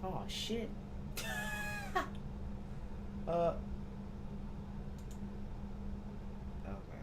Oh shit. uh. Okay.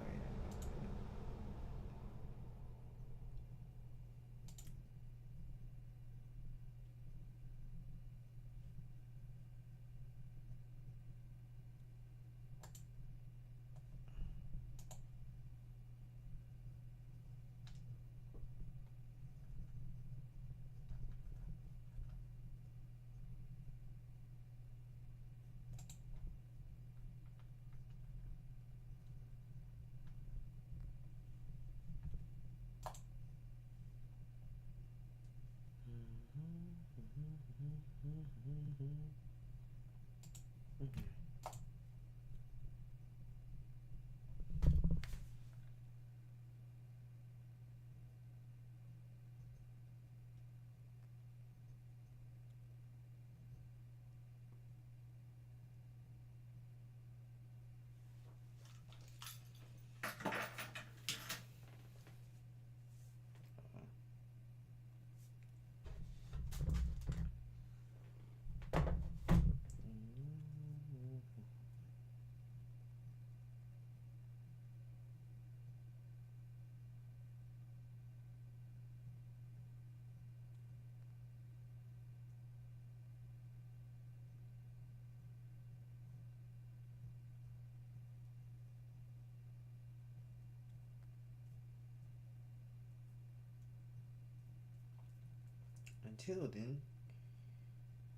Until then,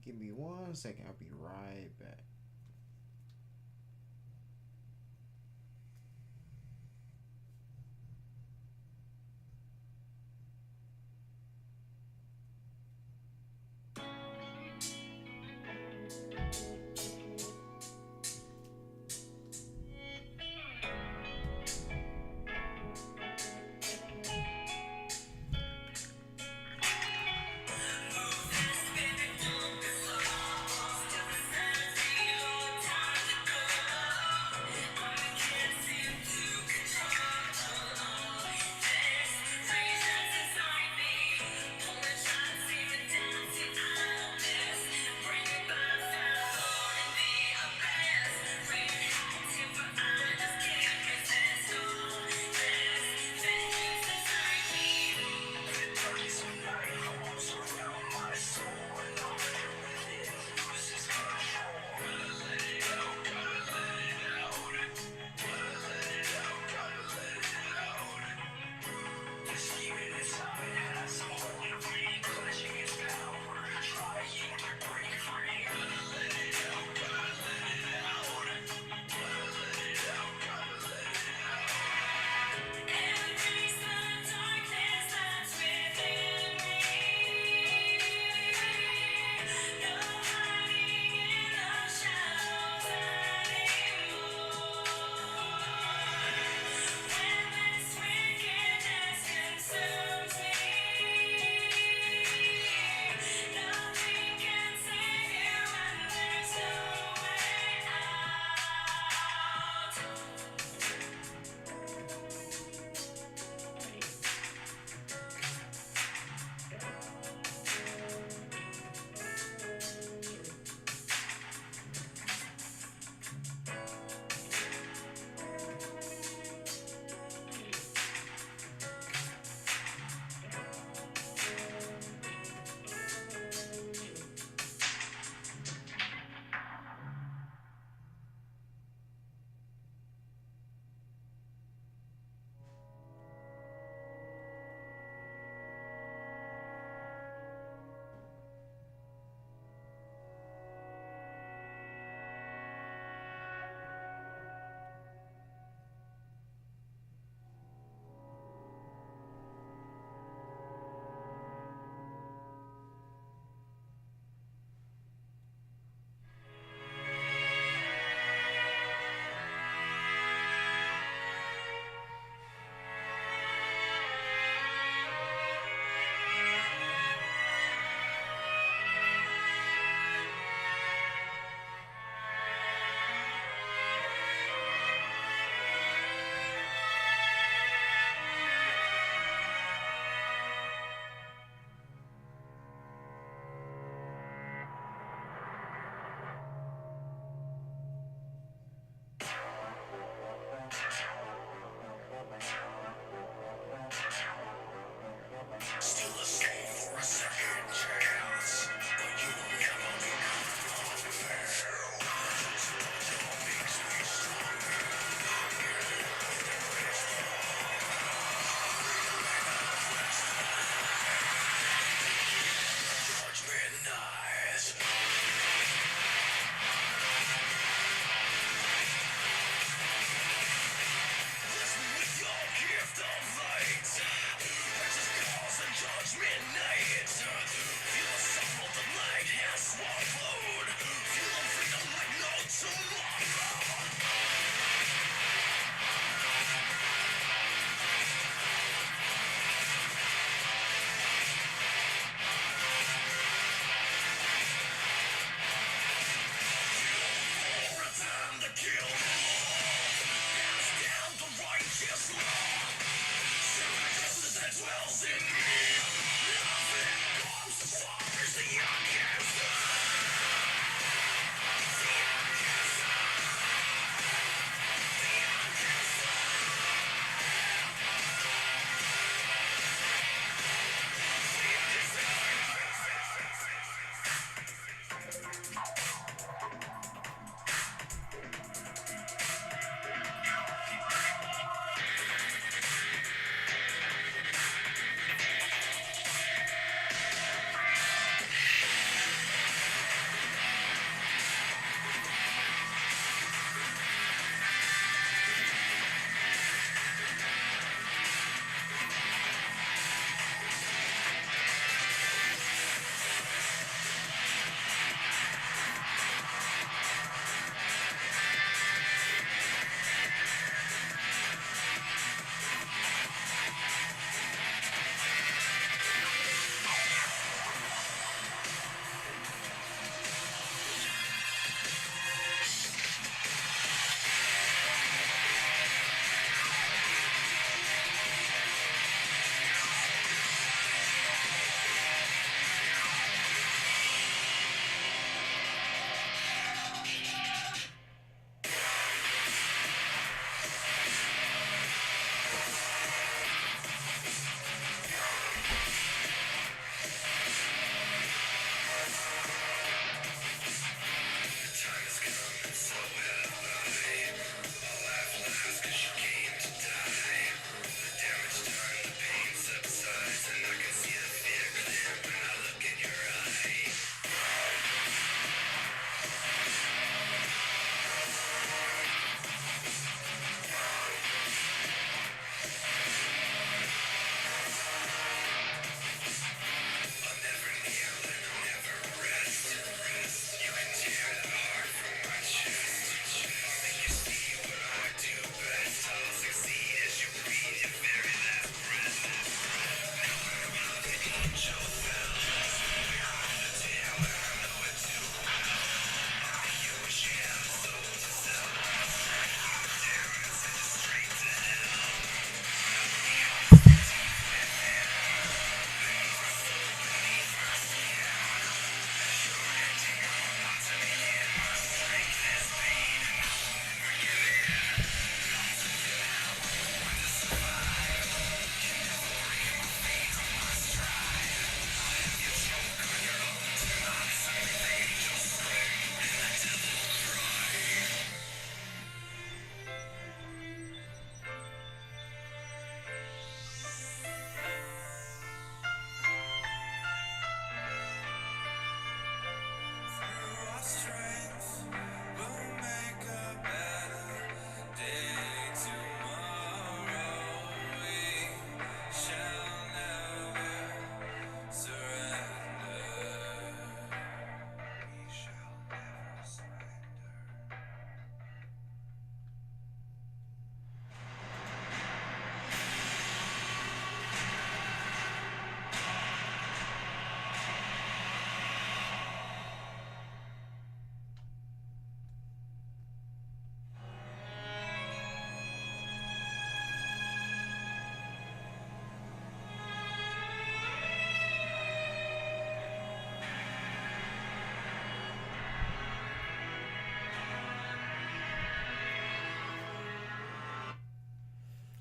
give me 1 second. I'll be right back.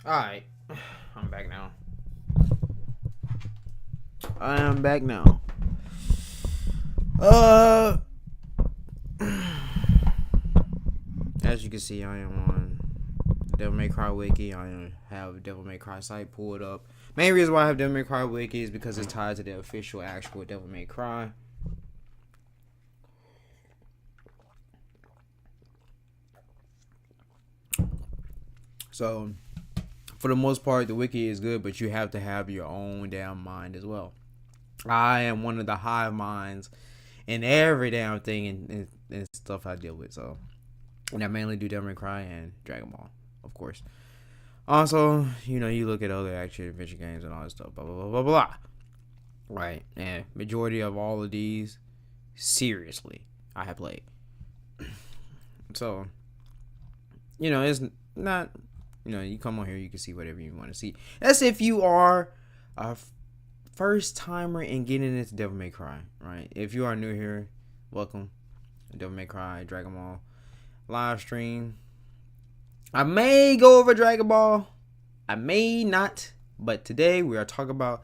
Alright. I'm back now. I am back now. As you can see, I am on Devil May Cry Wiki. I have Devil May Cry site pulled up. Main reason why I have Devil May Cry Wiki is because it's tied to the official actual Devil May Cry. So, for the most part, the wiki is good, but you have to have your own damn mind as well. I am one of the hive minds in every damn thing and stuff I deal with. So, and I mainly do Devil May Cry and Dragon Ball, of course. Also, you know, you look at other action adventure games and all that stuff, blah, blah, blah, blah, blah. Right, and majority of all of these, seriously, I have played. So, you know, it's not, you know, you come on here, you can see whatever you want to see. That's if you are a first timer in getting into Devil May Cry, right? If you are new here, welcome. Devil May Cry, Dragon Ball live stream. I may go over Dragon Ball, I may not, but today we are talking about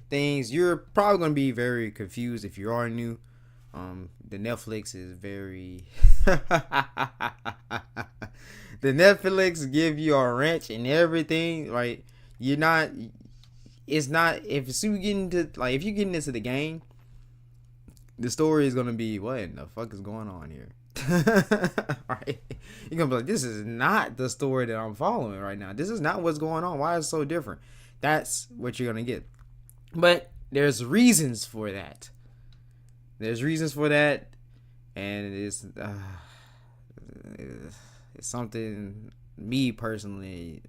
things you're probably going to be very confused if you are new. The Netflix is very the Netflix give you a wrench and everything. Right? You're not. It's not. If you get into if you're getting into the game, the story is gonna be what in the fuck is going on here. Right? You're gonna be like, this is not the story that I'm following right now. This is not what's going on. Why is it so different? That's what you're gonna get. But there's reasons for that. There's reasons for that, and it's something me personally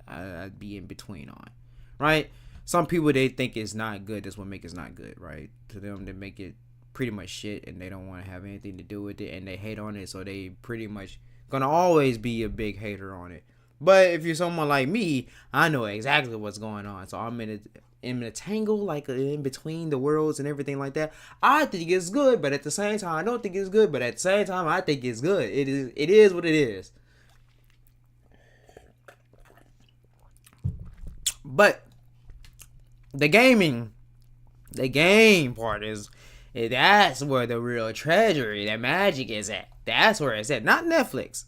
I'd be in between on, right? Some people, they think it's not good. That's what makes it not good, right? To them, they make it pretty much shit, and they don't want to have anything to do with it, and they hate on it, so they pretty much gonna always be a big hater on it. But if you're someone like me, I know exactly what's going on, so I'm in a tangle, like in between the worlds and everything like that. I think it's good, but at the same time, I don't think it's good. But at the same time, I think it's good. It is what it is. But the game part that's where the real treasury, that magic is at. That's where it's at. Not Netflix.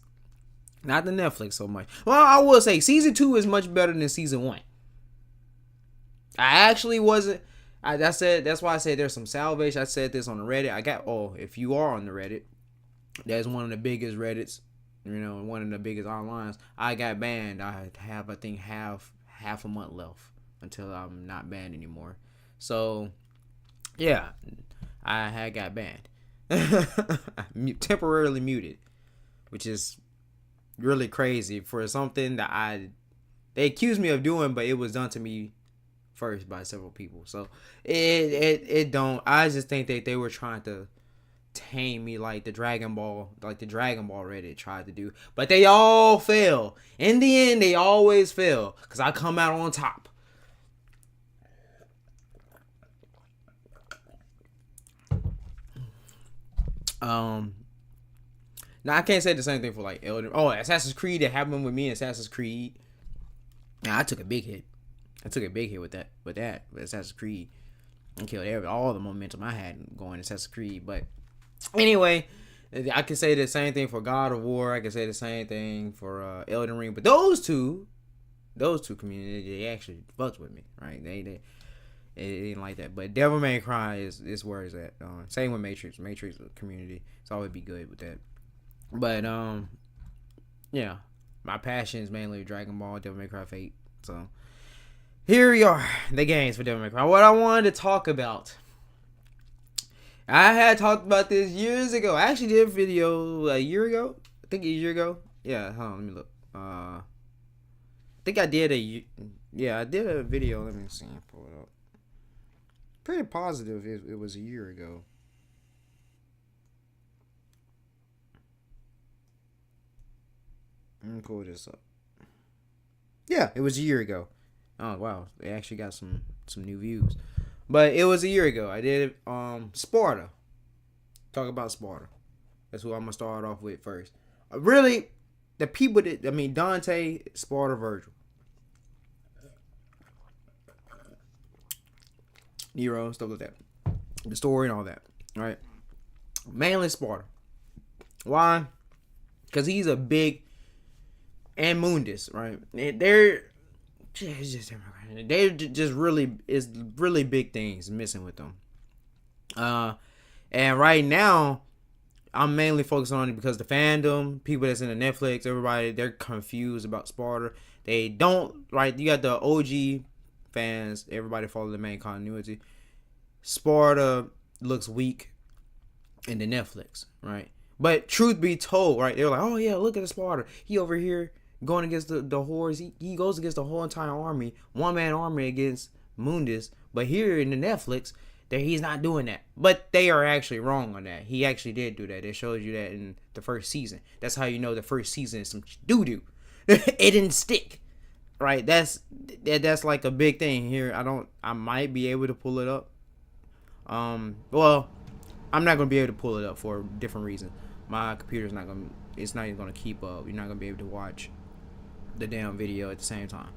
Not the Netflix so much. Well, I will say season 2 is much better than season 1. I actually wasn't. That's why I said there's some salvation. I said this on the Reddit. If you are on the Reddit, that's one of the biggest Reddits. One of the biggest onlines. I got banned. I think half a month left until I'm not banned anymore. So, yeah, I had got banned, temporarily muted, which is really crazy for something that they accused me of doing, but it was done to me first by several people. So I just think that they were trying to tame me like the Dragon Ball Reddit tried to do, but they all fail. In the end, they always fail because I come out on top. Now I can't say the same thing for like Assassin's Creed. That happened with me in Assassin's Creed. Now I took a big hit. With Assassin's Creed, and killed all the momentum I had going Assassin's Creed. But anyway, I can say the same thing for God of War. I can say the same thing for Elden Ring. But those two communities, they actually fucked with me, right? They didn't like that. But Devil May Cry is where it's at. Same with Matrix. Matrix community, it's always be good with that. But yeah, my passion is mainly Dragon Ball, Devil May Cry, Fate. So here we are, the games for Devil May Cry. What I wanted to talk about, I had talked about this years ago. I actually did a video a year ago. I think a year ago. Yeah, hold on, let me look. I think I did a video. Let me see, pull it up. Pretty positive it was a year ago. Let me pull this up. Yeah, it was a year ago. Oh wow, they actually got some new views. But it was a year ago. I did Sparta. Talk about Sparta. That's who I'm gonna start off with first. Really, the people Dante, Sparta, Virgil, Nero, stuff like that. The story and all that. Right? Mainly Sparta. Why? Because he's a big, and Mundus, right? They're just really big things missing with them. And right now, I'm mainly focused on it because the fandom, people that's in the Netflix, everybody, they're confused about Sparta. They don't, right? You got the OG fans, everybody follow the main continuity. Sparta looks weak in the Netflix, right? But truth be told, right? They're like, oh yeah, look at the Sparta. He over here going against the hordes. He goes against the whole entire army, one man army against Mundus. But here in the Netflix, he's not doing that. But they are actually wrong on that. He actually did do that. It shows you that in the first season. That's how you know the first season is some doo-doo. It didn't stick. right? That's like a big thing here. I might be able to pull it up. Well, I'm not gonna be able to pull it up for a different reason. My computer's not gonna. It's not even gonna keep up. You're not gonna be able to watch the damn video at the same time.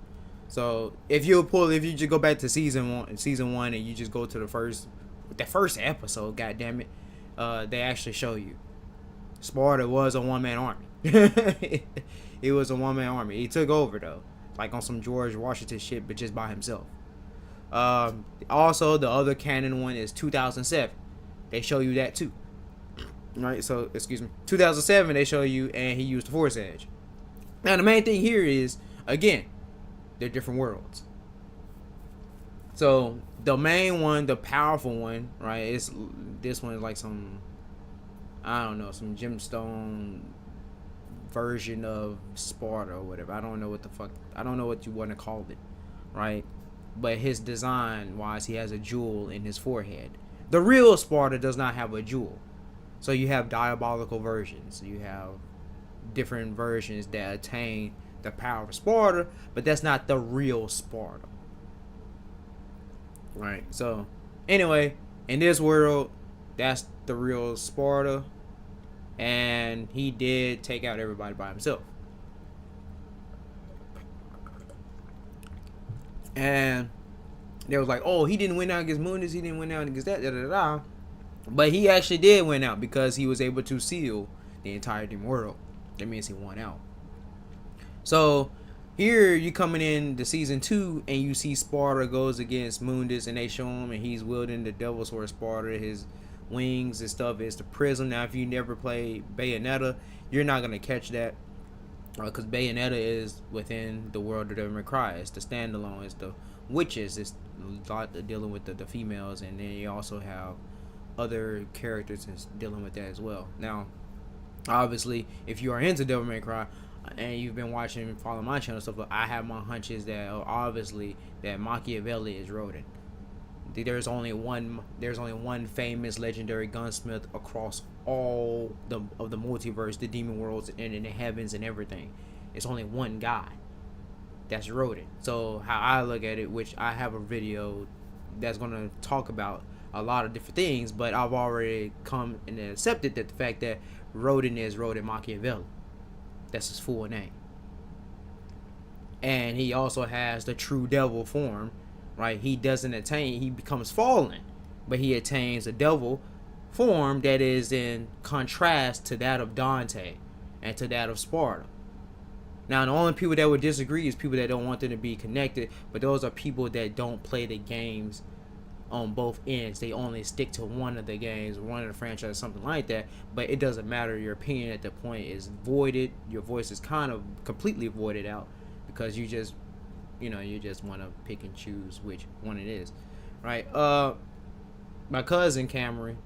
So if you just go back to season one, and you just go to the first episode, god damn it, they actually show you Sparta was a one man army. It was a one man army. He took over though, like on some George Washington shit, but just by himself. Also, the other canon one is 2007. They show you that too. Right, so, excuse me. 2007, they show you, and he used the Force Edge. Now, the main thing here is, again, they're different worlds. So, the main one, the powerful one, right, this one is like some, I don't know, some gemstone version of Sparta or whatever. I don't know what you want to call it, right? But his design-wise, he has a jewel in his forehead. The real Sparta does not have a jewel. So you have diabolical versions. You have different versions that attain the power of Sparta, but that's not the real Sparta. Right? So, anyway, in this world, that's the real Sparta. And he did take out everybody by himself. And they was like, oh, he didn't win out against Mundus, he didn't win out against that, da da da. But he actually did win out because he was able to seal the entire damn world. That means he won out. So here you coming in to season 2 and you see Sparta goes against Mundus, and they show him and he's wielding the Devil's Sword Sparta. His wings and stuff is the prism. Now if you never played Bayonetta, you're not gonna catch that because Bayonetta is within the world of Devil May Cry. It's the standalone. It's the witches. It's a lot of dealing with the females, and then you also have other characters is dealing with that as well. Now, obviously, if you are into Devil May Cry and you've been watching, follow my channel stuff, I have my hunches that obviously that Machiavelli is Rodin. There's only one famous legendary gunsmith across all of the multiverse, the demon worlds, and in the heavens and everything. It's only one guy. That's Rodin. So how I look at it, which I have a video that's gonna talk about a lot of different things, but I've already come and accepted that the fact that Rodin is Rodin Machiavelli. That's his full name. And he also has the true devil form, right? He becomes fallen, but he attains a devil form that is in contrast to that of Dante and to that of Sparta. Now, the only people that would disagree is people that don't want them to be connected, but those are people that don't play the games on both ends. They only stick to one of the games, one of the franchises, something like that. But it doesn't matter. Your opinion at the point is voided. Your voice is kind of completely voided out because you just want to pick and choose which one it is, right? My cousin Cameron,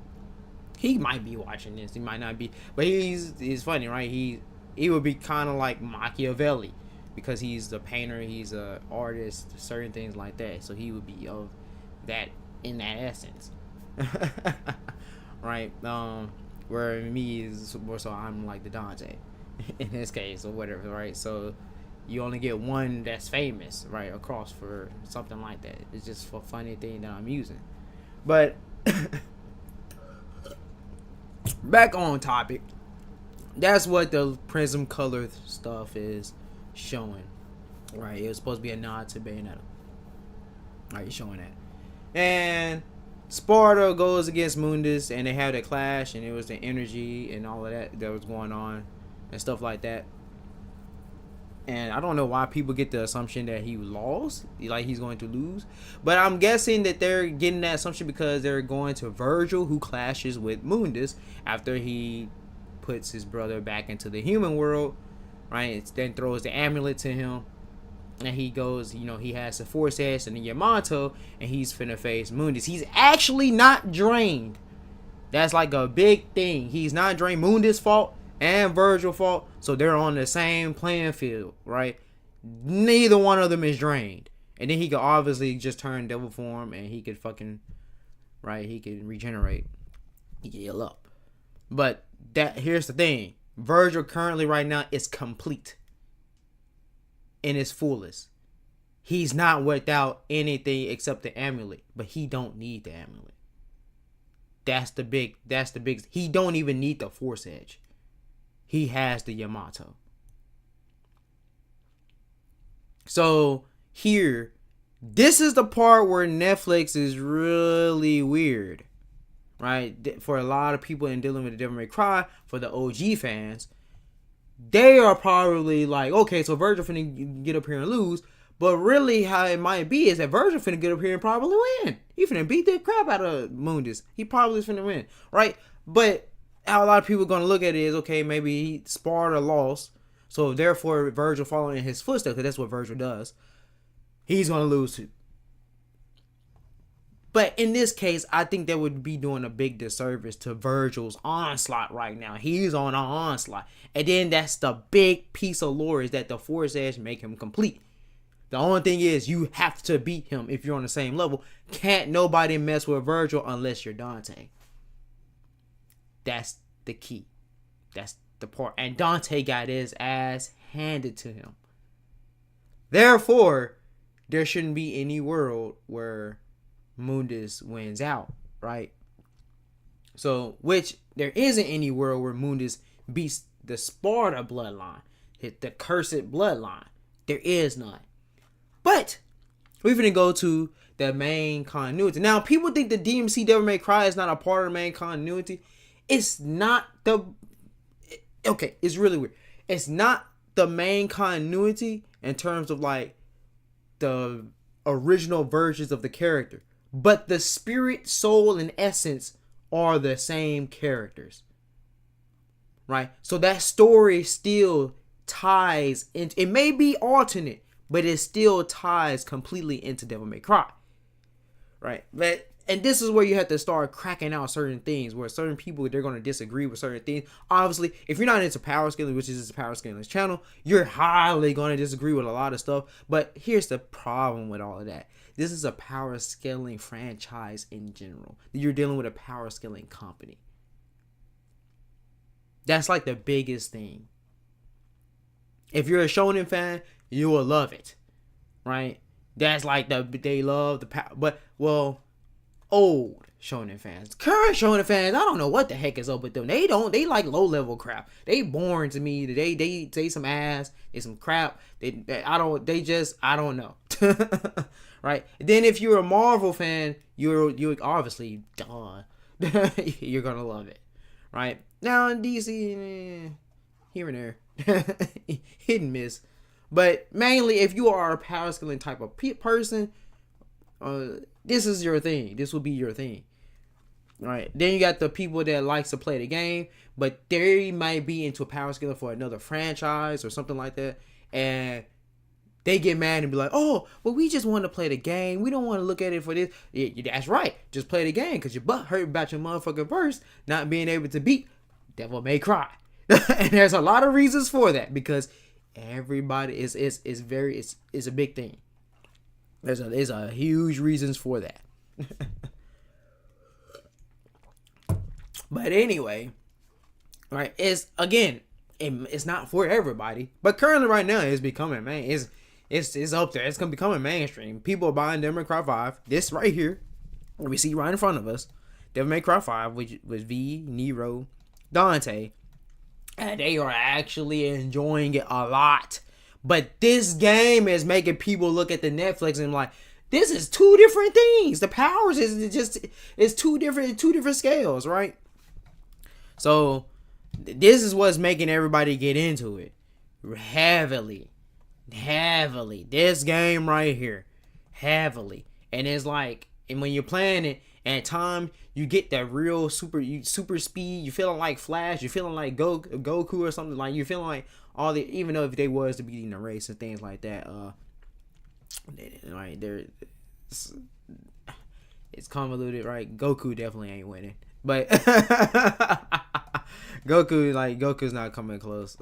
he might be watching this. He might not be, but he's funny, right? He would be kind of like Machiavelli because he's the painter, he's a artist, certain things like that. So he would be of that. In that essence, right? Where me is more so I'm like the Dante in this case or whatever, right? So you only get one that's famous, right, across for something like that. It's just a funny thing that I'm using. But back on topic, that's what the prism color stuff is showing, right? It was supposed to be a nod to Bayonetta, right? Showing that. And Sparta goes against Mundus, and they have that clash, and it was the energy and all of that was going on and stuff like that. And I don't know why people get the assumption that he lost, like he's going to lose. But I'm guessing that they're getting that assumption because they're going to Virgil, who clashes with Mundus after he puts his brother back into the human world, right? It then throws the amulet to him. And he goes, he has the Force Edge and the Yamato, and he's finna face Mundus. He's actually not drained. That's like a big thing. He's not drained. Mundus' fault and Virgil's fault, so they're on the same playing field, right? Neither one of them is drained. And then he could obviously just turn devil form, and he could right? He could regenerate. He could heal up. But here's the thing. Virgil currently right now is complete. In its fullest. He's not without anything except the amulet, but he don't need the amulet. That's the big. He don't even need the Force Edge. He has the Yamato. So here, this is the part where Netflix is really weird, right? For a lot of people in dealing with the Devil May Cry, for the OG fans, they are probably like, okay, so Virgil finna get up here and lose. But really, how it might be is that Virgil finna get up here and probably win. He finna beat the crap out of Mundus. He probably is finna win, right? But how a lot of people are gonna look at it is, okay, maybe he Sparta lost, so therefore Virgil following in his footsteps, because that's what Virgil does. He's gonna lose too. But in this case, I think that would be doing a big disservice to Virgil's onslaught right now. He's on an onslaught. And then that's the big piece of lore, is that the Force Edge make him complete. The only thing is, you have to beat him if you're on the same level. Can't nobody mess with Virgil unless you're Dante. That's the key. That's the part. And Dante got his ass handed to him. Therefore, there shouldn't be any world where Mundus wins out, right? So, which there isn't any world where Mundus beats the Sparta bloodline, hit the cursed bloodline. There is none. But we're gonna go to the main continuity. Now, people think the DMC Devil May Cry is not a part of the main continuity. It's not the... Okay, it's really weird. It's not the main continuity in terms of like the original versions of the character. But the spirit, soul, and essence are the same characters. Right? So that story still ties into... It may be alternate, but it still ties completely into Devil May Cry. Right? And this is where you have to start cracking out certain things, where certain people, they're going to disagree with certain things. Obviously, if you're not into power scaling, which is this power scaling channel, you're highly going to disagree with a lot of stuff. But here's the problem with all of that. This is a power scaling franchise in general. You're dealing with a power scaling company. That's like the biggest thing. If you're a Shonen fan, you will love it, right? That's like they love the power. But, well, old Shonen fans, current Shonen fans, I don't know what the heck is up with them. They like low level crap. They boring to me. They say some ass, they some crap. I don't know. Right? Then if you're a Marvel fan, you're obviously you're gonna love it, right? Now in DC, here and there, hit and miss. But mainly, if you are a power scaling type of person, this is your thing. This will be your thing, right? Then you got the people that likes to play the game, but they might be into power scaling for another franchise or something like that, and they get mad and be like, "Oh, well, we just want to play the game. We don't want to look at it for this." Yeah, that's right. Just play the game, because your butt hurt about your motherfucking verse not being able to beat Devil May Cry. And there's a lot of reasons for that, because everybody is a big thing. There's a huge reasons for that. But anyway, right? It's not for everybody, but currently right now it's becoming it's up there. It's gonna becoming mainstream. People are buying Devil May Cry 5. This right here, what we see right in front of us, Devil May Cry 5, which was V, Nero, Dante, and they are actually enjoying it a lot. But this game is making people look at the Netflix and like, this is two different things. The powers is two different scales, right? So this is what's making everybody get into it heavily. This game right here, heavily. And it's like, and when you're playing it, at time you get that real super speed. You feeling like Flash. You feeling like Goku or something. Like, you feeling like all the, even though if they was to be in the race and things like that, right there, it's convoluted, right? Goku definitely ain't winning, but Goku's not coming close.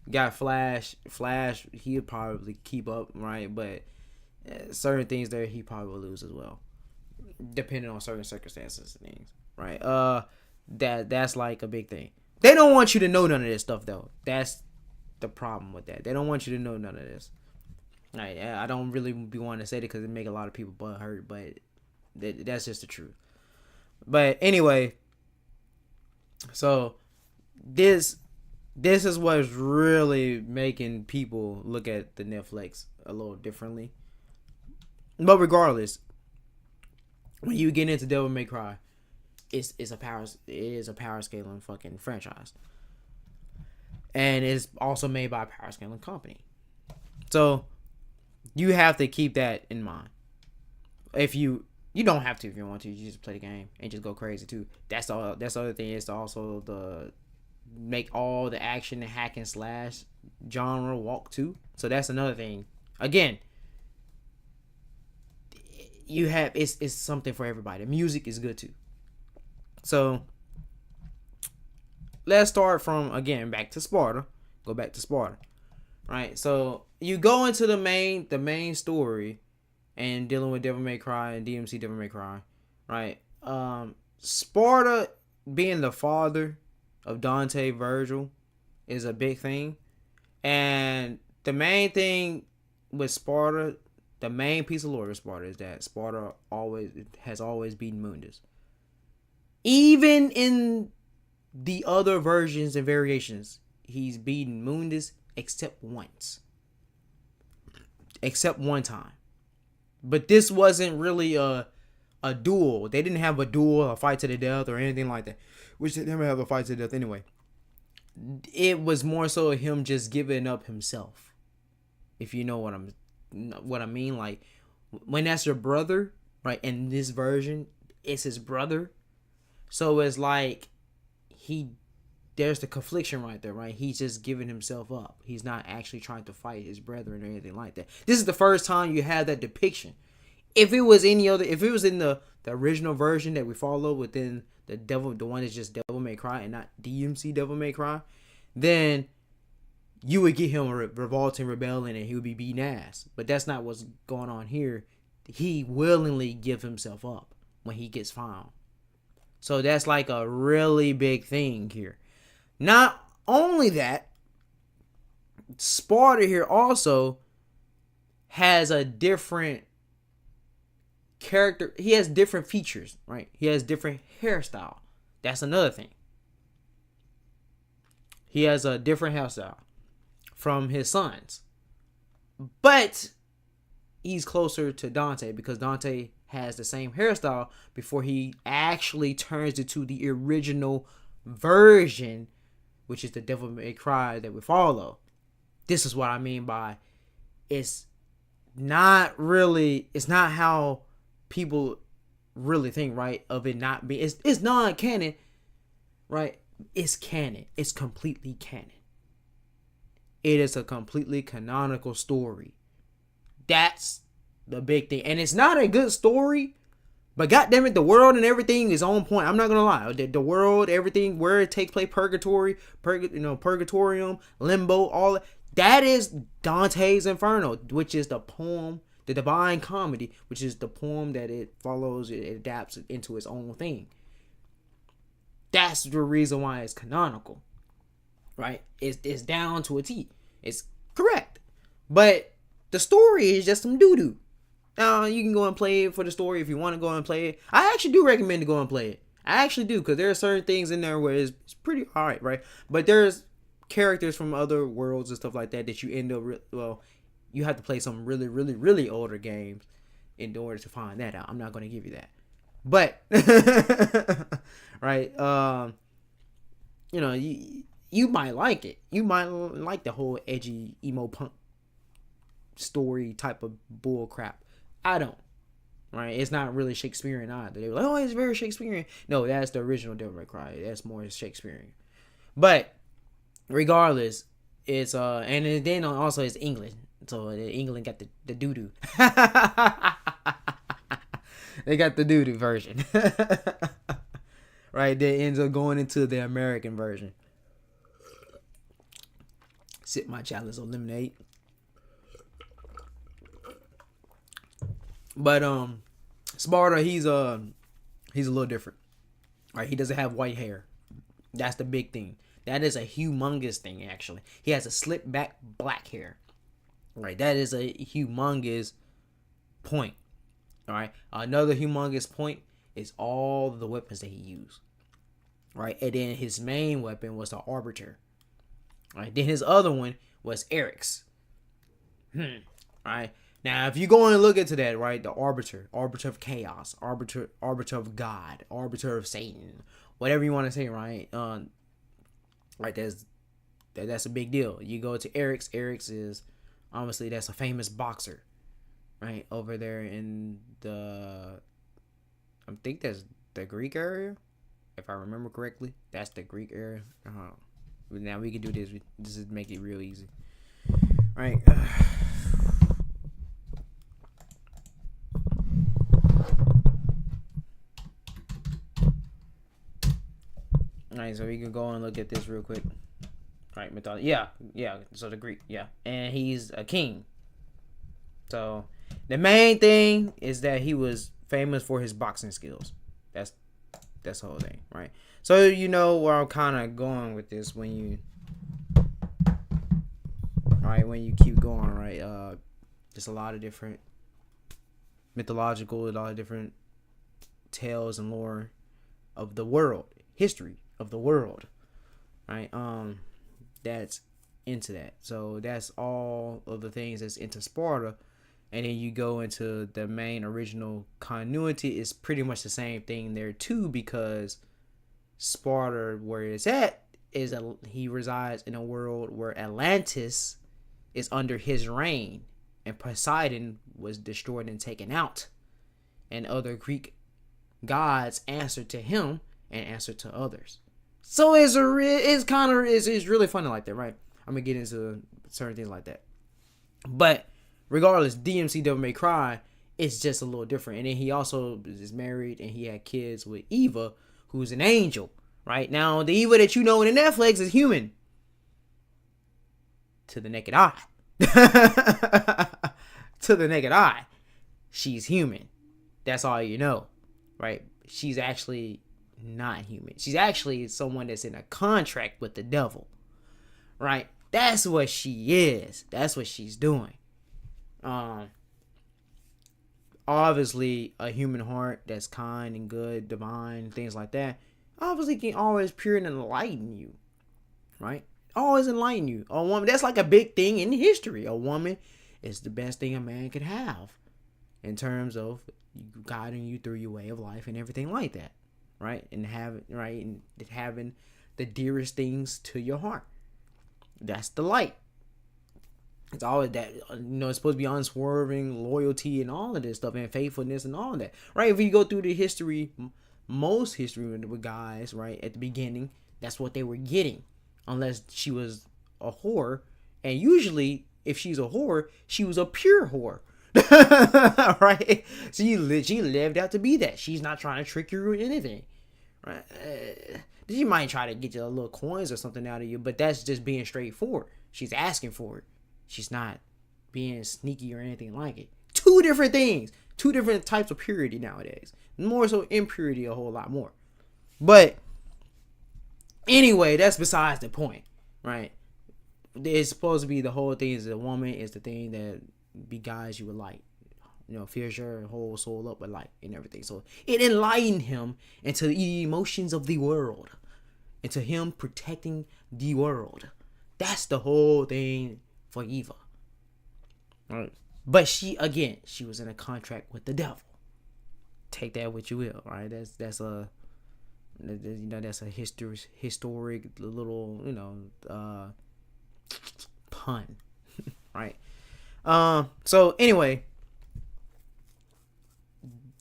Got Flash, he'll probably keep up, right? But certain things there, he probably will lose as well, depending on certain circumstances and things, right? That's like a big thing. They don't want you to know none of this stuff, though. That's the problem with that. They don't want you to know none of this. Like, I don't really be wanting to say it because it make a lot of people butt hurt, but that's just the truth. But anyway, so this this is what's really making people look at the Netflix a little differently. But regardless, when you get into Devil May Cry, it is a power scaling fucking franchise, and it's also made by a power scaling company. So you have to keep that in mind. If you don't have to if you want to, you just play the game and just go crazy too. That's all. That's the other thing is to also the make all the action and hack and slash genre walk too. So that's another thing. Again, you have it's something for everybody. The music is good too. So let's start from again back to Sparta. Go back to Sparta. Right? So you go into the main story and dealing with Devil May Cry and DMC Devil May Cry, right? Sparta being the father of Dante Virgil is a big thing. And the main thing with Sparta, the main piece of lore of Sparta is that Sparta has always beaten Mundus. Even in the other versions and variations, he's beaten Mundus except once. Except one time. But this wasn't really a duel. They didn't have a duel, a fight to the death, or anything like that. Which they never have a fight to the death anyway. It was more so him just giving up himself. If you know what I mean. Like, when that's your brother, right? In this version, it's his brother. So it's like there's the confliction right there, right? He's just giving himself up. He's not actually trying to fight his brethren or anything like that. This is the first time you have that depiction. If it was in the original version that we follow within the one that's just Devil May Cry and not DMC Devil May Cry, then you would get him revolting, rebelling, and he would be beating ass. But that's not what's going on here. He willingly gives himself up when he gets found. So that's like a really big thing here. Not only that, Sparta here also has a different character. He has different features, right? He has different hairstyle. That's another thing. He has a different hairstyle from his sons. But he's closer to Dante because Dante has the same hairstyle before he actually turns into the original version, which is the Devil May Cry that we follow. This is what I mean by it's not how people really think, right? Of it not being, it's non-canon, right? It's canon. It's completely canon. It is a completely canonical story. That's the big thing. And it's not a good story, but goddammit, the world and everything is on point. I'm not gonna lie. The world, everything, where it takes place, purgatorium, limbo, all that is Dante's Inferno, which is the poem, the Divine Comedy, which is the poem that it follows, it adapts into its own thing. That's the reason why it's canonical, right? It's down to a T. It's correct, but the story is just some doo doo. Now you can go and play it for the story if you want to go and play it. I actually do recommend to go and play it. I actually do, because there are certain things in there where it's pretty alright, right? But there's characters from other worlds and stuff like that you end up you have to play some really, really, really older games in order to find that out. I'm not going to give you that. But, right, you might like it. You might like the whole edgy, emo punk story type of bull crap. I don't. Right? It's not really Shakespearean either. They were like, oh, it's very Shakespearean. No, that's the original Devil May Cry. That's more Shakespearean. But, regardless, it's, and then also it's England. So England got the doo-doo. They got the doo-doo version. Right? That ends up going into the American version. Sip my chalice of lemonade. But Sparta, he's a little different. Right? He doesn't have white hair. That's the big thing. That is a humongous thing, actually. He has a slick back black hair. Right, that is a humongous point. All right, another humongous point is all the weapons that he used. Right, and then his main weapon was the Arbiter. Right, then his other one was Eric's. Right, now if you go and look into that, right, the Arbiter, Arbiter of Chaos, Arbiter of God, Arbiter of Satan, whatever you want to say, right? Right, that's a big deal. You go to Eric's. Eric's is obviously that's a famous boxer, right, over there in I think that's the Greek area, if I remember correctly. That's the Greek area. Now we can do this. This is make it real easy, right? All right, so we can go and look at this real quick. All right, mythology. Yeah. So the Greek, yeah, and he's a king. So the main thing is that he was famous for his boxing skills. That's the whole thing, right? So you know where I'm kind of going with this when you, when you keep going, right? There's a lot of different mythological, a lot of different tales and lore of the world, history of the world, right? That's into that. So that's all of the things that's into Sparta. And then you go into the main original continuity, is pretty much the same thing there too, because Sparta, where it's at, he resides in a world where Atlantis is under his reign, and Poseidon was destroyed and taken out, and other Greek gods answer to him and answer to others. So it's really funny like that, right? I'm gonna get into certain things like that, but regardless, DMC Devil May Cry is just a little different. And then he also is married and he had kids with Eva, who's an angel. Right now, the Eva that you know in the Netflix is human to the naked eye. To the naked eye, she's human. That's all you know, right? She's actually not human. She's actually someone that's in a contract with the devil, right? That's what she is. That's what she's doing. Obviously a human heart that's kind and good, divine, things like that, obviously can always pure and enlighten you, right? Always enlighten you. A woman, that's like a big thing in history. A woman is the best thing a man could have in terms of guiding you through your way of life and everything like that, right? And having the dearest things to your heart. That's the light. It's always that, it's supposed to be unswerving, loyalty, and all of this stuff, and faithfulness, and all of that, right? If you go through the history, most history with guys, right, at the beginning, that's what they were getting, unless she was a whore, and usually, if she's a whore, she was a pure whore, right? So she lived out to be that. She's not trying to trick you or anything, right? She might try to get you a little coins or something out of you, but that's just being straightforward. She's asking for it. She's not being sneaky or anything like it. Two different things. Two different types of purity nowadays. More so impurity a whole lot more. But anyway, that's besides the point, right? It's supposed to be the whole thing is the woman is the thing that beguiles you with light. Fills your whole soul up with light and everything. So it enlightened him into the emotions of the world. Into him protecting the world. That's the whole thing for Eva. Right. But she was in a contract with the devil. Take that what you will, right? That's a historic little pun, right? So anyway,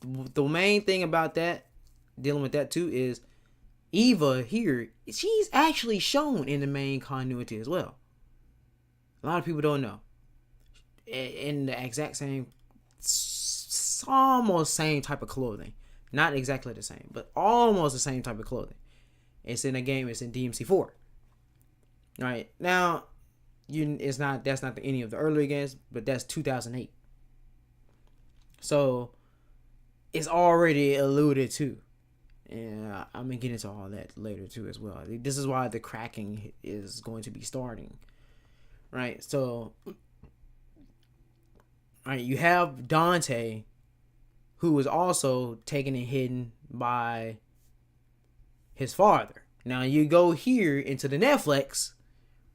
the main thing about that, dealing with that too, is Eva here, she's actually shown in the main continuity as well. A lot of people don't know. In the exact same, almost same type of clothing. Not exactly the same, but almost the same type of clothing. It's in a game, it's in DMC4. Right? Now, that's not any of the earlier games, but that's 2008. So, it's already alluded to. And I'm going to get into all that later too as well. This is why the cracking is going to be starting. Right? So Right, you have Dante, who was also taken and hidden by his father. Now you go here into the Netflix,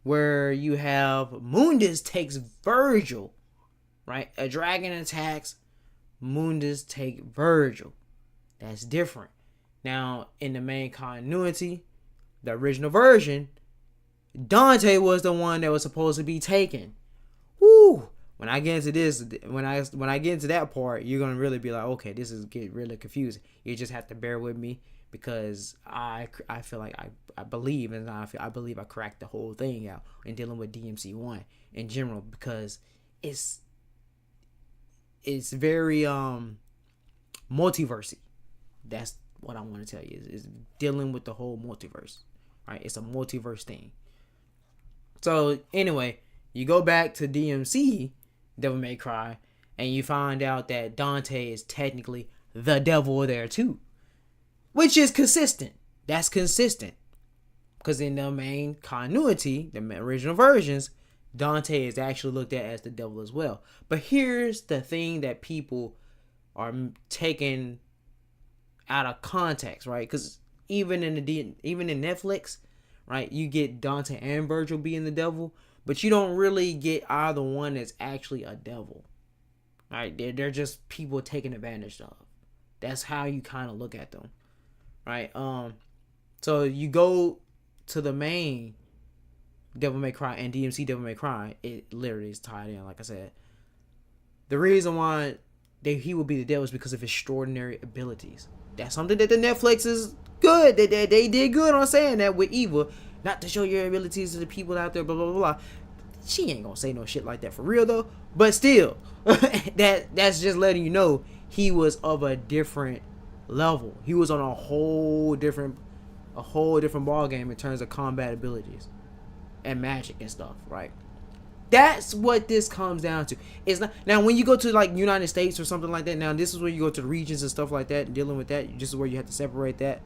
where you have Mundus takes Virgil, right? A dragon attacks, Mundus take Virgil. That's different. Now, in the main continuity, the original version, Dante was the one that was supposed to be taken. Woo! When I get into this, when I get into that part, you're gonna really be like, okay, this is get really confusing. You just have to bear with me, because I feel like I believe, and I believe I cracked the whole thing out in dealing with DMC1 in general, because it's very multiversy. That's what I want to tell you, is dealing with the whole multiverse, right? It's a multiverse thing. So anyway, you go back to DMC, Devil May Cry, and you find out that Dante is technically the devil there too, which is consistent. That's consistent, because in the main continuity, the original versions, Dante is actually looked at as the devil as well. But here's the thing that people are taking out of context, right? Because even in Netflix, right, you get Dante and Virgil being the devil, but you don't really get either one that's actually a devil, right? They're just people taking advantage of. That's how you kind of look at them, right? So you go to the main Devil May Cry and DMC Devil May Cry, it literally is tied in. Like I said, the reason why he would be the devil is because of extraordinary abilities. That's something that the Netflix is good. They did good on saying that with Eva, not to show your abilities to the people out there, blah blah blah. She ain't gonna say no shit like that for real though. But still, that's just letting you know he was of a different level. He was on a whole different ball game in terms of combat abilities and magic and stuff, right? That's what this comes down to. It's not now when you go to like United States or something like that. Now this is where you go to the regions and stuff like that and dealing with that. This is where you have to separate that.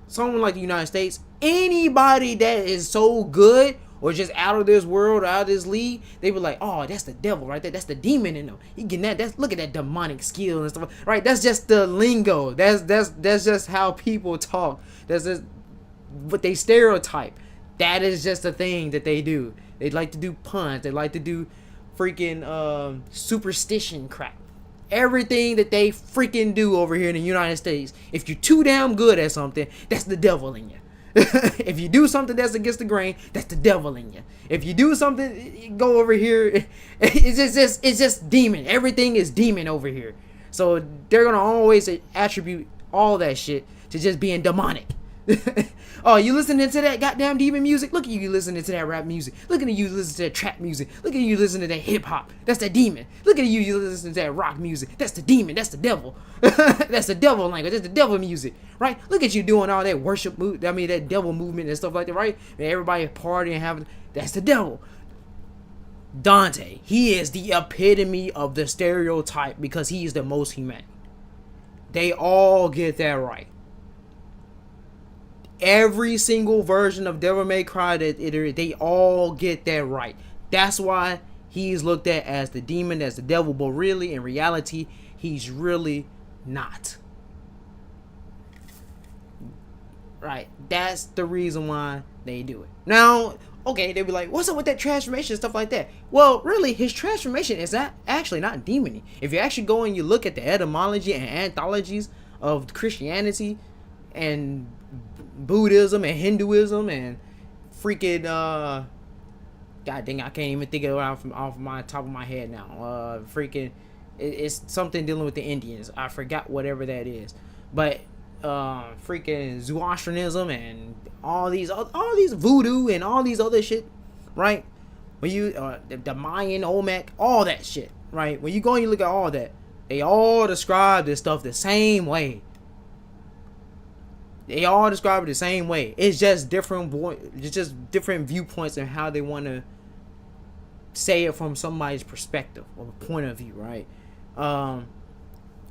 Someone like the United States, anybody that is so good or just out of this world, out of this league, they be like, oh, that's the devil right there. That's the demon in them. You getting that? Look at that demonic skill and stuff. Right? That's just the lingo. That's just how people talk. That's just what they stereotype. That is just a thing that they do. They like to do puns. They like to do freaking superstition crap. Everything that they freaking do over here in the United States, if you're too damn good at something, that's the devil in you. If you do something that's against the grain, that's the devil in you. If you do something, go over here, it's just demon. Everything is demon over here. So they're gonna always attribute all that shit to just being demonic. Oh, you listening to that goddamn demon music? Look at you listening to that rap music. Look at you listening to that trap music. Look at you listening to that hip hop. That's the demon. Look at you listening to that rock music. That's the demon. That's the devil. That's the devil language. That's the devil music, right? Look at you doing all that worship move. I mean that devil movement and stuff like that, right? And everybody partying, having. That's the devil. Dante, he is the epitome of the stereotype because he is the most humane. They all get that right. Every single version of Devil May Cry they all get that right. That's why he's looked at as the demon, as the devil, but really, in reality, he's really not. Right? That's the reason why they do it. Now, okay, they'll be like, what's up with that transformation and stuff like that? Well, really, his transformation is not demon-y. If you actually go and you look at the etymology and anthologies of Christianity and Buddhism and Hinduism and freaking god dang, I can't even think of it off my top of my head now. It's something dealing with the Indians. I forgot whatever that is, but freaking Zoroastrianism and all these voodoo and all these other shit, right? When you the Mayan, Olmec, all that shit, right? When you go and you look at all that, they all describe this stuff the same way. They all describe it the same way. It's just different viewpoints and how they want to say it from somebody's perspective or point of view, right?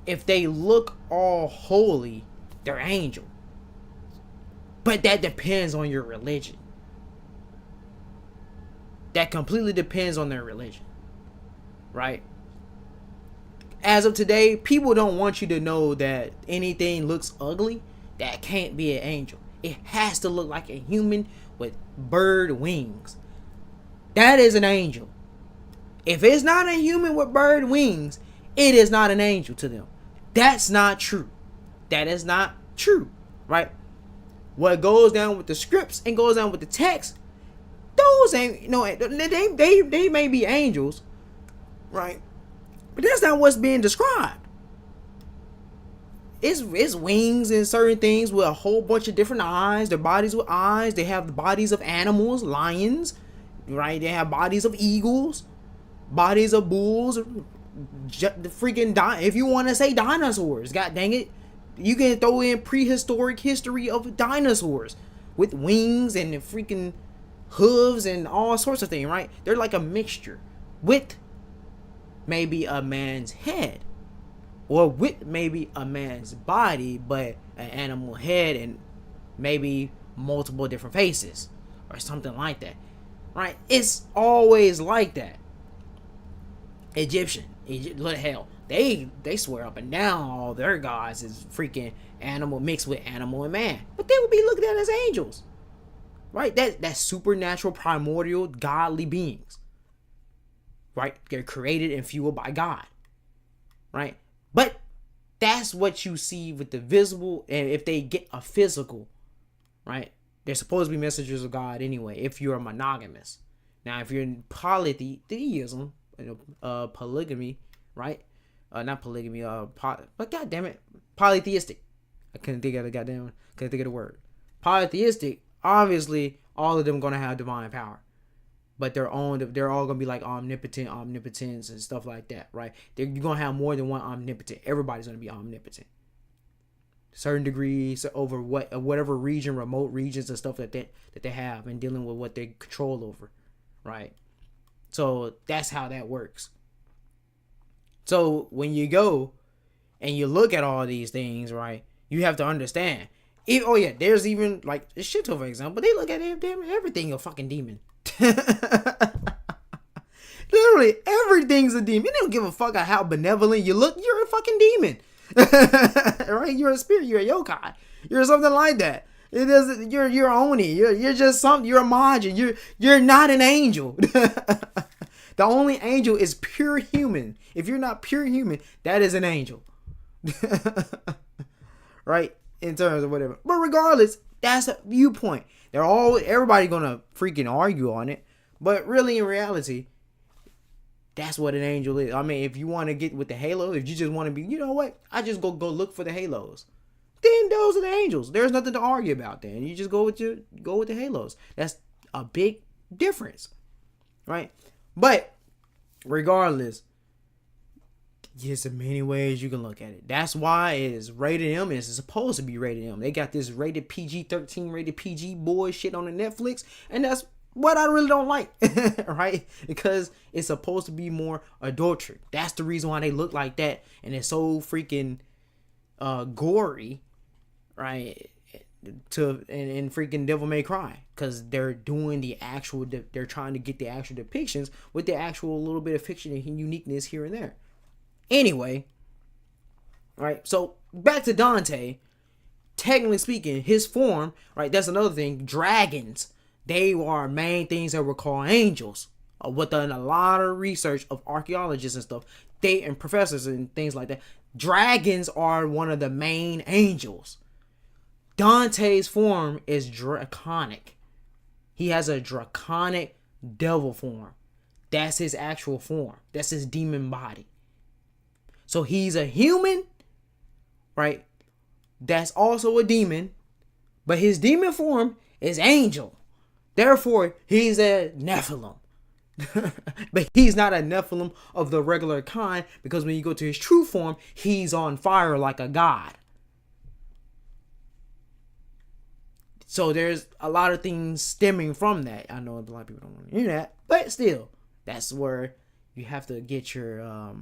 If they look all holy, they're angel. But that depends on your religion. That completely depends on their religion, right? as of today, people don't want you to know that anything looks ugly. That can't be an angel. It has to look like a human with bird wings. That is an angel. If it's not a human with bird wings, it is not an angel to them. That's not true. That is not true, right? What goes down with the scripts and goes down with the text, those ain't, you know, they may be angels, right? But that's not what's being described. It's wings and certain things with a whole bunch of different eyes. Their bodies with eyes. They have the bodies of animals, lions, right? They have bodies of eagles, bodies of bulls, the freaking if you want to say dinosaurs, god dang it, you can throw in prehistoric history of dinosaurs with wings and freaking hooves and all sorts of things, right? They're like a mixture with maybe a man's head, or with maybe a man's body, but an animal head and maybe multiple different faces or something like that, right? It's always like that. Egypt, what the hell? They swear up and down all their gods is freaking animal mixed with animal and man, but they would be looked at as angels, right? That's supernatural, primordial, godly beings, right? They're created and fueled by God, right? But that's what you see with the visible, and if they get a physical, right? They're supposed to be messengers of God anyway. If you're monogamous, now if you're in polytheism, polygamy, right? Not polygamy, but god damn it, polytheistic. I couldn't think of the word. Polytheistic, obviously, all of them gonna have divine power, but they're all gonna be like omnipotence and stuff like that, right? You're gonna have more than one omnipotent. Everybody's gonna be omnipotent, certain degrees over whatever region, remote regions and stuff that they have, and dealing with what they control over, right? So that's how that works. So when you go and you look at all these things, right, you have to understand. There's even like Shinto, for example. They look at everything a fucking demon. Literally everything's a demon. They don't give a fuck how benevolent you look. You're a fucking demon, right? You're a spirit. You're a yokai. You're something like that. It doesn't. You're oni. You're just something. You're a majin. You're not an angel. The only angel is pure human. If you're not pure human, that is an angel. Right? In terms of whatever. But regardless, that's a viewpoint. Everybody gonna freaking argue on it. But really, in reality, that's what an angel is. I mean, if you want to get with the halo, if you just want to be, you know what? I just go look for the halos. Then those are the angels. There's nothing to argue about then. You just go with the halos. That's a big difference. Right? But regardless, there's many ways you can look at it. That's why it is rated M. It's supposed to be rated M. They got this rated PG-13, rated PG boy shit on the Netflix, and that's what I really don't like, right? Because it's supposed to be more adultery. That's the reason why they look like that, and it's so freaking gory, right? And freaking Devil May Cry, because they're doing they're trying to get the actual depictions with the actual little bit of fiction and uniqueness here and there. Anyway, right, so back to Dante. Technically speaking, his form, right, that's another thing. Dragons, they are main things that were called angels. Within a lot of research of archaeologists and stuff, and professors and things like that, dragons are one of the main angels. Dante's form is draconic. He has a draconic devil form. That's his actual form. That's his demon body. So he's a human, right? That's also a demon, but his demon form is angel. Therefore, he's a Nephilim. But he's not a Nephilim of the regular kind, because when you go to his true form, he's on fire like a god. So there's a lot of things stemming from that. I know a lot of people don't want to hear that, but still, that's where you have to get your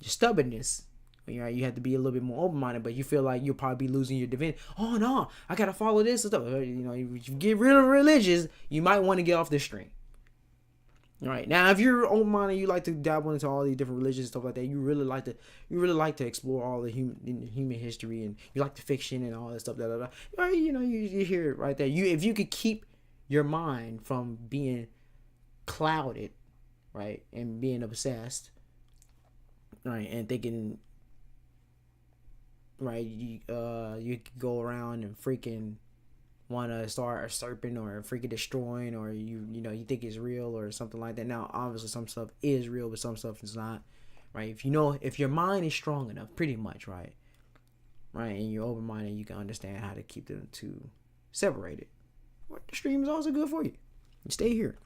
stubbornness. You have to be a little bit more open-minded, but you feel like you'll probably be losing your divinity. Oh no, I gotta follow this and stuff. If you get real religious, you might want to get off this string. Right now, if you're open-minded, you like to dabble into all these different religions and stuff like that. You really like to explore all the human history, and you like the fiction and all that stuff. Right? You hear it right there. If you could keep your mind from being clouded, right, and being obsessed, right, and thinking, right, you could go around and freaking want to start usurping or freaking destroying, or you think it's real or something like that. Now, obviously, some stuff is real, but some stuff is not, right? If your mind is strong enough, pretty much, right, and you're open minded, you can understand how to keep them two separated. The stream is also good for you. You stay here.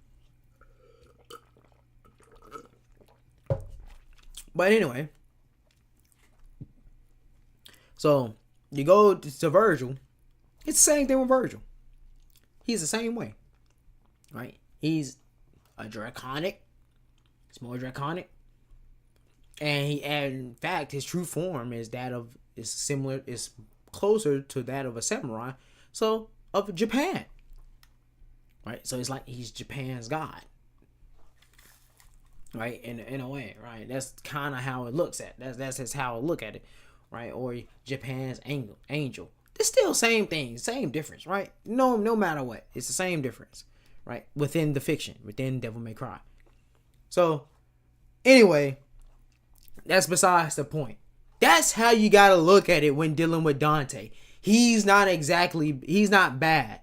But anyway, so you go to Virgil. It's the same thing with Virgil. He's the same way, right? He's a draconic. It's more draconic, and in fact, his true form is closer to that of a samurai, so of Japan, right? So it's like he's Japan's god, right? In a way, right? That's kind of how it looks at. That's just how I look at it, right? Or Japan's angel. It's still same thing, same difference, right? No matter what, it's the same difference, right? Within the fiction, within Devil May Cry. So, anyway, that's besides the point. That's how you gotta look at it when dealing with Dante. He's not bad.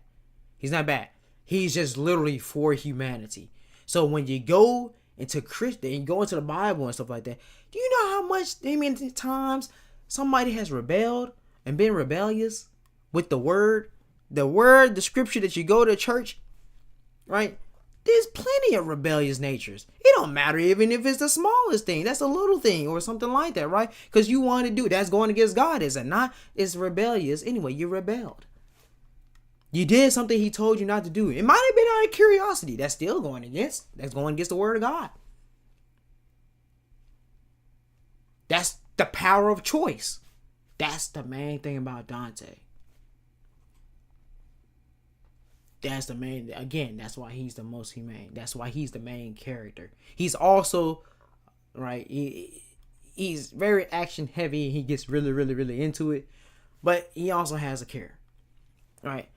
He's not bad. He's just literally for humanity. So when you go into Christian, you go into the Bible and stuff like that, do you know how many times somebody has rebelled and been rebellious with the the scripture that you go to church, right? There's plenty of rebellious natures. It don't matter even if it's the smallest thing. That's a little thing or something like that, right? Because you want to do it. That's going against God, is it not? It's rebellious. Anyway, you rebelled. You did something he told you not to do. It might have been out of curiosity. That's going against the word of God. That's the power of choice. That's the main thing about Dante. That's why he's the most humane. That's why he's the main character. He's also, right, he's very action heavy. He gets really, really, really into it. But he also has a care, right?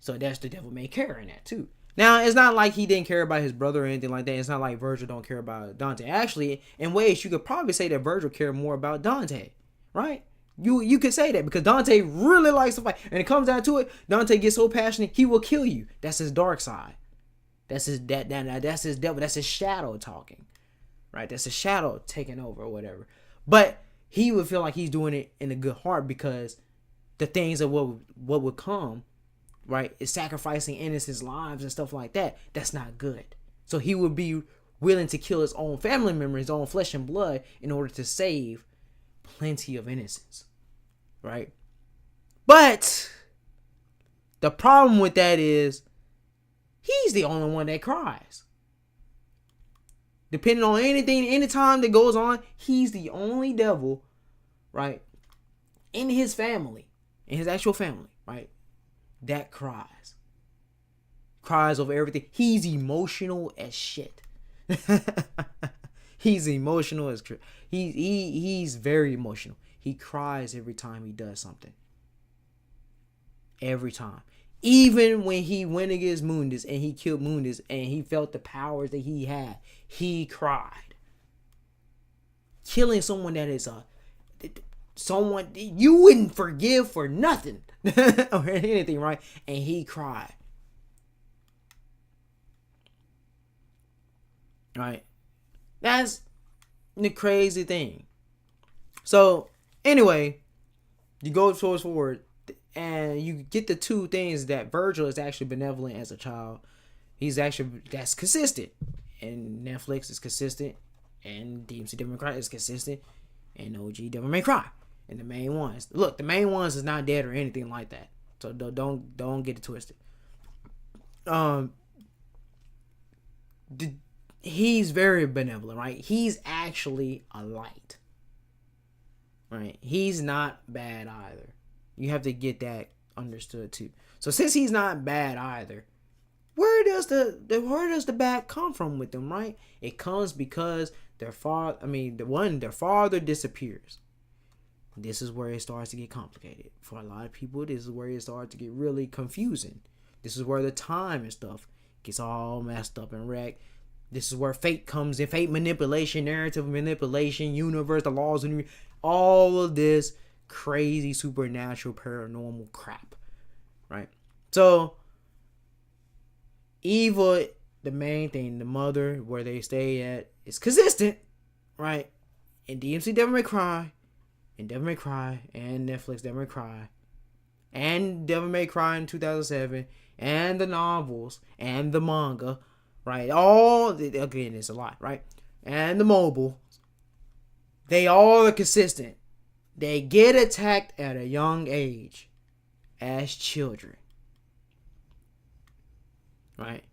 So that's the Devil May Care in that too. Now, it's not like he didn't care about his brother or anything like that. It's not like Virgil don't care about Dante. Actually, in ways, you could probably say that Virgil cared more about Dante, right? You could say that because Dante really likes to fight. And it comes down to it, Dante gets so passionate, he will kill you. That's his dark side. That's his that's his devil. That's his shadow talking, right? That's his shadow taking over or whatever. But he would feel like he's doing it in a good heart because the things of what would come, right, is sacrificing innocent lives and stuff like that. That's not good. So he would be willing to kill his own family member, his own flesh and blood, in order to save plenty of innocence, right? But the problem with that is he's the only one that cries. Depending on any time that goes on, he's the only devil, right, in his family, in his actual family, right, that cries over everything. He's emotional as shit. He's emotional as he's very emotional. He cries every time he does something. Every time. Even when he went against Mundus and he killed Mundus and he felt the powers that he had, he cried. Killing someone that is someone you wouldn't forgive for nothing or anything, right? And he cried. Right? That's the crazy thing. So, anyway, you go towards forward and you get the two things that Virgil is actually benevolent as a child. That's consistent. And Netflix is consistent. And DMC Devil May Cry is consistent. And OG Devil May Cry. And the main ones. Look, the main ones is not dead or anything like that. So don't get it twisted. He's very benevolent, right? He's actually a light. Right? He's not bad either. You have to get that understood too. So since he's not bad either, where does the bad come from with them, right? It comes because their father disappears. This is where it starts to get complicated. For a lot of people, this is where it starts to get really confusing. This is where the time and stuff gets all messed up and wrecked. This is where fate comes in. Fate manipulation, narrative manipulation, universe, the laws, and all of this crazy supernatural paranormal crap, right? So Eva, the main thing, the mother, where they stay at, is consistent, right? And DMC Devil May Cry, and Devil May Cry, and Netflix Devil May Cry, and Devil May Cry in 2007, and the novels, and the manga, right? Again, it's a lot, right? And the mobile, they all are consistent. They get attacked at a young age as children, right?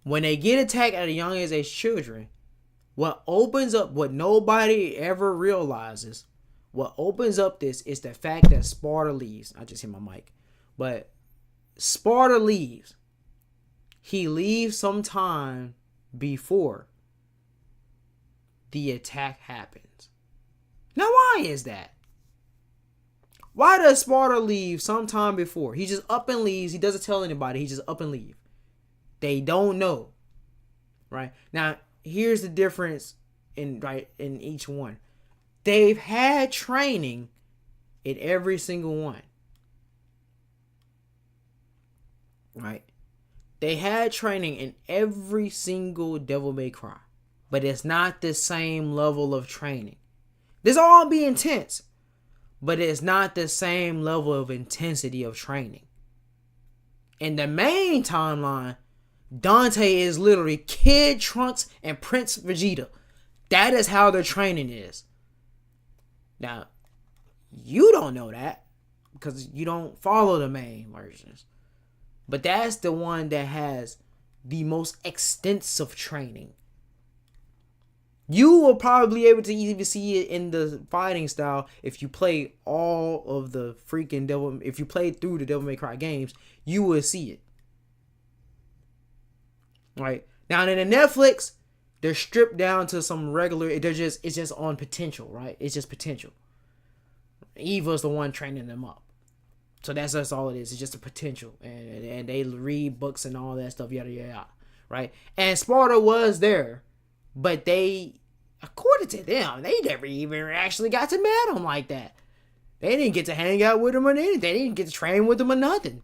When they get attacked at a young age as children, what nobody ever realizes, what opens up this is the fact that Sparta leaves. I just hit my mic. But Sparta leaves. He leaves sometime before the attack happens. Now, why is that? Why does Sparta leave sometime before? He just up and leaves. He doesn't tell anybody. He just up and leave. They don't know. Right? Now, here's the difference in each one. They've had training in every single one. Right? They had training in every single Devil May Cry. But it's not the same level of training. This all be intense. But it's not the same level of intensity of training. In the main timeline, Dante is literally Kid Trunks and Prince Vegeta. That is how their training is. Now, you don't know that because you don't follow the main versions. But that's the one that has the most extensive training. You will probably be able to even see it in the fighting style if you play all of the freaking if you play through the Devil May Cry games, you will see it. Right? Now in the Netflix, they're stripped down to some regular, it's just on potential, right? It's just potential. Eva's the one training them up. So that's all it is. It's just a potential. And they read books and all that stuff, yada, yada, yada. Right? And Sparta was there. But they, according to them, they never even actually got to meet him like that. They didn't get to hang out with him or anything. They didn't get to train with him or nothing.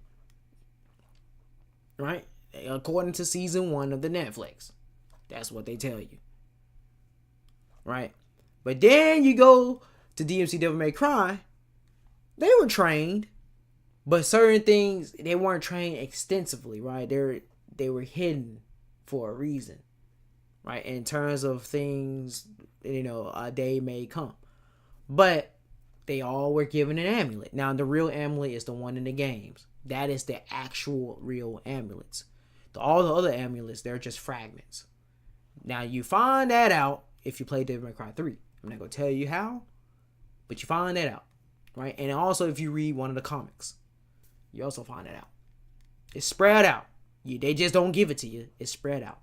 Right? According to season 1 of the Netflix. That's what they tell you. Right? But then you go to DMC Devil May Cry. They were trained. But certain things, they weren't trained extensively, right? They were hidden for a reason. Right? In terms of things, a day may come. But they all were given an amulet. Now, the real amulet is the one in the games. That is the actual real amulets. All the other amulets, they're just fragments. Now, you find that out if you play Devil May Cry 3. I'm not going to tell you how, but you find that out. Right? And also, if you read one of the comics, you also find it out. It's spread out. They just don't give it to you. It's spread out.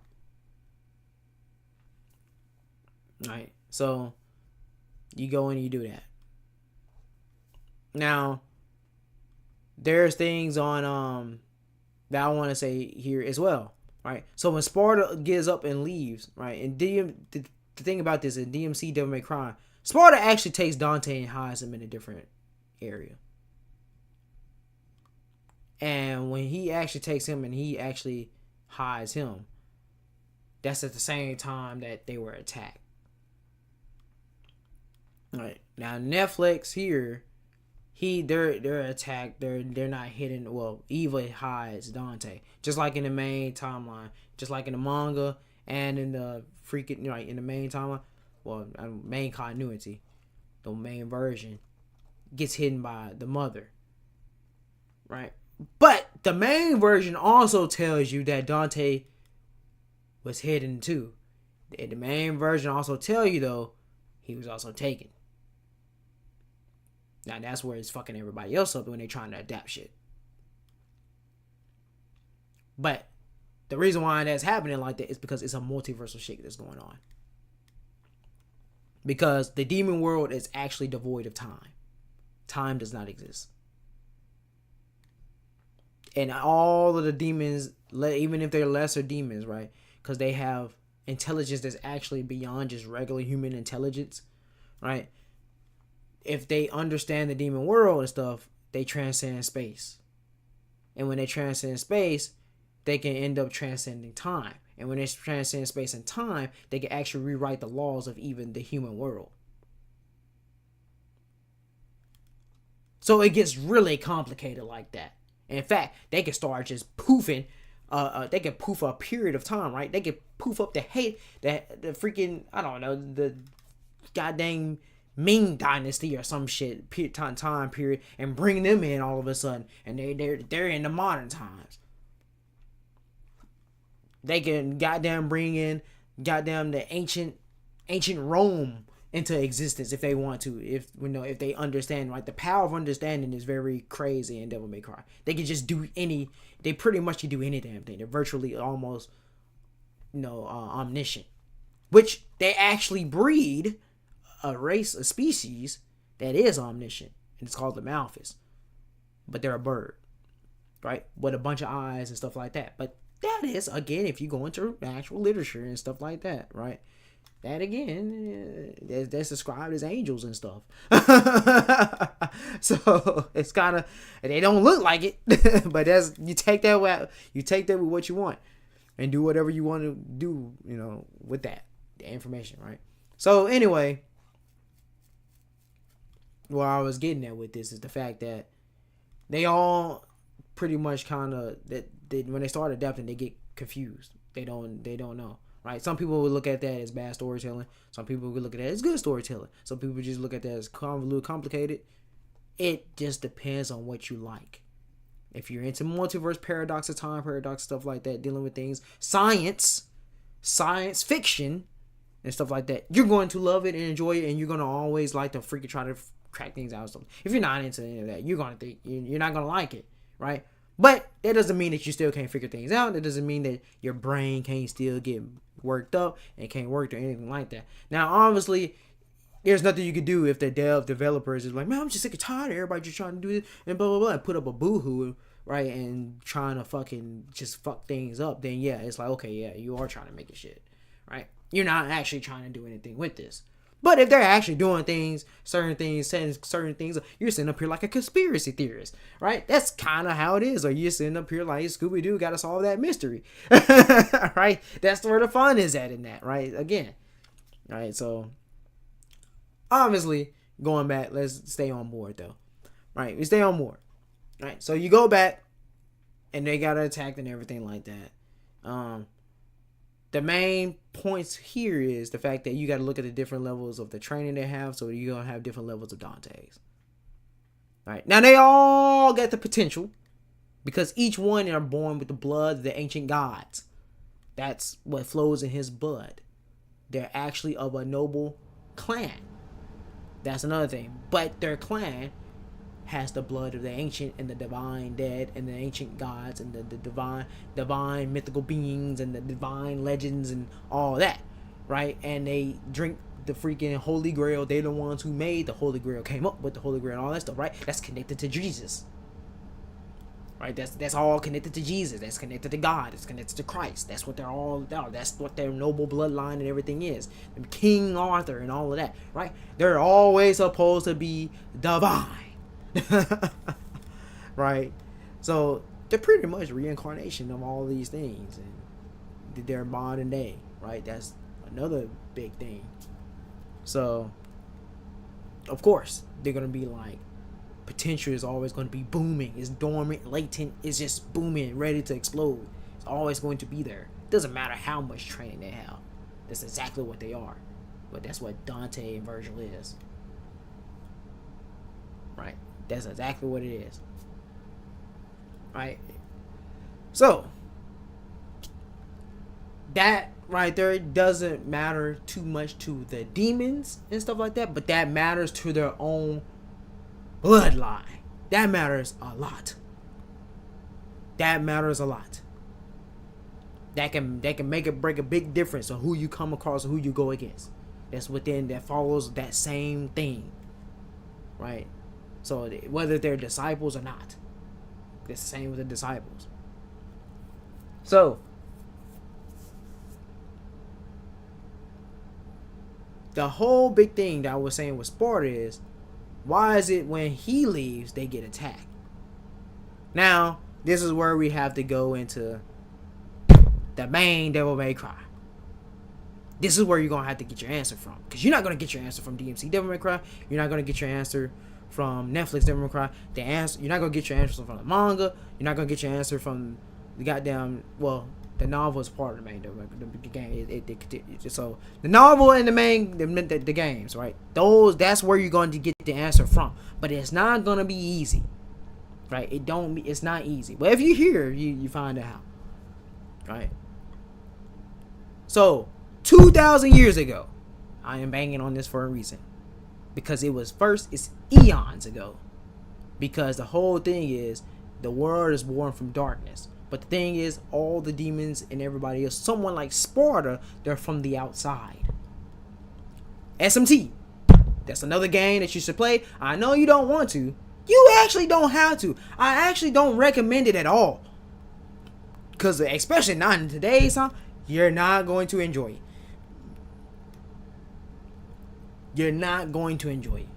Right? So, you go and you do that. Now, there's things on that I want to say here as well. Right? So, when Sparta gets up and leaves, right? And the thing about this in DMC Devil May Cry, Sparta actually takes Dante and hides him in a different area. And when he actually takes him and he actually hides him, that's at the same time that they were attacked. Right. Now Netflix here, they're attacked. They're not hidden. Well, Eva hides Dante, just like in the main timeline, just like in the manga and in the freaking in the main timeline. Well, main continuity, the main version gets hidden by the mother. Right. But the main version also tells you that Dante was hidden too. The main version also tell you though he was also taken. Now that's where it's fucking everybody else up when they're trying to adapt shit. But the reason why that's happening like that is because it's a multiversal shit that's going on. Because the demon world is actually devoid of time. Time does not exist. And all of the demons, even if they're lesser demons, right? Because they have intelligence that's actually beyond just regular human intelligence, right? If they understand the demon world and stuff, they transcend space. And when they transcend space, they can end up transcending time. And when they transcend space and time, they can actually rewrite the laws of even the human world. So it gets really complicated like that. And in fact, they can start just poofing. They can poof a period of time, right? They can poof up the freaking, I don't know, the goddamn Ming Dynasty or some shit time period, and bring them in all of a sudden, and they're in the modern times. They can goddamn bring in goddamn the ancient Rome into existence if they want to. If they understand, right? The power of understanding is very crazy in Devil May Cry. They can just do they pretty much can do any damn thing. They're virtually almost omniscient, which they actually breed a species that is omniscient, and it's called the Malphus. But they're a bird, right? With a bunch of eyes and stuff like that. But that is, again, if you go into actual literature and stuff like that, right? That again, that's described as angels and stuff. So it's kind of, they don't look like it, but you take that with what you want, and do whatever you want to do, with that the information, right? So anyway, what I was getting at with this is the fact that they all pretty much kind of when they start adapting, they get confused. They don't know. Right? Some people would look at that as bad storytelling. Some people would look at that as good storytelling. Some people just look at that as convoluted, complicated. It just depends on what you like. If you're into multiverse paradox of time, paradox, stuff like that, dealing with things, science fiction, and stuff like that, you're going to love it and enjoy it, and you're going to always like to freaking try to crack things out. If you're not into any of that, you're going to think you're not going to like it, right? But that doesn't mean that you still can't figure things out. That doesn't mean that your brain can't still get worked up and can't work or anything like that. Now, obviously, there's nothing you can do if the developers is like, man, I'm just sick and tired of everybody just trying to do this and blah, blah, blah, and put up a boohoo, right, and trying to fucking just fuck things up. Then, yeah, it's like, okay, yeah, you are trying to make it shit, right? You're not actually trying to do anything with this. But if they're actually doing things, certain things, saying certain things, you're sitting up here like a conspiracy theorist, right? That's kind of how it is. Or you're sitting up here like Scooby-Doo got to solve that mystery, right? That's where the fun is at in that, right? Again, right? So, obviously, going back, let's stay on board though, right? We stay on board, right? So you go back, and they got attacked and everything like that. The main points here is the fact that you got to look at the different levels of the training they have, so you're going to have different levels of Dante's. Right. Now, they all got the potential because each one are born with the blood of the ancient gods. That's what flows in his blood. They're actually of a noble clan. That's another thing. But their clan has the blood of the ancient and the divine dead and the ancient gods and the divine mythical beings and the divine legends and all that, right? And they drink the freaking Holy Grail. They're the ones who made the Holy Grail, came up with the Holy Grail and all that stuff, right? That's connected to Jesus, right? That's all connected to Jesus. That's connected to God. It's connected to Christ. That's what they're all about. That's what their noble bloodline and everything is. And King Arthur and all of that, right? They're always supposed to be divine. Right, so they're pretty much reincarnation of all these things, and they're modern day, right? That's another big thing. So, of course, they're gonna be like, potential is always going to be booming. It's dormant, latent. It's just booming, ready to explode. It's always going to be there. Doesn't matter how much training they have. That's exactly what they are. But that's what Dante and Virgil is, right? That's exactly what it is. Right? So, that right there doesn't matter too much to the demons and stuff like that, but that matters to their own bloodline. That matters a lot. That matters a lot. that can make it break a big difference on who you come across and who you go against. That follows that same thing, right? So whether they're disciples or not, it's the same with the disciples. So the whole big thing that I was saying with Sparta is, why is it when he leaves they get attacked? Now this is where we have to go into the main Devil May Cry. This is where you're going to have to get your answer from. Because you're not going to get your answer from DMC Devil May Cry. You're not going to get your answer from Netflix Devil May Cry. You're not going to get your answer from the manga. You're not going to get your answer from the goddamn... Well, the novel is part of the main Devil May Cry. The game. So, the novel and the games, right? That's where you're going to get the answer from. But it's not going to be easy. Right? It's not easy. But if you're here, you find out how. Right? So... 2,000 years ago, I am banging on this for a reason, because it's eons ago, because the whole thing is the world is born from darkness, but the thing is all the demons and everybody else, someone like Sparta, they're from the outside. SMT, that's another game that you should play. I know you don't want to, you actually don't have to. I actually don't recommend it at all, because especially not in today's time, you're not going to enjoy it. You're not going to enjoy it.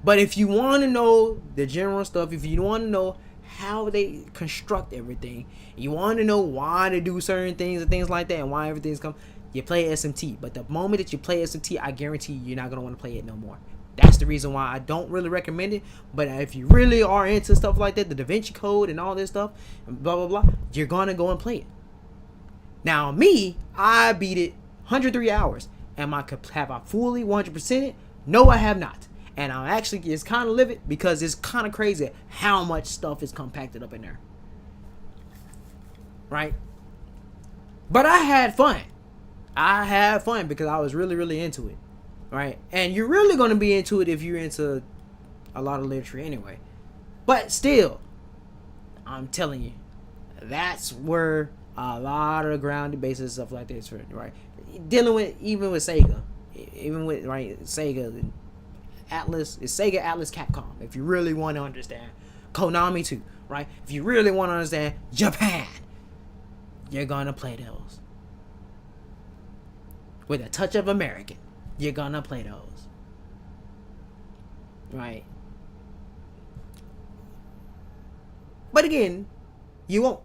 But if you want to know the general stuff, if you want to know how they construct everything, you want to know why they do certain things and things like that, and why everything's come, you play SMT. But the moment that you play SMT, I guarantee you're not going to want to play it no more. That's the reason why I don't really recommend it. But if you really are into stuff like that, the Da Vinci Code and all this stuff, and blah, blah, blah, you're going to go and play it. Now, me, I beat it 103 hours. Have I fully 100% it? No, I have not. And I'm actually, it's kind of livid because it's kind of crazy how much stuff is compacted up in there. Right? But I had fun. I had fun because I was really, really into it. Right? And you're really going to be into it if you're into a lot of literature anyway. But still, I'm telling you, that's where a lot of the grounded basis stuff like this, right? Dealing with even with Sega, right, Sega, Atlas, it's Sega, Atlas, Capcom. If you really want to understand, Konami too, right? If you really want to understand Japan, you're gonna play those. With a touch of American, you're gonna play those, right? But again, you won't.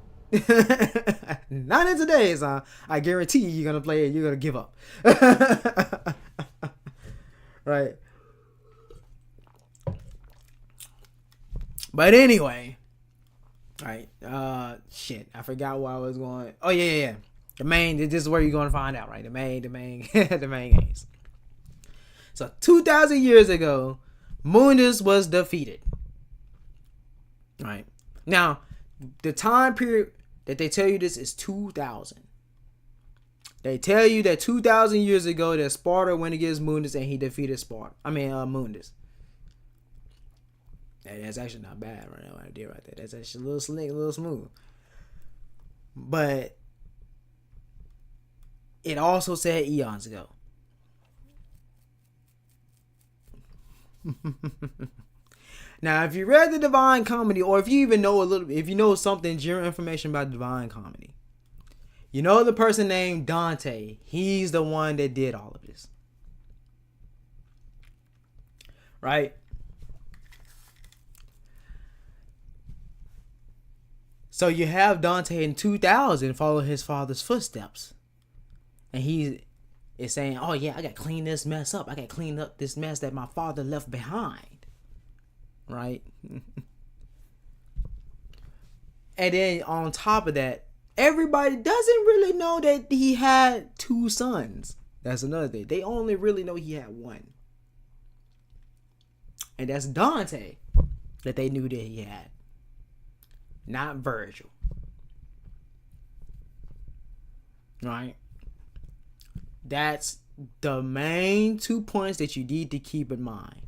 Not in today's. I guarantee you're gonna play it. You're gonna give up. Right. But anyway, right. Shit. I forgot where I was going. Oh yeah. This is where you're gonna find out, right? The main the main games. So 2,000 years ago, Mundus was defeated. Right. Now, the time period that they tell you this is 2,000. They tell you that 2,000 years ago that Sparta went against Mundus and he defeated Mundus. That's actually not bad right now. I did right there. That's actually a little slick, a little smooth. But it also said eons ago. Now, if you read the Divine Comedy, or if you even know if you know something, general information about Divine Comedy, you know the person named Dante. He's the one that did all of this. Right? So you have Dante in 2000 follow his father's footsteps. And he is saying, oh yeah, I got to clean this mess up. I got to clean up this mess that my father left behind. Right? And then on top of that, everybody doesn't really know that he had two sons. That's another thing. They only really know he had one. And that's Dante that they knew that he had. Not Virgil. Right? That's the main 2 points that you need to keep in mind.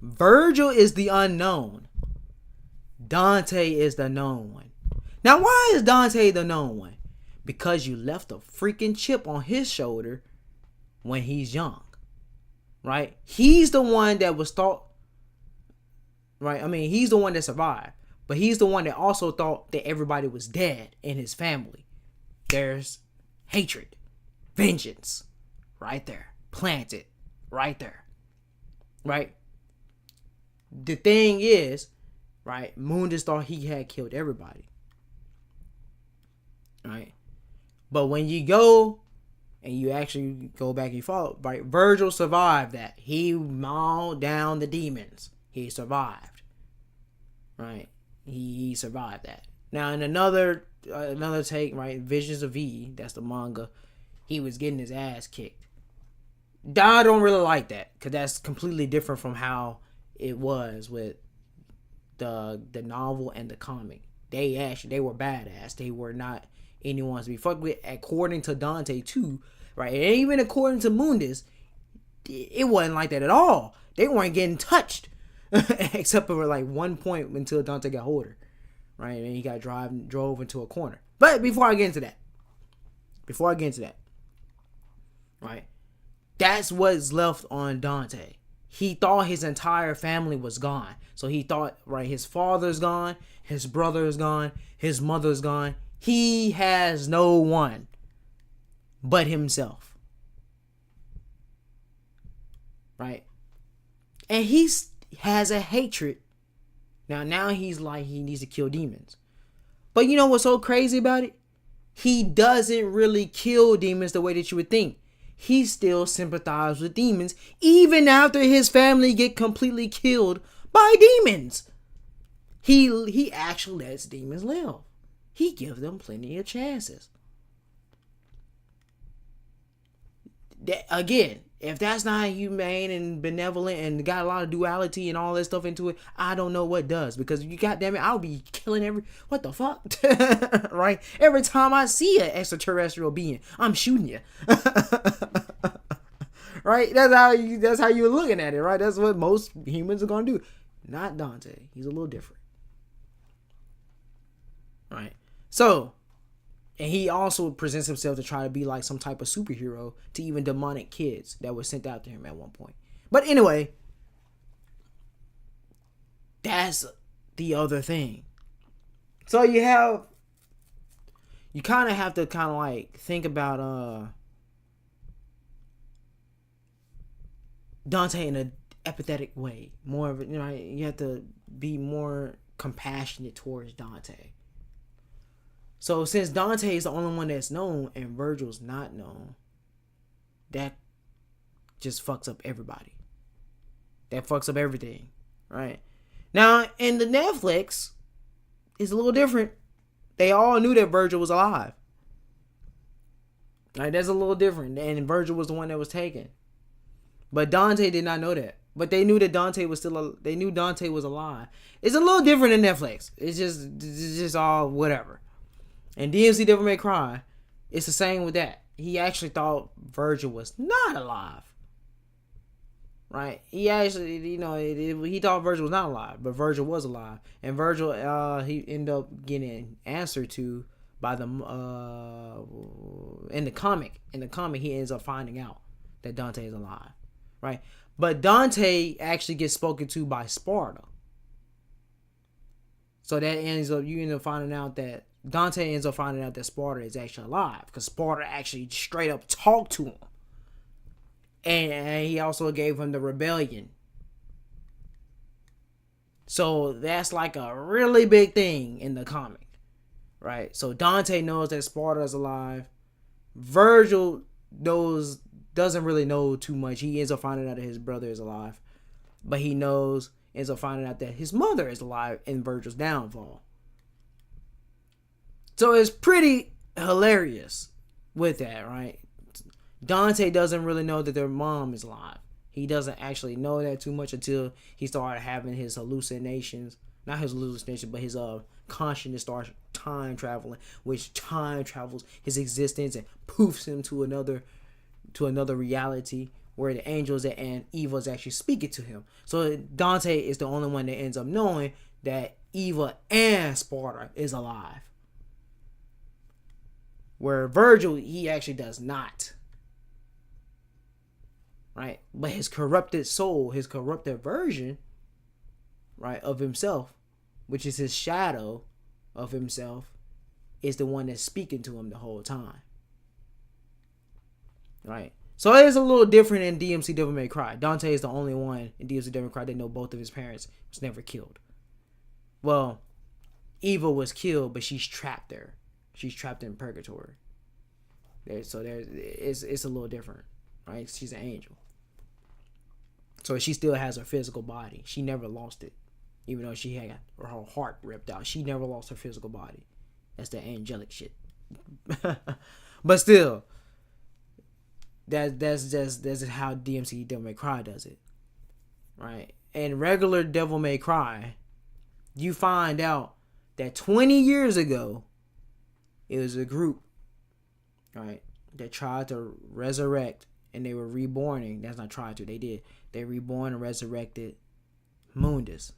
Virgil is the unknown. Dante is the known one. Now, why is Dante the known one? because you left a freaking chip on his shoulder when he's young, right? He's the one that was thought, right? I mean, he's the one that survived, but he's the one that also thought that everybody was dead in his family. There's hatred, vengeance, right there, planted, right there, right? The thing is, right, Mundus thought he had killed everybody, right? But when you go and you actually go back and you follow, right, Virgil survived that. He mauled down the demons. He survived, right? He survived that. Now in another take, right, Visions of E, that's the manga, he was getting his ass kicked. I don't really like that because that's completely different from how it was with the novel and the comic. They were badass. They were not anyone to be fucked with, according to Dante too, right? And even according to Mundus, it wasn't like that at all. They weren't getting touched except for like one point until Dante got older, right? And he got drove into a corner. But before I get into that, right, that's what's left on Dante. He thought his entire family was gone. So he thought, right, his father's gone, his brother's gone, his mother's gone. He has no one but himself. Right? And he has a hatred. Now he's like, he needs to kill demons. But you know what's so crazy about it? He doesn't really kill demons the way that you would think. He still sympathizes with demons even after his family get completely killed by demons. He actually lets demons live. He gives them plenty of chances. Again, if that's not humane and benevolent and got a lot of duality and all that stuff into it, I don't know what does. Because you goddamn it, I'll be killing what the fuck, right? Every time I see an extraterrestrial being, I'm shooting you, right? That's how you're looking at it, right? That's what most humans are gonna do. Not Dante. He's a little different, right? So, and he also presents himself to try to be like some type of superhero to even demonic kids that were sent out to him at one point. But anyway, that's the other thing. So you kind of have to kind of like think about Dante in an empathetic way. More of it, you know, you have to be more compassionate towards Dante. So since Dante is the only one that's known and Virgil's not known, that just fucks up everybody. That fucks up everything, right? Now, in the Netflix, it's a little different. They all knew that Virgil was alive. Right, that's a little different. And Virgil was the one that was taken. But Dante did not know that. But they knew that Dante was they knew Dante was alive. It's a little different in Netflix. It's just all whatever. And DMC Devil May Cry, it's the same with that. He actually thought Virgil was not alive. Right? He actually, he thought Virgil was not alive, but Virgil was alive. And Virgil, he ended up getting answered to by the, in the comic. In the comic, he ends up finding out that Dante is alive. Right? But Dante actually gets spoken to by Sparta. So that you end up finding out that Dante ends up finding out that Sparta is actually alive because Sparta actually straight up talked to him. And he also gave him the rebellion. So that's like a really big thing in the comic, right? So Dante knows that Sparta is alive. Virgil doesn't really know too much. He ends up finding out that his brother is alive. But he ends up finding out that his mother is alive in Virgil's downfall. So it's pretty hilarious with that, right? Dante doesn't really know that their mom is alive. He doesn't actually know that too much until he started having his hallucinations. Not his hallucinations, but his consciousness starts time traveling, which time travels his existence and poofs him to another reality where the angels and Eva is actually speaking to him. So Dante is the only one that ends up knowing that Eva and Sparta is alive. Where Virgil, he actually does not. Right? But his corrupted soul, his corrupted version, right, of himself, which is his shadow of himself, is the one that's speaking to him the whole time. Right? So it is a little different in DMC Devil May Cry. Dante is the only one in DMC Devil May Cry that know both of his parents was never killed. Well, Eva was killed, but she's trapped there. She's trapped in purgatory. It's a little different, right? She's an angel. So she still has her physical body. She never lost it. Even though she had her heart ripped out. She never lost her physical body. That's that angelic shit. But still, that's how DMC Devil May Cry does it. Right? In regular Devil May Cry, you find out that 20 years ago, it was a group, right, that tried to resurrect, and they were reborning. That's not tried to, they did. They reborn and resurrected Mundus.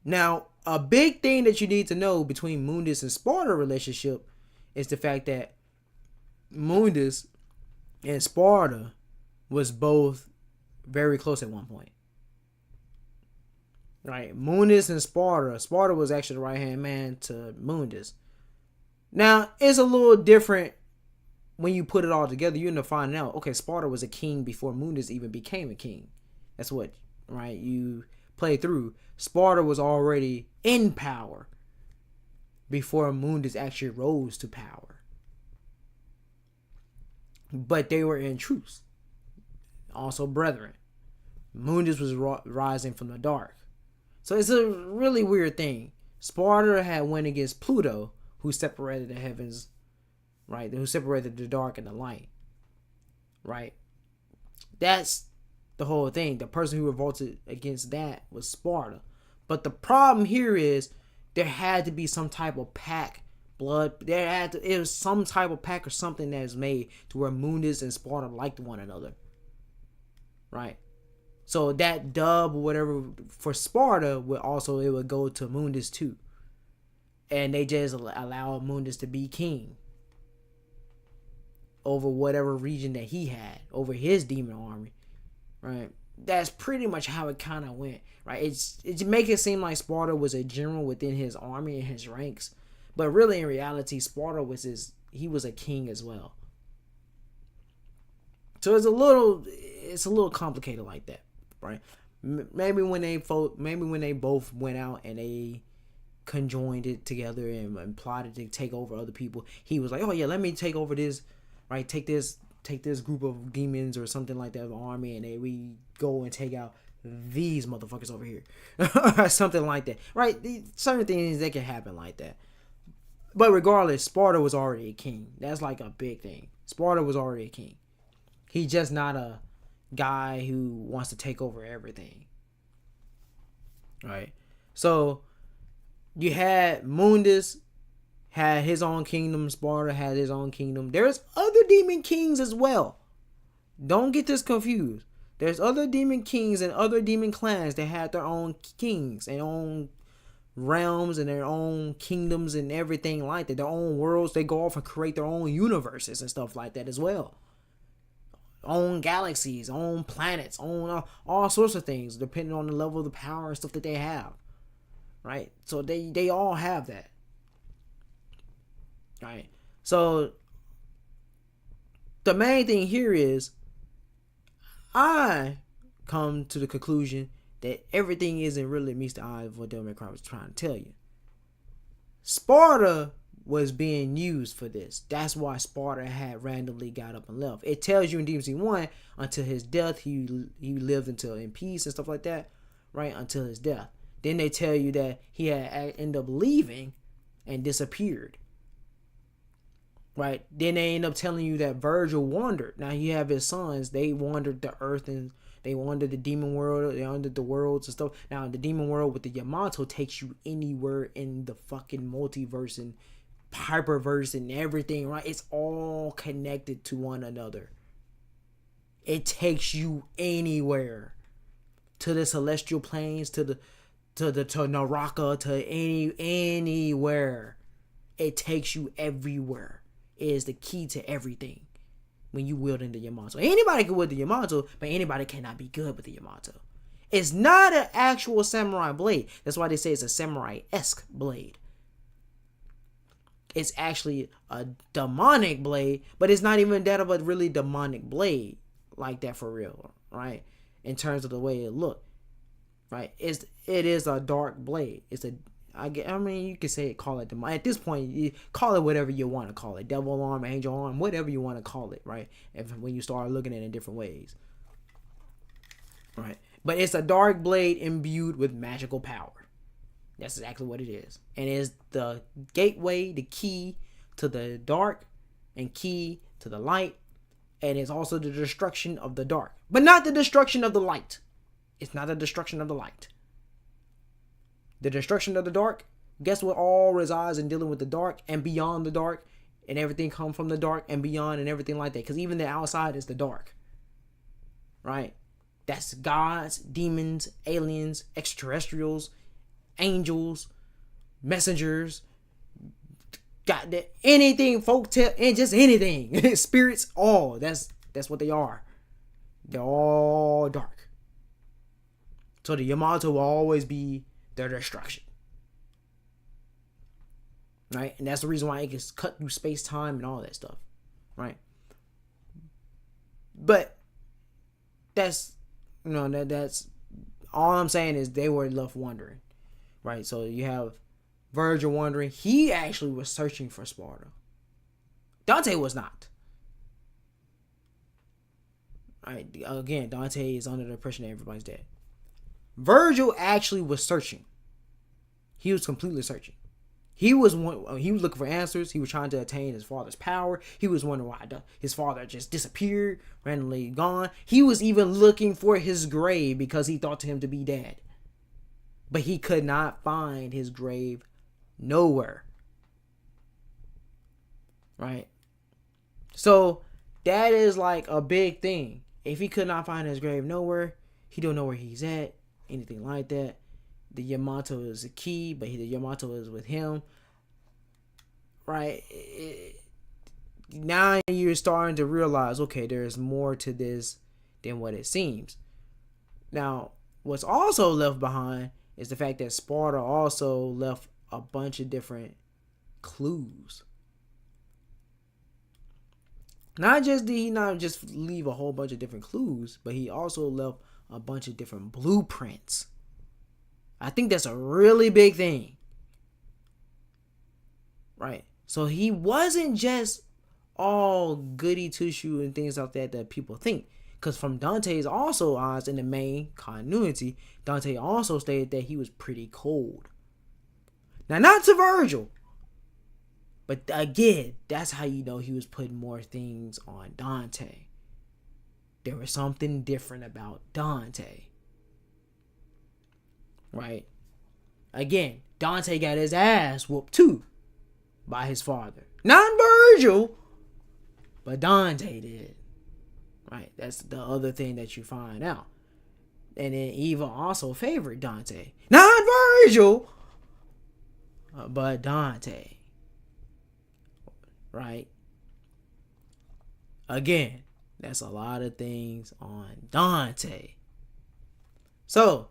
Now, a big thing that you need to know between Mundus and Sparta relationship is the fact that Mundus and Sparta was both very close at one point. Right? Mundus and Sparta. Sparta was actually the right-hand man to Mundus. Now, it's a little different when you put it all together. You end up finding out, okay, Sparta was a king before Mundus even became a king. That's what, right, you play through. Sparta was already in power before Mundus actually rose to power. But they were in truce. Also brethren. Mundus was rising from the dark. So it's a really weird thing. Sparta had went against Pluto, who separated the heavens, right? Who separated the dark and the light, right? That's the whole thing. The person who revolted against that was Sparta. But the problem here is there had to be some type of pact, it was some type of pact or something that is made to where Mundus and Sparta liked one another, right? So that dub or whatever for Sparta it would go to Mundus too. And they just allow Mundus to be king over whatever region that he had, over his demon army, right? That's pretty much how it kind of went, right? It make it seem like Sparta was a general within his army and his ranks, but really in reality, Sparta was he was a king as well. So it's a little complicated like that, right? Maybe when they both went out and they conjoined it together and plotted to take over other people, he was like, oh yeah, let me take over this, right? Take this group of demons or something like that, the army, and we go and take out these motherfuckers over here. Something like that, right? Certain things that can happen like that. But regardless, Sparta was already a king. That's like a big thing. Sparta was already a king. He's just not a guy who wants to take over everything, right? So you had Mundus had his own kingdom. Sparta had his own kingdom. There's other demon kings as well. Don't get this confused. There's other demon kings and other demon clans that had their own kings and own realms and their own kingdoms and everything like that. Their own worlds. They go off and create their own universes and stuff like that as well. Own galaxies, own planets, own all sorts of things depending on the level of the power and stuff that they have. Right? So they all have that. Right? So the main thing here is I come to the conclusion that everything isn't really meets the eye of what Devil May Cry was trying to tell you. Sparta was being used for this. That's why Sparta had randomly got up and left. It tells you in DMC 1 until his death he lived until in peace and stuff like that, right? Until his death. Then they tell you that he had ended up leaving and disappeared. Right? Then they end up telling you that Virgil wandered. Now you have his sons, they wandered the earth and they wandered the demon world, they wandered the worlds and stuff. Now the demon world with the Yamato takes you anywhere in the fucking multiverse and hyperverse and everything, right? It's all connected to one another. It takes you anywhere. To the celestial planes, to Naraka, to anywhere. It takes you everywhere. is the key to everything when you wielding the Yamato. Anybody can wield the Yamato, but anybody cannot be good with the Yamato. It's not an actual samurai blade. That's why they say it's a samurai-esque blade. It's actually a demonic blade, but it's not even that of a really demonic blade like that for real, right? In terms of the way it looked, right? It is a dark blade. I mean, you could say call it demonic. At this point, you call it whatever you want to call it. Devil arm, angel arm, whatever you want to call it, right? When you start looking at it in different ways, right? But it's a dark blade imbued with magical power. That's exactly what it is. And it's the gateway, the key to the dark and key to the light. And it's also the destruction of the dark. But not the destruction of the light. It's not the destruction of the light. The destruction of the dark, guess what all resides in dealing with the dark and beyond the dark. And everything come from the dark and beyond and everything like that. Because even the outside is the dark. Right? That's gods, demons, aliens, extraterrestrials, angels, messengers, got that anything, folk tale, and just anything. Spirits, all. That's what they are. They're all dark. So the Yamato will always be their destruction. Right? And that's the reason why it gets cut through space, time, and all that stuff. Right? But that's that's all I'm saying is they were left wondering. Right? So you have Virgil wondering. He actually was searching for Sparta. Dante was not. Right? Again, Dante is under the impression that everybody's dead. Virgil actually was searching. He was completely searching. He was looking for answers. He was trying to attain his father's power. He was wondering why his father just disappeared, randomly gone. He was even looking for his grave because he thought to him to be dead. But he could not find his grave nowhere. Right? So that is like a big thing. If he could not find his grave nowhere, he don't know where he's at, anything like that. The Yamato is the key, but the Yamato is with him. Right? Now you're starting to realize, okay, there's more to this than what it seems. Now, what's also left behind is the fact that Sparta also left a bunch of different clues. Not just did he not just leave a whole bunch of different clues, but he also left a bunch of different blueprints. I think that's a really big thing. Right? So he wasn't just all goody two-shoe and things like that people think. Because from Dante's also eyes in the main continuity, Dante also stated that he was pretty cold. Now, not to Virgil. But again, that's how you know he was putting more things on Dante. There was something different about Dante. Right? Again, Dante got his ass whooped too by his father. Not Virgil, but Dante did. Right? That's the other thing that you find out. And then Eva also favored Dante. Not Virgil, but Dante. Right? Again, that's a lot of things on Dante. So,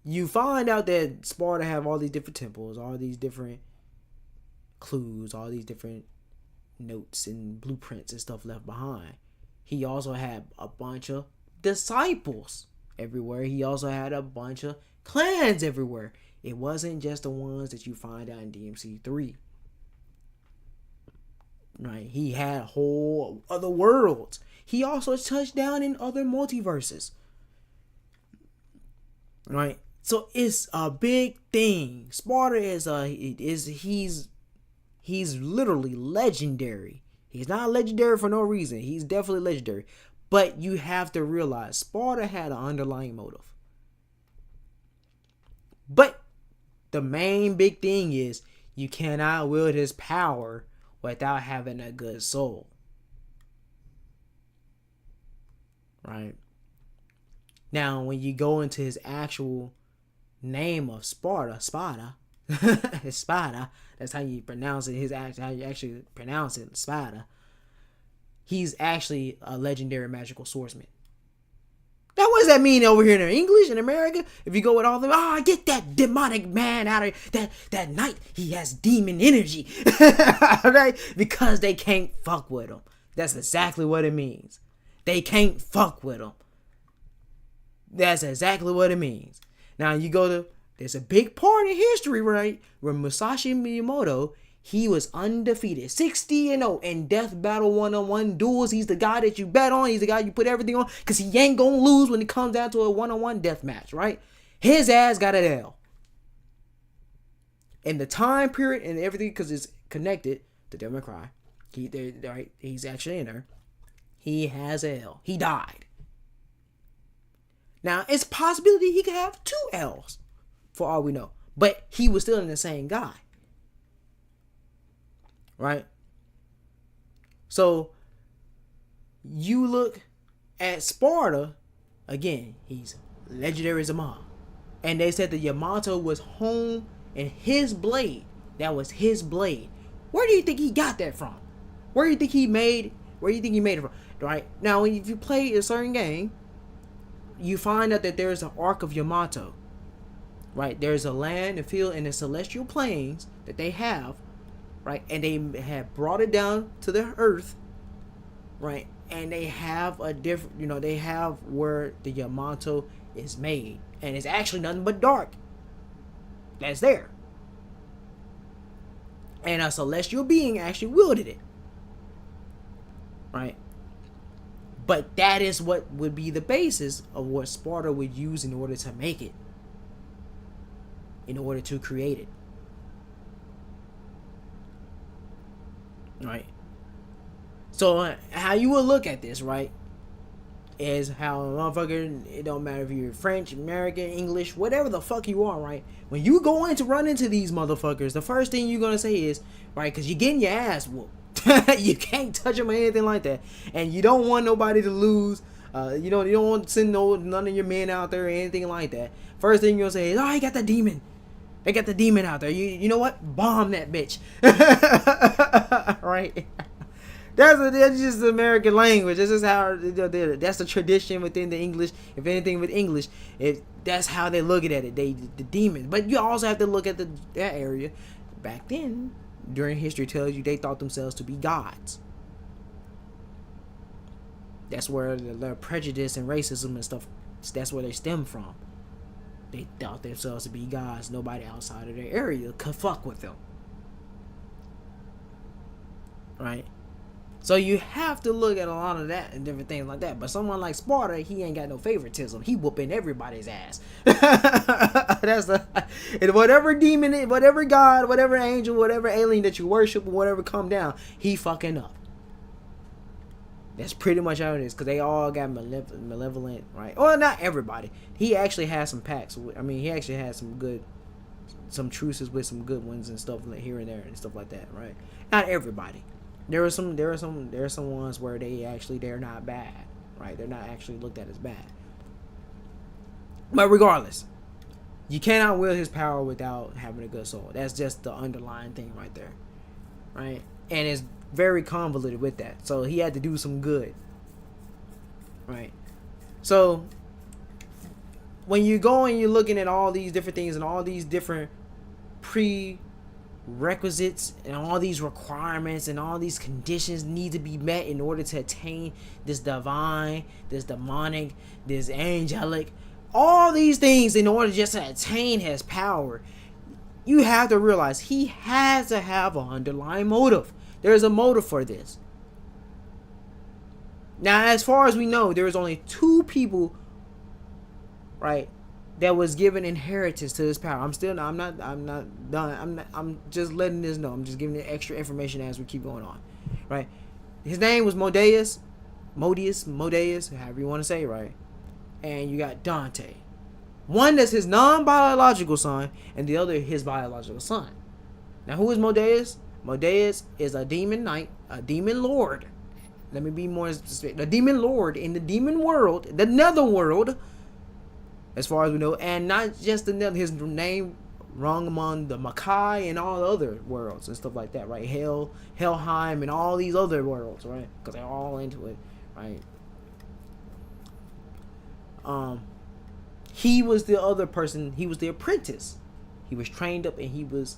you find out that Sparta have all these different temples, all these different clues, all these different notes and blueprints and stuff left behind. He also had a bunch of disciples everywhere. He also had a bunch of clans everywhere. It wasn't just the ones that you find out in DMC3. Right? He had whole other worlds. He also touched down in other multiverses. Right? So it's a big thing. Sparta he's literally legendary. He's not legendary for no reason. He's definitely legendary. But you have to realize Sparta had an underlying motive. But the main big thing is you cannot wield his power without having a good soul. Right? Now, when you go into his actual name of Sparta, Espada. That's how you pronounce it. How you actually pronounce it, Espada. He's actually a legendary magical swordsman. Now, what does that mean over here in English in America? If you go with all the get that demonic man out of that knight. He has demon energy, right? Because they can't fuck with him. That's exactly what it means. They can't fuck with him. That's exactly what it means. Now you go to there's a big part in history, right, where Musashi Miyamoto. He was undefeated, 60-0 in death battle 1-on-1 duels. He's the guy that you bet on. He's the guy you put everything on because he ain't gonna lose when it comes down to a 1-on-1 death match, right? His ass got an L. In the time period and everything, because it's connected to Devil May Cry. Right? He's actually in there. He has an L. He died. Now, it's a possibility he could have 2 L's for all we know. But he was still in the same guy. Right? So, you look at Sparta, again, he's legendary as a mom. And they said that Yamato was home in his blade. That was his blade. Where do you think he got that from? Where do you think he made it from? Right? Now, if you play a certain game, you find out that there's an arc of Yamato. Right? There's a land, a field, and the celestial planes that they have. Right, and they have brought it down to the earth, right, and they have a different, they have where the Yamato is made, and it's actually nothing but dark. That's there, and a celestial being actually wielded it, right. But that is what would be the basis of what Sparta would use in order to make it, in order to create it. Right. So how you would look at this, right, is how a motherfucker, it don't matter if you're French, American, English, whatever the fuck you are, right? When you go in to run into these motherfuckers, the first thing you're gonna say is, right, because you're getting your ass whooped. You can't touch them or anything like that, and you don't want nobody to lose. You don't want to send none of your men out there or anything like that. First thing you're gonna say is, oh, he got the demon. They got the demon out there. You know what? Bomb that bitch. Right? That's just the American language. This is how that's the tradition within the English. If anything with English, that's how they look at it. The demons. But you also have to look at that area. Back then, during history tells you they thought themselves to be gods. That's where the prejudice and racism and stuff. That's where they stem from. They thought themselves to be gods. Nobody outside of their area could fuck with them. Right? So you have to look at a lot of that and different things like that. But someone like Sparta, he ain't got no favoritism. He whooping everybody's ass. That's and whatever demon, whatever god, whatever angel, whatever alien that you worship, or whatever come down, he fucking up. That's pretty much how it is, because they all got malevolent, right? Well, not everybody. He actually has some pacts. I mean, he actually has some truces with some good ones and stuff here and there and stuff like that, right? Not everybody. There are some ones where they're not bad, right? They're not actually looked at as bad. But regardless, you cannot wield his power without having a good soul. That's just the underlying thing right there, right? And it's very convoluted with that. So he had to do some good. Right. So when you go and you're looking at all these different things and all these different prerequisites and all these requirements and all these conditions need to be met in order to attain this divine, this demonic, this angelic, all these things in order just to attain his power, you have to realize he has to have an underlying motive. There's a motive for this. Now, as far as we know, there was only 2 people, right, that was given inheritance to this power. I'm not done. I'm just letting this know. I'm just giving it extra information as we keep going on, right? His name was Modius, however you want to say it, right? And you got Dante. One that's his non-biological son, and the other his biological son. Now, who is Modius? Modius is a demon knight, a demon lord. Let me be more specific. A demon lord in the demon world, the netherworld, as far as we know, and not just the nether. His name rung among the Makai and all the other worlds and stuff like that, right? Hell, Helheim, and all these other worlds, right? Because they're all into it, right? He was the other person. He was the apprentice. He was trained up and he was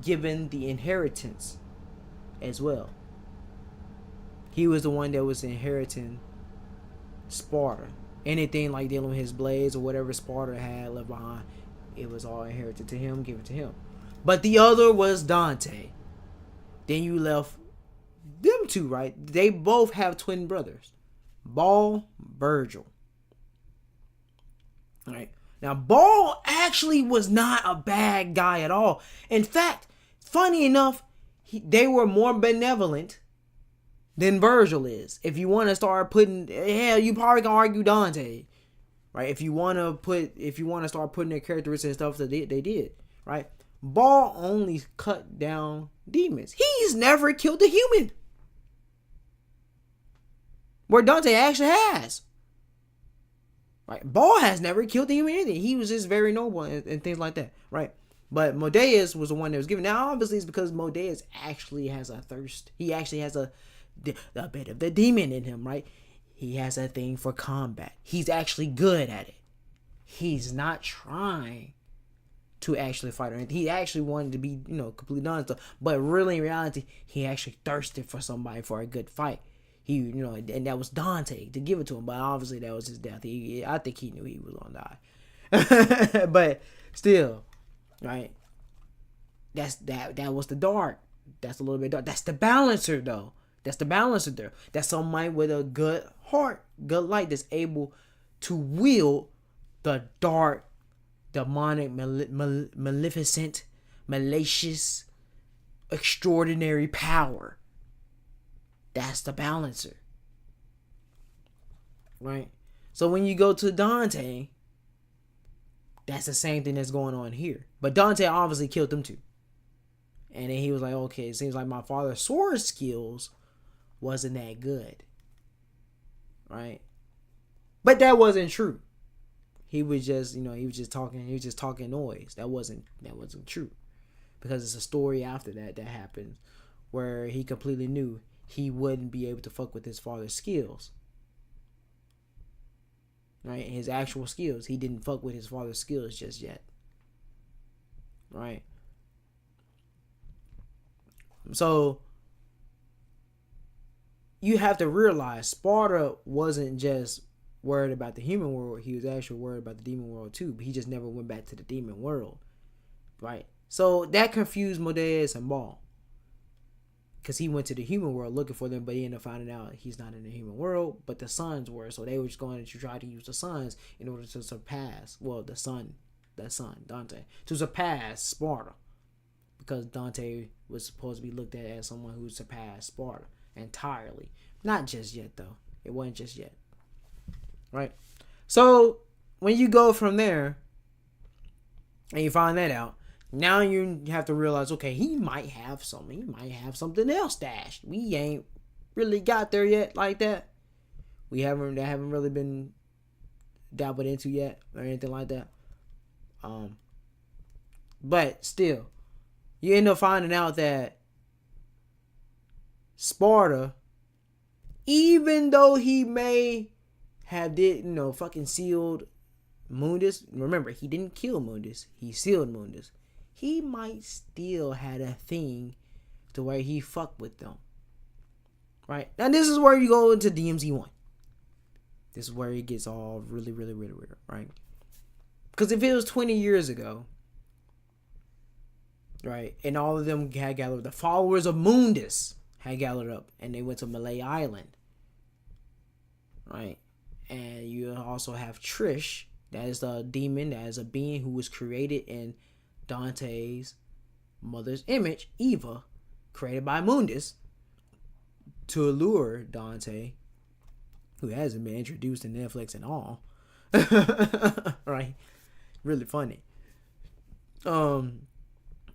given the inheritance as well. He was the one that was inheriting Sparta. Anything like dealing with his blades or whatever Sparta had left behind, it was all inherited to him, given to him. But the other was Dante. Then you left them two, right? They both have twin brothers, Ball, Virgil. Right. Now, Ball actually was not a bad guy at all. In fact, funny enough, they were more benevolent than Virgil is. If you want to start putting, hell, you probably can argue Dante, right? If you want to start putting their characteristics and stuff that they did, right? Ball only cut down demons. He's never killed a human, where Dante actually has. Right, Ball has never killed a human anything. He was just very noble and things like that, right? But Modeus was the one that was given. Now, obviously, it's because Modeus actually has a thirst. He actually has a bit of the demon in him, right? He has a thing for combat. He's actually good at it. He's not trying to actually fight or anything. He actually wanted to be, completely done stuff. But really, in reality, he actually thirsted for somebody for a good fight. He, and that was Dante to give it to him. But obviously, that was his death. I think he knew he was gonna die. But still, right? That was the dark. That's a little bit dark. That's the balancer, though. That's the balancer there. That's somebody with a good heart, good light, that's able to wield the dark, demonic, maleficent, malicious, extraordinary power. That's the balancer. Right? So when you go to Dante, that's the same thing that's going on here. But Dante obviously killed them too. And then he was like, okay, it seems like my father's sword skills wasn't that good. Right? But that wasn't true. He was just, he was just talking noise. That wasn't true. Because it's a story after that happened where he completely knew he wouldn't be able to fuck with his father's skills. Right? His actual skills. He didn't fuck with his father's skills just yet. Right? So, you have to realize Sparta wasn't just worried about the human world. He was actually worried about the demon world too. But he just never went back to the demon world. Right? So, that confused Modeus and Ball. Because he went to the human world looking for them, but he ended up finding out he's not in the human world, but the sons were. So they were just going to try to use the sons in order to surpass, the son, Dante, to surpass Sparta. Because Dante was supposed to be looked at as someone who surpassed Sparta entirely. Not just yet, though. It wasn't just yet. Right? So when you go from there and you find that out, now you have to realize, okay, he might have something. He might have something else stashed. We ain't really got there yet like that. That haven't really been dabbled into yet or anything like that. But still, you end up finding out that Sparta, even though he may have fucking sealed Mundus. Remember, he didn't kill Mundus. He sealed Mundus. He might still had a thing to where he fucked with them. Right? Now this is where you go into DMZ1. This is where it gets all really, really, really weird, right? Because if it was 20 years ago, right, and all of them had gathered, the followers of Mundus had gathered up, and they went to Malay Island, right? And you also have Trish, that is a demon, that is a being who was created in Dante's mother's image, Eva, created by Mundus to allure Dante, who hasn't been introduced to Netflix and all. Right? Really funny.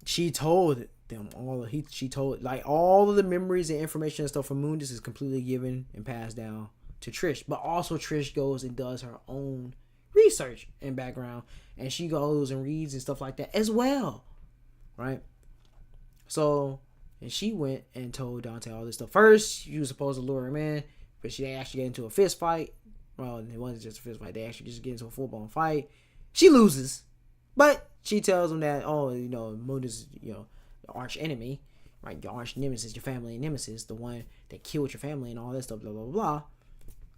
She told them all. She told all of the memories and information and stuff from Mundus is completely given and passed down to Trish. But also Trish goes and does her own research and background, and she goes and reads and stuff like that as well, right? So, and she went and told Dante all this stuff. First, she was supposed to lure him in, but she actually get into a fist fight. Well, it wasn't just a fist fight. They actually just get into a full-blown fight. She loses, but she tells him that, oh, Moon is, the arch enemy, right? Your arch nemesis, your family nemesis, the one that killed your family and all that stuff, blah, blah, blah,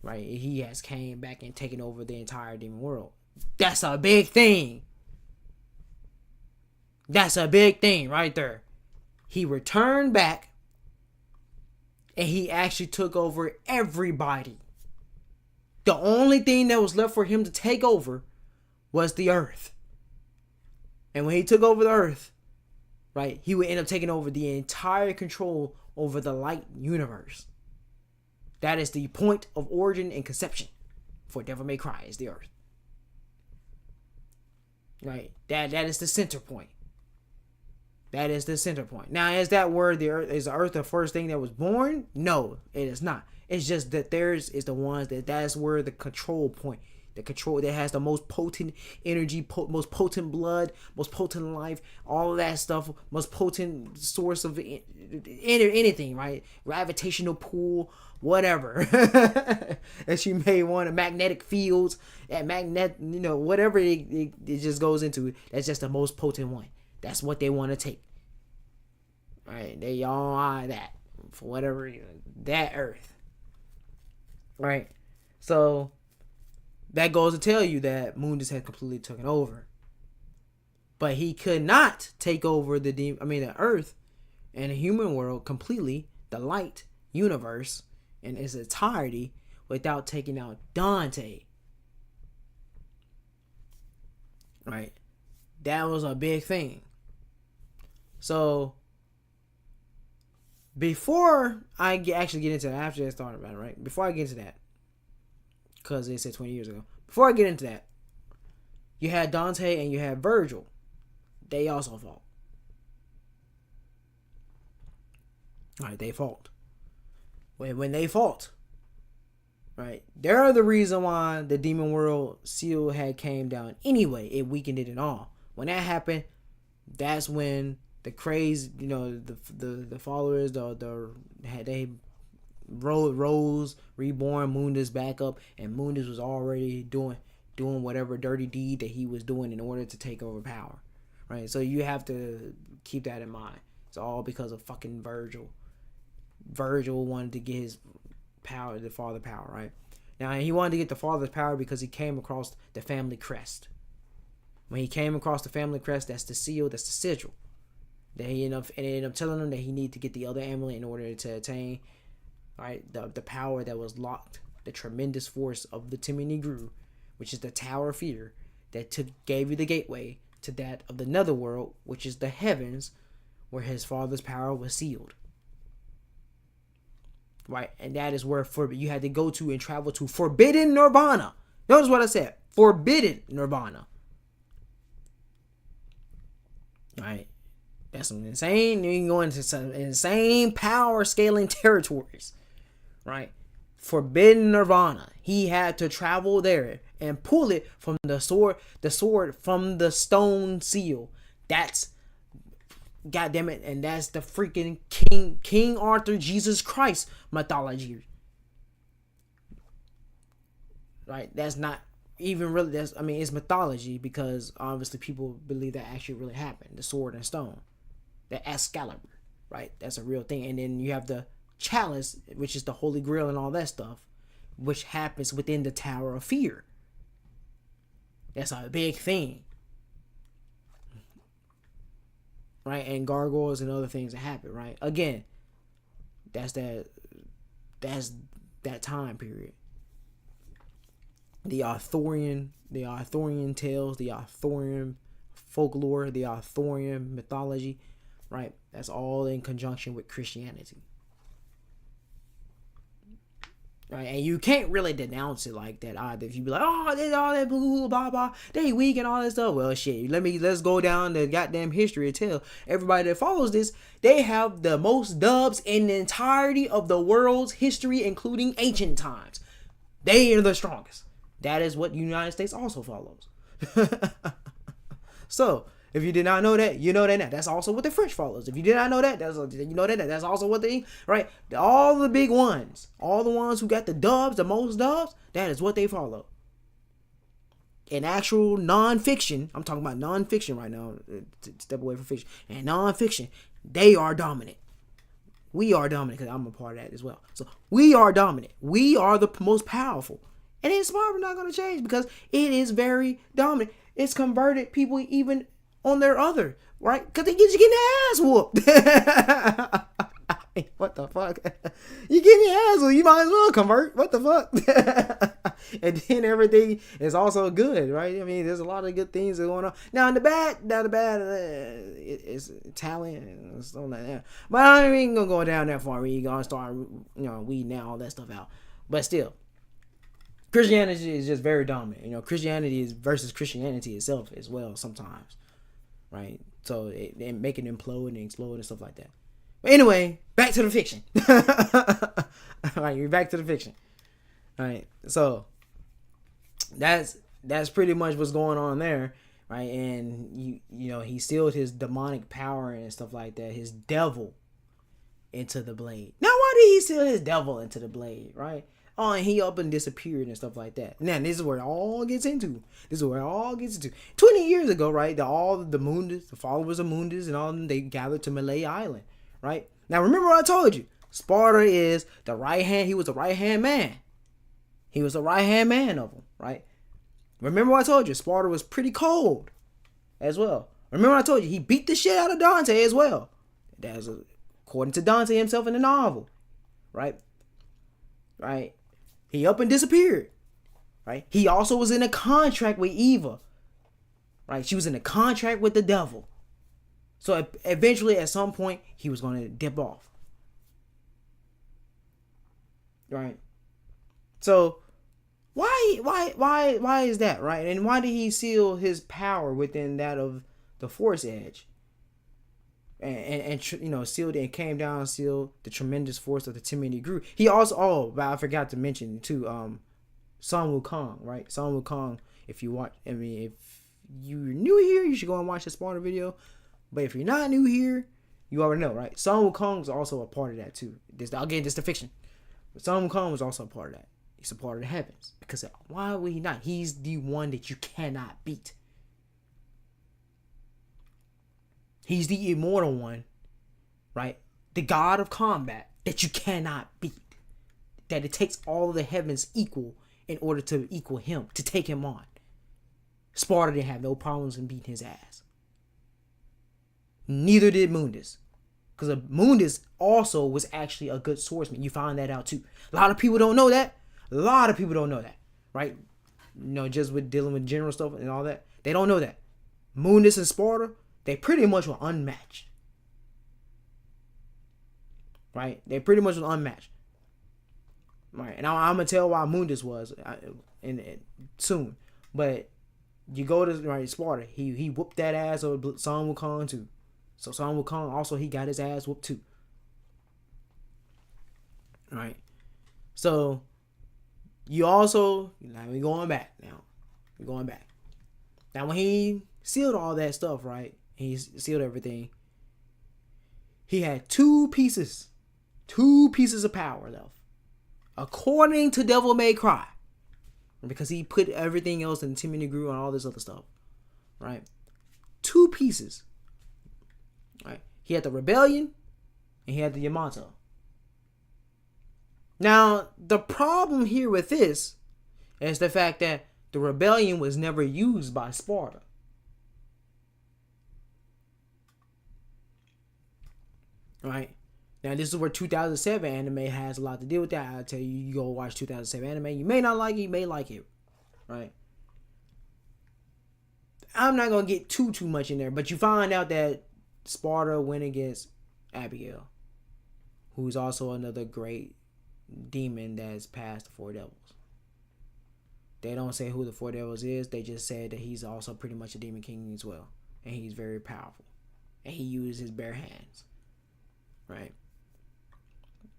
right? He has came back and taken over the entire demon world. That's a big thing. That's a big thing right there. He returned back and he actually took over everybody. The only thing that was left for him to take over was the earth. And when he took over the earth, right, he would end up taking over the entire control over the light universe. That is the point of origin and conception for Devil May Cry, is the earth. Right? That is the center point. That is the center point. Now, is that where the earth the first thing that was born? No, it is not. It's just that theirs is the ones that's where the control point, the control that has the most potent energy, most potent blood, most potent life, all of that stuff, most potent source of anything, right? Gravitational pull, whatever. And she made one of magnetic fields, that whatever it just goes into. That's just the most potent one. That's what they want to take. Right? They all are that for whatever reason. That earth. Right? So that goes to tell you that Mundus had completely taken over. But he could not take over the earth and the human world completely, the light universe in its entirety, without taking out Dante. Right? That was a big thing. So before I actually get into that, after I started about it, right? Before I get into that, because they said 20 years ago. Before I get into that, you had Dante and you had Virgil. They also fought. Right, they fought. When they fought, right, they're the reason why the demon world seal had came down anyway. It weakened it and all. When that happened, that's when the craze, the followers, they rose, reborn Mundus back up, and Mundus was already doing whatever dirty deed that he was doing in order to take over power, right? So you have to keep that in mind. It's all because of fucking Virgil. Virgil wanted to get his power, the father power, right? Now he wanted to get the father's power because he came across the family crest. When he came across the family crest, that's the seal, that's the sigil. That he ended up telling him that he needed to get the other amulet in order to attain, right, the power that was locked, the tremendous force of the Timmy Negru, which is the Tower of Fear, that gave you the gateway to that of the netherworld, which is the heavens, where his father's power was sealed. Right, and that is where you had to go to and travel to Forbidden Nirvana. Notice what I said, Forbidden Nirvana. Right, that's some insane. You can go into some insane power scaling territories. Right, Forbidden Nirvana. He had to travel there and pull it from the sword from the stone seal. That's, God damn it, and that's the freaking King Arthur Jesus Christ mythology. Right? That's not even really, it's mythology, because obviously people believe that actually really happened. The sword and stone. The Excalibur. Right? That's a real thing. And then you have the chalice, which is the Holy Grail and all that stuff, which happens within the Tower of Fear. That's a big thing. Right, and gargoyles and other things that happen, right? Again, that's that time period. The Arthurian tales, the Arthurian folklore, the Arthurian mythology, right? That's all in conjunction with Christianity. Right, and you can't really denounce it like that either. If you be like, oh, there's all that blah blah blah, they weak and all that stuff. Well, shit, let's go down the goddamn history and tell everybody that follows this, they have the most dubs in the entirety of the world's history, including ancient times. They are the strongest. That is what the United States also follows. So, if you did not know that, you know that now. That's also what the French follows. If you did not know that, you know that. That's also what right? All the big ones, all the ones who got the dubs, the most dubs, that is what they follow. In actual non-fiction, I'm talking about non-fiction right now, to step away from fiction. And non-fiction, they are dominant. We are dominant, because I'm a part of that as well. So we are dominant. We are the most powerful. And it's probably not going to change, because it is very dominant. It's converted people even on their other, right? Because they get you getting their ass whooped. What the fuck? You getting your ass whooped, you might as well convert. What the fuck? And then everything is also good, right? I mean, there's a lot of good things going on. Now the bad, it's talent and stuff like that. But I ain't gonna go down that far. We gonna start, weeding out all that stuff out. But still, Christianity is just very dominant. Christianity is versus Christianity itself as well sometimes, right? So they make it implode and explode and stuff like that. But anyway, back to the fiction. All right, we're back to the fiction. All right, so that's pretty much what's going on there, right? And he sealed his demonic power and stuff like that, his devil, into the blade. Now, why did he seal his devil into the blade, right? Oh, and he up and disappeared and stuff like that. Now, this is where it all gets into. 20 years ago, right? All the Mundus, the followers of Mundus and all of them, they gathered to Malay Island, right? Now, remember what I told you. Sparta is the right hand. He was the right hand man. He was the right hand man of them, right? Remember what I told you. Sparta was pretty cold as well. Remember what I told you. He beat the shit out of Dante as well. That's according to Dante himself in the novel, right? Right? He up and disappeared, right? He also was in a contract with Eva, right? She was in a contract with the devil. So eventually, at some point, he was going to dip off, right? So why is that, right? And why did he seal his power within that of the Force Edge? And sealed it and came down and sealed the tremendous force of the Timothy grew. He also, but I forgot to mention too, Sun Wukong, right? Sun Wukong, if you're new here, you should go and watch the Sparta video. But if you're not new here, you already know, right? Sun Wukong is also a part of that too. This the fiction. But Sun Wukong was also a part of that. He's a part of the heavens. Because why would he not? He's the one that you cannot beat. He's the immortal one, right? The god of combat that you cannot beat. That it takes all of the heavens equal in order to equal him, to take him on. Sparta didn't have no problems in beating his ass. Neither did Mundus. Because Mundus also was actually a good swordsman. You find that out too. A lot of people don't know that. Right? Just with dealing with general stuff and all that. They don't know that. Mundus and Sparta, they pretty much were unmatched. Right? They pretty much were unmatched. Right? And I'm going to tell why Mundus was soon. But you go to Sparta. He whooped that ass of Sun Wukong too. So Sun Wukong also, he got his ass whooped too. Right? So you also, we're going back now. Now when he sealed all that stuff, right? He sealed everything. He had two pieces of power left. According to Devil May Cry. Because he put everything else in Timothy grew and all this other stuff. Right? Two pieces. Right? He had the rebellion and he had the Yamato. Now, the problem here with this is the fact that the rebellion was never used by Sparta. Right? Now, this is where 2007 anime has a lot to deal with that. I'll tell you, you go watch 2007 anime. You may not like it, you may like it. Right? I'm not going to get too much in there, but you find out that Sparta went against Abigail, who's also another great demon that's past the four devils. They don't say who the four devils is. They just said that he's also pretty much a demon king as well. And he's very powerful. And he used his bare hands. Right?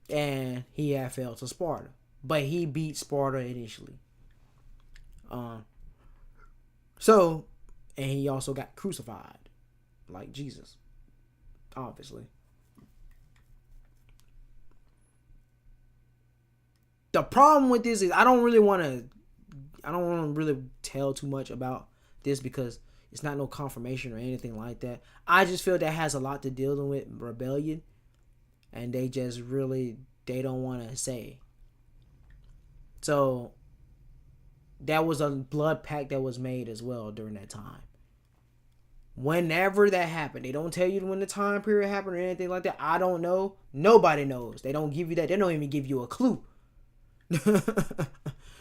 And he had failed to Sparta. But he beat Sparta initially. Um, so, and he also got crucified, like Jesus, obviously. The problem with this is I don't want to really tell too much about this because it's not no confirmation or anything like that. I just feel that has a lot to deal with rebellion, and they don't want to say. So that was a blood pact that was made as well during that time. Whenever that happened, they don't tell you when the time period happened or anything like that. I don't know. Nobody knows. They don't give you that. They don't even give you a clue.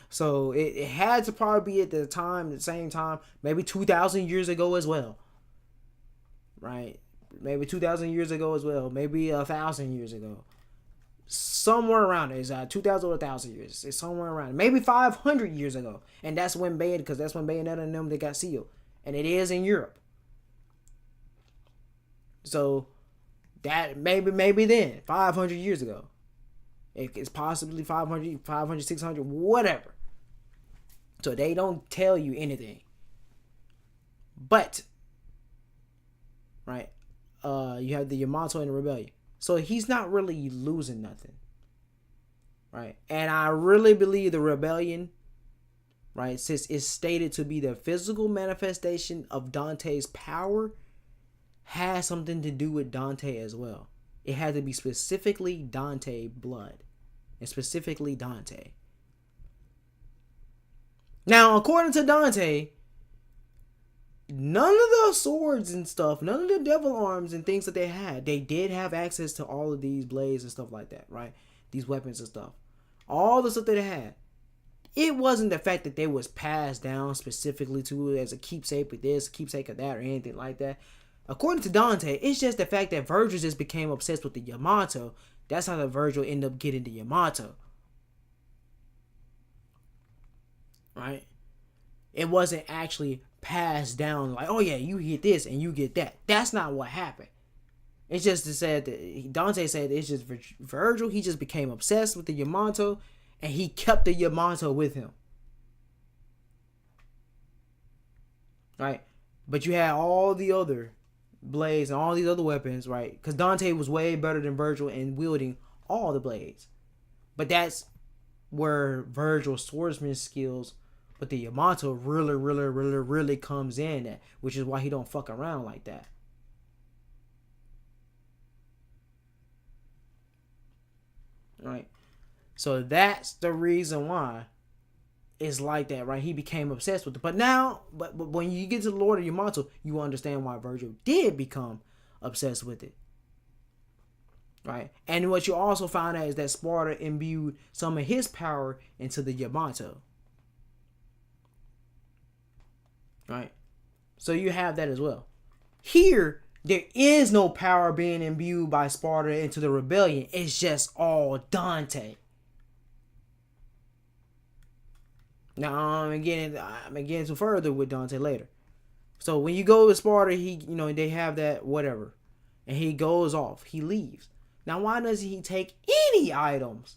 So it had to probably be at the same time, maybe 2,000 years ago as well. Right? Maybe 2,000 years ago as well. Maybe 1,000 years ago. Somewhere around it. It's 2,000 or 1,000 years. It's somewhere around it. Maybe 500 years ago. And that's when Bayonetta and them, they got sealed. And it is in Europe. So that maybe then, 500 years ago. It's possibly 500, 600, whatever. So they don't tell you anything. But, right, you have the Yamato and the Rebellion. So he's not really losing nothing. Right? And I really believe the Rebellion, right, since it's stated to be the physical manifestation of Dante's power, has something to do with Dante as well. It had to be specifically Dante blood. And specifically Dante. Now, according to Dante, none of the swords and stuff, none of the devil arms and things that they had, they did have access to all of these blades and stuff like that, right? These weapons and stuff. All the stuff that they had. It wasn't the fact that they was passed down specifically to as a keepsake with this, keepsake of that, or anything like that. According to Dante, it's just the fact that Virgil just became obsessed with the Yamato. That's how the Virgil ended up getting the Yamato. Right? It wasn't actually passed down like, oh yeah, you get this and you get that. That's not what happened. It's just said that Dante said it's just Virgil. He just became obsessed with the Yamato and he kept the Yamato with him. Right? But you had all the other blades and all these other weapons, right? Because Dante was way better than Virgil in wielding all the blades. But that's where Virgil's swordsman skills with the Yamato really comes in at, which is why he don't fuck around like that. Right? So that's the reason why it's like that, right? He became obsessed with it. But when you get to the Lord of Yamato, you understand why Virgil did become obsessed with it. Right? And what you also find out is that Sparta imbued some of his power into the Yamato. Right? So you have that as well. Here, there is no power being imbued by Sparta into the rebellion. It's just all Dante. Now I'm getting into further with Dante later. So when you go to Sparta, they have that whatever, and he goes off. He leaves. Now why doesn't he take any items?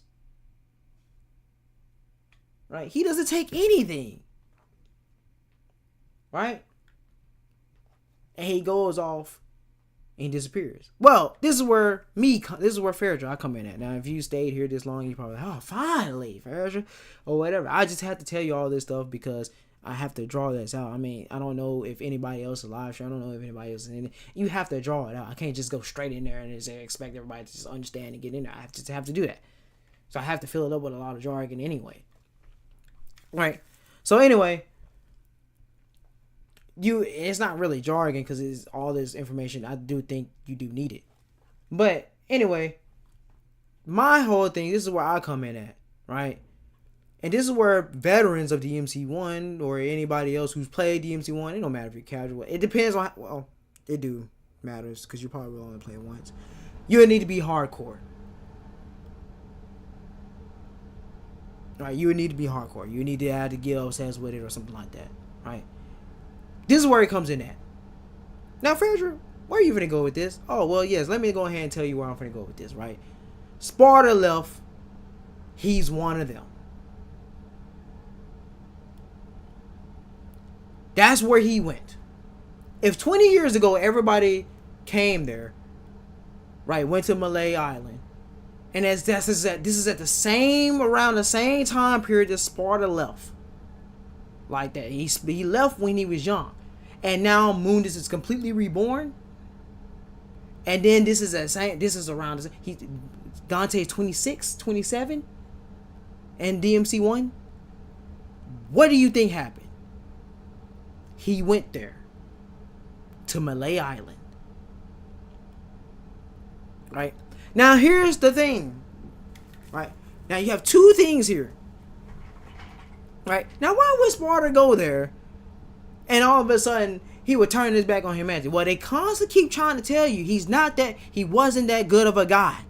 Right? He doesn't take anything. Right? And he goes off and he disappears. Well, this is where Fairja I come in at. Now, if you stayed here this long, you probably like, oh, finally, Fairja, or whatever. I just have to tell you all this stuff because I have to draw this out. I mean, I don't know if anybody else is live. I don't know if anybody else is in it. You have to draw it out. I can't just go straight in there and just expect everybody to just understand and get in there. I have to do that. So I have to fill it up with a lot of jargon anyway. Right? So anyway, it's not really jargon because it's all this information. I do think you do need it. But anyway, my whole thing, this is where I come in at, right? And this is where veterans of DMC1 or anybody else who's played DMC1, it don't matter if you're casual. It depends on, well, it do matters because you probably will only play it once. You would need to be hardcore. Right? You would need to be hardcore. You need to have to get obsessed with it or something like that, right? This is where it comes in at. Now, Frederick, where are you going to go with this? Oh, well, yes. Let me go ahead and tell you where I'm going to go with this, right? Sparta left. He's one of them. That's where he went. If 20 years ago everybody came there, right, went to Malay Island, and this is at around the same time period that Sparta left, like that. He left when he was young, and now Mundus is completely reborn. And then this is around Dante is 26, 27, and DMC 1. What do you think happened? He went there to Malay Island. Right? Now here's the thing. Right? Now you have two things here. Right? Now why would Sparta go there and all of a sudden he would turn his back on humanity? Well, they constantly keep trying to tell you he wasn't that good of a guy.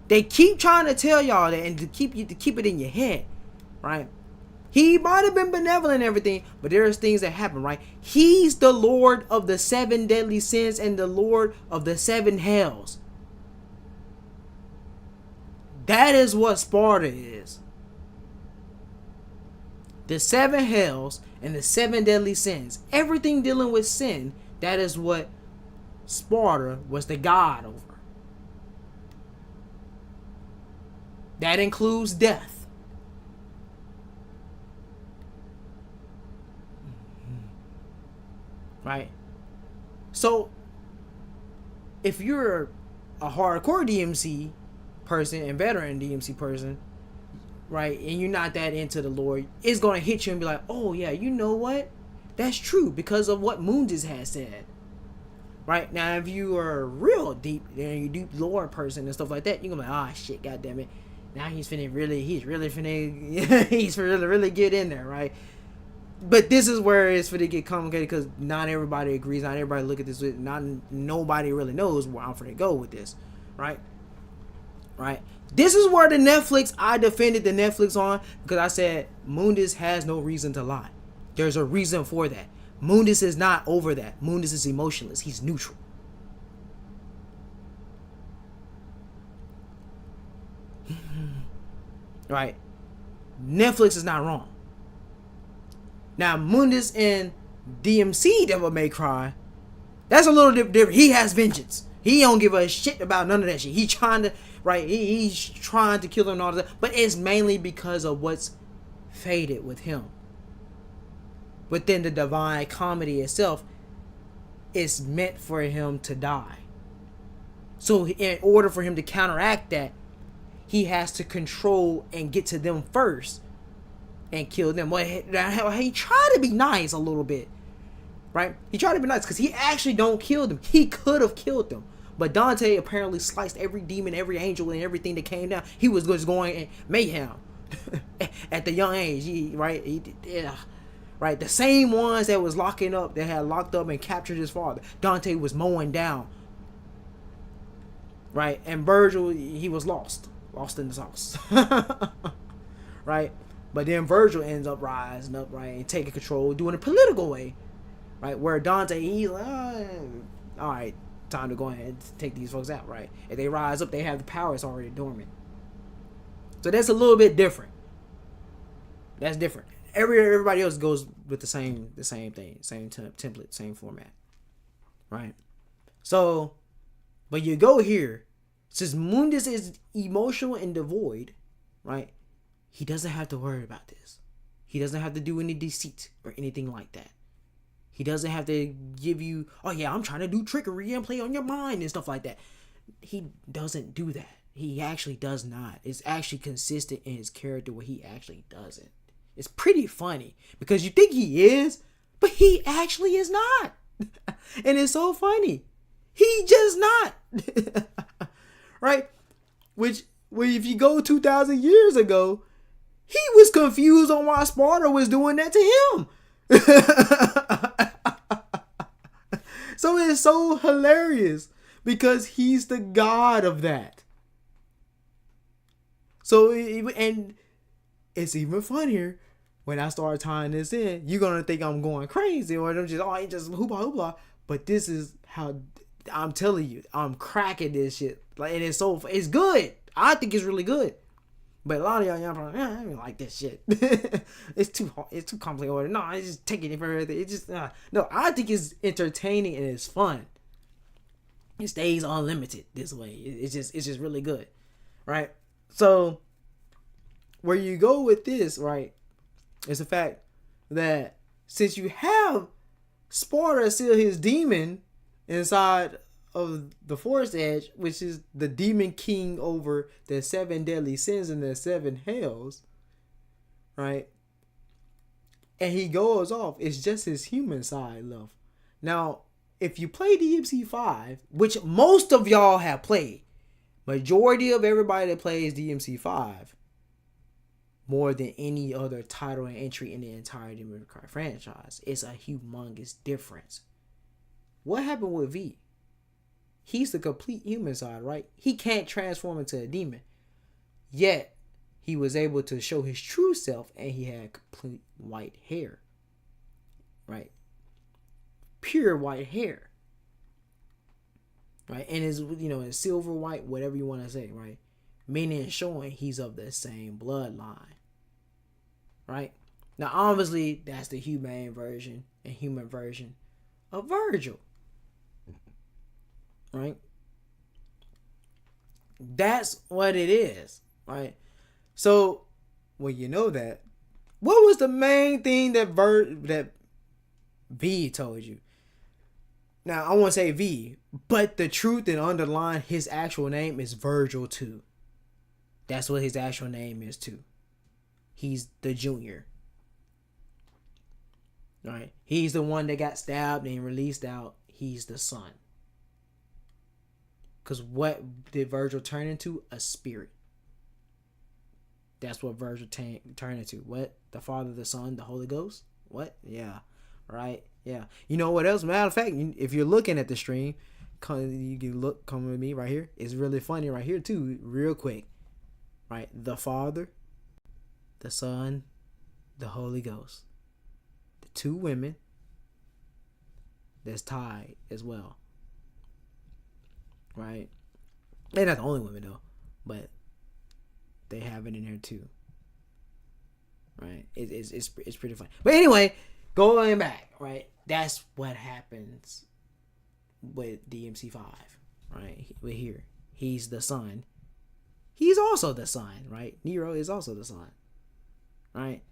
They keep trying to tell y'all that, and to keep it in your head, right? He might have been benevolent and everything, but there's things that happen, right? He's the Lord of the 7 deadly sins and the Lord of the 7 hells. That is what Sparta is. The 7 hells and the 7 deadly sins. Everything dealing with sin, that is what Sparta was the god over. That includes death. Right? So, if you're a hardcore DMC person and veteran DMC person, right, and you're not that into the Lord, it's going to hit you and be like, oh yeah, you know what? That's true because of what Mundus has said. Right? Now, if you are real deep, you deep Lord person and stuff like that, you're going to be like, ah, shit, goddammit. Now he's really get in there, right? But this is where it's finna get complicated because not everybody agrees. Not everybody look at this. Nobody really knows where I'm finna go with this, right? Right. This is where I defended the Netflix on because I said Mundus has no reason to lie. There's a reason for that. Mundus is not over that. Mundus is emotionless. He's neutral. Right? Netflix is not wrong. Now, Mundus and DMC Devil May Cry, that's a little different. He has vengeance. He don't give a shit about none of that shit. He's trying to, right? He's trying to kill them and all that. But it's mainly because of what's fated with him. Within the Divine Comedy itself, it's meant for him to die. So in order for him to counteract that, he has to control and get to them first and kill them. Well, he tried to be nice a little bit, right? He tried to be nice because he actually don't kill them. He could have killed them, but Dante apparently sliced every demon, every angel, and everything that came down. He was just going mayhem at the young age, right? Right, the same ones that was that had locked up and captured his father, Dante was mowing down. Right, and Virgil, he was lost in the sauce. Right, but then Virgil ends up rising up, right, and taking control, doing it a political way, right, where Dante, he's like, all right, time to go ahead and take these folks out, right? If they rise up, they have the power, it's already dormant. So that's a little bit different. That's different. Everybody else goes with the same thing, same template, same format, right? So, but you go here, since Mundus is emotional and devoid, right? He doesn't have to worry about this. He doesn't have to do any deceit or anything like that. He doesn't have to give you, oh yeah, I'm trying to do trickery and play on your mind and stuff like that. He doesn't do that. He actually does not. It's actually consistent in his character where he actually doesn't. It's pretty funny because you think he is, but he actually is not. And it's so funny. He just not. Right? Which, if you go 2,000 years ago, he was confused on why Sparta was doing that to him. So it's so hilarious because he's the god of that. So, and it's even funnier when I start tying this in. You're going to think I'm going crazy or I'm just, I just hoopla hoopla. But this is how, I'm telling you, I'm cracking this shit. Like, and it's good. I think it's really good. But a lot of y'all probably, I don't like this shit. It's too hard. It's too complicated. No, I just take it further. It just no. I think it's entertaining and it's fun. It stays unlimited this way. It's just really good, right? So where you go with this, right, is the fact that since you have Sparta still his demon inside of the Forest Edge, which is the demon king over the 7 deadly sins and the 7 hells, right? And he goes off. It's just his human side left. Now, if you play DMC5, which most of y'all have played, majority of everybody that plays DMC5, more than any other title and entry in the entire Devil May Cry franchise, it's a humongous difference. What happened with V? He's the complete human side, right? He can't transform into a demon. Yet, he was able to show his true self and he had complete white hair. Right? Pure white hair. Right? And it's, it's silver white, whatever you want to say, right? Meaning showing he's of the same bloodline. Right? Now, obviously, that's the humane version and human version of Virgil. Right? That's what it is, right? So, well, you know that. What was the main thing that V told you? Now, I won't say V, but the truth and underlying his actual name is Virgil too. That's what his actual name is too. He's the junior. Right? He's the one that got stabbed and released out. He's the son. Because what did Virgil turn into? A spirit. That's what Virgil turned into. What? The Father, the Son, the Holy Ghost? What? Yeah. Right? Yeah. You know what else? Matter of fact, if you're looking at the stream, you can come with me right here. It's really funny right here too, real quick. Right? The Father, the Son, the Holy Ghost. The 2 women that's tied as well. Right? They're not the only women though, but they have it in here too. Right? It's pretty funny. But anyway, going back, right? That's what happens with DMC5, right? We're here. He's the son. He's also the son, right? Nero is also the son, right?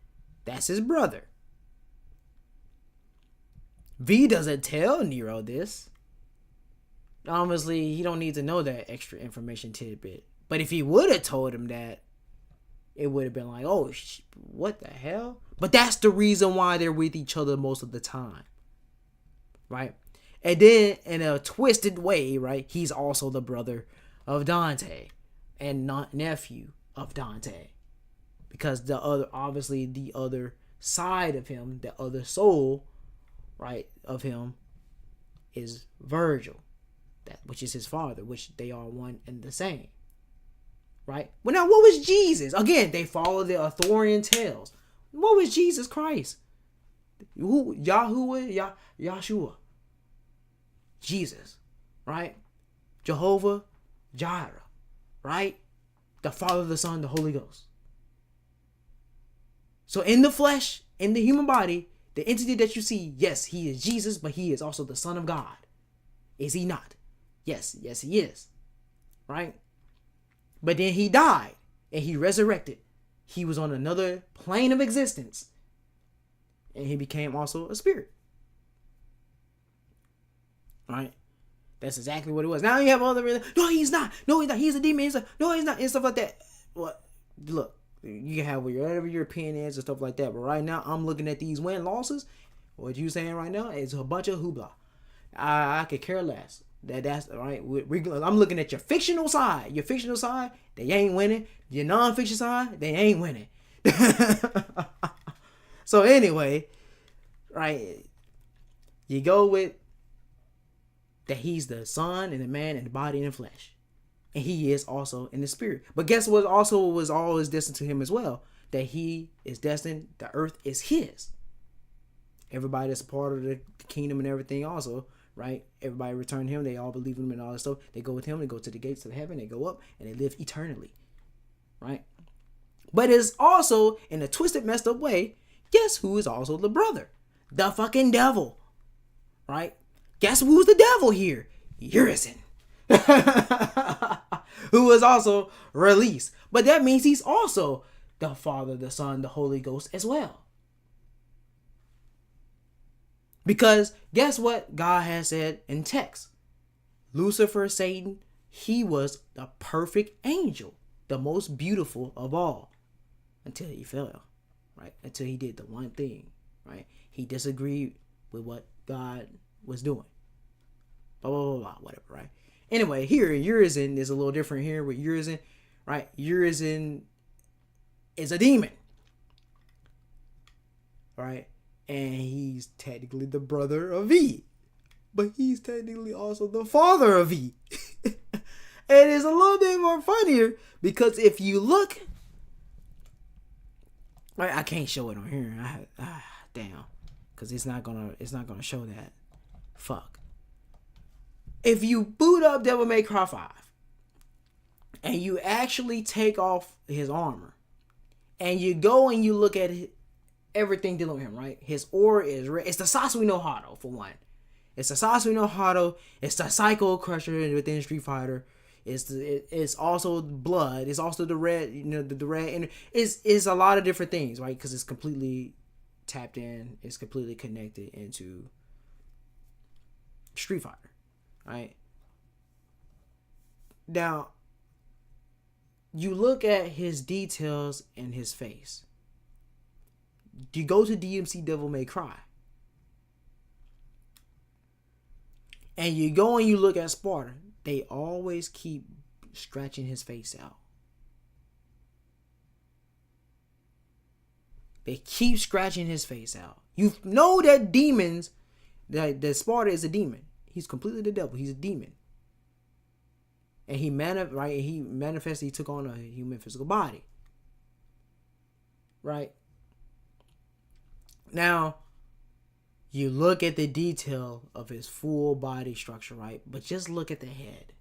That's his brother. V doesn't tell Nero this. Obviously, he don't need to know that extra information tidbit. But if he would have told him that, it would have been like, oh, what the hell? But that's the reason why they're with each other most of the time. Right? And then, in a twisted way, right, he's also the brother of Dante and not nephew of Dante. Because the other side of him, the other soul, right, of him is Virgil. Which is his father, which they are one and the same. Right? Well, now, what was Jesus? Again, they follow the Arthurian tales. What was Jesus Christ? Who? Yahuwah? Yahshua. Jesus. Right? Jehovah Jireh. Right? The Father, the Son, the Holy Ghost. So in the flesh, in the human body, the entity that you see, yes, he is Jesus, but he is also the Son of God. Is he not? Yes, he is. Right? But then he died and he resurrected. He was on another plane of existence. And he became also a spirit. Right? That's exactly what it was. Now you have other, no, he's not. No, he's not. He's a demon. No, he's not. And stuff like that. What? Look, you can have whatever your opinion is and stuff like that. But right now, I'm looking at these win-losses. What you saying right now is a bunch of hoopla. I could care less. That's all right. I'm looking at your fictional side. Your fictional side, they ain't winning. Your non-fiction side, they ain't winning. So anyway, right, you go with that he's the son and the man and the body and the flesh. And he is also in the spirit. But guess what also was always destined to him as well? That he is destined, the earth is his. Everybody that's a part of the kingdom and everything also, right? Everybody return him. They all believe in him and all that stuff. They go with him. They go to the gates of heaven. They go up and they live eternally, right? But it's also, in a twisted, messed up way, guess who is also the brother? The fucking devil. Right? Guess who's the devil here? Urizen. Who was also released. But that means he's also the Father, the Son, the Holy Ghost as well. Because guess what God has said in text? Lucifer, Satan, he was the perfect angel, the most beautiful of all, until he fell, right? Until he did the one thing, right? He disagreed with what God was doing. Blah, blah, blah, blah, whatever, right? Anyway, here, Urizen is a little different here with Urizen, right? Urizen is a demon, right? And he's technically the brother of E. But he's technically also the father of E. And it's a little bit more funnier because if you look, I can't show it on here. Damn, because it's not gonna show that. Fuck. If you boot up Devil May Cry 5 and you actually take off his armor and you go and you look at everything dealing with him, right? His aura is red. It's the Sasui no Hado for one. It's the Sasui no Hado. It's the Psycho Crusher within Street Fighter. It's also blood. It's also the red. The red. It's a lot of different things, right? Because it's completely tapped in. It's completely connected into Street Fighter, right? Now, you look at his details in his face. You go to DMC Devil May Cry. And you go and you look at Sparta. They always keep scratching his face out. They keep scratching his face out. You know that demons, that Sparta is a demon. He's completely the devil. He's a demon. And he manifested, he took on a human physical body. Right? Now, you look at the detail of his full body structure, right? But just look at the head.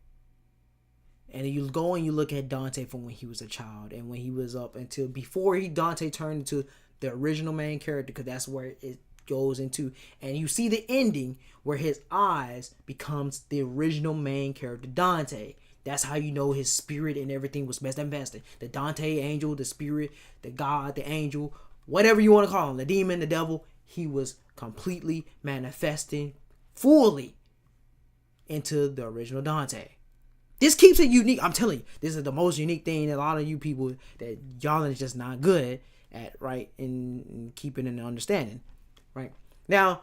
And you go and you look at Dante from when he was a child and when he was up until before Dante turned into the original main character, because that's where it goes into. And you see the ending where his eyes becomes the original main character, Dante. That's how you know his spirit and everything was best invested. The Dante angel, the spirit, the God, the angel, whatever you want to call him, the demon, the devil, he was completely manifesting fully into the original Dante. This keeps it unique. I'm telling you, this is the most unique thing that a lot of you people that y'all is just not good at, right? In keeping and understanding, right? Now,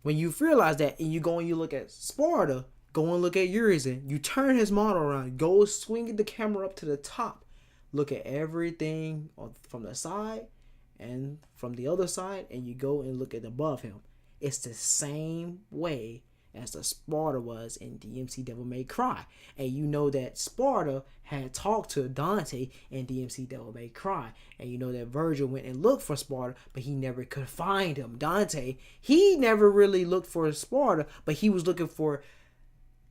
when you realize that and you go and you look at Sparta, go and look at Urizen, you turn his model around, go swing the camera up to the top, look at everything from the side and from the other side, and you go and look at above him. It's the same way as the Sparta was in DMC Devil May Cry. And you know that Sparta had talked to Dante in DMC Devil May Cry. And you know that Virgil went and looked for Sparta, but he never could find him. Dante, he never really looked for Sparta, but he was looking for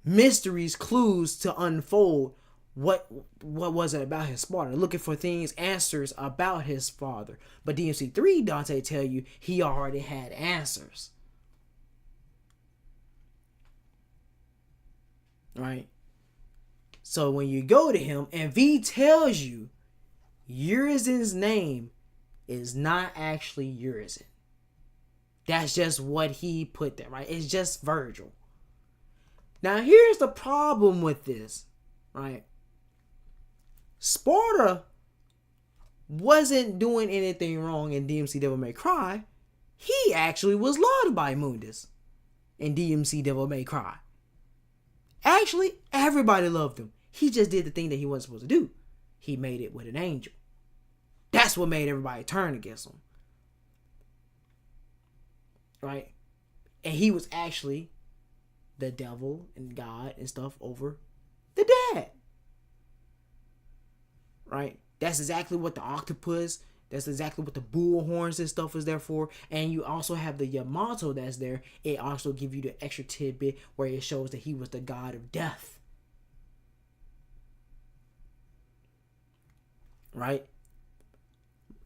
mysteries, clues to unfold. What was it about his Sparta? Looking for things, answers about his father. But DMC3, Dante tell you he already had answers. Right? So when you go to him and V tells you Urizen's name is not actually Urizen. That's just what he put there, right? It's just Virgil. Now here's the problem with this, right? Sparta wasn't doing anything wrong in DMC Devil May Cry. He actually was loved by Mundus in DMC Devil May Cry. Actually, everybody loved him. He just did the thing that he wasn't supposed to do. He made it with an angel. That's what made everybody turn against him. Right? And he was actually the devil and God and stuff over the dad. Right? That's exactly what the octopus, that's exactly what the bull horns and stuff is there for. And you also have the Yamato that's there. It also gives you the extra tidbit where it shows that he was the god of death. Right?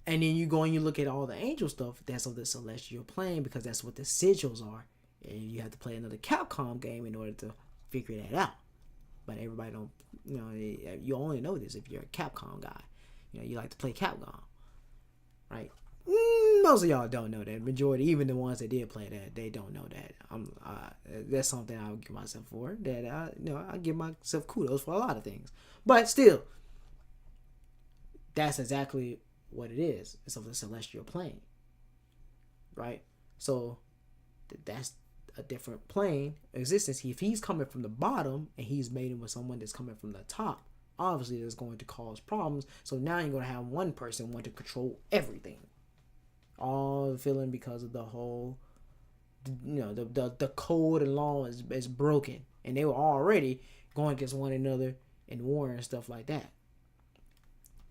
And then you go and you look at all the angel stuff that's of the celestial plane, because that's what the sigils are. And you have to play another Capcom game in order to figure that out. But everybody don't, you only know this if you're a Capcom guy. You like to play Capcom, right? Most of y'all don't know that. Majority, even the ones that did play that, they don't know that. That's something I would give myself for. That I give myself kudos for a lot of things. But still, that's exactly what it is. It's of the celestial plane, right? So that's a different plane existence. If he's coming from the bottom and he's mating with someone that's coming from the top, obviously that's going to cause problems. So now you're going to have one person want to control everything. All feeling because of the whole, the code and law is broken, and they were already going against one another in war and stuff like that.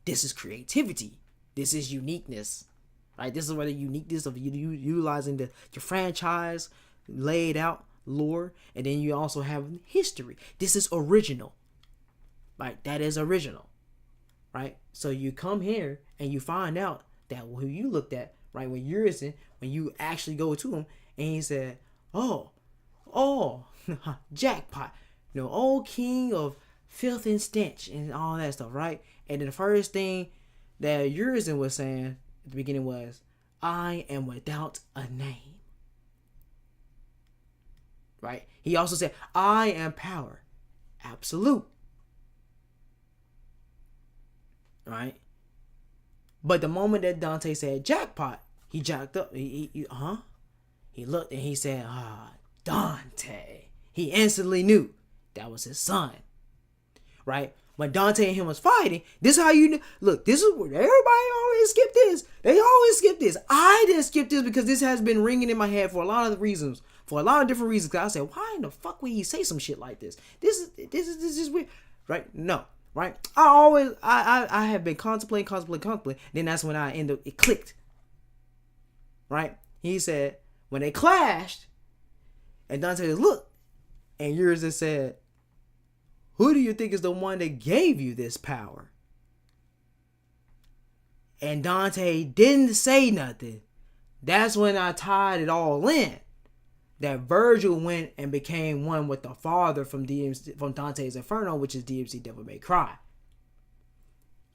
This is creativity. This is uniqueness, right? This is where the uniqueness of you utilizing your franchise laid out lore, and then you also have history. This is original, right? That is original, right? So you come here and you find out that who you looked at, right, when you actually go to him and he said, oh, jackpot, old king of filth and stench and all that stuff, right? And then the first thing that Urizen was saying at the beginning was, I am without a name, right? He also said, I am power, absolute, right? But the moment that Dante said jackpot, he jacked up. He looked and he said, Dante. He instantly knew that was his son, right? When Dante and him was fighting, this is how you look. This is where everybody always skip this. They always skip this. I didn't skip this because this has been ringing in my head for a lot of reasons, for a lot of different reasons. Cause I said, why in the fuck would he say some shit like this? This is weird, right? No. Right, I have been contemplating. Then that's when it clicked. Right, he said when they clashed, and Dante said, "Look," and Urizen said, "Who do you think is the one that gave you this power?" And Dante didn't say nothing. That's when I tied it all in. That Virgil went and became one with the father from Dante's Inferno, which is DMC Devil May Cry.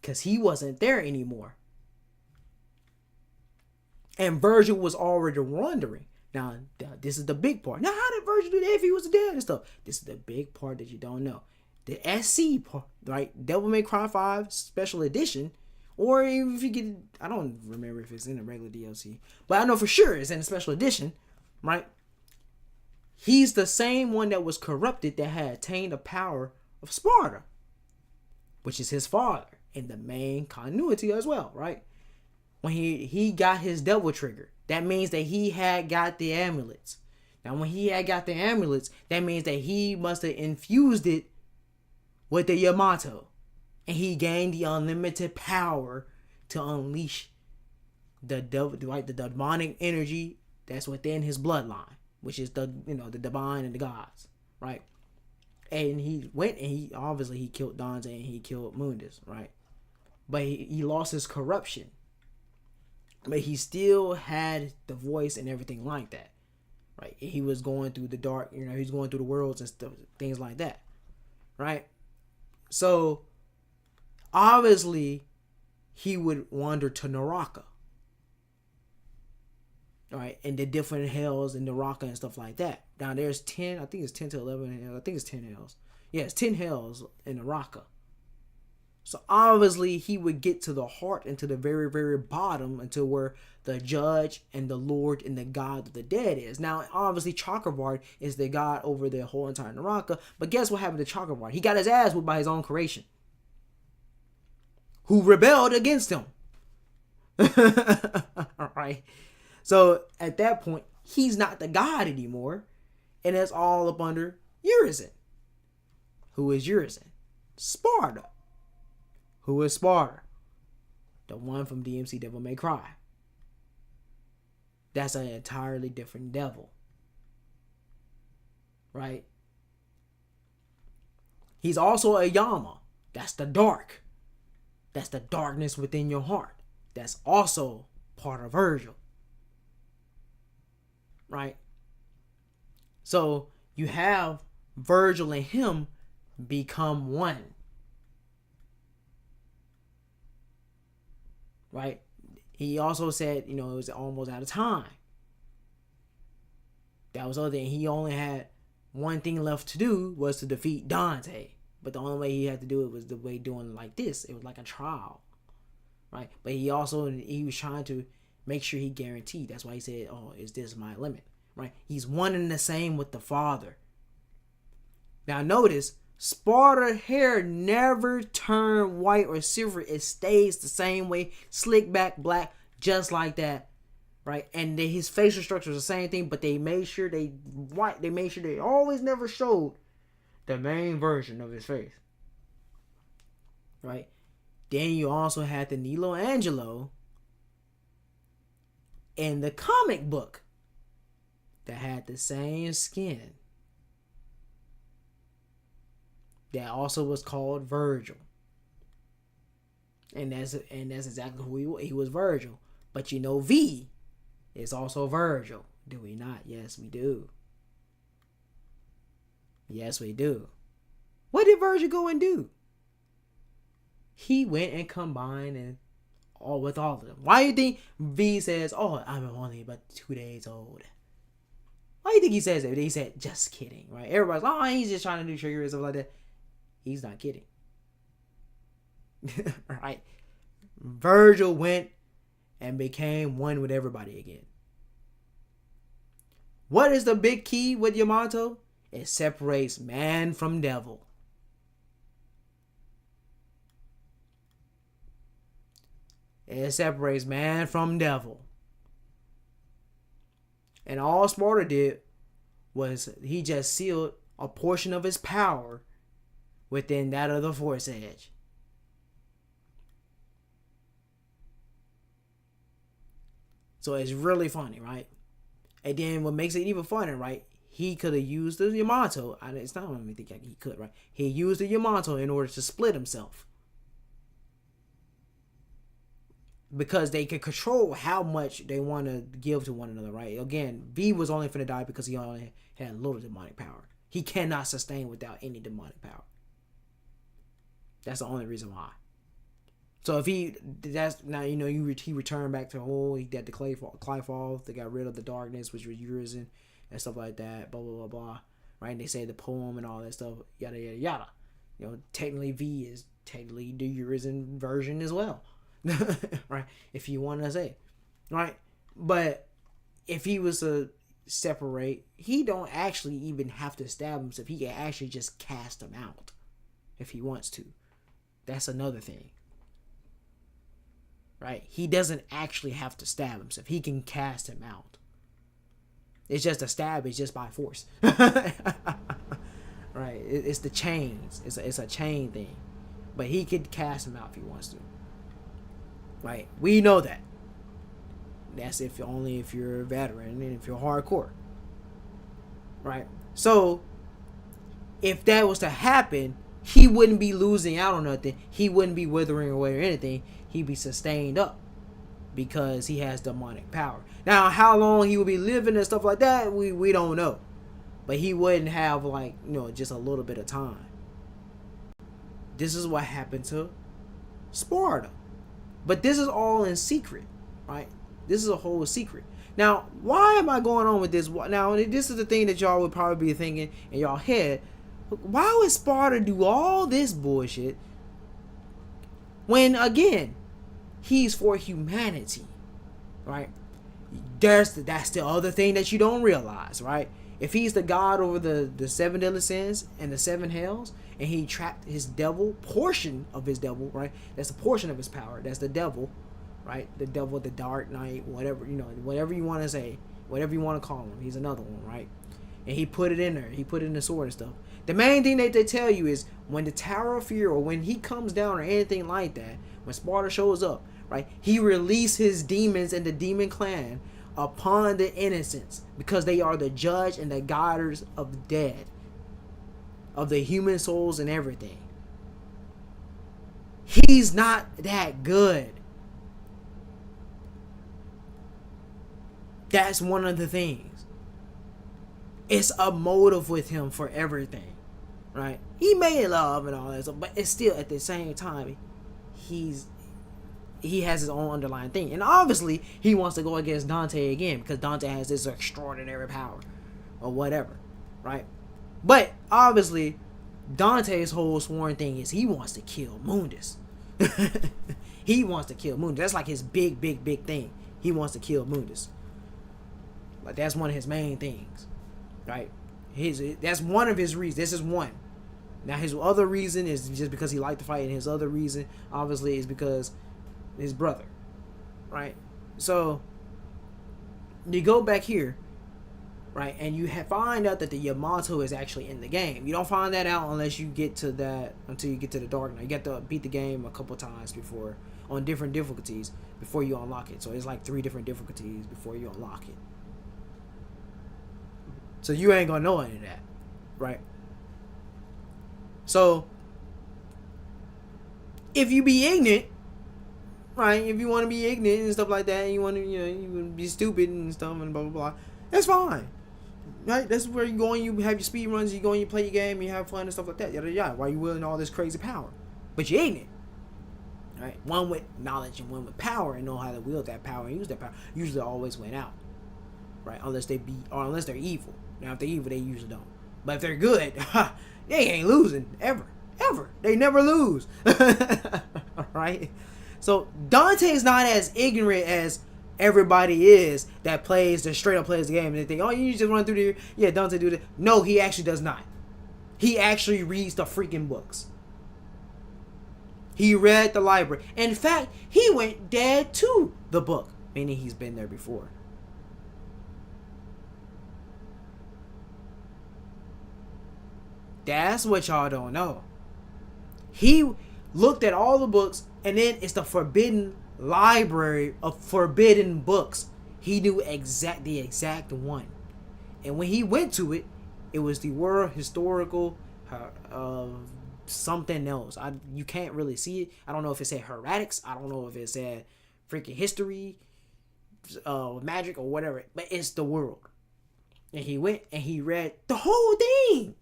Because he wasn't there anymore. And Virgil was already wandering. Now, this is the big part. Now, how did Virgil do that if he was dead and stuff? This is the big part that you don't know. The SC part, right? Devil May Cry 5 Special Edition. Or even if you get, I don't remember if it's in the regular DLC. But I know for sure it's in the Special Edition, right? He's the same one that was corrupted that had attained the power of Sparta, which is his father in the main continuity as well, right? When he got his devil trigger, that means that he had got the amulets. Now, when he had got the amulets, that means that he must have infused it with the Yamato, and he gained the unlimited power to unleash the demonic energy that's within his bloodline, which is the divine and the gods, right? And he went and he killed Dante and he killed Mundus, right? But he lost his corruption, but he still had the voice and everything like that, right? He was going through the dark, he was going through the worlds and stuff, things like that, right? So obviously he would wander to Naraka, right, and the different hells in Naraka and stuff like that. Now there's 10, I think it's 10 to 11, I think it's 10 hells. Yeah, it's 10 hells in Naraka. So obviously he would get to the heart and to the very, very bottom until where the judge and the Lord and the God of the dead is. Now, obviously Chakravarti is the God over the whole entire Naraka. But guess what happened to Chakravarti? He got his ass whipped by his own creation, who rebelled against him. All right. So at that point, he's not the God anymore. And it's all up under Urizen. Who is Urizen? Sparta. Who is Sparta? The one from DMC Devil May Cry. That's an entirely different devil. Right? He's also a Yama. That's the dark. That's the darkness within your heart. that's also part of Virgil. Right? So you have Virgil and him become one. Right? He also said, it was almost out of time. That was the other thing. He only had one thing left to do, was to defeat Dante. But the only way he had to do it was the way doing it like this. It was like a trial. Right? But he was trying to make sure he guaranteed. That's why he said, "Oh, is this my limit?" Right? He's one and the same with the Father. Now notice, Sparta hair never turned white or silver. It stays the same way, slick back, black, just like that. Right? And his facial structure was the same thing, but they made sure they always never showed the main version of his face. Right? Then you also had the Nilo Angelo in the comic book that had the same skin. That also was called Virgil. And that's exactly who he was, Virgil. But V is also Virgil. Do we not? Yes, we do. Yes, we do. What did Virgil go and do? He went and combined with all of them. Why do you think V says, "Oh, I'm only about 2 days old"? Why do you think he says that? He said, "Just kidding," right? Everybody's like, "Oh, he's just trying to do trigger and stuff like that." He's not kidding. Right? Virgil went and became one with everybody again. What is the big key with Yamato? It separates man from devil. It separates man from devil. And all Sparta did was he just sealed a portion of his power within that of the Force Edge. So it's really funny, right? And then what makes it even funner, right? He could have used the Yamato. It's not what I think he could, right? He used the Yamato in order to split himself. Because they can control how much they want to give to one another, right? Again, V was only finna die because he only had a little demonic power. He cannot sustain without any demonic power. That's the only reason why. So if he returned back to he got the Clyfall. They got rid of the darkness, which was Urizen and stuff like that. Blah blah blah blah. Right? And they say the poem and all that stuff. Yada yada yada. Technically V is technically the Urizen version as well. Right? If you want to say, right? But if he was to separate, he don't actually even have to stab himself. He can actually just cast him out if he wants to. That's another thing. Right? He doesn't actually have to stab himself. He can cast him out. It's just a stab. It's just by force. Right? It's the chains. It's a chain thing. But he could cast him out if he wants to. Right? We know that. That's if you're a veteran and if you're hardcore. Right? So, if that was to happen, he wouldn't be losing out on nothing. He wouldn't be withering away or anything. He'd be sustained up because he has demonic power. Now, how long he would be living and stuff like that, we don't know. But he wouldn't have just a little bit of time. This is what happened to Sparta. But this is all in secret, right? This is a whole secret. Now, why am I going on with this? Now, this is the thing that y'all would probably be thinking in y'all head. Why would Sparta do all this bullshit when, again, he's for humanity, right? That's the other thing that you don't realize, right? If he's the god over the 7 deadly sins and the 7 hells, and he trapped his portion of his devil, right? That's a portion of his power. That's the devil, right? The devil, the dark knight, whatever you want to say, whatever you want to call him. He's another one, right? And he put it in there. He put it in the sword and stuff. The main thing that they tell you is when the Tower of Fear or when he comes down or anything like that, when Sparta shows up, right? He released his demons and the demon clan upon the innocents because they are the judge and the guiders of the dead, of the human souls and everything. He's not that good. That's one of the things. It's a motive with him for everything, right? He may love and all that stuff, but it's still at the same time, he has his own underlying thing, and obviously he wants to go against Dante again because Dante has this extraordinary power, or whatever, right? But obviously, Dante's whole sworn thing is he wants to kill Mundus. He wants to kill Mundus. That's like his big thing. He wants to kill Mundus. Like that's one of his main things, right? That's one of his reasons. This is one. Now his other reason is just because he liked to fight, and his other reason, obviously, is because his brother, right? So you go back here, right, and you find out that the Yamato is actually in the game. You don't find that out until you get to the Dark Knight. You got to beat the game a couple times before on different difficulties before you unlock it. So it's like 3 different difficulties before you unlock it. So you ain't gonna know any of that, right? So if you be ignorant, right? If you want to be ignorant and stuff like that, and you want to, you want to be stupid and stuff and blah blah blah, that's fine, right? That's where you go and you have your speed runs, you go and you play your game, you have fun and stuff like that, yada yada. While you wielding all this crazy power, but you're ignorant, right? One with knowledge and one with power and know how to wield that power and use that power usually always win out, right? Unless they're evil. Now if they're evil, they usually don't. But if they're good, they ain't losing ever. They never lose. Right? So Dante's not as ignorant as everybody is that straight up plays the game and they think, oh, you just run through there. Yeah, Dante do that. No, he actually does not. He actually reads the freaking books. He read the library. In fact, he went dead to the book, meaning he's been there before. That's what y'all don't know. He looked at all the books, and then it's the forbidden library of forbidden books. He knew the exact one. And when he went to it, it was the World Historical something else. You can't really see it. I don't know if it said heretics. I don't know if it said freaking history, magic, or whatever. But it's the world. And he went and he read the whole thing.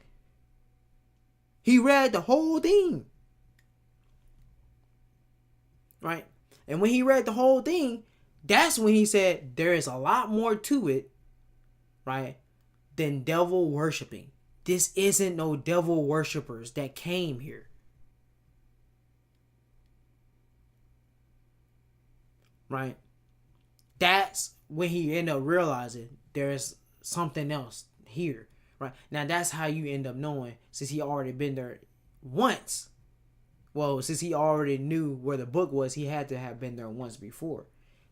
He read the whole thing. Right? And when he read the whole thing, that's when he said there is a lot more to it, right, than devil worshiping. This isn't no devil worshippers that came here. Right? That's when he ended up realizing there's something else here. Right? Now that's how you end up knowing, since he already been there once. Well, since he already knew where the book was, he had to have been there once before.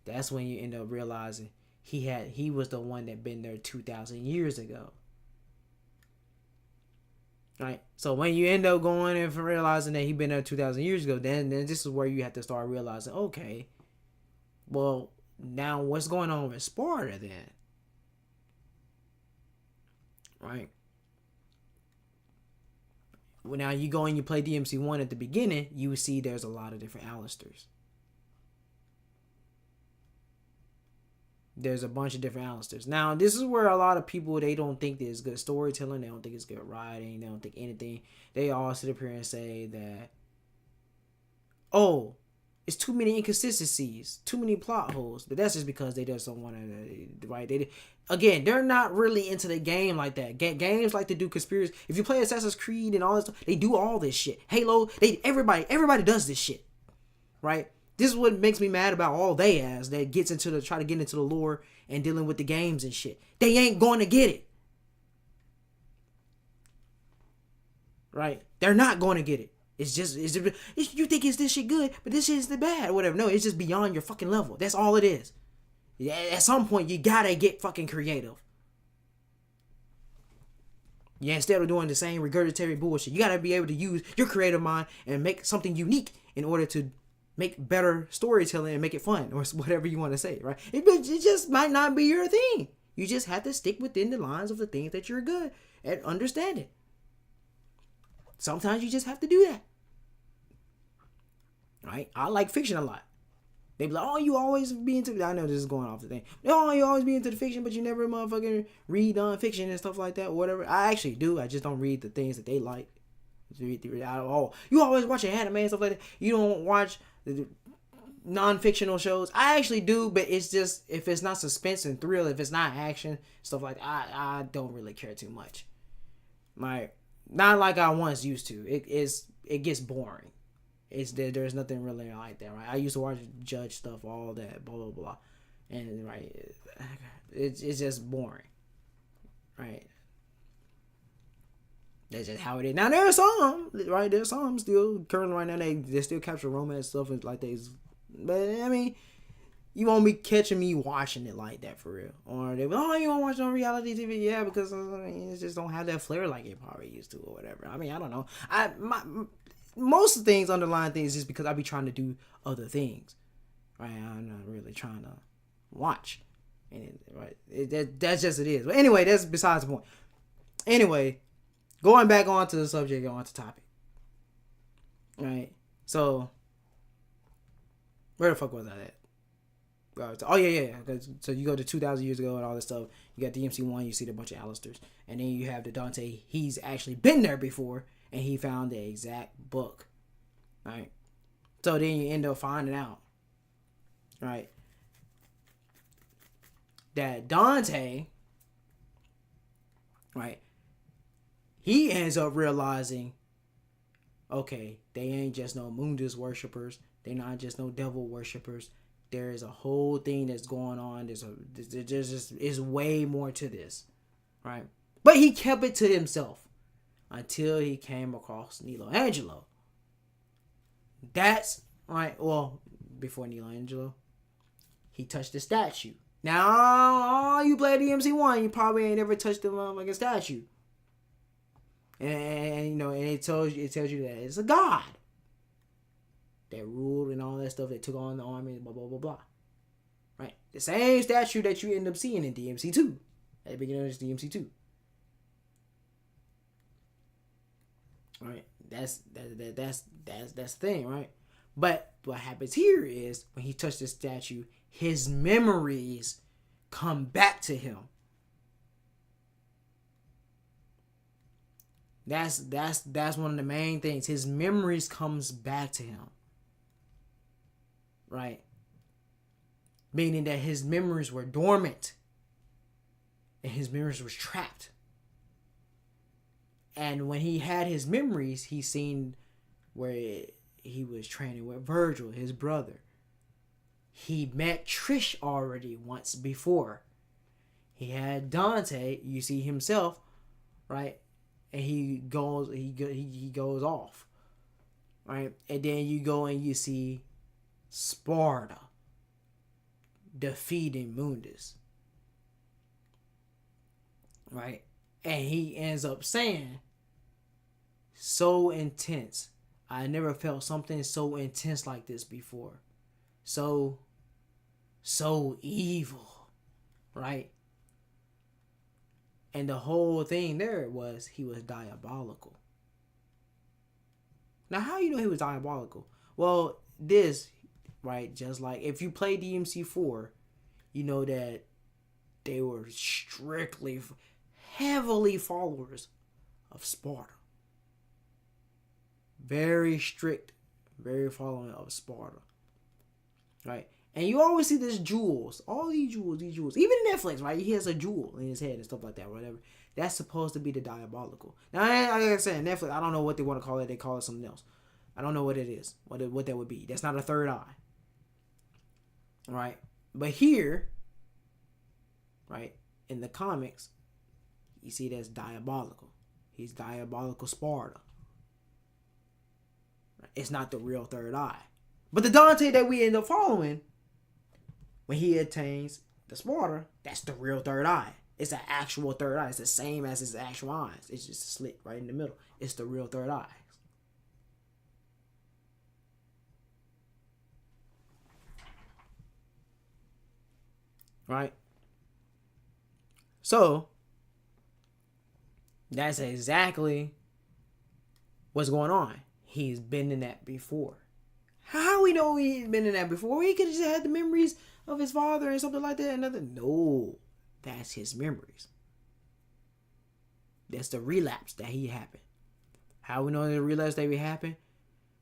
That's when you end up realizing he was the one that been there 2,000 years ago. Right? So when you end up going and realizing that he been there 2,000 years ago, then this is where you have to start realizing, okay, well, now what's going on with Sparta then? Right? Well, now you go and you play DMC1 at the beginning, you will see there's a lot of different Alistairs. There's a bunch of different Alistairs. Now, this is where a lot of people, they don't think there's good storytelling. They don't think it's good writing. They don't think anything. They all sit up here and say that, oh, it's too many inconsistencies, too many plot holes. But that's just because they just don't want to, right? Again, they're not really into the game like that. Games like to do conspiracy. If you play Assassin's Creed and all this stuff, they do all this shit. Halo, everybody does this shit, right? This is what makes me mad about all they ass that gets into try to get into the lore and dealing with the games and shit. They ain't going to get it, right? They're not going to get it. It's just you think it's this shit good, but this shit is the bad or whatever. No, it's just beyond your fucking level. That's all it is. Yeah, at some point you gotta get fucking creative. Yeah, instead of doing the same regurgitated bullshit, you gotta be able to use your creative mind and make something unique in order to make better storytelling and make it fun, or whatever you want to say, right? It just might not be your thing. You just have to stick within the lines of the things that you're good at understanding. Sometimes you just have to do that, right? I like fiction a lot. They be like, oh, you always be into. I know this is going off the thing. Oh, you always be into the fiction, but you never motherfucking read fiction and stuff like that, or whatever. I actually do. I just don't read the things that they like. Oh, you always watch anime and stuff like that. You don't watch the non-fictional shows. I actually do, but it's just if it's not suspense and thrill, if it's not action stuff like that, I don't really care too much. Not like I once used to. It gets boring. There's nothing really like that, right? I used to watch Judge stuff, all that, blah blah blah, and right, it's just boring, right? That's just how it is. Now there's some, right? There's some still currently right now they still capture romance stuff and like they, but I mean, you won't be catching me watching it like that for real. Or they, oh, you won't watch on reality TV? Yeah, because it just don't have that flair like it probably used to or whatever. I mean, I don't know. Most of the things, underlying things, is because I be trying to do other things, right? I'm not really trying to watch, and that's just it is. But anyway, that's besides the point. Anyway, going back onto the subject, onto the topic, right? So, where the fuck was I at? Oh yeah. So you go to 2,000 years ago and all this stuff. You got the MC1. You see the bunch of Alistairs, and then you have the Dante. He's actually been there before. And he found the exact book, right? So then you end up finding out, right, that Dante, right, he ends up realizing, okay, they ain't just no Mundus worshippers. They not just no devil worshippers. There is a whole thing that's going on. There's way more to this, right? But he kept it to himself. Until he came across Nilo Angelo. That's right. Well, before Nilo Angelo, he touched the statue. Now, you play DMC1, you probably ain't ever touched the motherfucking statue. And you know, and it tells you that it's a god that ruled and all that stuff that took on the army, blah blah blah blah. Right, the same statue that you end up seeing in DMC2 at the beginning of DMC2. Right, that's the thing, right? But what happens here is when he touched the statue, his memories come back to him. That's one of the main things. His memories comes back to him, right? Meaning that his memories were dormant, and his memories was trapped. And when he had his memories, he seen where he was training with Virgil, his brother. He met Trish already once before. He had Dante, you see himself, right? And he goes off, right? And then you go and you see Sparta defeating Mundus, right? And he ends up saying, so intense. I never felt something so intense like this before. So evil, right? And the whole thing there was he was diabolical. Now, how you know he was diabolical? Well, this, right, just like if you play DMC4, you know that they were strictly, heavily followers of Sparta. Very strict, very following of Sparta. Right? And you always see this jewels. All these jewels. Even Netflix, right? He has a jewel in his head and stuff like that, whatever. That's supposed to be the diabolical. Now, like I said, Netflix, I don't know what they want to call it. They call it something else. I don't know what it is. What that would be. That's not a third eye. Right? But here, right, in the comics, you see that's diabolical. He's diabolical Sparta. It's not the real third eye. But the Dante that we end up following, when he attains the Sparta, that's the real third eye. It's an actual third eye. It's the same as his actual eyes. It's just a slit right in the middle. It's the real third eye. Right? So, that's exactly what's going on. He's been in that before. How we know he'd been in that before? He could have just had the memories of his father and something like that. Another no, that's his memories. That's the relapse that he happened. How we know the relapse that he happened?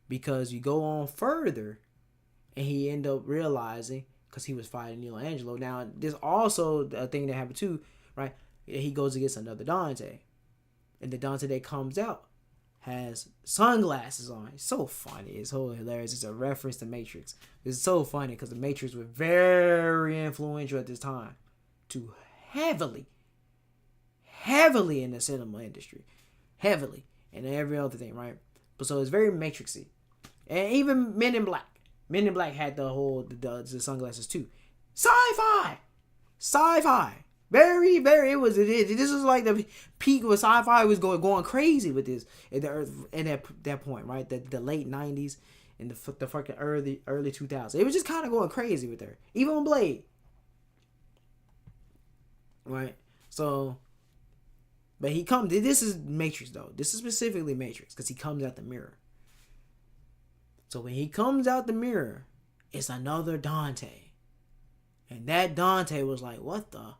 Because you go on further, and he end up realizing because he was fighting Michelangelo. Now, there's also a thing that happened too, right? He goes against another Dante, and the Dante that comes out has sunglasses on. It's so funny. It's so hilarious. It's a reference to Matrix. It's so funny because the Matrix was very influential at this time, to heavily in the cinema industry, heavily, and every other thing, right? But so it's very Matrixy, and even Men in Black. Men in Black had the sunglasses too. Sci-fi. Very, very. This was like the peak of sci-fi. Was going crazy with this at that point, right? The late '90s and the fucking early 2000s. It was just kind of going crazy with her. Even on Blade, right? So, but he comes. This is Matrix though. This is specifically Matrix because he comes out the mirror. So when he comes out the mirror, it's another Dante. And that Dante was like, what the?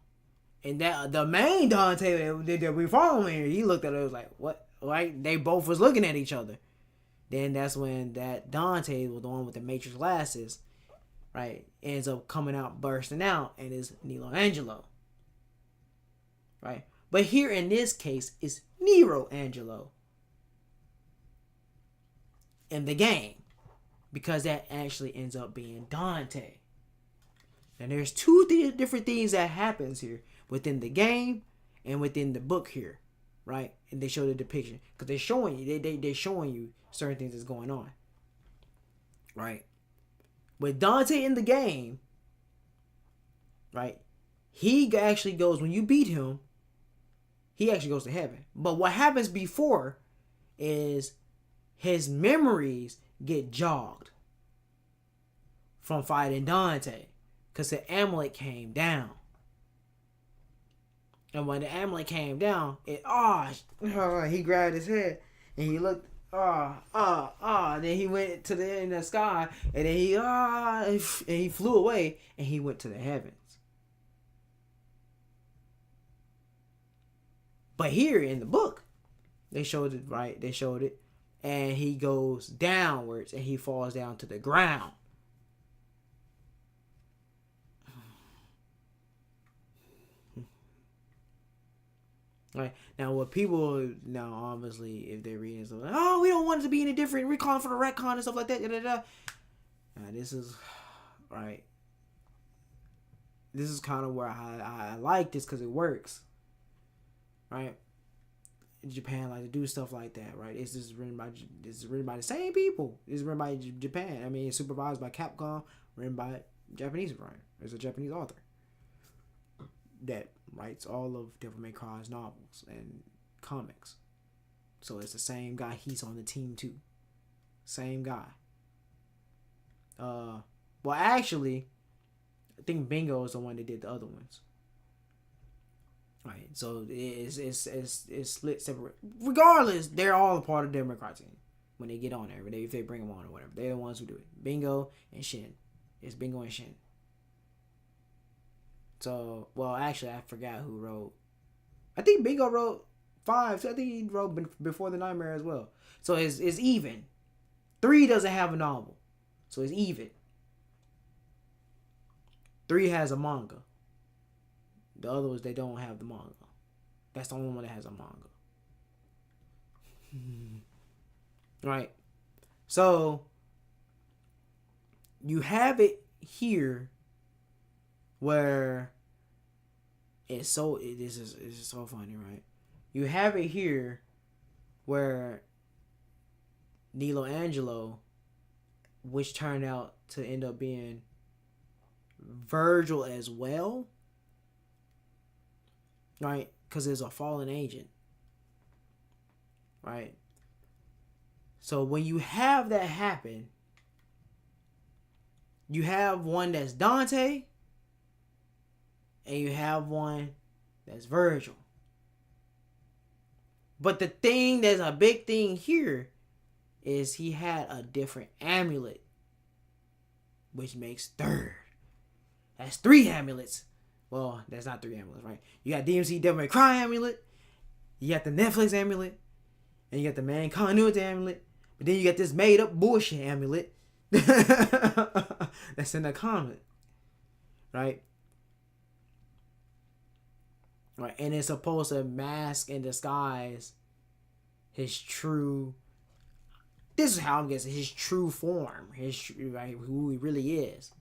And that the main Dante that we following here, he looked at it and was like, what? Right? They both was looking at each other. Then that's when that Dante was the one with the Matrix glasses, right? Ends up coming out, bursting out, and is Michelangelo. Right? But here in this case, it's Nero Angelo. In the game. Because that actually ends up being Dante. And there's two different things that happens here within the game and within the book here, right? And they show the depiction because they're showing you they're showing you certain things that's going on, right? With Dante in the game, right? He actually goes when you beat him. He actually goes to heaven. But what happens before is his memories get jogged from fighting Dante because the amulet came down. And when the amulet came down, he grabbed his head and he looked, then he went to the in the sky and then he flew away and he went to the heavens. But here in the book, they showed it, right? They showed it. And he goes downwards and he falls down to the ground. Right. Now, what people, now obviously, if they're reading stuff like, oh, we don't want it to be any different, we're calling for the retcon and stuff like that. Now, this is, right. This is kind of where I like this because it works. Right. Japan like to do stuff like that, right? This is written by the same people. It's written by Japan. I mean, it's supervised by Capcom, written by Japanese writer. There's a Japanese author that writes all of Devil May Cry's novels and comics. So it's the same guy. He's on the team too. Same guy. Well, actually, I think Bingo is the one that did the other ones. Right, so it's split separate. Regardless, they're all a part of the Democrat team when they get on there. If they bring them on or whatever, they're the ones who do it. Bingo and Shin. It's Bingo and Shin. So, well, actually, I forgot who wrote. I think Bingo wrote 5. So I think he wrote Before the Nightmare as well. So it's even. 3 doesn't have a novel, so it's even. 3 has a manga. The other ones, they don't have the manga. That's the only one that has a manga. Right. So, you have it here where it's so funny, right? You have it here where Michelangelo, which turned out to end up being Virgil as well, right? Because there's a fallen agent, right? So when you have that happen, you have one that's Dante, and you have one that's Virgil. But the thing that's a big thing here is he had a different amulet which makes third. That's 3 amulets. Well, that's not 3 amulets, right? You got DMC Devil May Cry amulet. You got the Netflix amulet. And you got the main continuity amulet. But then you got this made up bullshit amulet. That's in the comment. Right? Right. And it's supposed to mask and disguise his true. This is how I'm guessing his true form. Right, who he really is.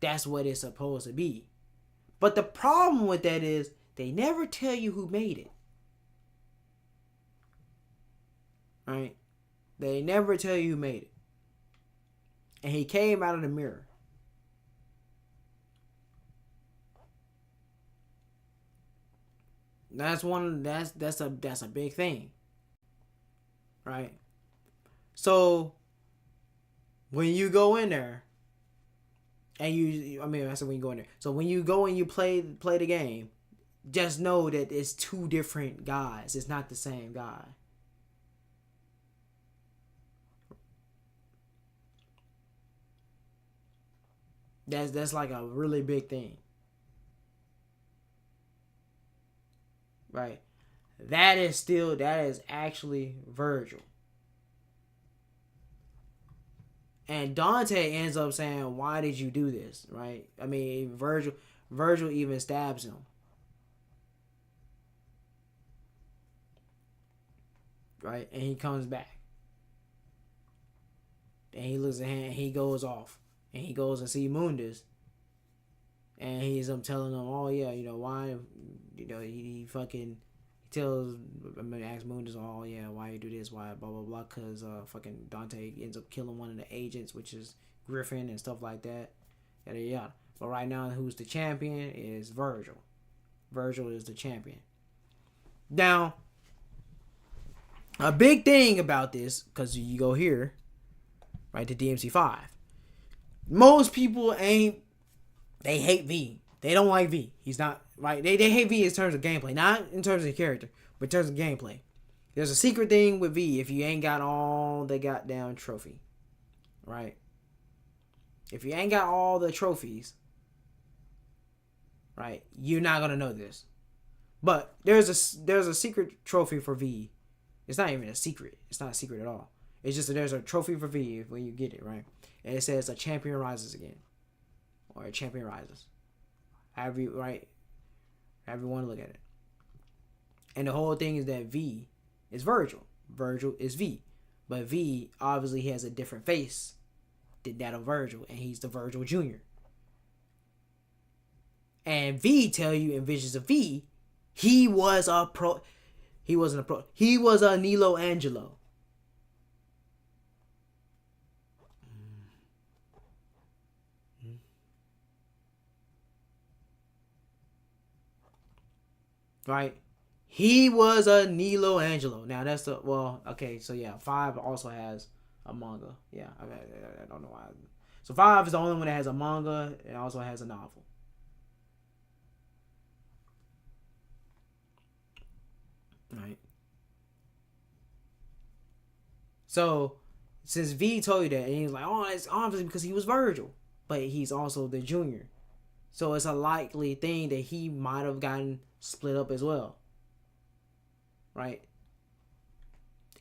That's what it's supposed to be. But the problem with that is they never tell you who made it. Right? They never tell you who made it. And he came out of the mirror. That's a big thing. Right? So when you go in there and I said when you go in there. So when you go and you play the game, just know that it's 2 different guys. It's not the same guy. That's like a really big thing. Right? That is actually Virgil. And Dante ends up saying, "Why did you do this?" Right? I mean, Virgil even stabs him. Right? And he comes back. And he looks at him and he goes off. And he goes and see Mundus. And he's telling him, "Oh yeah, why, he fucking tells, asks Mundus, oh yeah, why you do this, why blah blah blah, cause fucking Dante ends up killing one of the agents, which is Griffin and stuff like that, yada yada. But right now, who's the champion is Virgil. Virgil is the champion. Now, a big thing about this, cause you go here, right, to DMC5. Most people they hate V. They don't like V. He's not, right? They hate V in terms of gameplay. Not in terms of character, but in terms of gameplay. There's a secret thing with V if you ain't got all the goddamn trophy. Right? If you ain't got all the trophies, right, you're not gonna know this. But there's a secret trophy for V. It's not even a secret. It's not a secret at all. It's just that there's a trophy for V when you get it, right? And it says a champion rises again. Or a champion rises. However you want to look at it. And the whole thing is that V is Virgil. Virgil is V. But V obviously has a different face than that of Virgil. And he's the Virgil Jr. And V tell you in Visions of V, he was a pro. He wasn't a pro. He was a Nilo Angelo. Right? He was a Nilo Angelo. Now that's okay, so yeah, 5 also has a manga. Yeah, I don't know why. So 5 is the only one that has a manga and also has a novel. Right? So, since V told you that, and he's like, oh, it's obviously because he was Virgil. But he's also the junior. So it's a likely thing that he might have gotten split up as well. Right?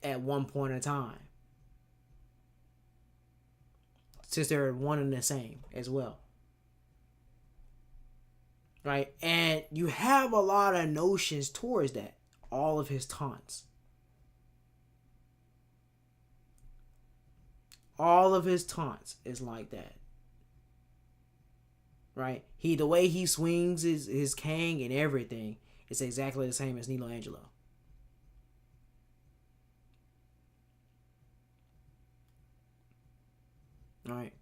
At one point in time. Since they're one and the same as well. Right? And you have a lot of notions towards that. All of his taunts. All of his taunts is like that. Right? The way he swings his cane and everything is exactly the same as Nilo Angelo. Right?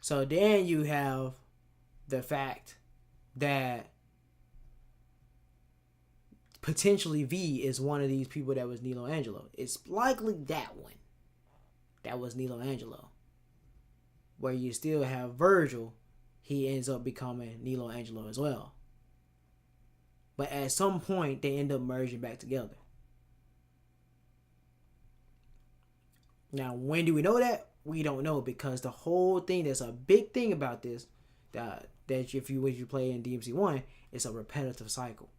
So then you have the fact that potentially V is one of these people that was Nilo Angelo. It's likely that one that was Nilo Angelo. Where you still have Virgil, he ends up becoming Nilo Angelo as well. But at some point, they end up merging back together. Now, when do we know that? We don't know, because the whole thing, there's a big thing about this, that if you play in DMC1, it's a repetitive cycle.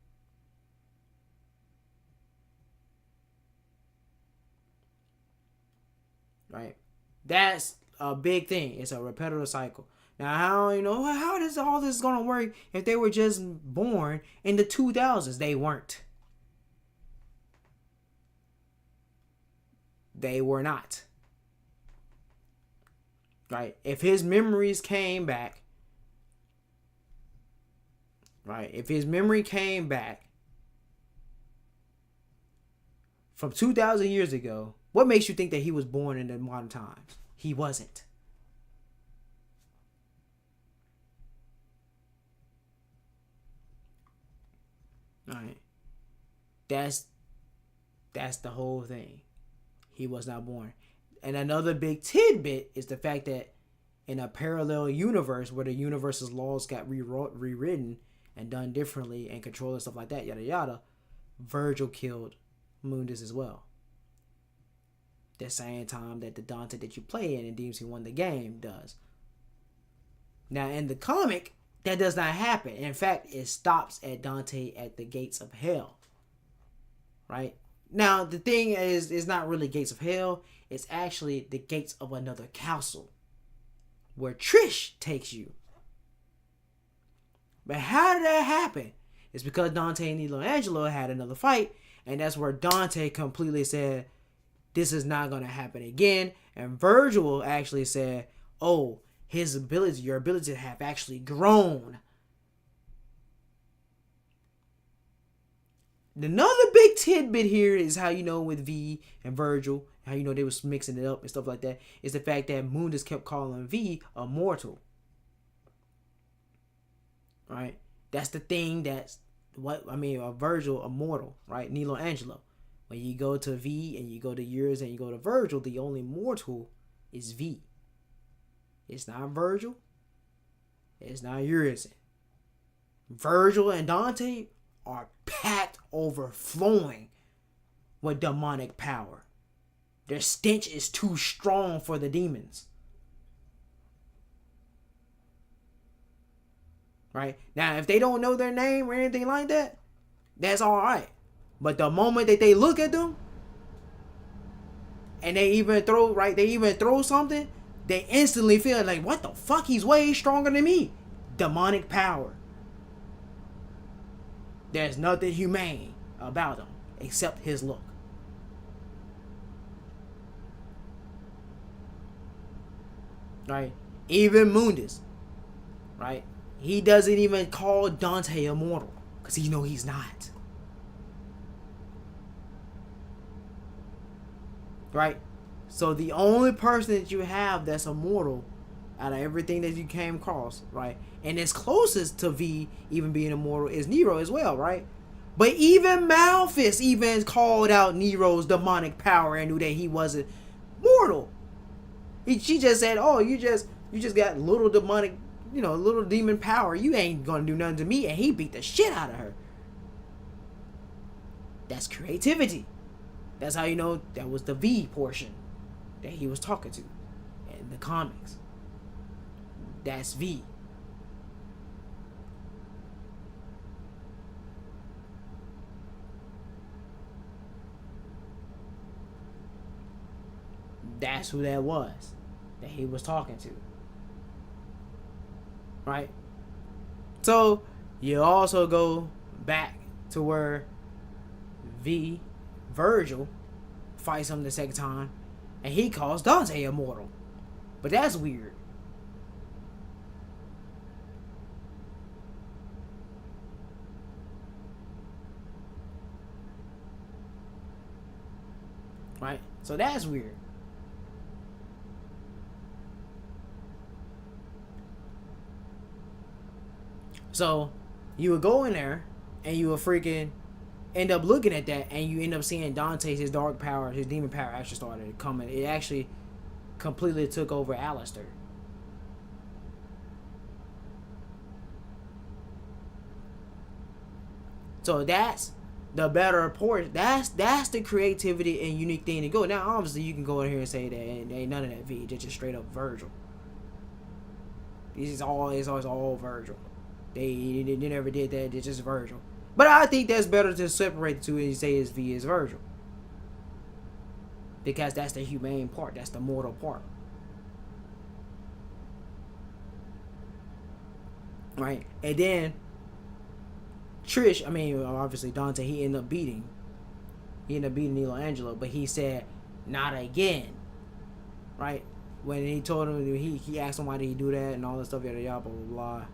Right? That's a big thing. It's a repetitive cycle. Now, how does all this gonna work if they were just born in the 2000s? They weren't. They were not. Right? If his memories came back, right? If his memory came back from 2,000 years ago, what makes you think that he was born in the modern times? He wasn't. All right. That's the whole thing. He was not born. And another big tidbit is the fact that in a parallel universe where the universe's laws got rewritten and done differently and controlled and stuff like that, yada yada, Virgil killed Mundus as well. The same time that the Dante that you play in DMC1 the game does. Now in the comic, that does not happen. In fact, it stops at Dante at the gates of hell. Right? Now the thing is, it's not really gates of hell. It's actually the gates of another castle, where Trish takes you. But how did that happen? It's because Dante and Michelangelo had another fight, and that's where Dante completely said, this is not going to happen again. And Virgil actually said, oh, your ability have actually grown. Another big tidbit here is how with V and Virgil, how they was mixing it up and stuff like that, is the fact that Mundus kept calling V immortal. Right? That's the thing Virgil immortal, right? Michelangelo. When you go to V and you go to yours and you go to Virgil, the only mortal is V. It's not Virgil. It's not Urizen. Virgil and Dante are packed overflowing with demonic power. Their stench is too strong for the demons. Right? Now, if they don't know their name or anything like that, that's alright. But the moment that they look at them and they even throw something, they instantly feel like, what the fuck? He's way stronger than me. Demonic power. There's nothing humane about him except his look. Right? Even Mundus. Right? He doesn't even call Dante immortal, because he knows he's not. Right? So the only person that you have that's immortal out of everything that you came across, right, and is closest to V even being immortal, is Nero as well, right? But even Malphus even called out Nero's demonic power and knew that he wasn't mortal. She just said, oh, you just got little demonic, little demon power. You ain't gonna do nothing to me. And he beat the shit out of her. That's creativity. That's how you know that was the V portion that he was talking to in the comics. That's V. That's who that was that he was talking to. Right? So, you also go back to where Virgil fights him the second time, and he calls Dante immortal. But that's weird. Right? So that's weird. So, you would go in there, and you would freaking end up looking at that, and you end up seeing Dante's, his dark power, his demon power actually started coming. It actually completely took over Alistair. So that's the better portion. That's the creativity and unique thing to go. Now, obviously, you can go in here and say that ain't none of that V. It's just straight up Virgil. It's always all Virgil. They never did that. It's just Virgil. But I think that's better to separate the two and say it's V is Virgil, because that's the humane part. That's the mortal part. Right? And then Trish, obviously Dante, he ended up beating Michelangelo, but he said, not again. Right? When he told him, he asked him why did he do that and all that stuff, yada yada, blah, blah, blah,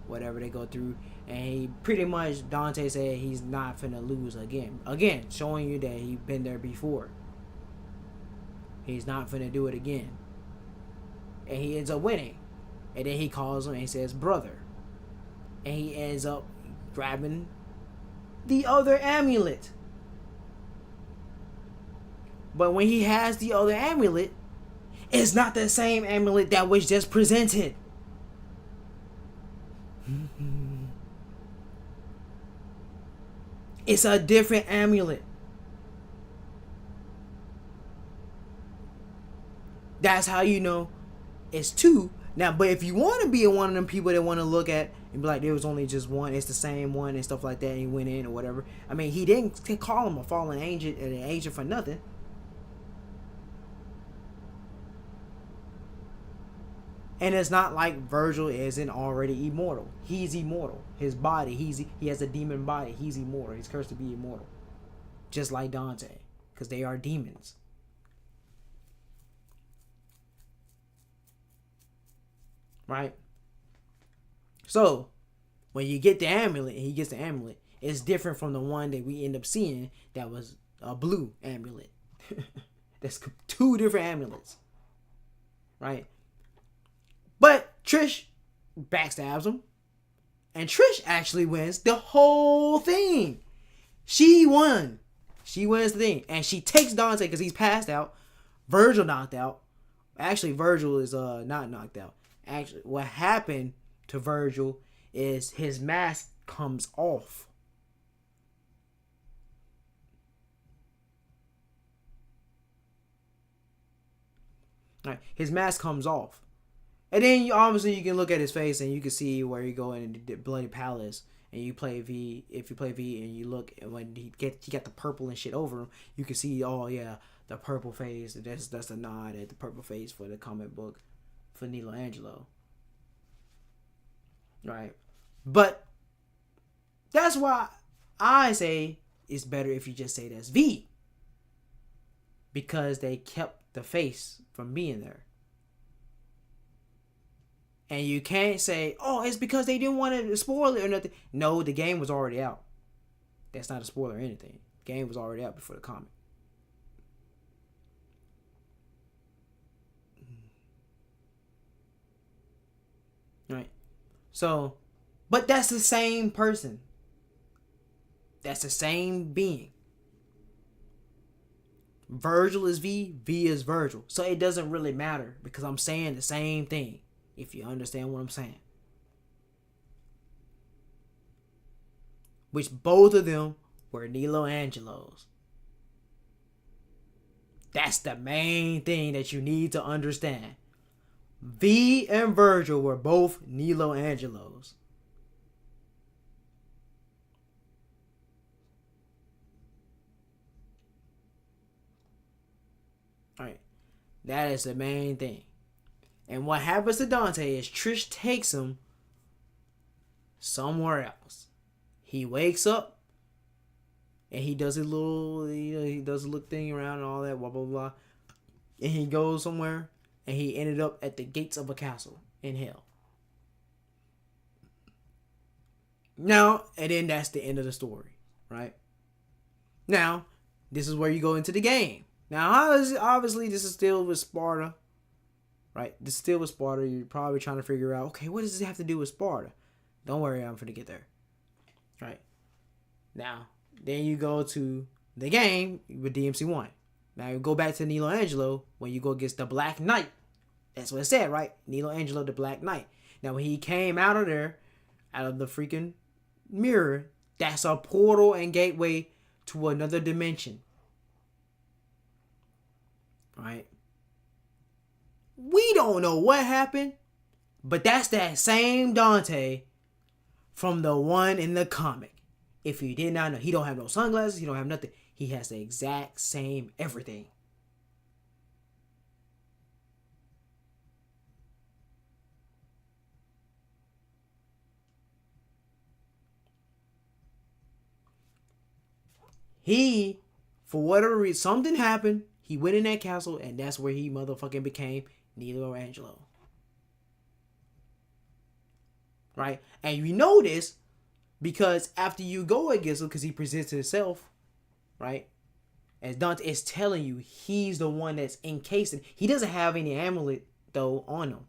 whatever they go through. And he pretty much, Dante said he's not finna lose again. Again, showing you that he's been there before. He's not finna do it again. And he ends up winning. And then he calls him and he says, brother. And he ends up grabbing the other amulet. But when he has the other amulet, it's not the same amulet that was just presented. It's a different amulet. That's how you know it's two. Now, but if you want to be one of them people that want to look at and be like, there was only just one, it's the same one and stuff like that, and he went in or whatever. He didn't call him a fallen angel, an angel for nothing. And it's not like Virgil isn't already immortal. He's immortal. His body, he has a demon body. He's immortal. He's cursed to be immortal. Just like Dante. Because they are demons. Right? So, when you get the amulet, and he gets the amulet, it's different from the one that we end up seeing that was a blue amulet. That's two different amulets. Right? But Trish backstabs him. And Trish actually wins the whole thing. She won. She wins the thing. And she takes Dante because he's passed out. Virgil knocked out. Actually, Virgil is not knocked out. Actually, what happened to Virgil is his mask comes off. Right, his mask comes off. And then obviously you can look at his face and you can see where you go in the Bloody Palace and you play V. If you play V and you look, and when he got the purple and shit over him, you can see, oh yeah, the purple face. That's a nod at the purple face for the comic book for Michelangelo. Right, but that's why I say it's better if you just say that's V, because they kept the face from being there. And you can't say, oh, it's because they didn't want to spoil it or nothing. No, the game was already out. That's not a spoiler or anything. The game was already out before the comic. Right. So, but that's the same person. That's the same being. Virgil is V, V is Virgil. So it doesn't really matter because I'm saying the same thing. If you understand what I'm saying. Which both of them were Michelangelos. That's the main thing that you need to understand. V and Virgil were both Michelangelos. Alright. That is the main thing. And what happens to Dante is Trish takes him somewhere else. He wakes up and he does a little thing around and all that, blah blah blah. And he goes somewhere and he ended up at the gates of a castle in hell. Now, and then that's the end of the story, right? Now, this is where you go into the game. Now, obviously, this is still with Sparta. Right? This is still with Sparta. You're probably trying to figure out, okay, what does this have to do with Sparta? Don't worry, I'm finna get there. Right? Now, then you go to the game with DMC1. Now, you go back to Michelangelo when you go against the Black Knight. That's what it said, right? Michelangelo, the Black Knight. Now, when he came out of there, out of the freaking mirror, that's a portal and gateway to another dimension. Right? We don't know what happened, but that's that same Dante from the one in the comic. If you did not know, he don't have no sunglasses, he don't have nothing. He has the exact same everything. He, for whatever reason, something happened. He went in that castle, and that's where he motherfucking became Nilo Angelo. Right? And you know this because after you go against him, because he presents himself, right? As Dante is telling you, he's the one that's encased. He doesn't have any amulet though on him,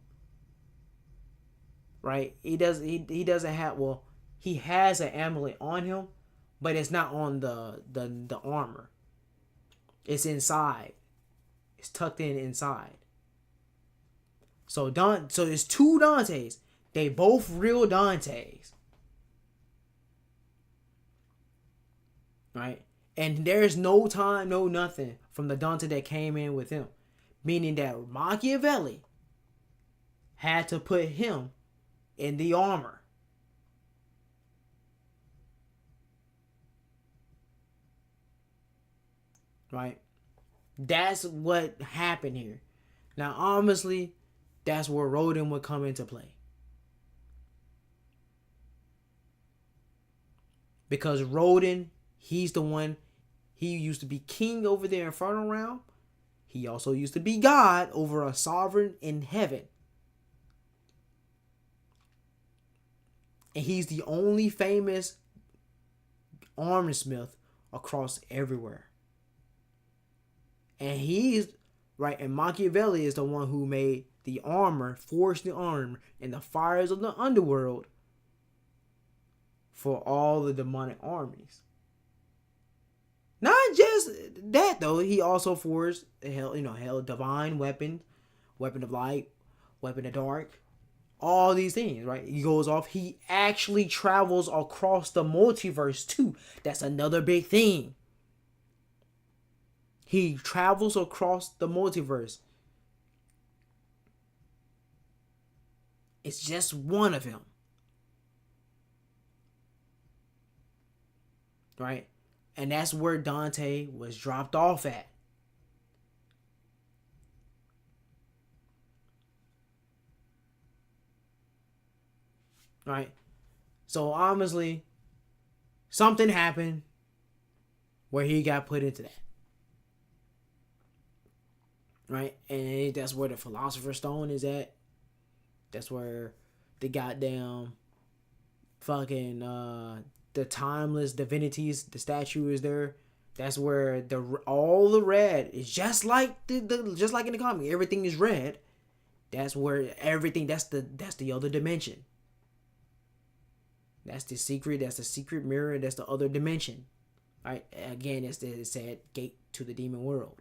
right? He doesn't have. Well, he has an amulet on him, but it's not on the armor. It's inside. It's tucked in inside. So it's two Dantes. They both real Dantes. Right? And there's no time, no nothing from the Dante that came in with him. Meaning that Machiavelli had to put him in the armor. Right? That's what happened here. Now, honestly, that's where Rodin would come into play. Because Rodin, he's the one, he used to be king over there in Infernal Realm. He also used to be God over a sovereign in heaven. And he's the only famous armorsmith across everywhere. And he's, right, and Machiavelli is the one who made the armor, forged the armor in the fires of the underworld for all the demonic armies. Not just that though, he also forged hell divine weapon, weapon of light, weapon of dark, all these things, right? He goes off. He actually travels across the multiverse too. That's another big thing. He travels across the multiverse. It's just one of him. Right? And that's where Dante was dropped off at. Right? So obviously, something happened where he got put into that. Right? And that's where the Philosopher's Stone is at. That's where the goddamn fucking the timeless divinities, the statue is there. That's where all the red is just like just like in the comic. Everything is red. That's where everything. That's the other dimension. That's the secret. That's the secret mirror. That's the other dimension. Right? Again, it's said gate to the demon world.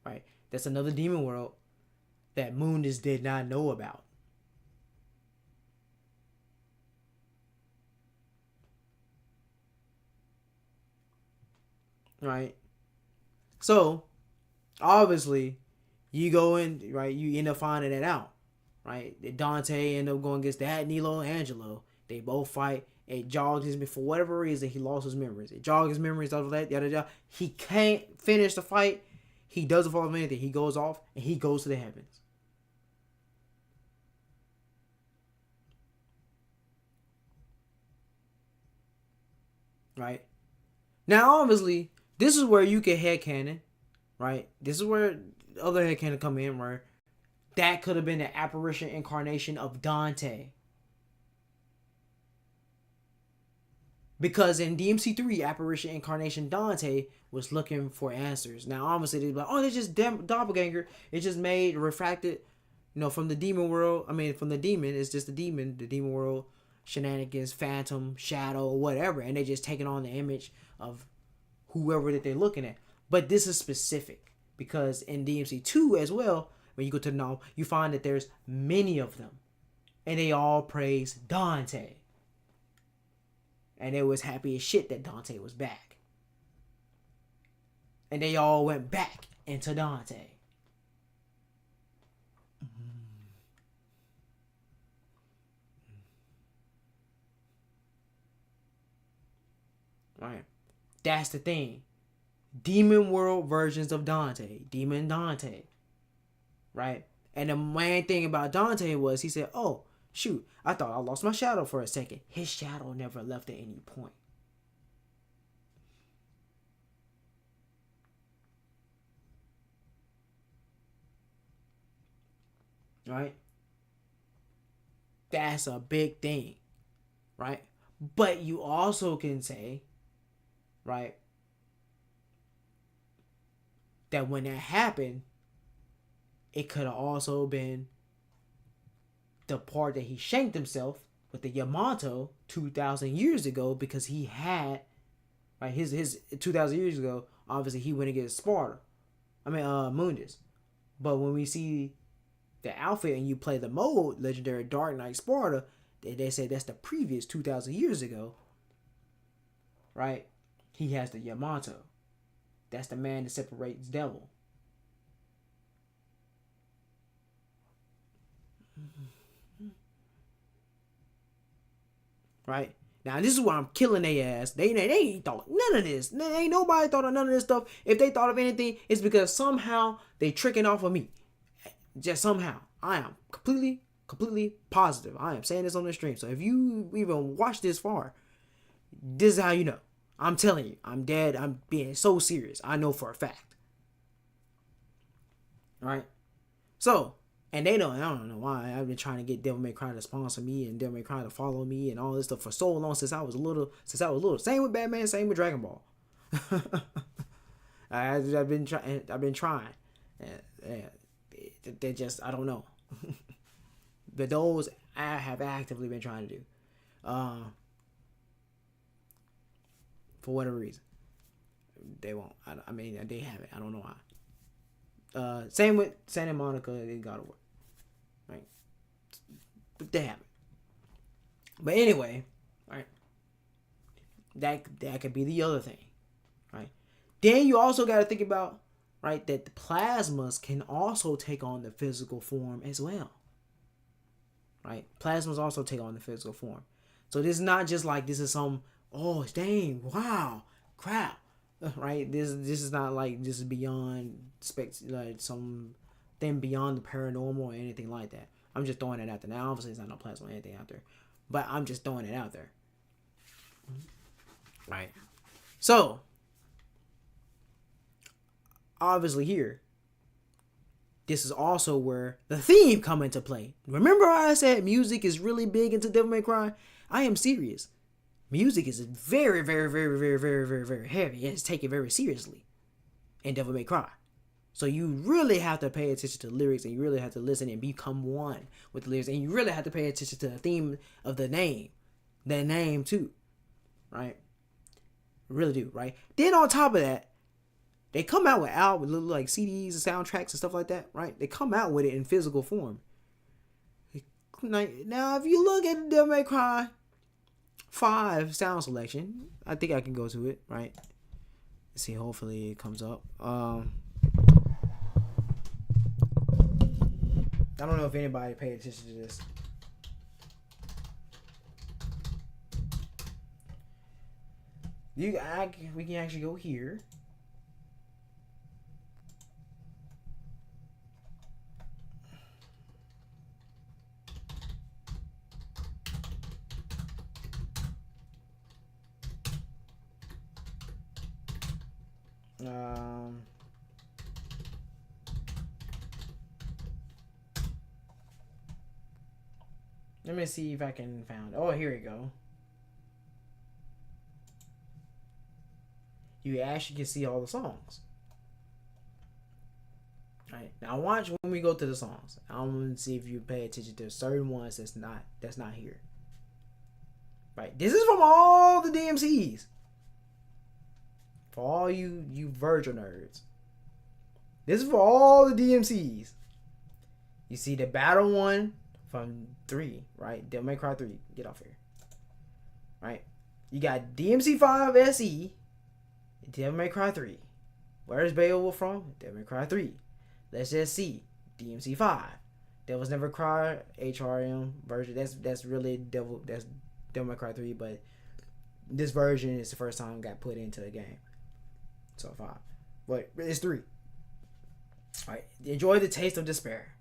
Right? That's another demon world that Mundus did not know about. Right? So, obviously, you go in, right? You end up finding it out. Right? Dante end up going against that Nilo Angelo. They both fight. It jogs his, for whatever reason, he lost his memories. It jogs his memories, stuff like that, yada yada. He can't finish the fight. He doesn't fall off anything. He goes off and he goes to the heavens. Right? Now, obviously, this is where you get headcanon, right? This is where other headcanon come in, where that could have been the apparition incarnation of Dante. Because in DMC3, apparition incarnation Dante was looking for answers. Now, obviously, they're like, oh, it's just doppelganger. It's just made, refracted, from the demon world. I mean, from the demon, it's just the demon world, shenanigans, phantom, shadow, whatever. And they're just taking on the image of whoever that they're looking at. But this is specific because in DMC2 as well, when you go to the novel, you find that there's many of them. And they all praise Dante. And they was happy as shit that Dante was back. and they all went back into Dante. Right. That's the thing. Demon world versions of Dante. Demon Dante. Right? And the main thing about Dante was he said, oh, shoot, I thought I lost my shadow for a second. His shadow never left at any point. Right? That's a big thing. Right? But you also can say, right, that when that happened, it could have also been the part that he shanked himself with the Yamato 2,000 years ago, because he had, right, his 2,000 years ago, obviously he went against Sparta. Mundus. But when we see the outfit and you play the mode, Legendary Dark Knight Sparta, they say that's the previous 2,000 years ago, right? He has the Yamato. That's the man that separates devil. Right? Now this is why I'm killing their ass. They ain't thought none of this. Ain't nobody thought of none of this stuff. If they thought of anything, it's because somehow they tricking off of me. Just somehow. I am completely positive. I am saying this on the stream. So if you even watch this far, this is how you know. I'm telling you, I'm dead. I'm being so serious. I know for a fact. Right? So, and they know, I don't know why. I've been trying to get Devil May Cry to sponsor me and Devil May Cry to follow me and all this stuff for so long since I was little. Same with Batman, same with Dragon Ball. I've been trying. They just, I don't know. But those I have actively been trying to do. For whatever reason. They won't. I mean, they haven't. I don't know why. Same with Santa Monica and God of War. Right? But they haven't. But anyway, right? That could be the other thing. Right? Then you also got to think about, right, that the plasmas can also take on the physical form as well. Right? Plasmas also take on the physical form. So this is not just like this is some, oh dang, wow, crap. Right? This is not like this is beyond like some thing beyond the paranormal or anything like that. I'm just throwing it out there. Now obviously it's not no plasma or anything out there. But I'm just throwing it out there. Right. So obviously here, this is also where the theme come into play. Remember how I said music is really big into Devil May Cry? I am serious. Music is very, very, very, very, very, very, very heavy, and it's taken very seriously in Devil May Cry. So you really have to pay attention to the lyrics, and you really have to listen and become one with the lyrics, and you really have to pay attention to the theme of the name too, right? Really do, right? Then on top of that, they come out with albums, little like CDs and soundtracks and stuff like that, right? They come out with it in physical form. Now, if you look at the Devil May Cry 5 sound selection, I think I can go to it, right? Let's see, hopefully it comes up. I don't know if anybody paid attention to this. We can actually go here. Let me see if I can find. Oh, here we go. You actually can see all the songs. Right now, watch when we go to the songs. I want to see if you pay attention to certain ones that's not here. Right, this is from all the DMCs. For all you Virgil nerds, this is for all the DMCs. You see the battle one from 3, right? Devil May Cry 3. Get off here. Right? You got DMC 5 SE, Devil May Cry 3. Where is Beowulf from? Devil May Cry 3. Let's just see. DMC 5. Devil's Never Cry HRM version. That's really Devil May Cry 3, but this version is the first time it got put into the game. So 5. But it's 3. Alright. Enjoy the Taste of Despair.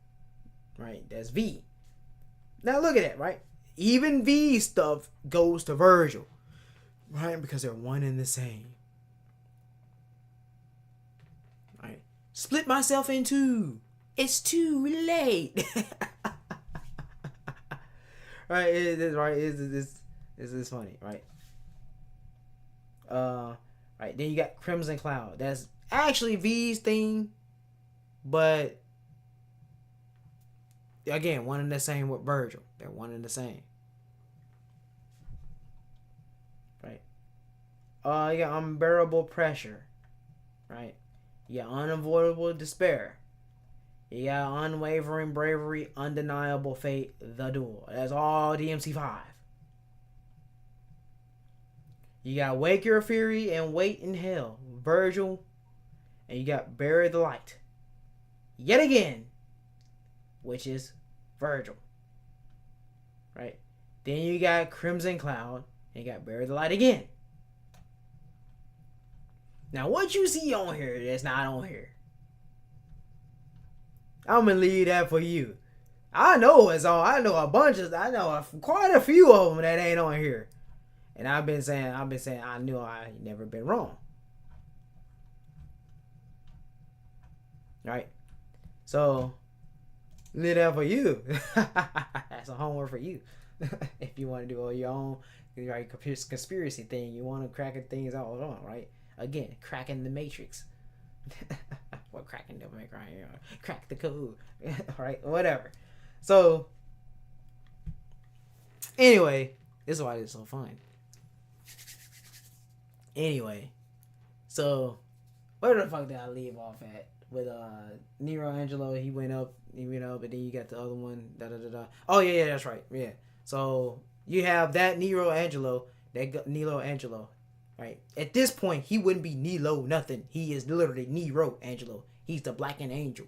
Right? That's V. Now look at that, right? Even V stuff goes to Virgil. Right? Because they're one and the same. Right? Split myself in two. It's too late. Right? It's funny, right? Right. Then you got Crimson Cloud. That's actually V's theme, but again, one and the same with Virgil. They're one and the same. Right. You got Unbearable Pressure. Right. You got Unavoidable Despair. You got Unwavering Bravery, Undeniable Fate, The Duel. That's all DMC 5. You got Wake Your Fury and Wait in Hell, Virgil. And you got Bury the Light. Yet again, which is Virgil. Right? Then you got Crimson Cloud, and you got Bury the Light again. Now, what you see on here that's not on here, I'm gonna leave that for you. I know it's all. I know quite a few of them that ain't on here, and I've been saying I knew I never been wrong. Right? So, leave that for you. That's a homework for you. If you want to do all your own, right, conspiracy thing, you want to crack things out on, right? Again, cracking the matrix. What cracking Devil May Cry? Crack the code. Right? Whatever. So, anyway, this is why it's so fun. Anyway, so where the fuck did I leave off at? With Nero Angelo, he went up, but then you got the other one, Oh yeah, that's right, yeah. So you have that Nero Angelo, right? At this point, he wouldn't be Nilo nothing. He is literally Nero Angelo. He's the Black Angel.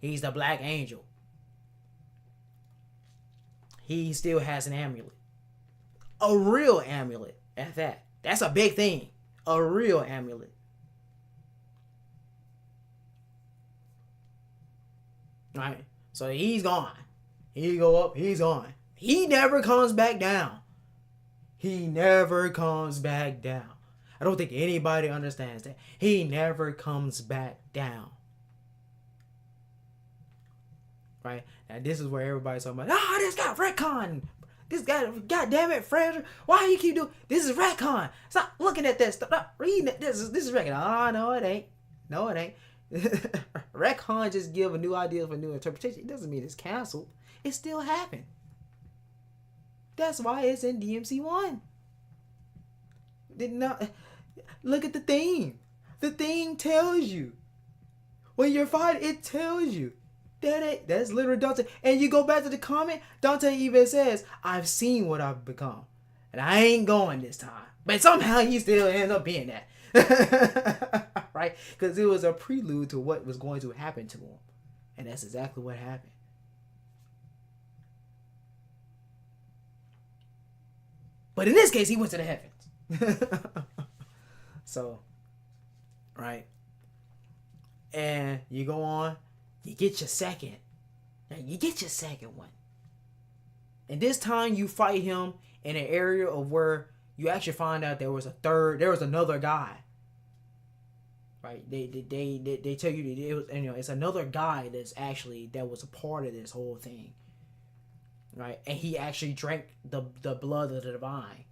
He's the Black Angel. He still has an amulet, a real amulet at that. That's a big thing, a real amulet. Right, so he's gone. He go up, he's gone. He never comes back down. He never comes back down. I don't think anybody understands that. He never comes back down. Right, now this is where everybody's talking about, this got retcon. This guy, goddamn it, Fraser, why you keep doing this? Is retcon. Stop looking at this. Stop reading it. This is retcon. No, it ain't. No, it ain't. Retcon just give a new idea for a new interpretation. It doesn't mean it's canceled. It still happened. That's why it's in DMC 1. Did not look at the theme. The theme tells you when you're fighting. It tells you that's literally Dante. And you go back to the comment. Dante even says, "I've seen what I've become, and I ain't going this time." But somehow he still ends up being that. Right? Because it was a prelude to what was going to happen to him. And that's exactly what happened. But in this case, he went to the heavens. So, right? And you go on, you get your second. You get your second one. And this time you fight him in an area of where you actually find out there was another guy. Right? They tell you that it was, it's another guy that was a part of this whole thing. Right? And he actually drank the blood of the divine.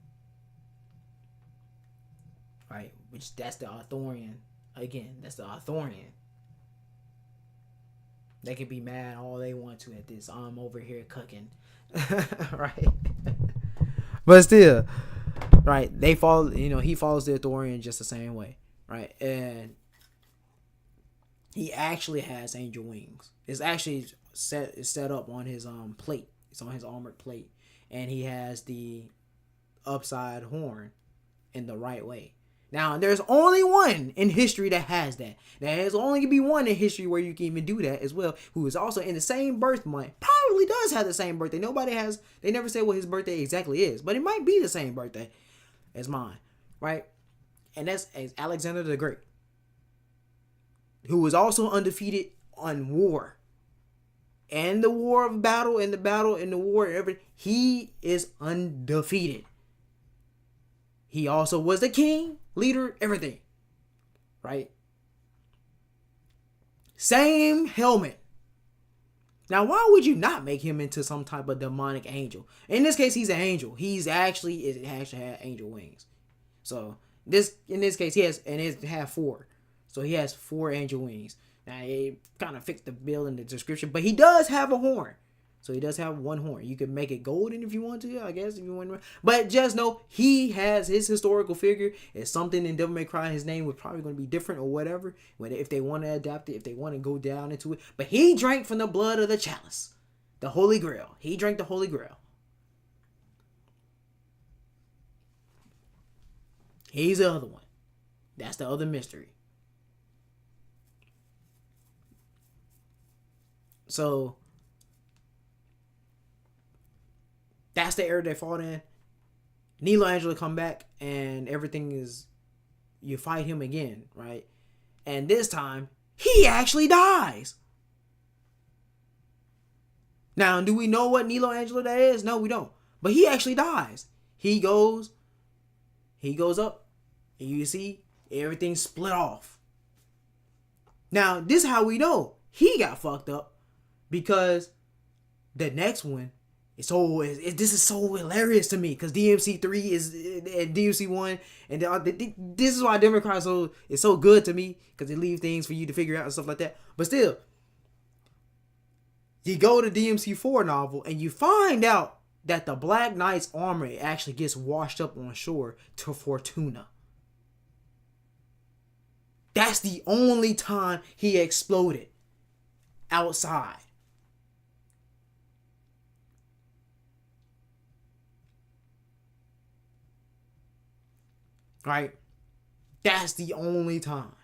Right? Which that's the Arthurian. Again, that's the Arthurian. They can be mad all they want to at this. I'm over here cooking. Right? But still, right, he follows the Arthurian just the same way. Right? And he actually has angel wings. It's actually set up on his plate. It's on his armored plate. And he has the upside horn in the right way. Now, there's only one in history that has that. Now, there's only going to be one in history where you can even do that as well, who is also in the same birth month. Probably does have the same birthday. They never say what his birthday exactly is, but it might be the same birthday as mine, right? And that's Alexander the Great, who was also undefeated on war. And the war of battle, and the battle, and the war, and everything. He is undefeated. He also was the king, leader, everything. Right? Same helmet. Now, why would you not make him into some type of demonic angel? In this case, he's an angel. It actually had angel wings. So in this case, it had 4. So he has 4 angel wings. Now, it kind of fixed the bill in the description, but he does have a horn. So he does have 1 horn. You can make it golden if you want to, I guess, if you want to. But just know he has his historical figure. It's something in Devil May Cry. His name was probably going to be different or whatever, if they want to adapt it, if they want to go down into it. But he drank from the blood of the chalice, the Holy Grail. He drank the Holy Grail. He's the other one. That's the other mystery. So that's the era they fought in. Nilo Angelo come back and everything is, you fight him again, right? And this time he actually dies. Now, do we know what Nilo Angelo that is? No, we don't. But he actually dies. He goes up, and you see everything split off. Now, this is how we know he got fucked up. Because the next one this is so hilarious to me, because DMC3 is and DMC1, and this is why Democrat is so good to me, because it leaves things for you to figure out and stuff like that. But still, you go to DMC4 novel and you find out that the Black Knight's armor actually gets washed up on shore to Fortuna. That's the only time he exploded outside. Right? That's the only time.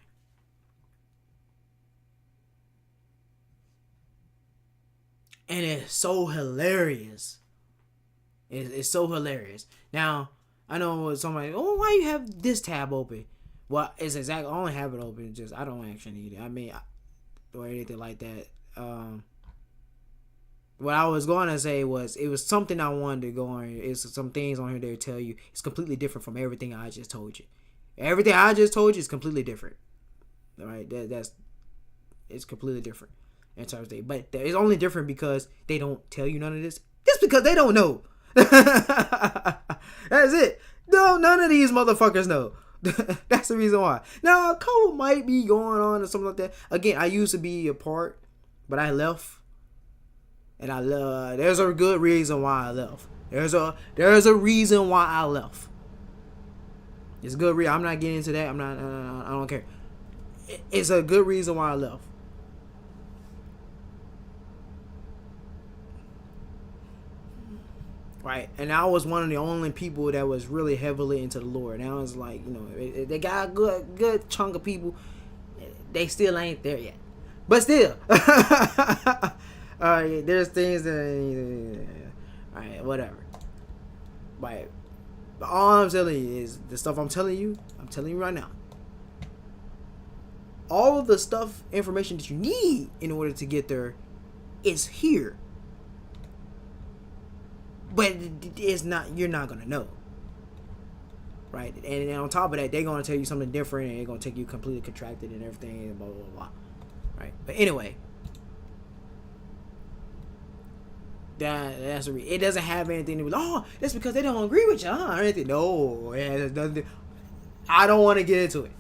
And it's so hilarious. It's so hilarious. Now, I know somebody, why you have this tab open? Well, it's exactly, I only have it open, just I don't actually need it. I mean, or anything like that. What I was going to say was, it was something I wanted to go on. It's some things on here that tell you it's completely different from everything I just told you. Everything I just told you is completely different. All right, it's completely different in terms of, but it's only different because they don't tell you none of this. Just because they don't know. That's it. No, none of these motherfuckers know. That's the reason why. Now, a couple might be going on or something like that. Again, I used to be a part, but I left. And there's a good reason why I left. There's a reason why I left. It's a good reason. I'm not getting into that. I don't care. It's a good reason why I left. Right, and I was one of the only people that was really heavily into the Lord. And I was like, they got a good chunk of people. They still ain't there yet, but still. There's things that, alright, whatever. But all I'm telling you is the stuff I'm telling you right now. All of the stuff, information that you need in order to get there is here. But it's not, you're not gonna know. Right? And on top of that, they're gonna tell you something different, and they're gonna take you completely contracted and everything, and blah blah blah. Right? But anyway. That's it doesn't have anything to do with, that's because they don't agree with you, or anything. No, it doesn't. I don't want to get into it.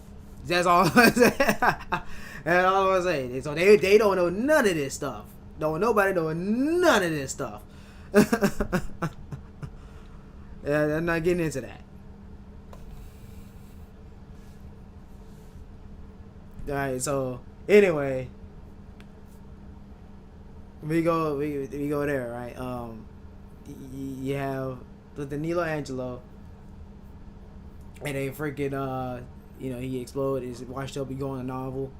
That's all I'm saying. That's all I'm saying. So they don't know none of this stuff. Don't nobody know none of this stuff. Yeah, I'm not getting into that. Alright, so anyway, we go there, right? You have the Nilo Angelo, and they freaking he exploded. Is washed up. He go on a novel.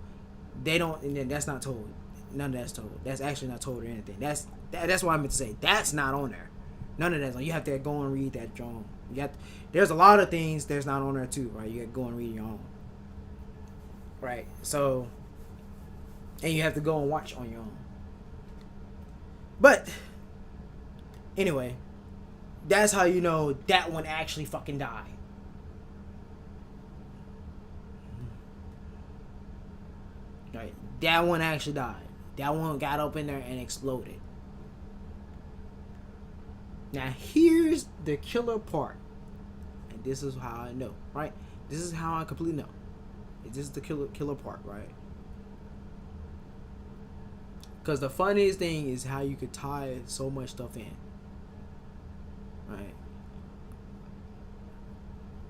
They don't, and then that's not told. None of that's told. That's actually not told or anything. That's what I meant to say. That's not on there. None of that's on. You have to go and read that drum. There's a lot of things that's not on there too, right? You got to go and read your own, right? So, and you have to go and watch on your own. But anyway, that's how you know that one actually fucking died. Right, that one actually died. That one got up in there and exploded. Now here's the killer part, and this is how I know. Right, this is how I completely know. This is the killer part, right? Because the funniest thing is how you could tie so much stuff in. Right.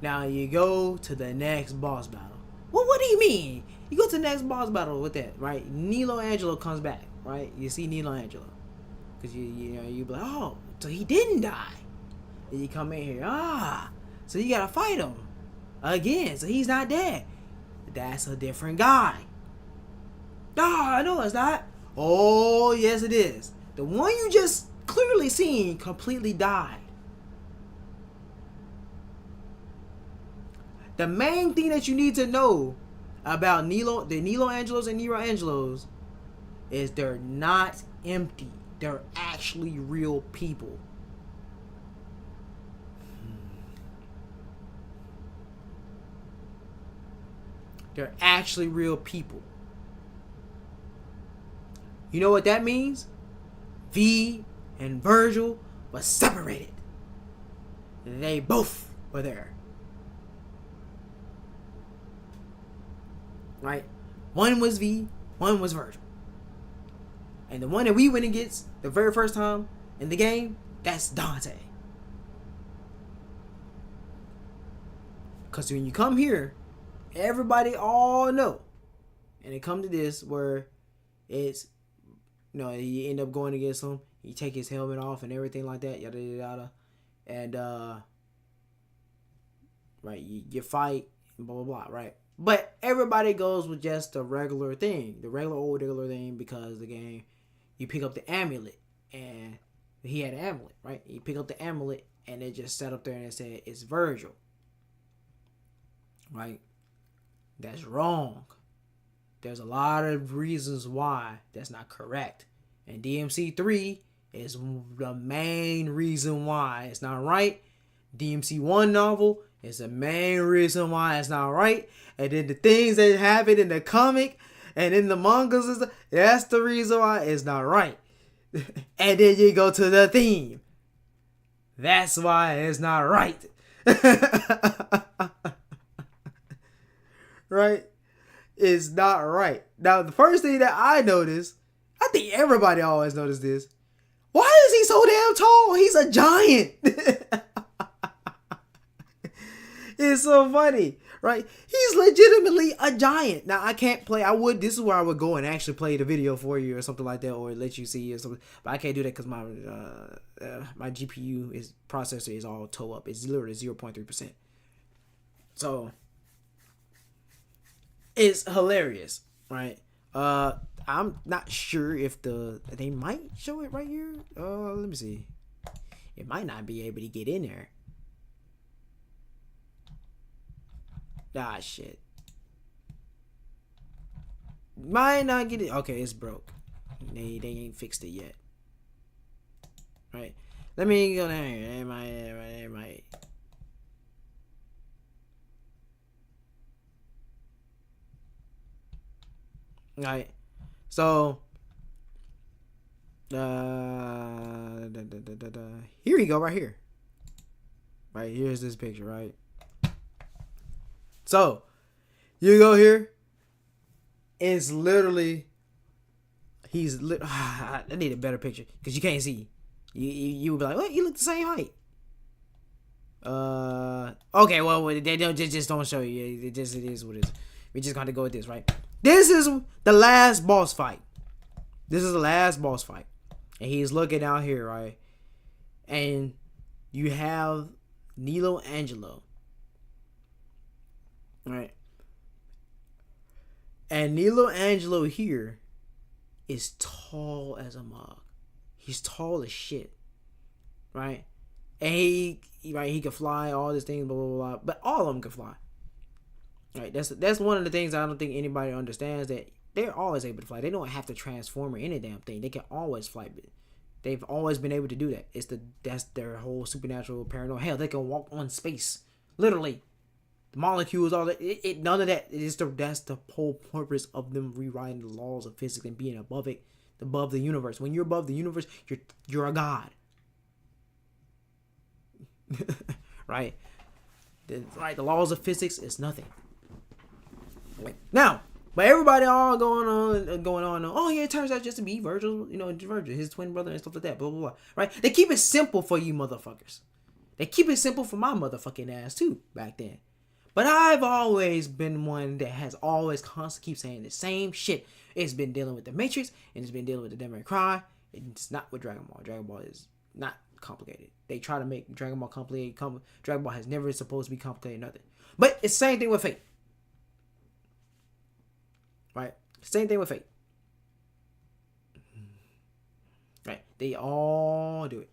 Now you go to the next boss battle. Well, what do you mean? You go to the next boss battle with that, right? Nilo Angelo comes back, right? You see Nilo Angelo. Because you be like, oh, so he didn't die. Then you come in here, so you gotta fight him again. So he's not dead. That's a different guy. I know it's not. Oh, yes it is. The one you just clearly seen completely died. The main thing that you need to know about the Nilo Angelos and Nero Angelos is they're not empty. They're actually real people. They're actually real people. You know what that means? V and Virgil were separated. They both were there. Right? One was V, one was Virgil. And the one that we went against the very first time in the game, that's Dante. Because when you come here, everybody all know. And it come to this where it's, you end up going against him. You take his helmet off and everything like that, yada yada yada. And right, you fight, blah blah blah, right? But everybody goes with just the regular thing, the regular thing, because the game, you pick up the amulet, and he had an amulet, right? You pick up the amulet, and it just sat up there and it said it's Virgil, right? That's wrong. There's a lot of reasons why that's not correct. And DMC3 is the main reason why it's not right. DMC1 novel is the main reason why it's not right. And then the things that happen in the comic and in the mangas, that's the reason why it's not right. And then you go to the theme. That's why it's not right. Right? It's not right. Now, the first thing that I noticed, I think everybody always noticed this. Why is he so damn tall? He's a giant. It's so funny, right? He's legitimately a giant. Now, I can't play. This is where I would go and actually play the video for you or something like that, or let you see or something. But I can't do that because my GPU processor is all toe up. It's literally 0.3%. So it's hilarious, right? I'm not sure if they might show it right here. Let me see. It might not be able to get in there. Ah, shit. Might not get it. Okay, it's broke. They ain't fixed it yet. Right. Let me go down here. They might. Right. So here you go, right here. Right, here's this picture, right? So you go here. It's literally I need a better picture because you can't see. You would be like, what? You look the same height. Okay, well they just don't show you. It is what it is. We just gotta go with this, right? This is the last boss fight. This is the last boss fight. And he's looking out here, right? And you have Nilo Angelo. Right? And Nilo Angelo here is tall as a mug. He's tall as shit, right? And he can fly, all these things, blah blah blah. But all of them can fly, right? That's one of the things I don't think anybody understands, that they're always able to fly. They don't have to transform or any damn thing. They can always fly. They've always been able to do that. That's their whole supernatural paranormal. Hell, they can walk on space, literally. The molecules, all that. None of that. That's the whole purpose of them rewriting the laws of physics and being above it, above the universe. When you're above the universe, you're a god. Right? The laws of physics is nothing. Now, but everybody all going on. Oh yeah, it turns out just to be Virgil, Virgil, his twin brother and stuff like that. Blah blah blah. Right? They keep it simple for you motherfuckers. They keep it simple for my motherfucking ass too back then. But I've always been one that has always constantly keep saying the same shit. It's been dealing with the Matrix and it's been dealing with the Devil May Cry. It's not with Dragon Ball. Dragon Ball is not complicated. They try to make Dragon Ball complicated. Dragon Ball has never supposed to be complicated, nothing. But it's the same thing with Fate. Right? Same thing with Fate. Right? They all do it.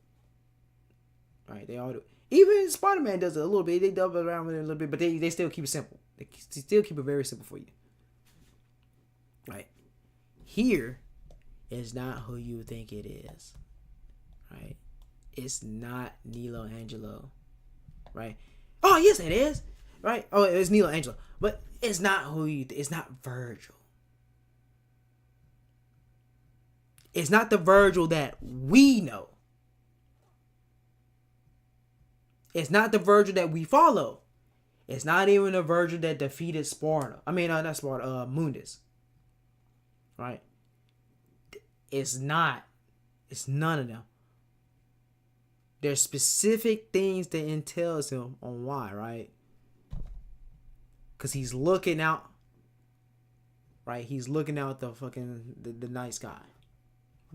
Right? They all do it. Even Spider-Man does it a little bit. They double around with it a little bit, but they still keep it simple. They still keep it very simple for you. Right? Here is not who you think it is. Right? It's not Nilo Angelo. Right? Oh, yes, it is. Right? Oh, it's Nilo Angelo. But it's not it's not Virgil. It's not the Virgil that we know. It's not the Virgil that we follow. It's not even the Virgil that defeated Sparta. I mean, not Sparta, Mundus. Right? It's not. It's none of them. There's specific things that entails him on why, right? Because he's looking out. Right? He's looking out the fucking the night sky.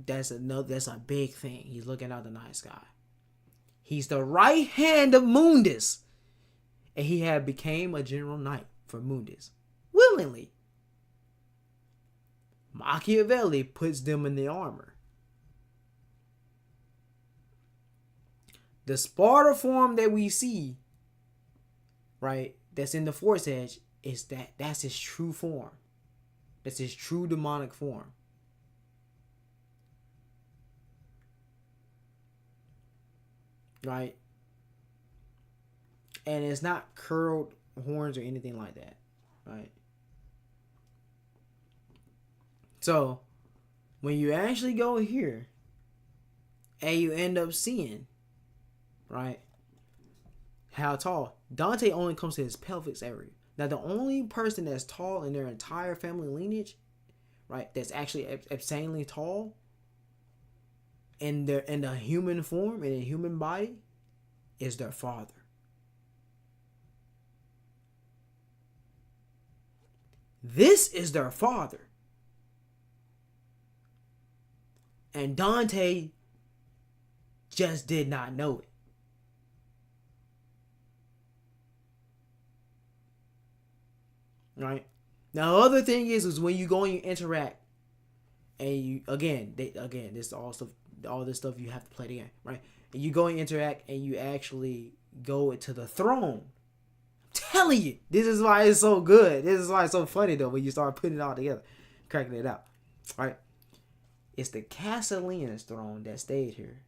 That's a big thing. He's looking out the night sky. He's the right hand of Mundus. And he had became a general knight for Mundus. Willingly. Machiavelli puts them in the armor. The Sparta form that we see, right, that's in the Force Edge, that's his true form. That's his true demonic form. Right? And it's not curled horns or anything like that. Right? So, when you actually go here, and you end up seeing, right, how tall, Dante only comes to his pelvis area. Now, the only person that's tall in their entire family lineage, right, that's actually insanely tall, in the human form, in a human body, is their father. This is their father. And Dante just did not know it. Right? Now, the other thing is when you go and you interact, and you this all this stuff you have to play the game, right? And you go and interact, and you actually go to the throne. I'm telling you, this is why it's so good. This is why it's so funny though when you start putting it all together, cracking it out, right? It's the Castilian's throne that stayed here,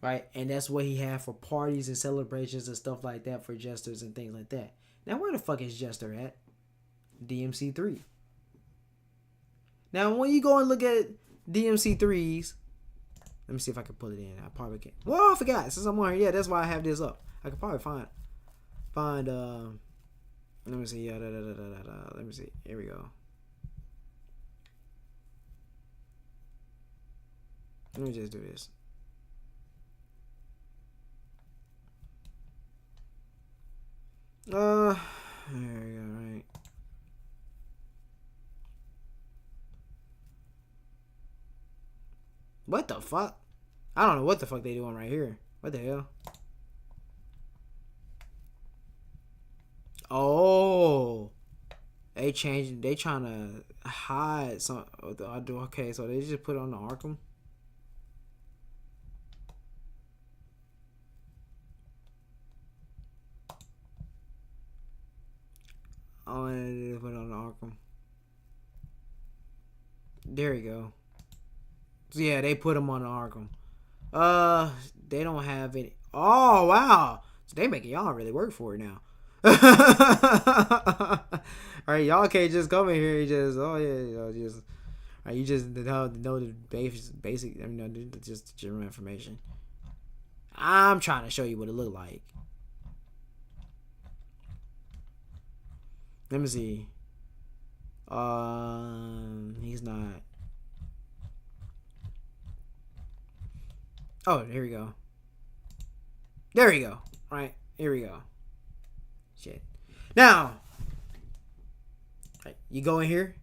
right? And that's what he had for parties and celebrations and stuff like that for jesters and things like that. Now, where the fuck is Jester at? DMC3. Now, when you go and look at DMC3s, let me see if I can pull it in. I probably can't. Well, I forgot. Since I'm on here, yeah, that's why I have this up. I could probably find. Let me see. Let me see. Here we go. Let me just do this. There we go. Right. What the fuck? I don't know what the fuck they doing right here. What the hell? Oh, they changed. They trying to hide some. Okay, so they just put it on the Arkham. Oh, they put it on the Arkham. There you go. So yeah, they put them on the Arkham. They don't have it. Oh wow, so they making y'all really work for it now. All right, y'all can't just come in here and just just. Right, you just know the basic. I mean, just general information. I'm trying to show you what it looked like. Let me see. He's not. Oh, here we go. There we go. Right, here we go. Shit. Now, right, you go in here.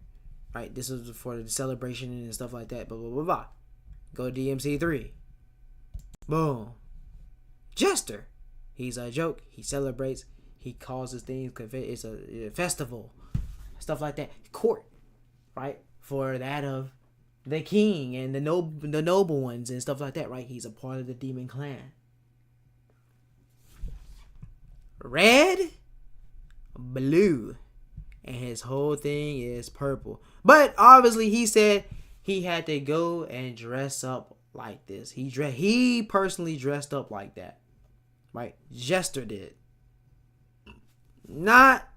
Right, this is for the celebration and stuff like that. Blah blah blah blah. Go to DMC3. Boom. Jester. He's a joke. He celebrates. He causes things. It's a festival, stuff like that. Court, right, for that of the king and the noble ones and stuff like that. Right, he's a part of the demon clan. Red, blue, and his whole thing is purple. But obviously, he said he had to go and dress up like this. He personally dressed up like that. Right, Jester did. Not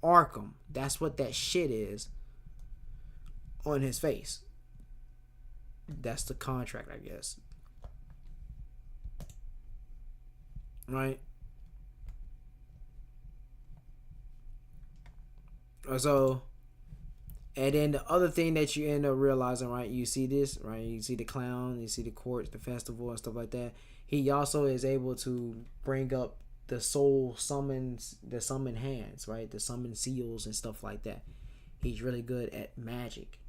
Arkham. That's what that shit is on his face. That's the contract, I guess. Right? So, and then the other thing that you end up realizing, right? You see this, right? You see the clown, you see the court, the festival, and stuff like that. He also is able to bring up the soul summons, the summon hands, right? The summon seals and stuff like that. He's really good at magic,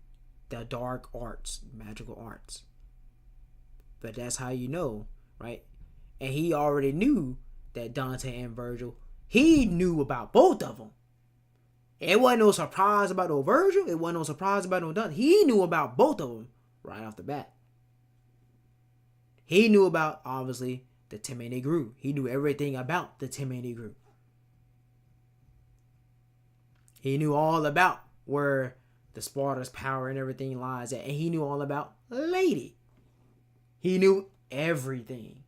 the dark arts, magical arts. But that's how you know, right? And he already knew that Dante and Virgil, he knew about both of them. It wasn't no surprise about no Virgil. It wasn't no surprise about no Dante. He knew about both of them right off the bat. He knew about, obviously, the Temne Negru. He knew everything about the Temne Negru. He knew all about where the Sparta's power and everything lies at. And he knew all about Lady. He knew everything.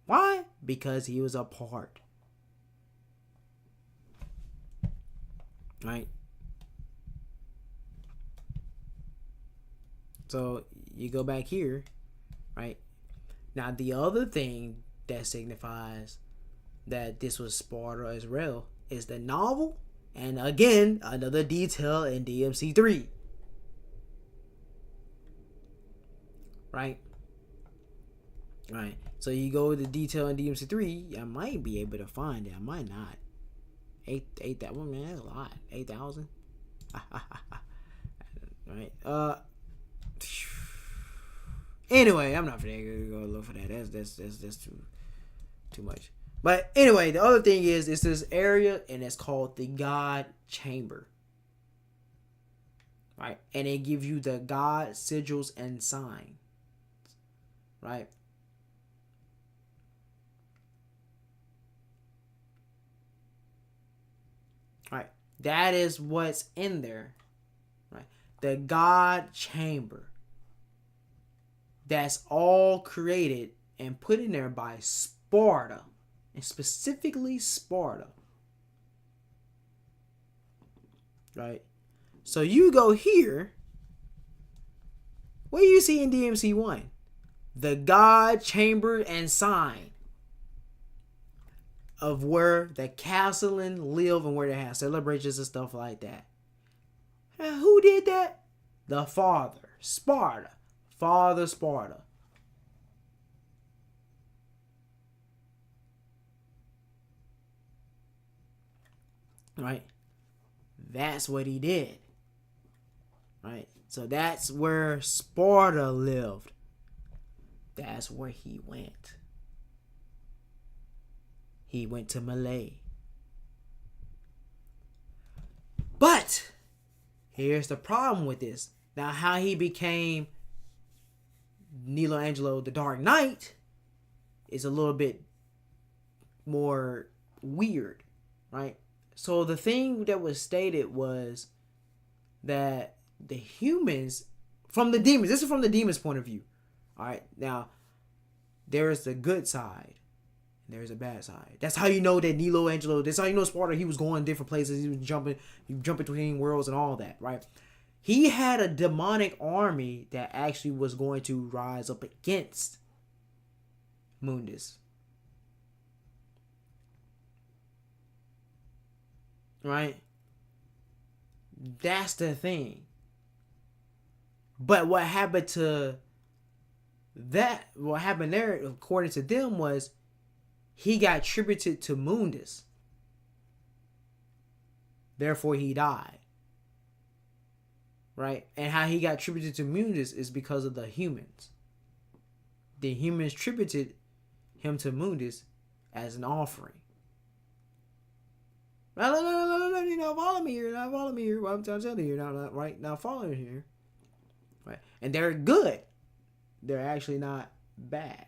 Why? Because he was a part. Right? So you go back here, right? Now the other thing that signifies that this was Sparta as well is the novel, and again another detail in DMC3. Right? Right. So you go with the detail in DMC3, I might be able to find it. I might not. 8,000, well, man, that's a lot. 8,000. Right. Anyway, I'm not gonna go look for that. That's too much. But anyway, the other thing is it's this area and it's called the God Chamber. Right? And it gives you the God sigils and signs. Right? Right. That is what's in there. Right. The God Chamber. That's all created and put in there by Sparta. And specifically Sparta. Right. So you go here. What do you see in DMC1? The God Chamber and sign of where the Castellan live and where they have celebrations and stuff like that. Now, who did that? The father, Sparta. Father Sparta. Right? That's what he did. Right? So that's where Sparta lived. That's where he went. He went to Malay. But here's the problem with this. Now, how he became Michelangelo the Dark Knight is a little bit more weird, right? So the thing that was stated was that the humans, from the demons, this is from the demons' point of view. All right, now there is the good side, and there's a bad side. That's how you know that Michelangelo. That's how you know Sparta. He was going different places. He was jumping between worlds and all that, right? He had a demonic army that actually was going to rise up against Mundus. Right? That's the thing. But what happened there, according to them, was he got attributed to Mundus. Therefore, he died. Right? And how he got attributed to Mundus is because of the humans. The humans attributed him to Mundus as an offering. No, you're not following me here. You're not following me here. Well, I'm telling you, you're not right now following here. Right? And they're good. They're actually not bad.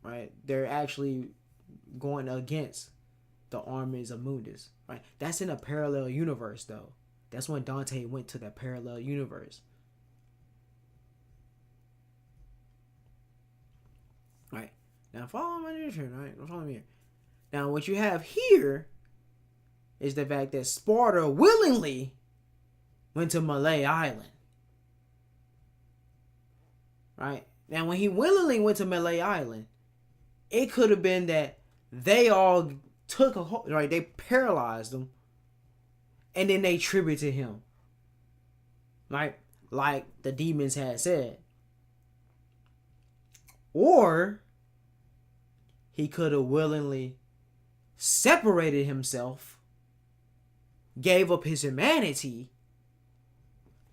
Right? They're actually going against the armies of Mundus. Right? That's in a parallel universe, though. That's when Dante went to that parallel universe. Right? Now follow my direction, right? Follow me here. Now what you have here is the fact that Sparta willingly went to Malay Island. Right? Now when he willingly went to Malay Island, it could have been that they all took a hold, right? They paralyzed him. And then they tributed him. Right? Like the demons had said. Or he could have willingly separated himself, gave up his humanity,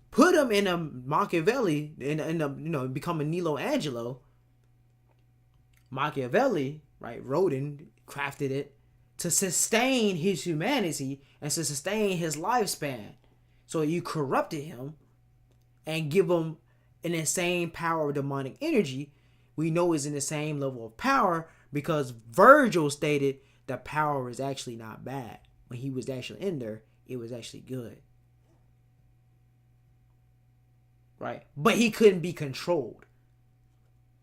put him in a Machiavelli, become a Michelangelo. Machiavelli, right, wrote and crafted it to sustain his humanity and to sustain his lifespan. So you corrupted him and give him an insane power of demonic energy. We know is in the same level of power because Virgil stated that power is actually not bad. When he was actually in there, it was actually good. Right? But he couldn't be controlled.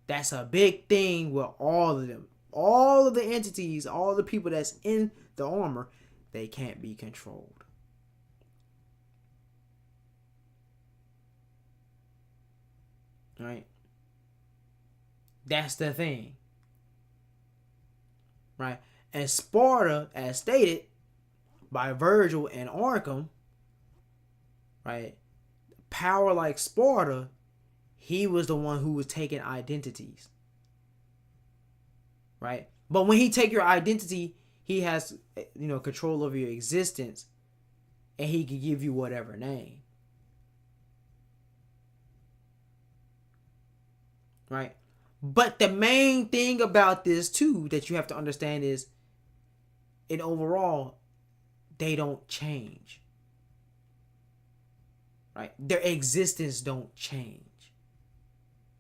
That's a big thing with all of them. All of the entities, all the people that's in the armor, they can't be controlled. Right? That's the thing. Right? And Sparta, as stated by Virgil and Arkham, right? Power like Sparta, he was the one who was taking identities. Right? But when he take your identity, he has, control over your existence, and he can give you whatever name. Right? But the main thing about this too that you have to understand is, in overall, they don't change. Right? Their existence don't change.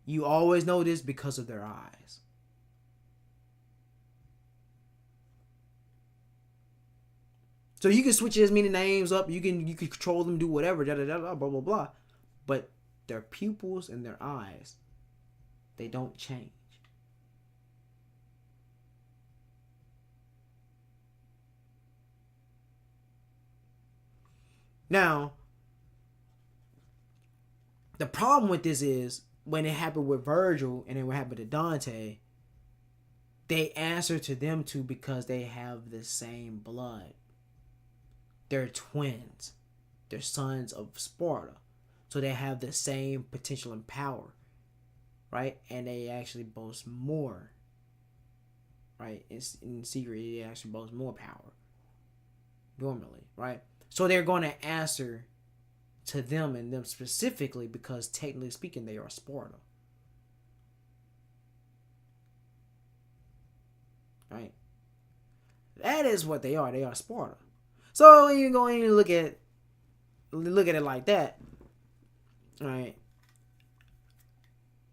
You always know this because of their eyes. So you can switch his meaning names up. You can control them, do whatever, blah blah blah. But their pupils and their eyes, they don't change. Now, the problem with this is when it happened with Virgil and then what happened to Dante, they answer to them too because they have the same blood. They're twins. They're sons of Sparta. So they have the same potential and power. Right? And they actually boast more. Right? In secret, they actually boast more power. Normally. Right? So they're going to answer to them and them specifically because technically speaking, they are Sparta. Right? That is what they are. They are Sparta. So when you go in and look at it like that, right?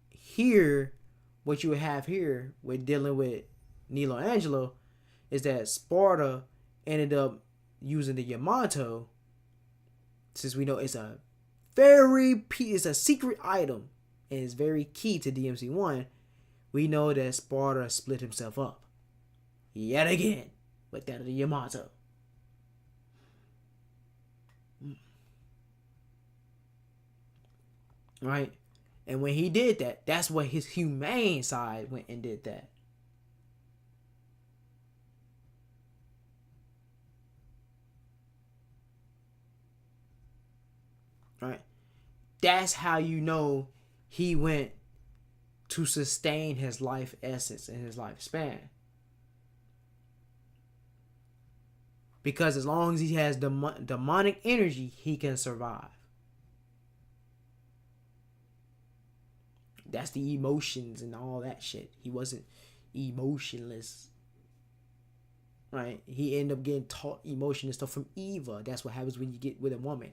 Here, what you have here with dealing with Nilo and Angelo is that Sparta ended up using the Yamato, since we know it's a secret item and it's very key to DMC1. We know that Sparta split himself up yet again with that of the Yamato. Right? And when he did that, that's what his humane side went and did that. Right? That's how you know he went to sustain his life essence and his lifespan. Because as long as he has demonic energy, he can survive. That's the emotions and all that shit. He wasn't emotionless. Right? He ended up getting taught emotion and stuff from Eva. That's what happens when you get with a woman.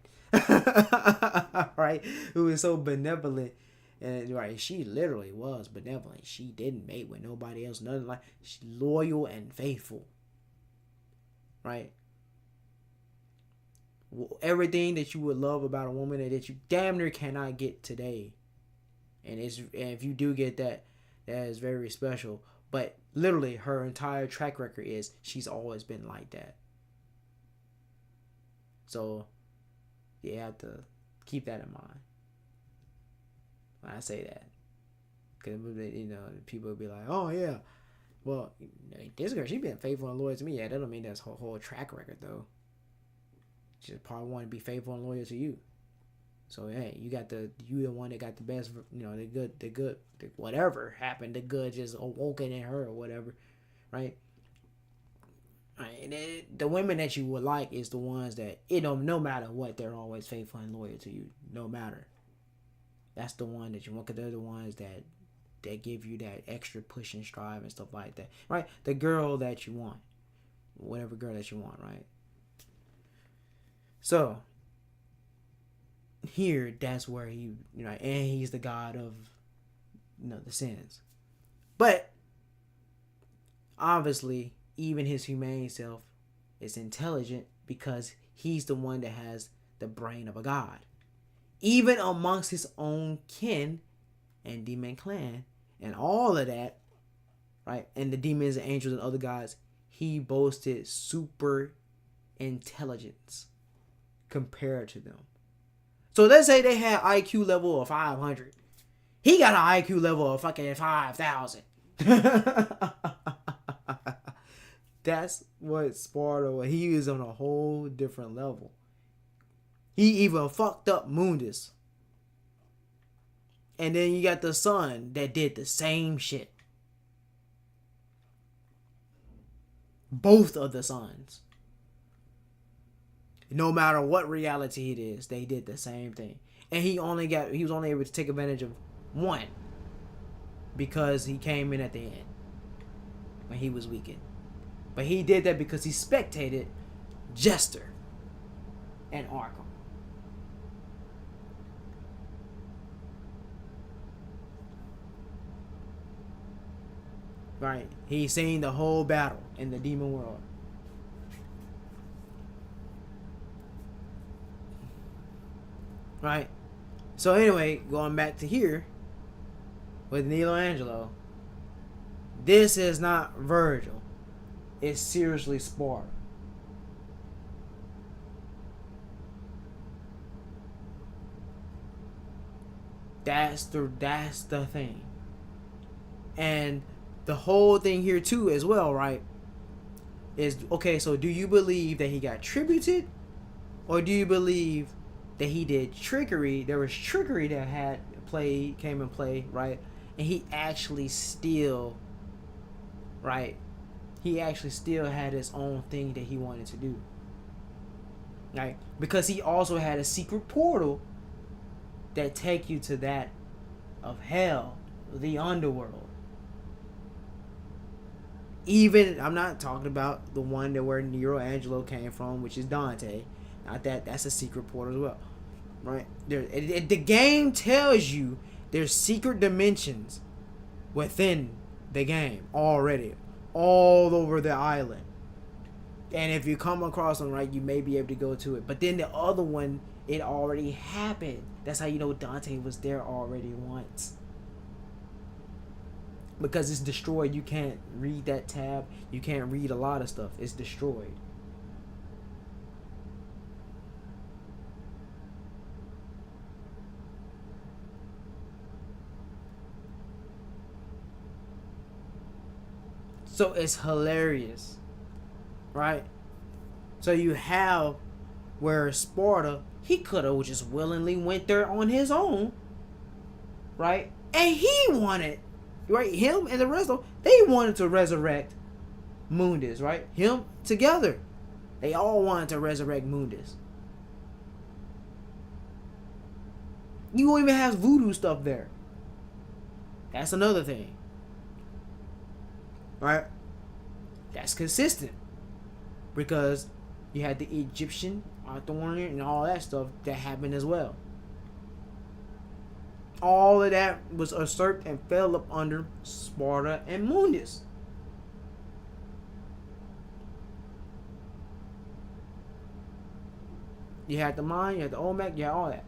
Right? Who is so benevolent. And right, she literally was benevolent. She didn't mate with nobody else. Nothing like, she's loyal and faithful. Right? Everything that you would love about a woman that you damn near cannot get today. And if you do get that, that is very special. But literally, her entire track record is she's always been like that. So you have to keep that in mind when I say that, because people will be like, "Oh yeah, well, this girl, she been faithful and loyal to me." Yeah, that don't mean that's her whole track record though. She just probably want to be faithful and loyal to you. So hey, you the one that got the best, the good, whatever happened, the good just awoken in her or whatever, right? And the women that you would like is the ones that, no matter what, they're always faithful and loyal to you, no matter. That's the one that you want, because they're the ones that give you that extra push and strive and stuff like that, right? The girl that you want, whatever girl that you want, right? So here, that's where he, and he's the god of, the sins. But obviously, even his humane self is intelligent, because he's the one that has the brain of a god. Even amongst his own kin and demon clan and all of that, right? And the demons and angels and other gods, he boasted super intelligence compared to them. So let's say they had IQ level of 500. He got an IQ level of fucking 5,000. That's what Sparta was. He was on a whole different level. He even fucked up Mundus. And then you got the son that did the same shit. Both of the sons. No matter what reality it is, they did the same thing. And he was only able to take advantage of one, because he came in at the end when he was weakened. But he did that because he spectated Jester and Arkham. Right? He seen the whole battle in the demon world. Right? So anyway, going back to here with Nilo Angelo, this is not Virgil. It's seriously Sparta. That's the thing. And the whole thing here too as well, right? Is okay, so do you believe that he got tributed? Or do you believe that he did trickery? There was trickery that came and played, right? And he actually still, right? He actually still had his own thing that he wanted to do. Right? Because he also had a secret portal that take you to that of hell, the underworld. Even I'm not talking about the one that where Nero Angelo came from, which is Dante. Not that that's a secret portal as well, right? The game tells you there's secret dimensions within the game already, all over the island. And if you come across them, right, you may be able to go to it. But then the other one, it already happened. That's how you know Dante was there already once. Because it's destroyed. You can't read that tab. You can't read a lot of stuff. It's destroyed. So it's hilarious. Right? So you have where Sparta, he could have just willingly went there on his own. Right? And he wanted, right? Him and the rest of them, they wanted to resurrect Mundus, right? Him together. They all wanted to resurrect Mundus. You even have voodoo stuff there. That's another thing. Right? That's consistent. Because you had the Egyptian, Arthurian, and all that stuff that happened as well. All of that was usurped and fell up under Sparta and Mundus. You had the Mind, you had the Olmec, you had all that.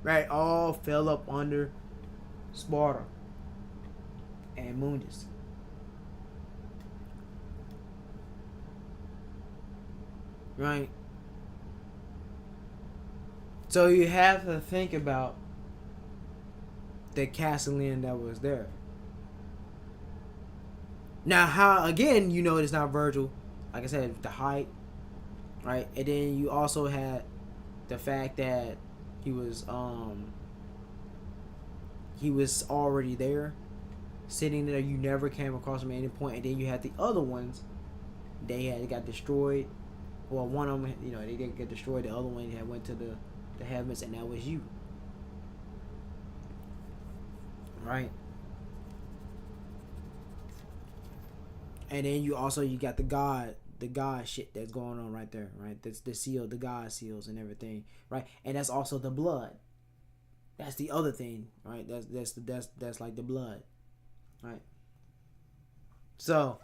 Right? All fell up under Sparta and Mundus. Right? So you have to think about the Castilian that was there. Now, how, again, you know it's not Virgil. Like I said, the height. Right? And then you also had the fact that he was already there, sitting there. You never came across him at any point. And then you had the other ones. They got destroyed. Well, one of them, you know, they didn't get destroyed. The other one had went to the heavens, and that was you. Right? And then you got the God shit that's going on right there, right? That's the seal, the God seals and everything, right? And that's also the blood. That's the other thing, right? That's like the blood, right? So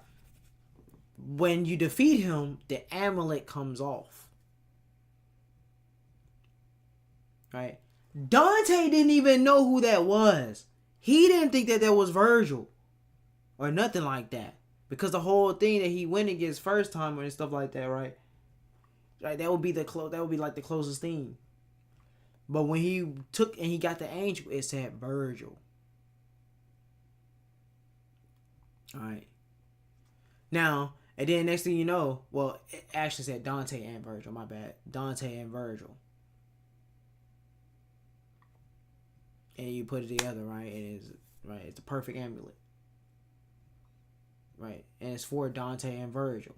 when you defeat him, the amulet comes off, right? Dante didn't even know who that was. He didn't think that was Virgil or nothing like that. Because the whole thing that he went against first time and stuff like that, right? Right, that would be like the closest thing. But when he took and he got the angel, it said Virgil. Alright. Now, and then next thing you know, well, it actually said Dante and Virgil, my bad. Dante and Virgil. And you put it together, right? It's a perfect amulet. Right, and it's for Dante and Virgil.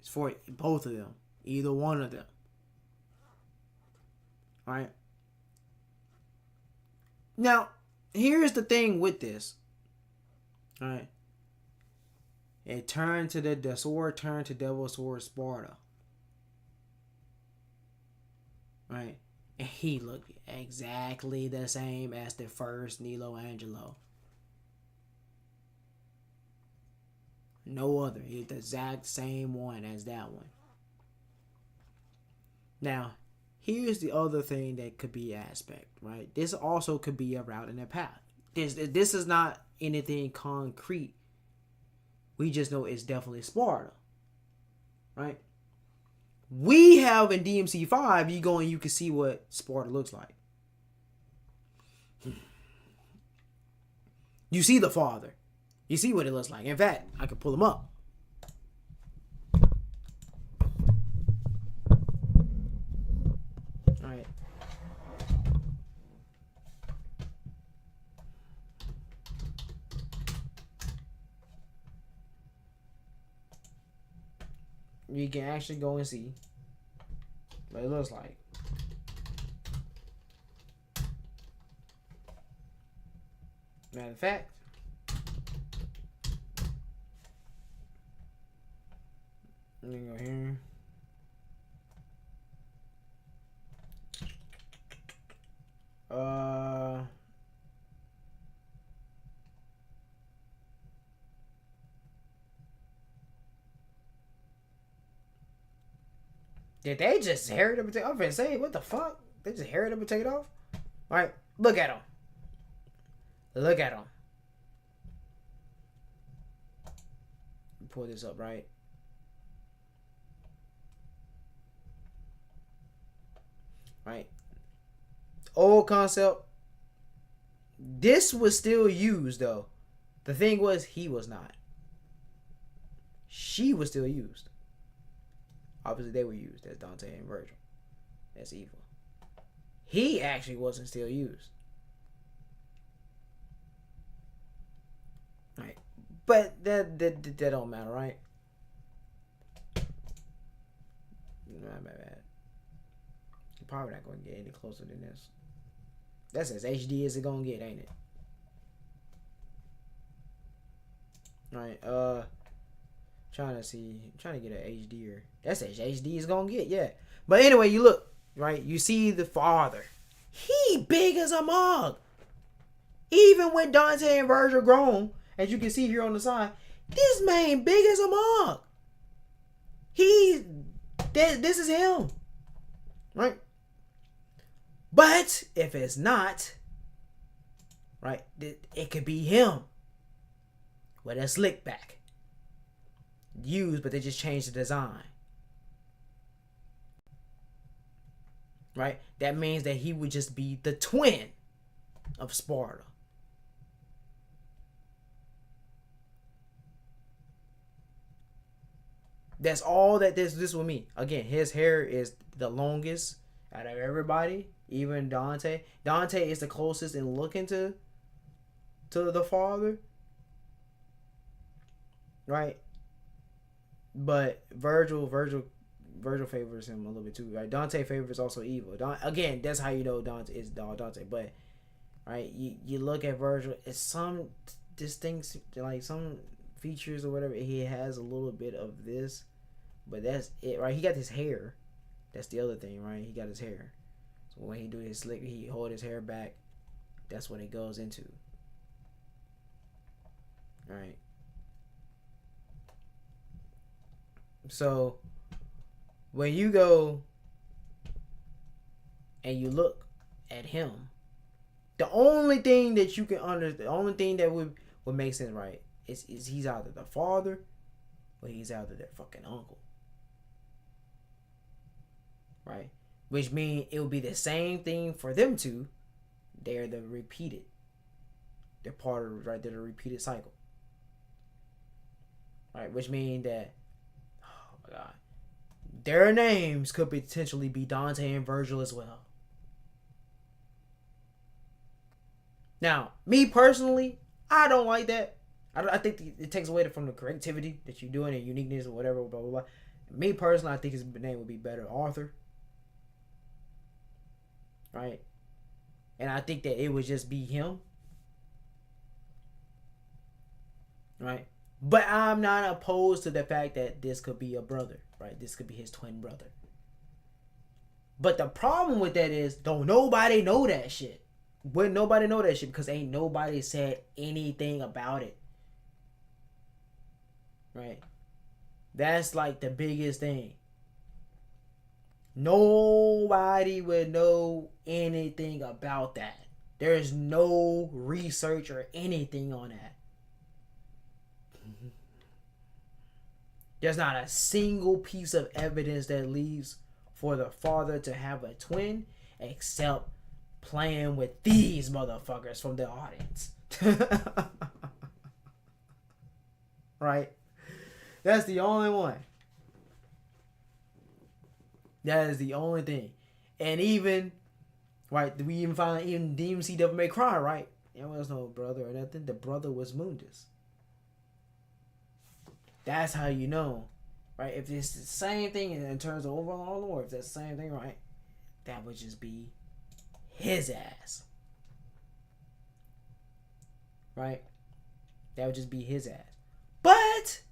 It's for both of them, either one of them. Right. Now, here's the thing with this. All right. It turned to the sword turned to Devil's Sword Sparta. Right, and he looked exactly the same as the first Nilo Angelo. No other. He's the exact same one as that one. Now, here's the other thing that could be aspect, right? This also could be a route in a path. This is not anything concrete. We just know it's definitely Sparta, right? We have in DMC5, you go and you can see what Sparta looks like. You see the father. You see what it looks like. In fact, I could pull them up. All right. You can actually go and see what it looks like. Matter of fact, Let me go here. Did they just hair it up and take off and say, what the fuck? They just hair it up and take it off? Alright, look at him. Look at him. Pull this up, right? Right. Old concept. This was still used, though. The thing was, he was not. She was still used. Obviously, they were used as Dante and Virgil. That's evil. He actually wasn't still used. Right. But that don't matter, right? Not bad. You're probably not going to get any closer than this. That's as HD as it going to get, ain't it? Right. Trying to get an HDer. That's as HD as gonna get, yeah. But anyway, you look, right? You see the father. He big as a mug. Even when Dante and Virgil grown, as you can see here on the side, this man big as a mug. This is him, right? But if it's not, right, it could be him with a slick back. Used, but they just changed the design. Right? That means that he would just be the twin of Sparta. That's all that this will mean. Again, his hair is the longest out of everybody, even Dante. Dante is the closest in looking to the father. Right? But Virgil favors him a little bit too, right? Dante favors also evil. Again, that's how you know Dante is Dante. But right, you look at Virgil, it's some distinct, like some features or whatever. He has a little bit of this, but that's it, right? He got his hair. That's the other thing, right? He got his hair. So when he do his slick, he hold his hair back. That's what it goes into. Right. So when you go and you look at him, the only thing that you can understand, the only thing that would make sense, right, is he's either the father or he's either their fucking uncle. Right? Which means it would be the same thing for them two. They're the repeated. They're part of, right, they're the repeated cycle. Right? Which means that, God, their names could potentially be Dante and Virgil as well. Now, me personally, I don't like that. I think it takes away from the creativity that you're doing and uniqueness or whatever, blah, blah, blah. Me personally, I think his name would be better Arthur. Right? And I think that it would just be him. Right? But I'm not opposed to the fact that this could be a brother, right? This could be his twin brother. But the problem with that is, don't nobody know that shit. Wouldn't nobody know that shit because ain't nobody said anything about it. Right? That's like the biggest thing. Nobody would know anything about that. There's no research or anything on that. There's not a single piece of evidence that leads for the father to have a twin except playing with these motherfuckers from the audience. Right? That's the only one. That is the only thing. And even, right, we didn't even see Devil May Cry, right? There was no brother or nothing. The brother was Mundus. That's how you know, right? If it's the same thing in terms of overall lore, if that's the same thing, right? That would just be his ass. Right? That would just be his ass. But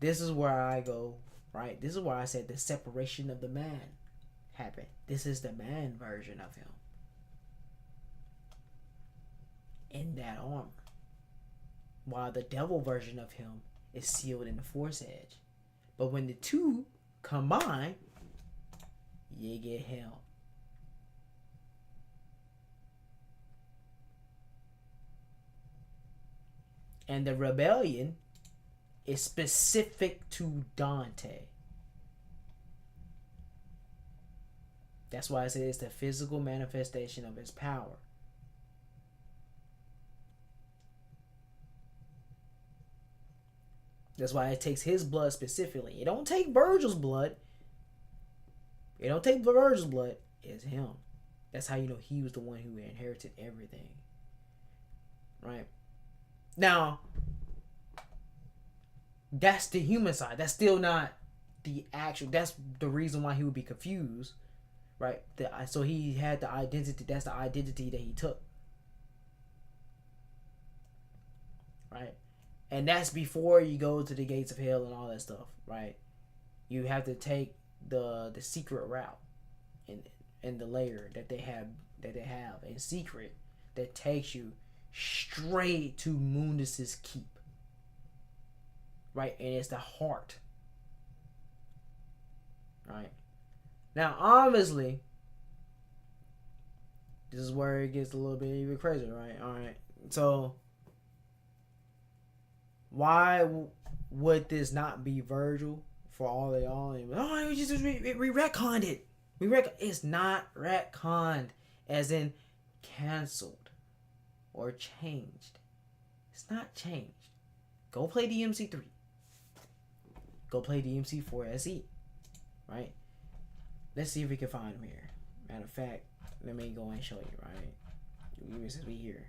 This is where I go, right? This is why I said the separation of the man happened. This is the man version of him in that armor. While the devil version of him is sealed in the Force Edge. But when the two combine, you get him. And the rebellion is specific to Dante. That's why I say it's the physical manifestation of his power. That's why it takes his blood specifically. It don't take Virgil's blood. It don't take Virgil's blood. It's him. That's how you know he was the one who inherited everything. Right? Now, that's the human side. That's still not the actual. That's the reason why he would be confused. Right? So he had the identity. That's the identity that he took. Right? And that's before you go to the gates of hell and all that stuff, right? You have to take the secret route in the layer that they have in secret that takes you straight to Mundus's keep. Right? And it's the heart. Right? Now obviously this is where it gets a little bit even crazier, right? Alright. So why would this not be Virgil for all of y'all? Oh, we retconned it. It's not retconned, as in canceled or changed. It's not changed. Go play DMC3. Go play DMC4 SE. Right? Let's see if we can find him here. Matter of fact, let me go and show you, right? Even since we here.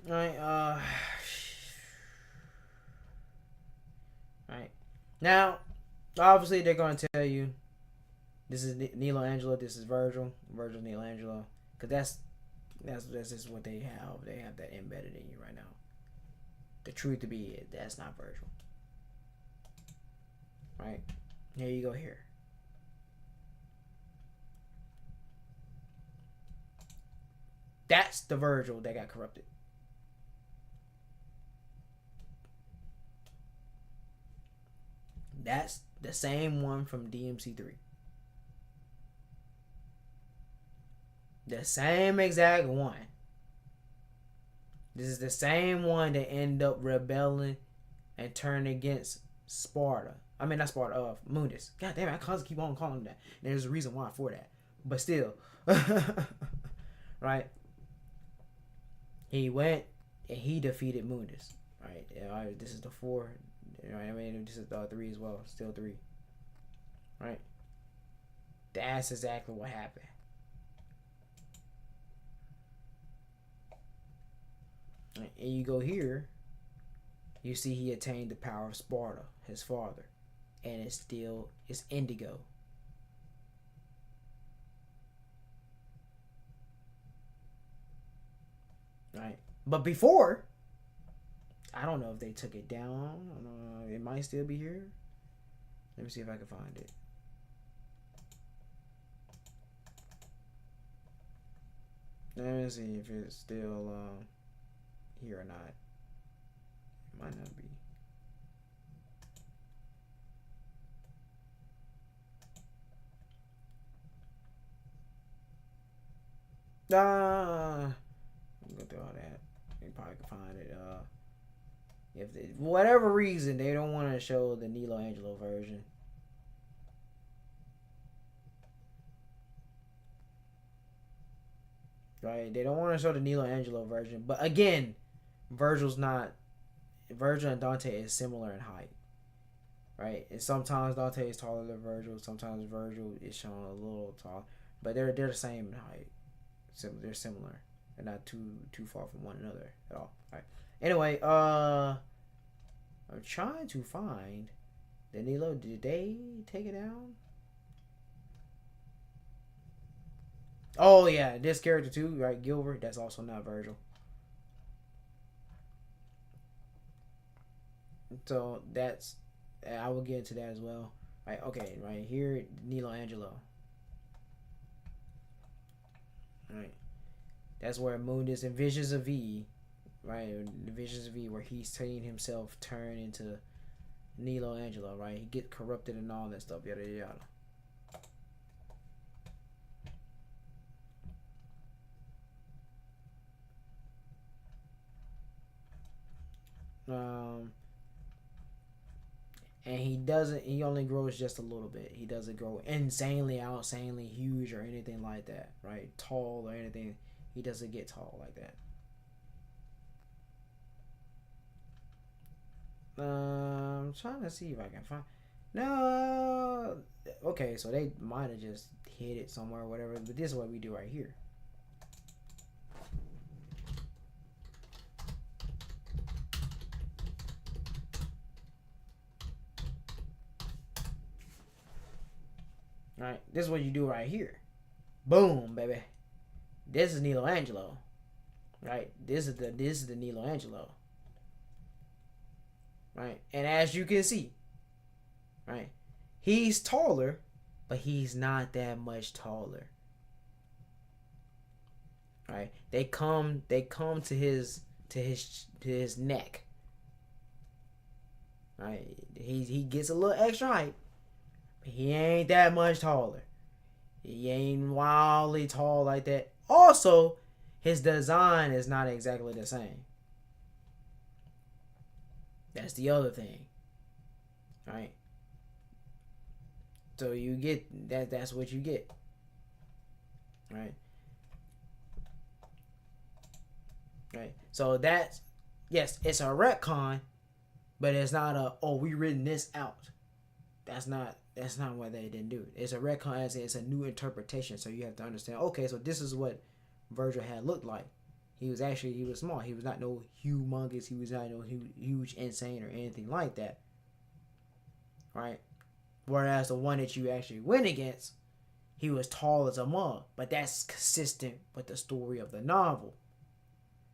Right, right. Now, obviously they're going to tell you this is Nilo Angelo, this is Virgil, Nilo Angelo, because that's just what they have. They have that embedded in you right now. The truth to be, that's not Virgil. Right? Here you go here. That's the Virgil that got corrupted. That's the same one from DMC3. The same exact one. This is the same one that ended up rebelling and turning against Sparta. I mean, not Sparta, Mundus. God damn it, I keep on calling him that. There's a reason why for that. But still. Right? He went and he defeated Mundus. Right? This is the 4. Right? I mean, this is 3 as well. Still 3. Right? That's exactly what happened. And you go here, you see he attained the power of Sparta, his father. And it's indigo. Right? But before, I don't know if they took it down. I don't know. It might still be here. Let me see if I can find it. Let me see if it's still here or not. It might not be. Go through all that. You probably can find it. If they, for whatever reason they don't want to show the Nilo Angelo version. Right? They don't want to show the Nilo Angelo version. But again, Virgil and Dante is similar in height. Right? And sometimes Dante is taller than Virgil. Sometimes Virgil is shown a little tall. But they're the same in height. They're similar. They're not too far from one another at all. All right. Anyway, I'm trying to find Danilo, did they take it down? Oh yeah, this character too, right? Gilbert. That's also not Virgil. So that's I will get into that as well. Right. Okay. Right here, Nilo Angelo. Right. That's where Mundus and Visions of V, right? The Visions of V, where he's seeing himself turn into Nilo Angelo, right? He get corrupted and all that stuff, yada yada. Um, and he doesn't. He only grows just a little bit. He doesn't grow insanely huge or anything like that, right? Tall or anything. He doesn't get tall like that. I'm trying to see if I can find. No. Okay, so they might have just hid it somewhere or whatever. But this is what we do right here. Right. This is what you do right here. Boom, baby. This is Nilo Angelo. Right. This is the Nilo Angelo. Right. And as you can see, right, he's taller, but he's not that much taller. Right. They come to his neck. Right. He gets a little extra height, but he ain't that much taller. He ain't wildly tall like that. Also, his design is not exactly the same. That's the other thing. Right? So you get that. That's what you get. Right? Right? So that's, yes, it's a retcon, but it's not a, oh, we written this out. That's not what they didn't do. It's a retcon, as it's a new interpretation. So you have to understand, okay, so this is what Virgil had looked like. He was small. He was not no humongous. He was not no huge, insane, or anything like that. Right? Whereas the one that you actually went against, he was tall as a mug. But that's consistent with the story of the novel.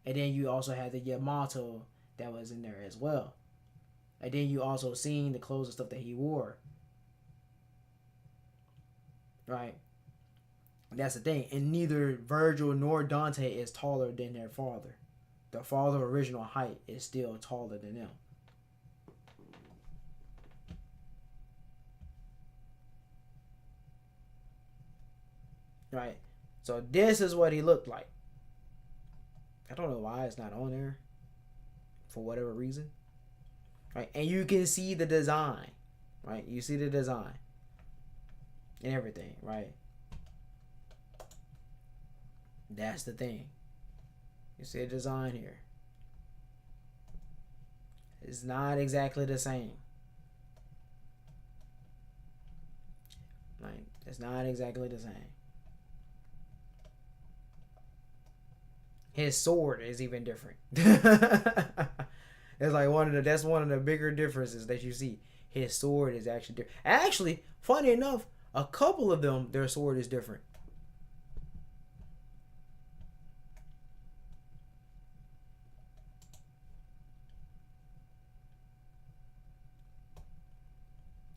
And then you also had the Yamato that was in there as well. And then you also seen the clothes and stuff that he wore. Right? That's the thing. And neither Virgil nor Dante is taller than their father. The father original height is still taller than them. Right? So this is what he looked like. I don't know why it's not on there. For whatever reason. Right? And you can see the design. Right? You see the design. And everything. Right? That's the thing. You see the design here. It's not exactly the same. Right? It's not exactly the same. His sword is even different. It's like that's one of the bigger differences that you see. His sword is actually different. Actually, funny enough, a couple of them, their sword is different.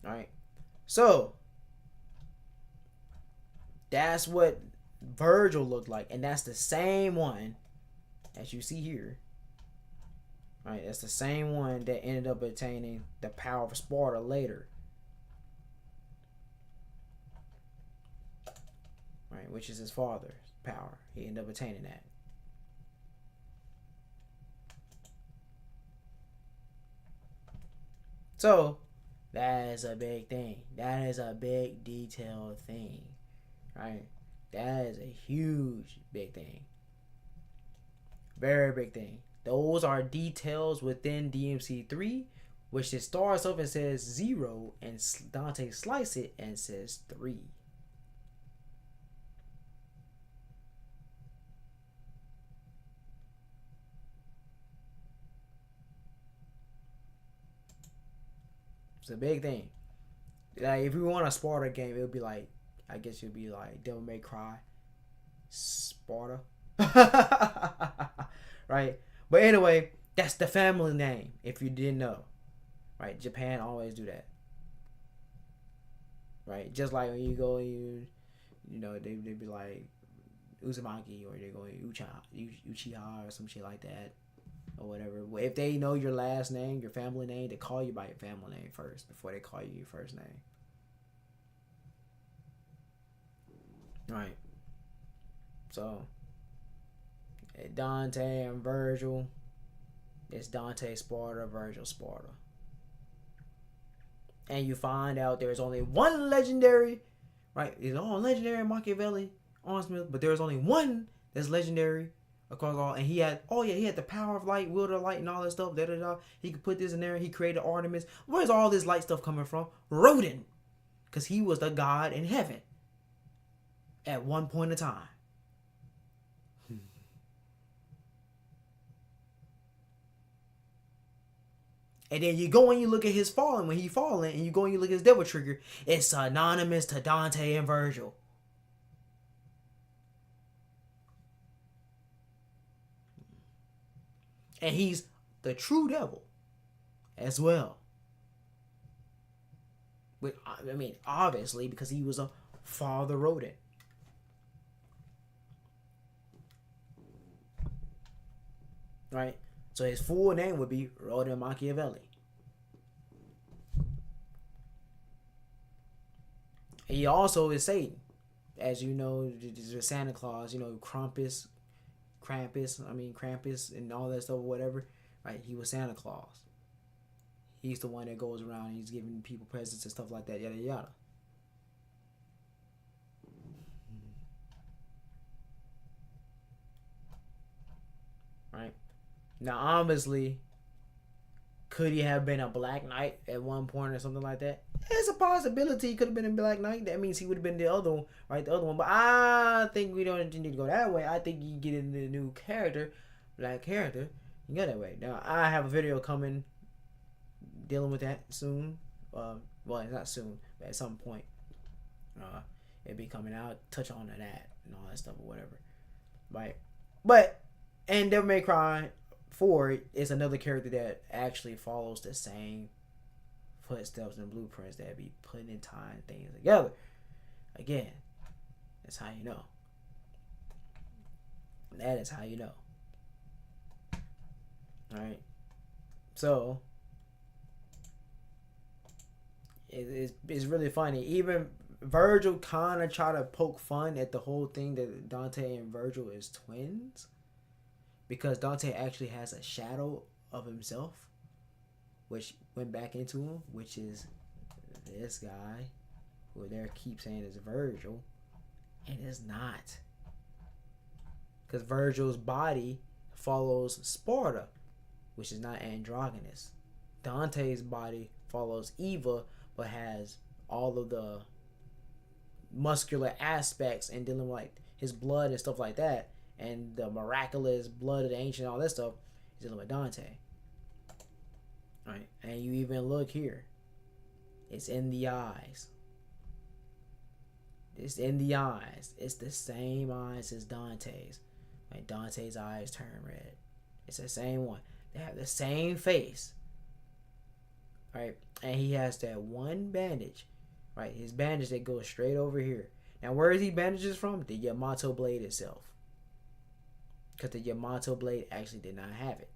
Alright. So that's what Virgil looked like. And that's the same one as you see here. Right, that's the same one that ended up attaining the power of Sparta later. Right, which is his father's power. He ended up attaining that. So, that is a big thing. That is a big detailed thing. Right? That is a huge big thing. Very big thing. Those are details within DMC3, which it starts off and says 0, and Dante slices it and says 3. It's a big thing. Like if you want a Sparta game, it would be like, I guess it would be like Devil May Cry, Sparta, right? But anyway, that's the family name. If you didn't know, right? Japan always do that, right? Just like when you go, you know, they be like Uzumaki, or they go Uchiha or some shit like that, or whatever. If they know your last name, your family name, they call you by your family name first before they call you your first name. Right. So Dante and Virgil. It's Dante Sparta, Virgil Sparta. And you find out there's only one legendary, right? It's all legendary Machiavelli, Smith, but there's only one that's legendary across all. And he had the power of light, will of light, and all that stuff. Da da da. He could put this in there. He created Artemis. Where's all this light stuff coming from? Rodin, because he was the god in heaven at one point in time. And then you go and you look at his fallen, when he fallen, and you go and you look at his devil trigger, it's synonymous to Dante and Virgil. And he's the true devil as well. But, I mean, obviously, because he was a father rodent. Right? So his full name would be Rodin Machiavelli. He also is Satan. As you know, Santa Claus, you know, Krampus, and all that stuff or whatever. Right? He was Santa Claus. He's the one that goes around and he's giving people presents and stuff like that, yada yada. Right? Now, obviously, could he have been a Black Knight at one point or something like that? There's a possibility he could have been a Black Knight. That means he would have been the other one, right? The other one. But I think we don't need to go that way. I think you get into the new character, Black character, you go that way. Now, I have a video coming dealing with that soon. Well, it's not soon, but at some point. It'll be coming out. Touch on that and all that stuff or whatever. Right? But, and Devil May Cry 4 is another character that actually follows the same footsteps and blueprints that be putting and tying things together. Again, that's how you know. That is how you know. Alright? So, it's really funny. Even Virgil kind of try to poke fun at the whole thing that Dante and Virgil is twins. Because Dante actually has a shadow of himself, which went back into him, which is this guy, who they keep saying is Virgil, and it's not. Because Virgil's body follows Sparta, which is not androgynous. Dante's body follows Eva, but has all of the muscular aspects and dealing with like his blood and stuff like that. And the miraculous blood of the ancient, all that stuff, is dealing with Dante. Right? And you even look here. It's in the eyes. It's in the eyes. It's the same eyes as Dante's. Like Dante's eyes turn red. It's the same one. They have the same face. Right? And he has that one bandage. Right? His bandage that goes straight over here. Now where is he bandages from? The Yamato blade itself. Because the Yamato blade actually did not have it.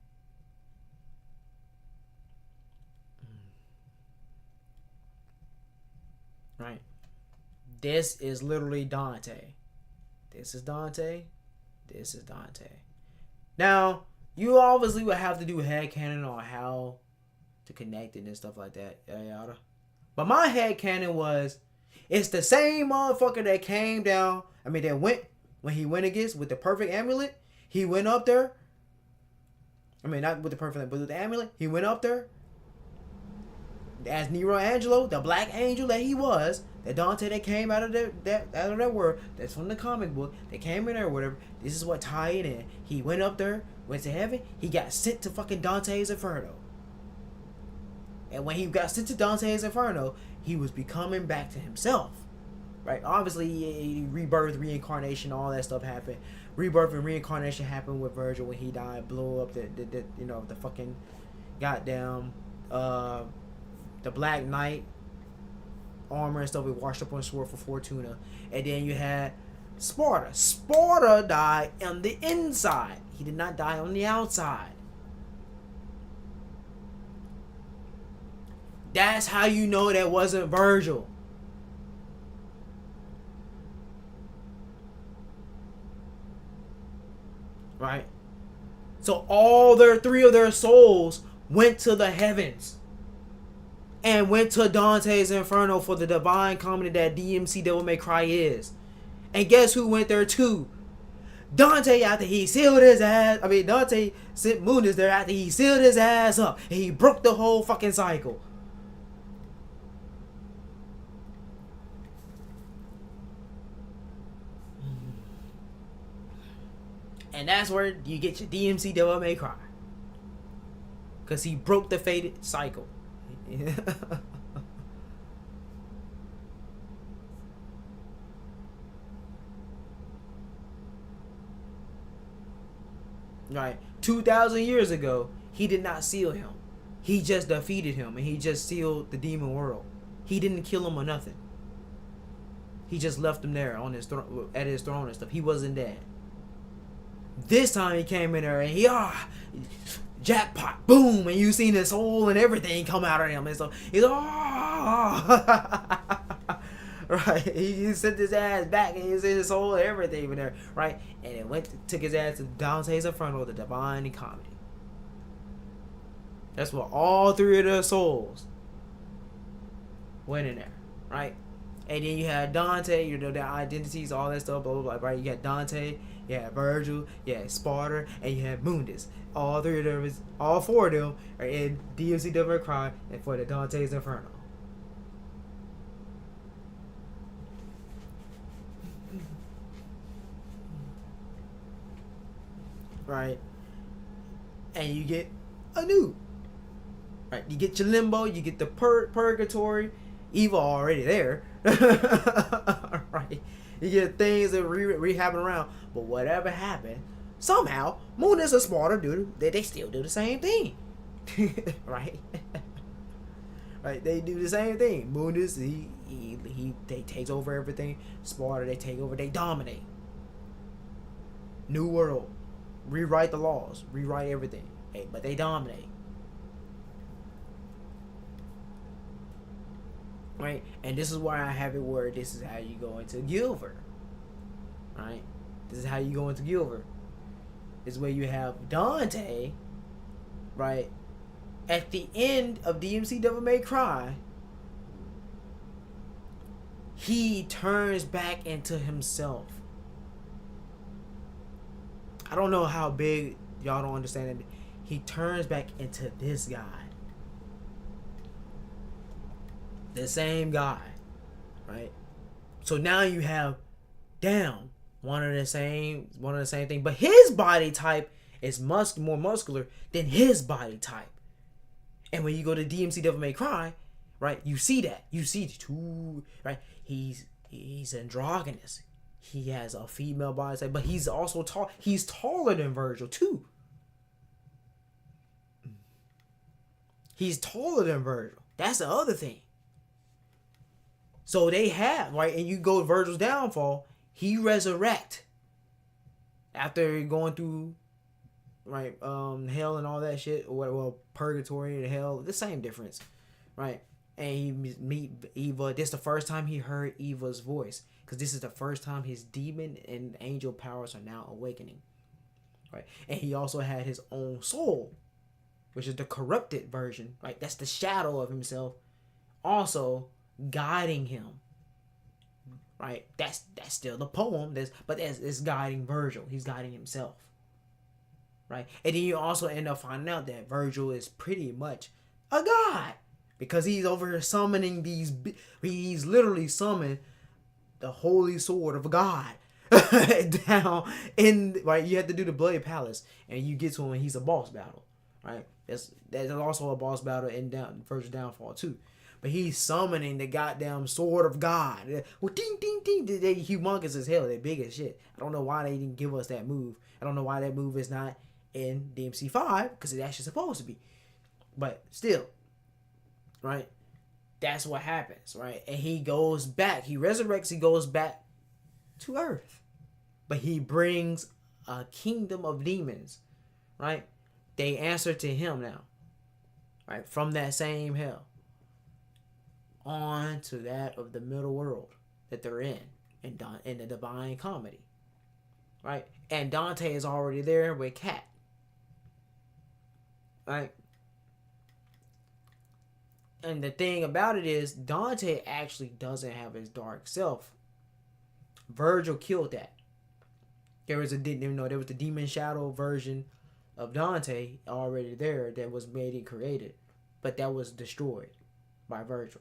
Right? This is literally Dante. This is Dante. This is Dante. Now, you obviously would have to do headcanon on how to connect it and stuff like that. Yada yada. But my headcanon was, it's the same motherfucker that came down. I mean, that went, when he went against with the perfect amulet. He went up there. I mean, not with the perfect, but with the amulet. He went up there as Nero Angelo, the Black Angel that he was. That Dante that came out of that world. That's from the comic book. That came in there or whatever. This is what tied it in. He went up there, went to heaven. He got sent to fucking Dante's Inferno. And when he got sent to Dante's Inferno, he was becoming back to himself. Right? Obviously, rebirth, reincarnation, all that stuff happened. Rebirth and reincarnation happened with Virgil when he died, blew up the fucking goddamn the Black Knight armor and stuff. We washed up on sword for Fortuna, and then you had Sparta. Sparta died on the inside. He did not die on the outside. That's how you know that wasn't Virgil. Right? So three of their souls went to the heavens and went to Dante's Inferno for the divine comedy that DMC Devil May Cry is. And guess who went there too? Dante, after he sealed his ass. Dante sent Mundus there after he sealed his ass up. And he broke the whole fucking cycle. And that's where you get your DMC Devil May Cry. Because he broke the fated cycle. Right. 2,000 years ago, he did not seal him. He just defeated him, and he just sealed the demon world. He didn't kill him or nothing. He just left him there on his at his throne and stuff. He wasn't dead. This time he came in there and he jackpot, boom, and you seen his soul and everything come out of him, and so he's right. He sent his ass back, and he sent his soul and everything in there, right? And it took his ass to Dante's Inferno, the divine comedy. That's what all three of their souls went in there, right? And then you had Dante, their identities, all that stuff, blah blah blah, right? You had Dante, you had Virgil, you had Sparta, and you had Mundus. All four of them are in DMC Devil May Cry and for the Dante's Inferno. Right? And you get a new. Right? You get your limbo, you get the purgatory, evil already there. Right? You get things that rehappen around. But whatever happened, somehow, Mundus and Sparta they still do the same thing. Right? Right? They do the same thing. Mundus, they takes over everything. Sparta, they take over, they dominate. New world. Rewrite the laws. Rewrite everything. Hey, but they dominate. Right? And this is why I have it where this is how you go into Gilbert. Right? This is how you go into Gilbert. This is where you have Dante, right? At the end of DMC Devil May Cry, he turns back into himself. I don't know how big y'all don't understand it. He turns back into this guy. The same guy, right? So now you have, one of the same thing, but his body type is more muscular than his body type. And when you go to DMC Devil May Cry, right, you see that. You see the two, right? He's androgynous. He has a female body type, but he's also tall. He's taller than Virgil too. He's taller than Virgil. That's the other thing. So they have, right, and you go to Virgil's downfall, he resurrect after going through, right, hell and all that shit, or purgatory and hell, the same difference, right? And he meet Eva. This is the first time he heard Eva's voice, because this is the first time his demon and angel powers are now awakening, right? And he also had his own soul, which is the corrupted version, right? That's the shadow of himself, also guiding him, right? That's still the poem. But it's guiding Virgil. He's guiding himself, right? And then you also end up finding out that Virgil is pretty much a god, because he's over here summoning he's literally summoned the holy sword of God down in, right? You have to do the Bloody Palace, and you get to him, and he's a boss battle, right? That's also a boss battle in Virgil Downfall too. But he's summoning the goddamn sword of God. Well, ding, ding, ding. They humongous as hell. They're big as shit. I don't know why they didn't give us that move. I don't know why that move is not in DMC 5 because it's actually supposed to be. But still, right? That's what happens, right? And he goes back. He resurrects. He goes back to Earth. But he brings a kingdom of demons, right? They answer to him now, right? From that same hell on to that of the middle world that they're in the Divine Comedy, right? And Dante is already there with Cat, right? And the thing about it is, Dante actually doesn't have his dark self. Virgil killed that. There was the demon shadow version of Dante already there that was made and created, but that was destroyed by Virgil.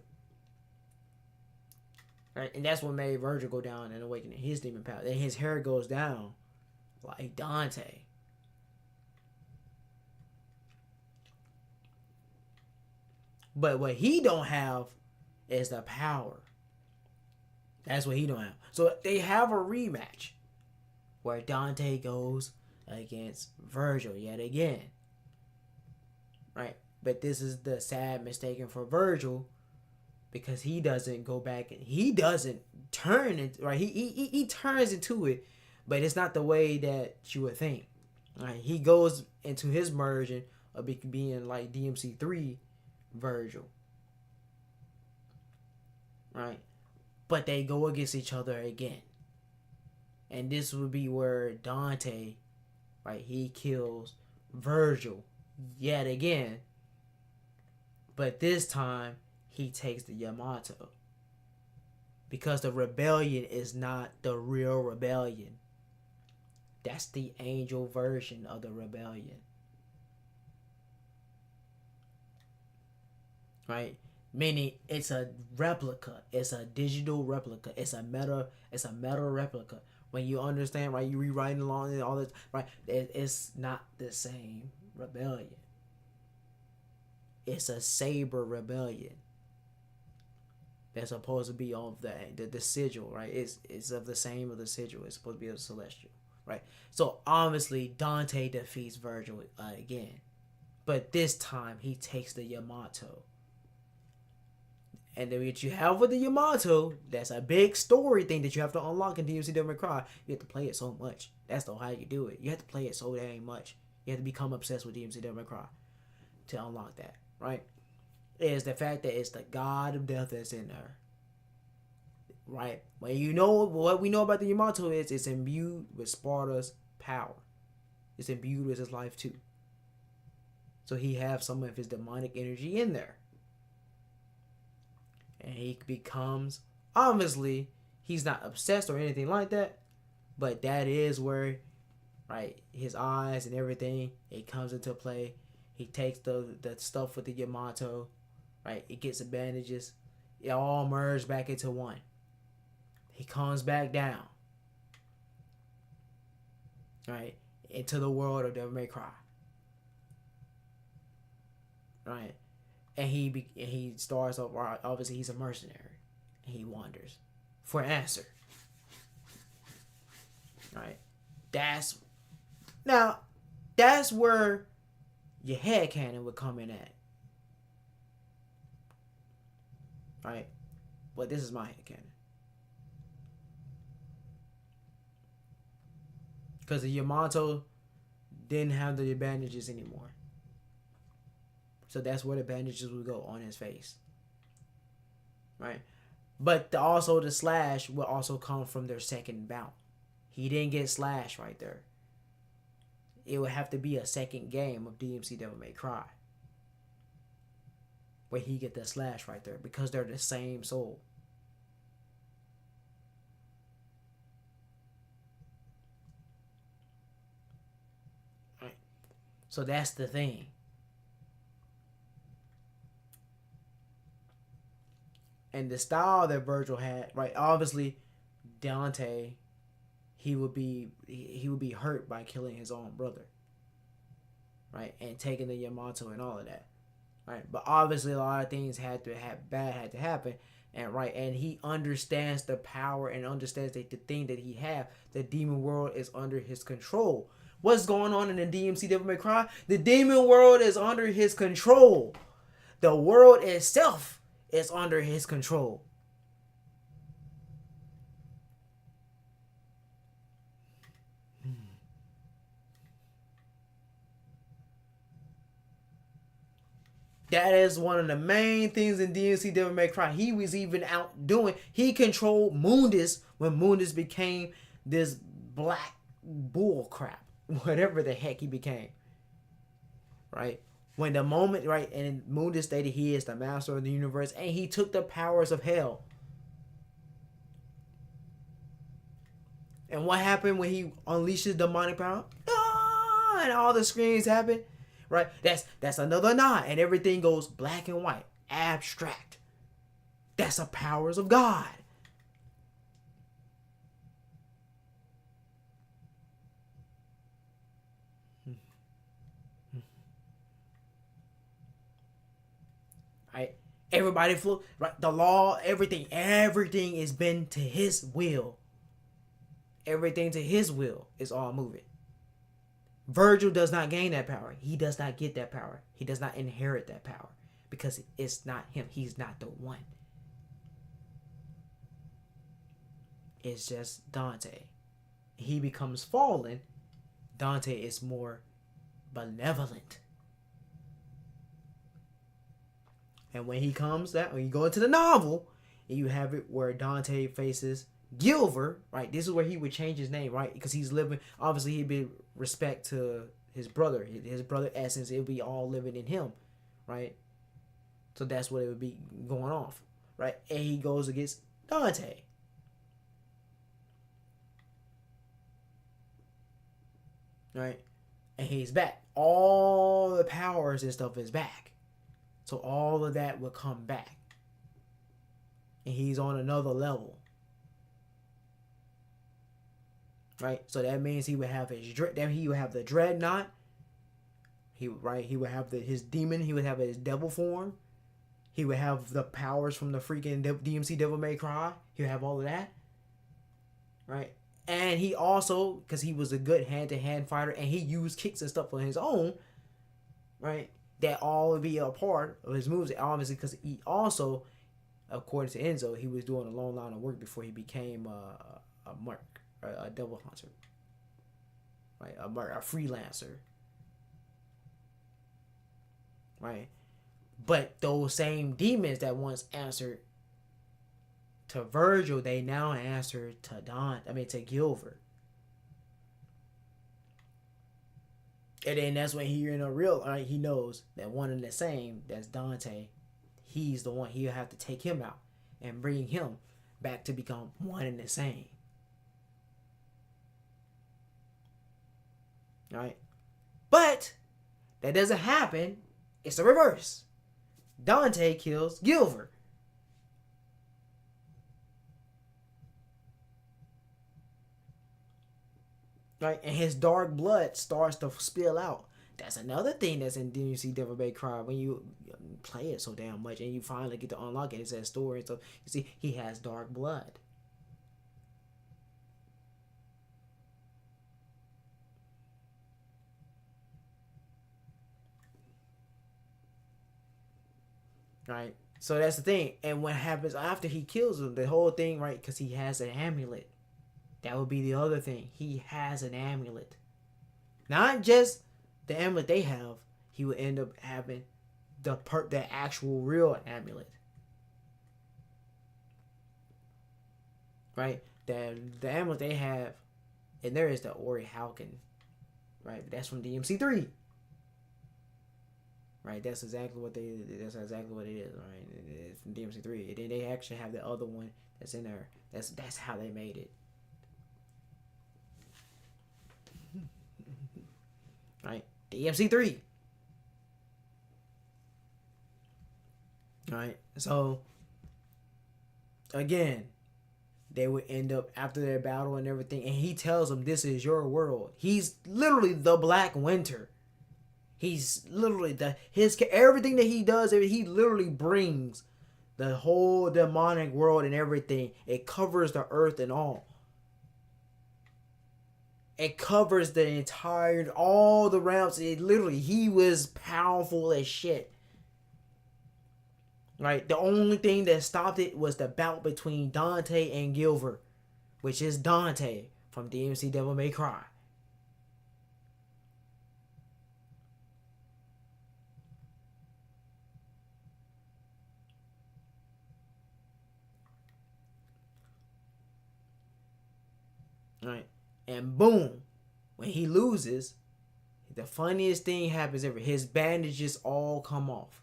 Right? And that's what made Virgil go down and awaken his demon power. And his hair goes down like Dante. But what he don't have is the power. That's what he don't have. So they have a rematch where Dante goes against Virgil yet again. Right? But this is the sad mistake for Virgil, because he doesn't go back and he doesn't turn it, right? He turns into it, but it's not the way that you would think. Right? He goes into his version of being like DMC3 Virgil. Right? But they go against each other again. And this would be where Dante, right, he kills Virgil yet again. But this time he takes the Yamato. Because the rebellion is not the real rebellion. That's the angel version of the rebellion. Right? Meaning it's a replica. It's a digital replica. It's a meta replica. When you understand, right, you rewriting along and all this, right, it's not the same rebellion. It's a saber rebellion. That's supposed to be of the sigil, right? It's of the same of the sigil. It's supposed to be a celestial, right? So obviously Dante defeats Virgil again, but this time he takes the Yamato. And then what you have with the Yamato, that's a big story thing that you have to unlock in DMC Devil May Cry. You have to play it so much. That's the how you do it. You have to play it so dang much. You have to become obsessed with DMC Devil May Cry to unlock that, right? Is the fact that it's the god of death that's in there, right? When you know what we know about the Yamato is, it's imbued with Sparta's power. It's imbued with his life too. So he has some of his demonic energy in there. And he becomes, obviously, he's not obsessed or anything like that, but that is where, right, his eyes and everything, it comes into play. He takes the stuff with the Yamato, right, it gets advantages, it all merges back into one. He comes back down, right, into the world of Devil May Cry, right. And he starts off, obviously he's a mercenary. And he wanders for an answer. Right? That's where your headcanon would come in at. Right? But this is my headcanon. Because the Yamato didn't have the advantages anymore. So that's where the bandages would go, on his face. Right? But also the slash will also come from their second bout. He didn't get slash right there. It would have to be a second game of DMC Devil May Cry, where he get the slash right there, because they're the same soul. Right? So that's the thing. And the style that Virgil had, right? Obviously, Dante, he would be hurt by killing his own brother. right, and taking the Yamato and all of that, right. But obviously, a lot of things had to happen, and right, and he understands the power and understands that the thing that he have, the demon world, is under his control. What's going on in the DMC Devil May Cry? The demon world is under his control. The world itself is under his control. That is one of the main things in DMC Devil May Cry. He was even out doing. He controlled Mundus when Mundus became this black bull crap, whatever the heck he became. Right? When the moment, right, and Mundus stated he is the master of the universe, and he took the powers of hell. And what happened when he unleashes demonic power? Ah, and all the screams happen. Right? That's another nod. And everything goes black and white. Abstract. That's the powers of God. Right? Everybody flew. Right? The law, everything is been to his will. Everything to his will is all moving. Virgil does not gain that power. He does not get that power. He does not inherit that power because it's not him. He's not the one. It's just Dante. He becomes fallen. Dante is more benevolent. And when he comes that, when you go into the novel, and you have it where Dante faces Gilver, right? This is where he would change his name, right? Because he's living, obviously he'd be respect to his brother. His brother essence, it would be all living in him, right? So that's what it would be going off, right? And he goes against Dante. Right? And he's back. All the powers and stuff is back. So all of that will come back. And he's on another level. Right? So that means he would have the dreadnought. He would have his demon, he would have his devil form. He would have the powers from the freaking DMC Devil May Cry. He would have all of that. Right? And he also, because he was a good hand-to-hand fighter and he used kicks and stuff on his own, right? That all would be a part of his moves. Obviously, because he also, according to Enzo, he was doing a long line of work before he became a merc. A devil hunter, right? A freelancer, right? But those same demons that once answered to Virgil, they now answer to to Gilver. And then that's when he he knows that one and the same, that's Dante. He's the one. He'll have to take him out and bring him back to become one and the same. Right? But that doesn't happen. It's the reverse. Dante kills Gilver. Right? And his dark blood starts to spill out. That's another thing that's in DMC Devil May Cry. When you play it so damn much and you finally get to unlock it, it says story and stuff. You see, he has dark blood. Right? So that's the thing. And what happens after he kills him, the whole thing, right? Because he has an amulet. That would be the other thing. He has an amulet. Not just the amulet they have. He would end up having the actual real amulet. Right? The amulet they have, and there is the Ori Halkin. Right? That's from DMC3. Right, that's exactly what it is, right? It's from DMC3. And then they actually have the other one that's in there. That's how they made it. Right? DMC3. Right? So again, they would end up after their battle and everything, and he tells them this is your world. He's literally the Black Winter. He's literally his everything that he does. He literally brings the whole demonic world and everything. It covers the earth and all. It covers the entire, all the realms. It literally, he was powerful as shit. Right? The only thing that stopped it was the bout between Dante and Gilver, which is Dante from DMC Devil May Cry. Right? And boom, when he loses, the funniest thing happens ever. His bandages all come off.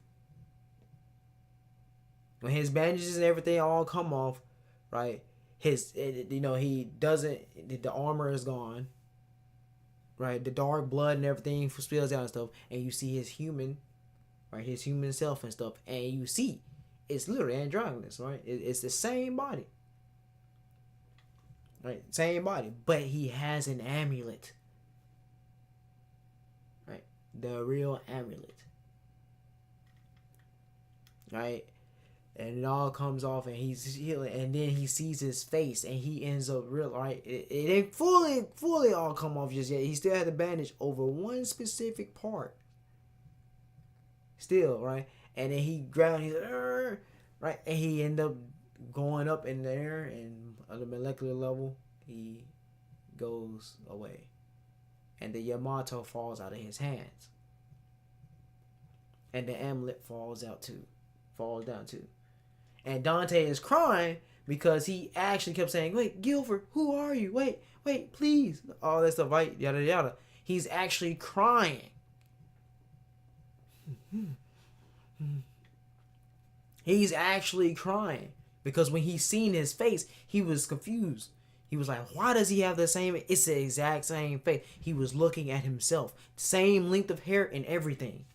When his bandages and everything all come off, right? He doesn't. The armor is gone. Right, the dark blood and everything spills out and stuff, and you see his human, right, his human self and stuff, and you see, it's literally androgynous, right? It's the same body. Right, same body, but he has an amulet. Right, the real amulet. Right, and it all comes off, and he's healing, and then he sees his face, and he ends up real. Right, it ain't fully all come off just yet. He still had the bandage over one specific part. Still, right, and then he grabbed, he's like, right, and he ended up going up in there, and on the molecular level, he goes away. And the Yamato falls out of his hands. And the amulet falls down too. And Dante is crying because he actually kept saying, wait, Gilbert, who are you? Wait, please. All that stuff, right? Yada, yada. He's actually crying. He's actually crying. Because when he seen his face, he was confused. He was like, why does he have the same? It's the exact same face. He was looking at himself. Same length of hair and everything.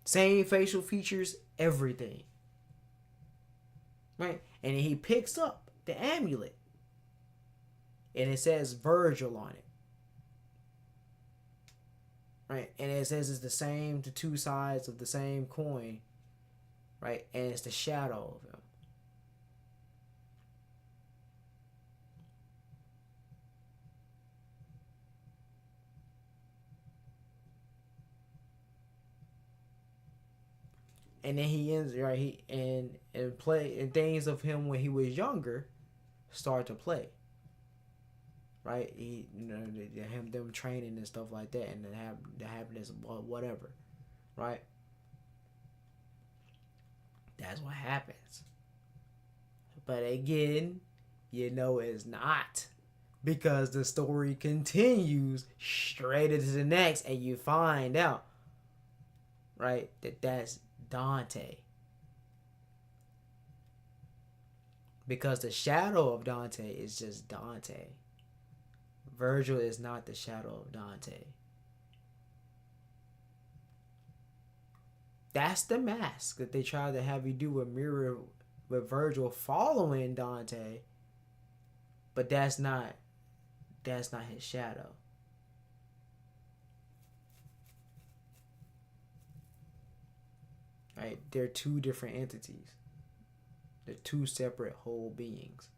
Same facial features, everything. Right? And then he picks up the amulet. And it says Virgil on it. Right? And it says it's the two sides of the same coin. Right? And it's the shadow of him. And then he ends right. And play and things of him when he was younger start to play. Right? Them training and stuff like that, and the happiness of whatever. Right? That's what happens. But again, it's not. Because the story continues straight into the next, and you find out, right, that's Dante. Because the shadow of Dante is just Dante. Virgil is not the shadow of Dante. That's the mask that they tried to have you do with Virgil following Dante. But that's not his shadow. Right? They're two different entities. They're two separate whole beings.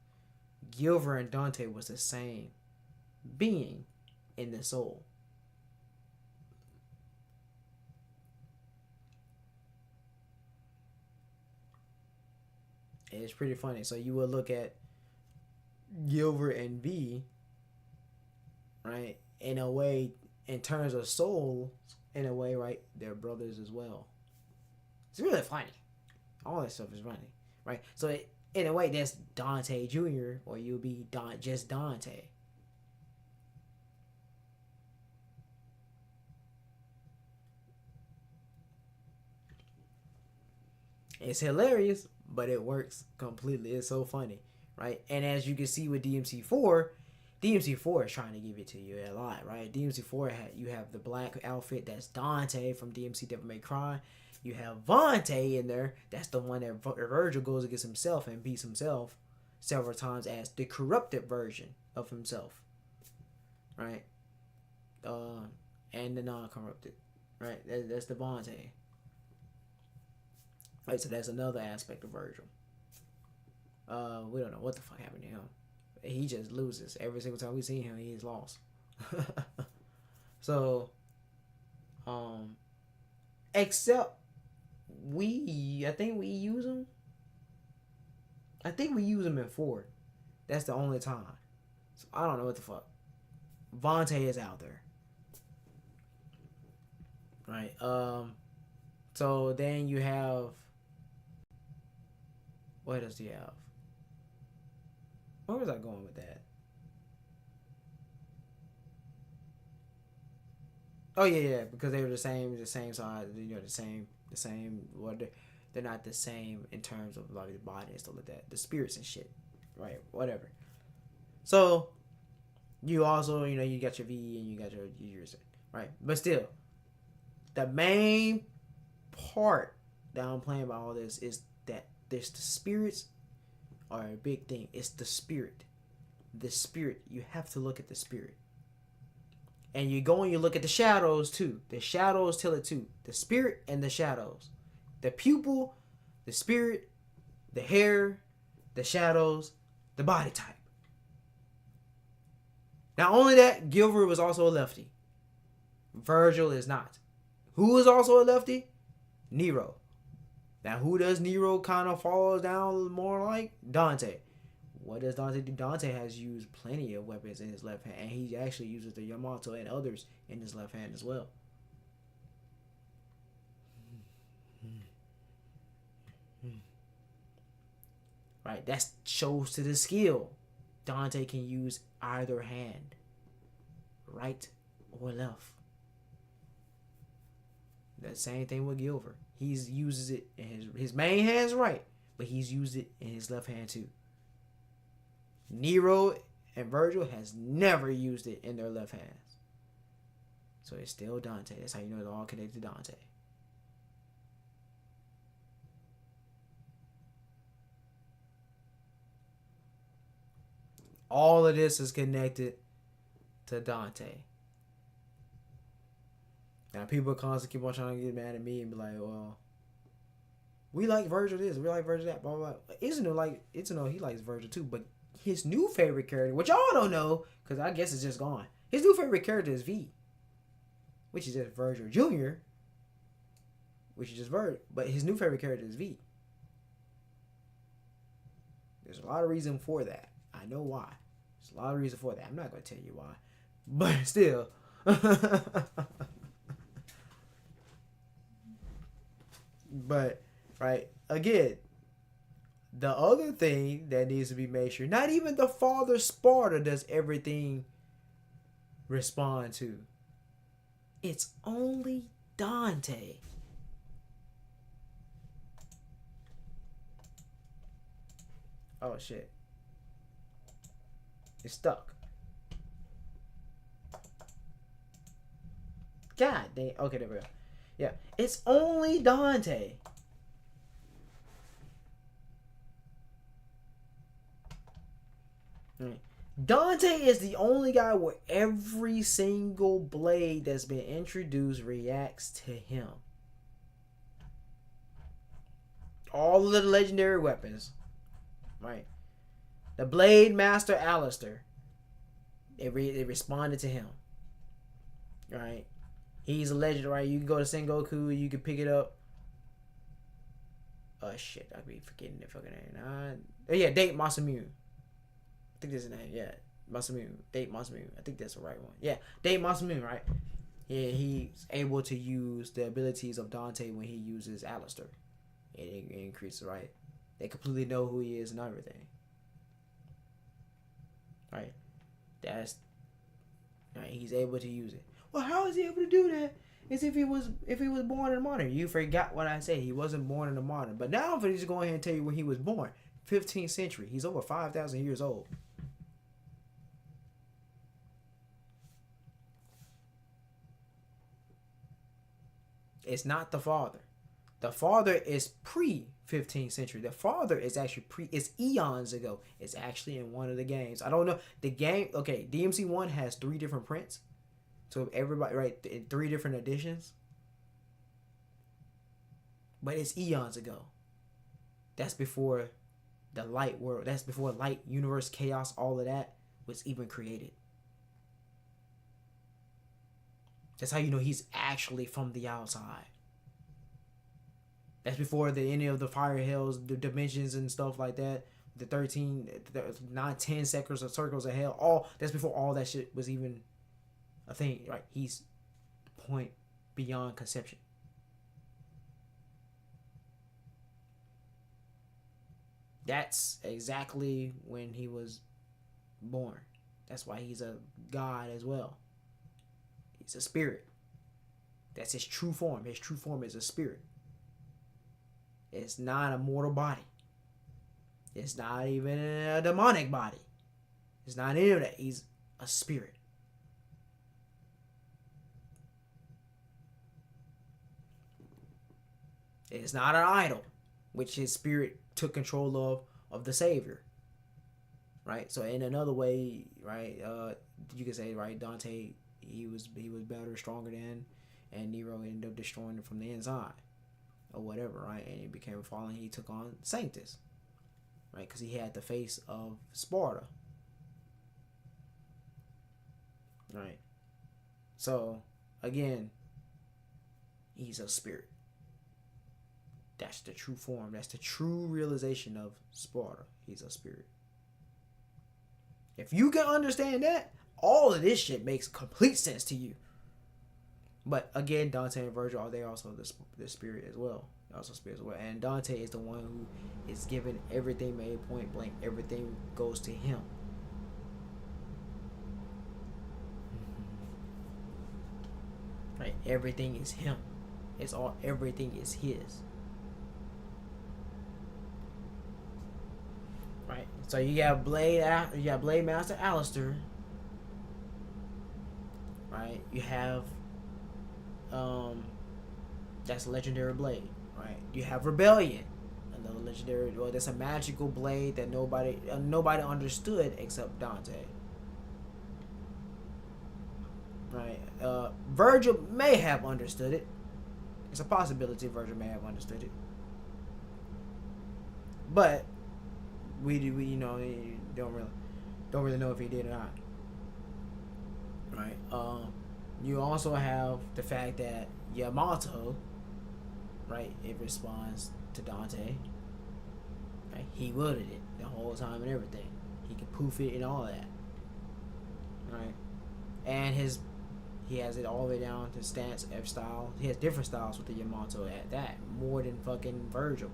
Gilver and Dante was the same being in the soul. And it's pretty funny. So you would look at Gilver and V, right? In a way, in terms of soul, in a way, right? They're brothers as well. It's really funny. All that stuff is funny, right? So in a way, that's Dante Jr. or you'll be just Dante. It's hilarious, but it works completely. It's so funny, right? And as you can see with DMC4 is trying to give it to you a lot, right? DMC4 you have the black outfit, that's Dante from DMC Devil May Cry. You have Vontae in there. That's the one that Virgil goes against himself and beats himself several times as the corrupted version of himself, right? and the non-corrupted. Right, that's Devontae. Right, so that's another aspect of Virgil. We don't know what the fuck happened to him. He just loses every single time we see him. He's lost. So, except I think we use him. I think we use him in 4. That's the only time. So I don't know what the fuck. Vontae is out there. Right. So then you have. What does he have? Where was I going with that? Oh yeah, because they were the same size, the same. Well, they're not the same in terms of like the body and stuff like that, the spirits and shit, right? Whatever. So, you also, you got your V and you got your yours, right? But still, the main part that I'm playing about all this is that there's the spirits are a big thing. It's the spirit. The spirit. You have to look at the spirit. And you go and you look at the shadows too. The shadows tell it too. The spirit and the shadows. The pupil, the spirit, the hair, the shadows, the body type. Not only that, Gilbert was also a lefty. Virgil is not. Who is also a lefty? Nero. Now, who does Nero kind of falls down more like? Dante. What does Dante do? Dante has used plenty of weapons in his left hand, and he actually uses the Yamato and others in his left hand as well. Right, that shows to the skill. Dante can use either hand, right or left. The same thing with Gilbert. He uses it in his main hand's right, but he's used it in his left hand too. Nero and Virgil has never used it in their left hands. So it's still Dante. That's how you know it's all connected to Dante. All of this is connected to Dante. Now people constantly keep on trying to get mad at me and be like, well, we like Virgil this, we like Virgil that, blah blah blah. Itsuno, he likes Virgil too, but his new favorite character, which y'all don't know, because I guess it's just gone. His new favorite character is V, which is just Virgil Jr., which is just Virgil, but his new favorite character is V. There's a lot of reason for that. I know why. There's a lot of reason for that. I'm not going to tell you why, but still. But, right, again, the other thing that needs to be made sure, not even the father Sparta does everything respond to. It's only Dante. Oh, shit. It's stuck. God dang. Okay, there we go. Yeah, it's only Dante. Dante is the only guy where every single blade that's been introduced reacts to him. All of the legendary weapons, right? The Blade Master Alistair, it responded to him, right? He's a legend, right? You can go to Sengoku, you can pick it up. Oh shit, I'd be forgetting the fucking name. Date Masamune. I think that's his name. Yeah, Masamune. Date Masamune. I think that's the right one. Yeah, Date Masamune, right? Yeah, he's able to use the abilities of Dante when he uses Alistair. It increases, right? They completely know who he is and everything. Right? That's right. He's able to use it. Well, how is he able to do that? It's if he was born in the modern. You forgot what I said. He wasn't born in the modern. But now I'm going to just go ahead and tell you when he was born. 15th century. He's over 5,000 years old. It's not the father. The father is pre-15th century. The father is actually it's eons ago. It's actually in one of the games. I don't know. The game, okay, DMC1 has 3 different prints. So everybody, right, in 3 different editions, but it's eons ago. That's before the light world. That's before light, universe, chaos, all of that was even created. That's how you know he's actually from the outside. That's before any of the fire hells, the dimensions and stuff like that. The 13, the 9, 10 circles of hell. All that's before all that shit was even a thing. Right? He's point beyond conception. That's exactly when he was born. That's why he's a god as well. He's a spirit. That's his true form. His true form is a spirit. It's not a mortal body. It's not even a demonic body. It's not any of that. He's a spirit. It's not an idol, which his spirit took control of the Savior. Right? So in another way, right, you could say, right, Dante, he was better, stronger than, and Nero ended up destroying him from the inside. Or whatever, right? And he became a fallen. He took on Sanctus, right? Because he had the face of Sparta, right? So again, he's a spirit. That's the true form. That's the true realization of Sparta. He's a spirit. If you can understand that, all of this shit makes complete sense to you. But again, Dante and Virgil are they also the spirit as well. Also spirit as well. And Dante is the one who is given everything made point blank. Everything goes to him. Right? Everything is him. Everything is his. Right? So you got Blade Master Alistair. Right? You have that's a legendary blade, right? You have Rebellion, another legendary. Well, that's a magical blade that nobody understood except Dante, right? Virgil may have understood it. It's a possibility Virgil may have understood it, but we don't really know if he did or not, right? You also have the fact that Yamato, right, it responds to Dante. Right? He wielded it the whole time and everything. He can poof it and all that. Right? And he has it all the way down to stance, F style. He has different styles with the Yamato at that. More than fucking Virgil.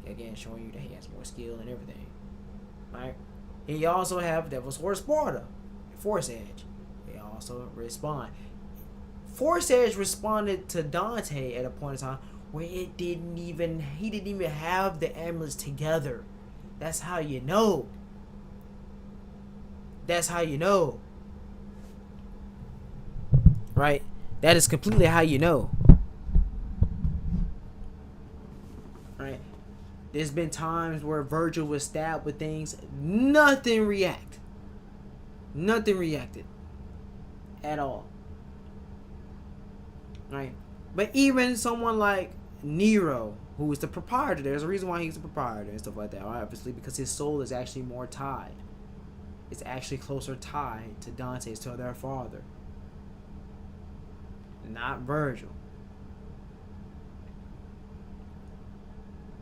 Again, showing you that he has more skill and everything. Right? He also have Devil's Sword Sparta. Force Edge. They also respond. Force Edge responded to Dante at a point in time where he didn't even have the amulets together. That's how you know. That's how you know. Right? That is completely how you know. Right? There's been times where Virgil was stabbed with things, nothing reacted. Nothing reacted. At all. Right? But even someone like Nero, who is the proprietor, there's a reason why he's the proprietor and stuff like that, right? Obviously, because his soul is actually more tied. It's actually closer tied to Dante's, to their father. Not Virgil.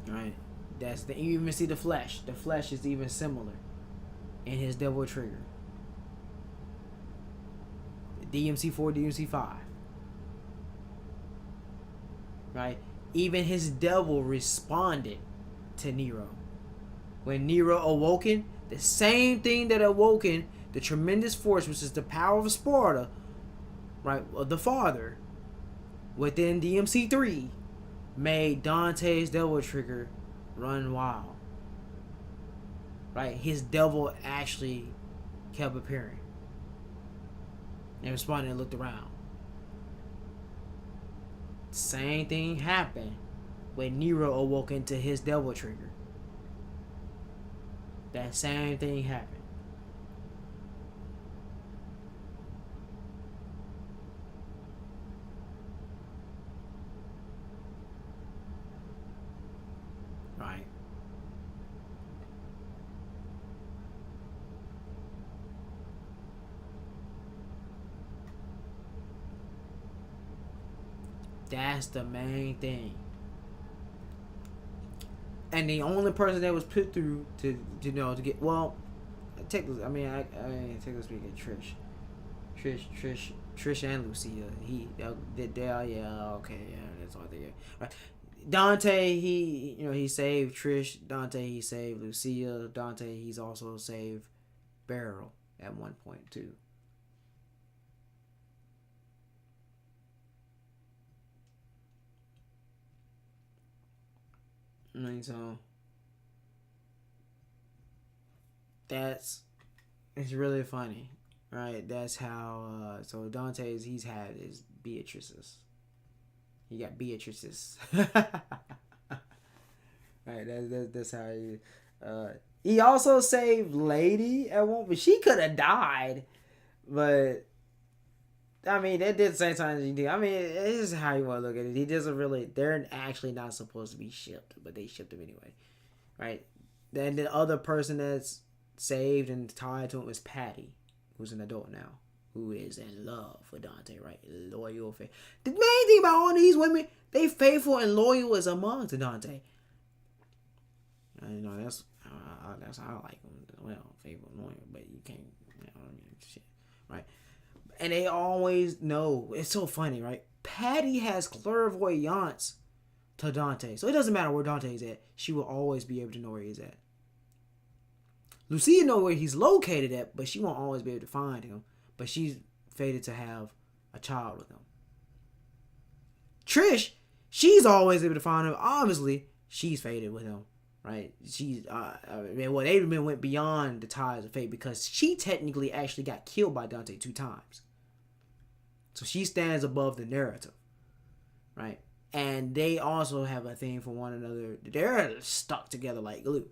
Right? You even see the flesh. The flesh is even similar in his devil trigger. DMC4, DMC5. Right? Even his devil responded to Nero. When Nero awoken, the same thing that awoken the tremendous force, which is the power of Sparta, right, of the father, within DMC3, made Dante's devil trigger run wild. Right? His devil actually kept appearing. And responded and looked around. Same thing happened when Nero awoke into his devil trigger. That same thing happened. That's the main thing. And the only person that was put through to get technically, technically speaking, Trish and Lucia. That's all they get. Right. Dante, he saved Trish. Dante, he saved Lucia. Dante, he's also saved Beryl at one point too. I mean, so it's really funny, right? That's how. So Dante's he's had his Beatrices. He got Beatrices. Right, that's how he. He also saved Lady at one, but she could have died. But I mean, they did the same time as he did. I mean, this is how you want to look at it. He doesn't really. They're actually not supposed to be shipped, but they shipped him anyway, right? Then the other person that's saved and tied to him is Patty, who's an adult now, who is in love with Dante, right? Loyal. The main thing about all these women, they faithful and loyal as a mom to Dante. That's how I like them. Well, faithful and loyal, but you can't, shit, right? And they always know. It's so funny, right? Patty has clairvoyance to Dante, so it doesn't matter where Dante's at. She will always be able to know where he's at. Lucia know where he's located at, but she won't always be able to find him. But she's fated to have a child with him. Trish, she's always able to find him. Obviously, she's fated with him, right? She's they went beyond the ties of fate because she technically actually got killed by Dante 2 times. So she stands above the narrative, right? And they also have a thing for one another. They're stuck together like glue.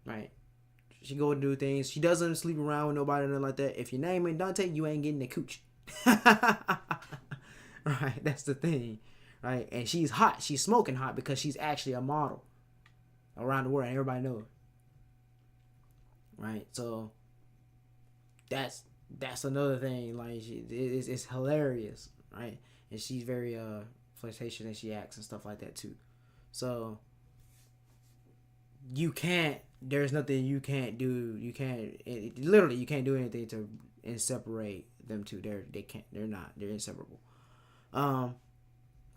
Right. She go and do things. She doesn't sleep around with nobody or nothing like that. If your name ain't Dante, you ain't getting the cooch. Right. That's the thing. Right. And she's hot. She's smoking hot because she's actually a model around the world and everybody knows. Right. So that's another thing. Like it's hilarious. Right. And she's very flirtatious and she acts and stuff like that too. So there's nothing you can't do. You can't do anything to separate them two. They're inseparable.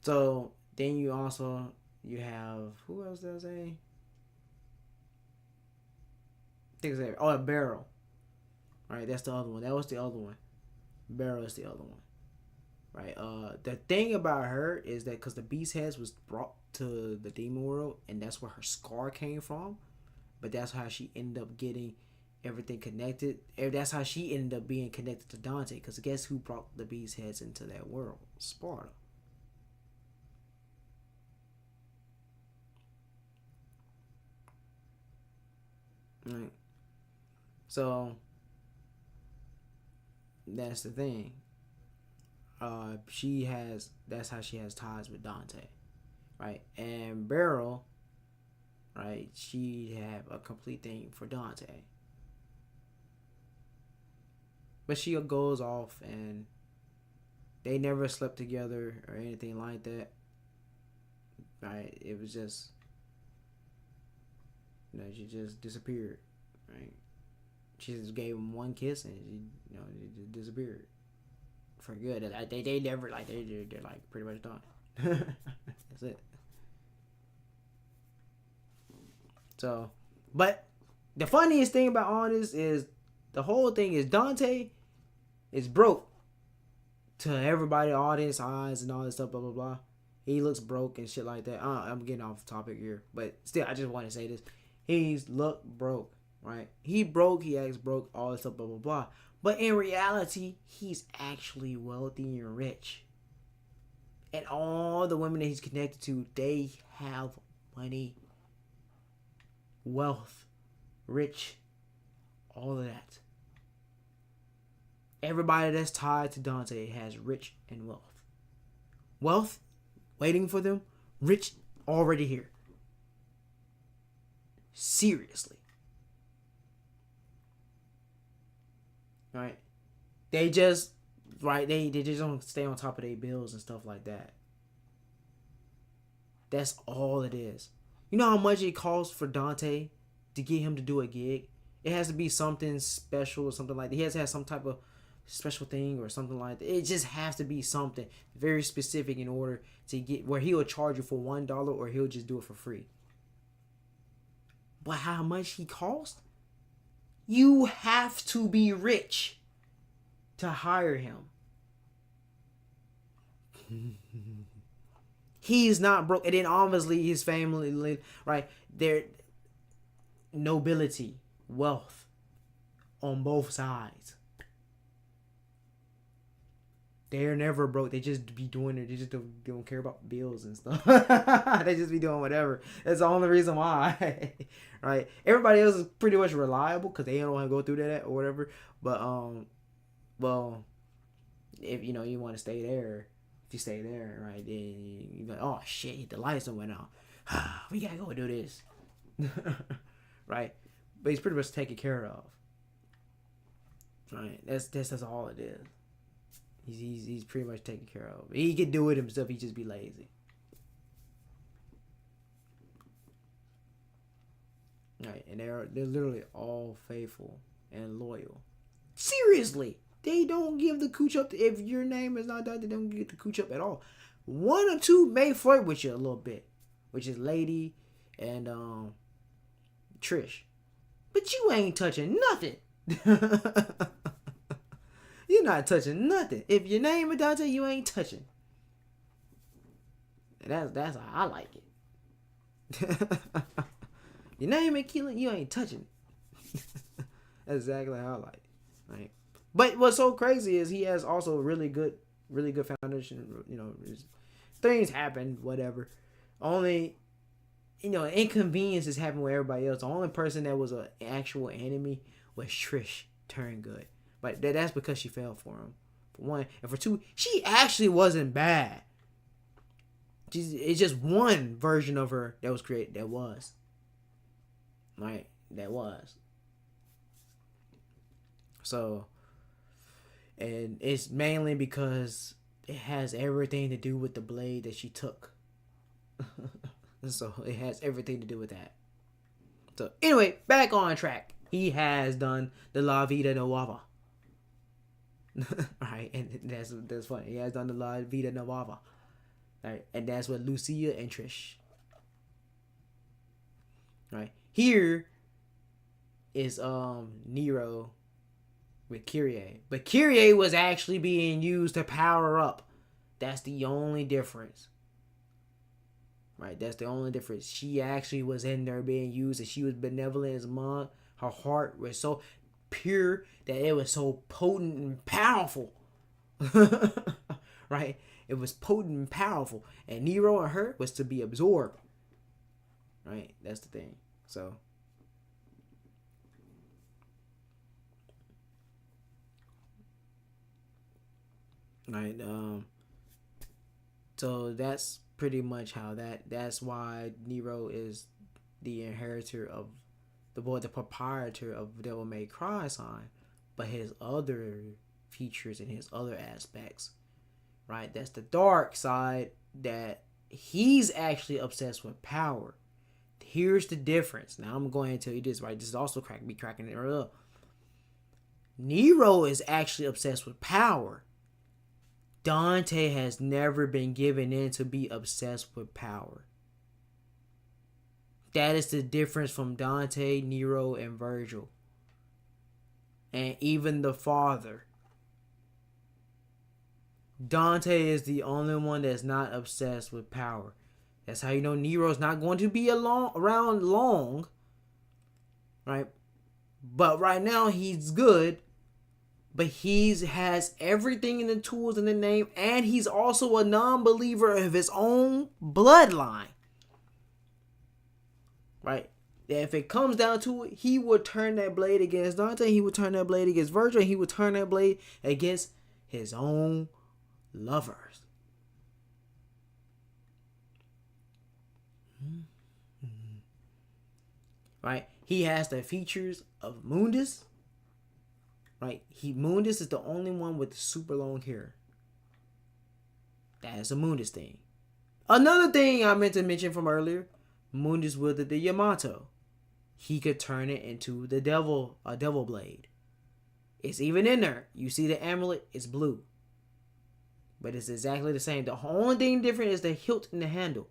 So then you have who else did I say? Beryl. Right, that's the other one. That was the other one. Beryl is the other one. Right. The thing about her is that because the beast heads was brought to the demon world, and that's where her scar came from. But that's how she ended up getting everything connected. That's how she ended up being connected to Dante. Because guess who brought the beast heads into that world? Sparta. Right. So that's the thing. That's how she has ties with Dante, right? And Beryl, right? She have a complete thing for Dante, but she goes off and they never slept together or anything like that, right? It was just, she just disappeared, right? She just gave him one kiss and she just disappeared for good. They never they're like pretty much done. That's it. So, but the funniest thing about all this is the whole thing is Dante is broke to everybody, audience eyes and all this stuff, blah blah blah. He looks broke and shit like that. I'm getting off topic here, but still, I just want to say this: he's look broke, right? He acts broke, all this stuff, blah blah blah. But in reality, he's actually wealthy and rich. And all the women that he's connected to, they have money, wealth, rich, all of that. Everybody that's tied to Dante has rich and wealth. Wealth waiting for them, rich already here. Seriously. Right? They just right? They just don't stay on top of their bills and stuff like that. That's all it is. You know how much it costs for Dante to get him to do a gig? It has to be something special or something like that. He has to have some type of special thing or something like that. It just has to be something very specific in order to get where he'll charge you for $1 or he'll just do it for free. But how much he costs? You have to be rich to hire him. He's not broke. And then obviously his family, right? Their nobility, wealth on both sides. They're never broke. They just be doing it. They just don't care about bills and stuff. They just be doing whatever. That's the only reason why. Right? Everybody else is pretty much reliable because they don't want to go through that or whatever. But well, if you want to stay there, if you stay there, right, then you go, oh shit, the lights went out. We gotta go do this. Right? But he's pretty much taken care of. Right? That's all it is. He's pretty much taken care of. He could do it himself. He just be lazy. Right, and they're literally all faithful and loyal. Seriously, they don't give the cooch up. If your name is not done, they don't get the cooch up at all. One or two may flirt with you a little bit, which is Lady and Trish, but you ain't touching nothing. You're not touching nothing. If your name is Dante, you ain't touching. That's how I like it. Your name ain't killing, you ain't touching. That's exactly how I like it. Right? But what's so crazy is he has also really good foundation. Things happen, whatever. Only, inconveniences happen with everybody else. The only person that was an actual enemy was Trish turned good. But that's because she fell for him, for one. And for two, she actually wasn't bad. It's just one version of her that was created that was. Right? That was. So, and it's mainly because it has everything to do with the blade that she took. So, it has everything to do with that. So, anyway, back on track. He has done the La Vida Nueva. Right, and that's funny. He has done the La Vida Nueva. Right, and that's with Lucia and Trish. Right, here is Nero with Kyrie, but Kyrie was actually being used to power up. That's the only difference. Right, that's the only difference. She actually was in there being used, and she was benevolent as a mom. Her heart was so pure that it was so potent and powerful. Right? It was potent and powerful. And Nero and her was to be absorbed. Right? That's the thing. So. Right. So that's pretty much how that's why Nero is the inheritor of the proprietor of Devil May Cry sign, but his other features and his other aspects, right? That's the dark side, that he's actually obsessed with power. Here's the difference. Now I'm going to tell you this, right? This is also cracking it up. Nero is actually obsessed with power. Dante has never been given in to be obsessed with power. That is the difference from Dante, Nero, and Virgil. And even the father. Dante is the only one that's not obsessed with power. That's how you know Nero's not going to be around long. Right? But right now he's good. But he has everything in the tools in the name. And he's also a non-believer of his own bloodline. Right? If it comes down to it, he would turn that blade against Dante. He would turn that blade against Virgil. He would turn that blade against his own lovers. Right? He has the features of Mundus. right? Mundus is the only one with super long hair. That is a Mundus thing. Another thing I meant to mention from earlier, Mundus wielded the Yamato. He could turn it into a devil blade. It's even in there. You see the amulet, it's blue. But it's exactly the same. The only thing different is the hilt and the handle.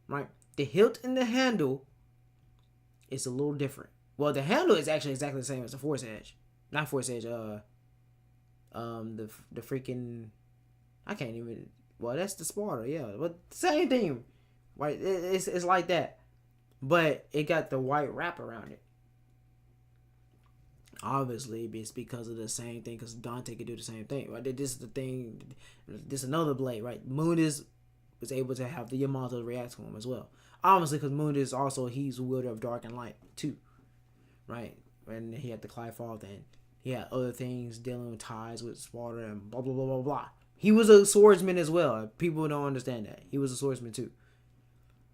Right? The hilt and the handle is a little different. Well, the handle is actually exactly the same as the Force Edge. Not Force Edge, the freaking, I can't even, well, that's the Sparta, yeah. But same thing. Right? It's like that. But it got the white wrap around it. Obviously, it's because of the same thing, because Dante could do the same thing. Right? This is the thing. This is another blade, right? Mundus was able to have the Yamato react to him as well. Obviously, because Mundus also, he's a wielder of dark and light, too. Right? And he had the Clifoth, and he had other things dealing with ties with Sparta and blah, blah, blah, blah, blah. He was a swordsman as well. People don't understand that. He was a swordsman, too.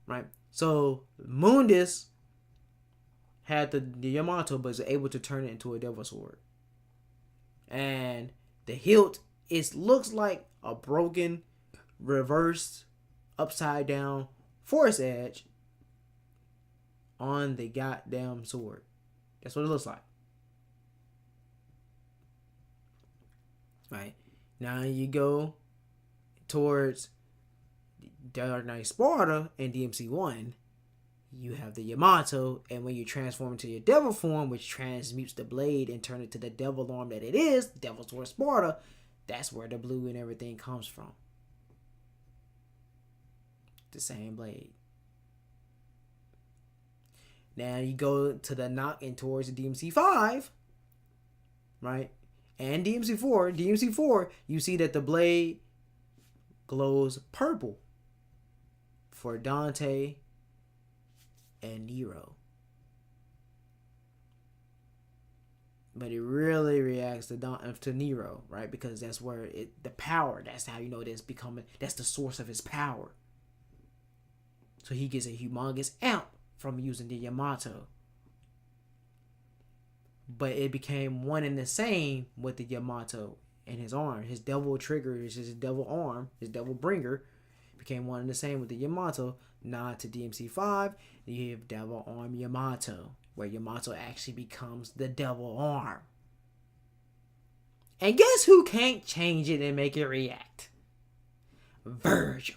Right? So, Mundus had the Yamato, but was able to turn it into a devil sword. And the hilt, it looks like a broken, reversed, upside down Force Edge on the goddamn sword. That's what it looks like. Right? Now you go towards Dark Knight Sparta and DMC1. You have the Yamato, and when you transform into your devil form, which transmutes the blade and turn it to the devil arm that it is, Devil Sword Sparta, that's where the blue and everything comes from. The same blade. Now you go to the knock and towards the DMC5, right? And DMC4. DMC4, you see that the blade glows purple for Dante and Nero. But it really reacts to Nero, right? Because that's where the power, that's how you know that's the source of his power. So he gets a humongous amp from using the Yamato. But it became one and the same with the Yamato and his arm. His devil trigger, his devil arm, his devil bringer became one and the same with the Yamato. Nod to DMC5, you have Devil Arm Yamato, where Yamato actually becomes the Devil Arm. And guess who can't change it and make it react? Virgil.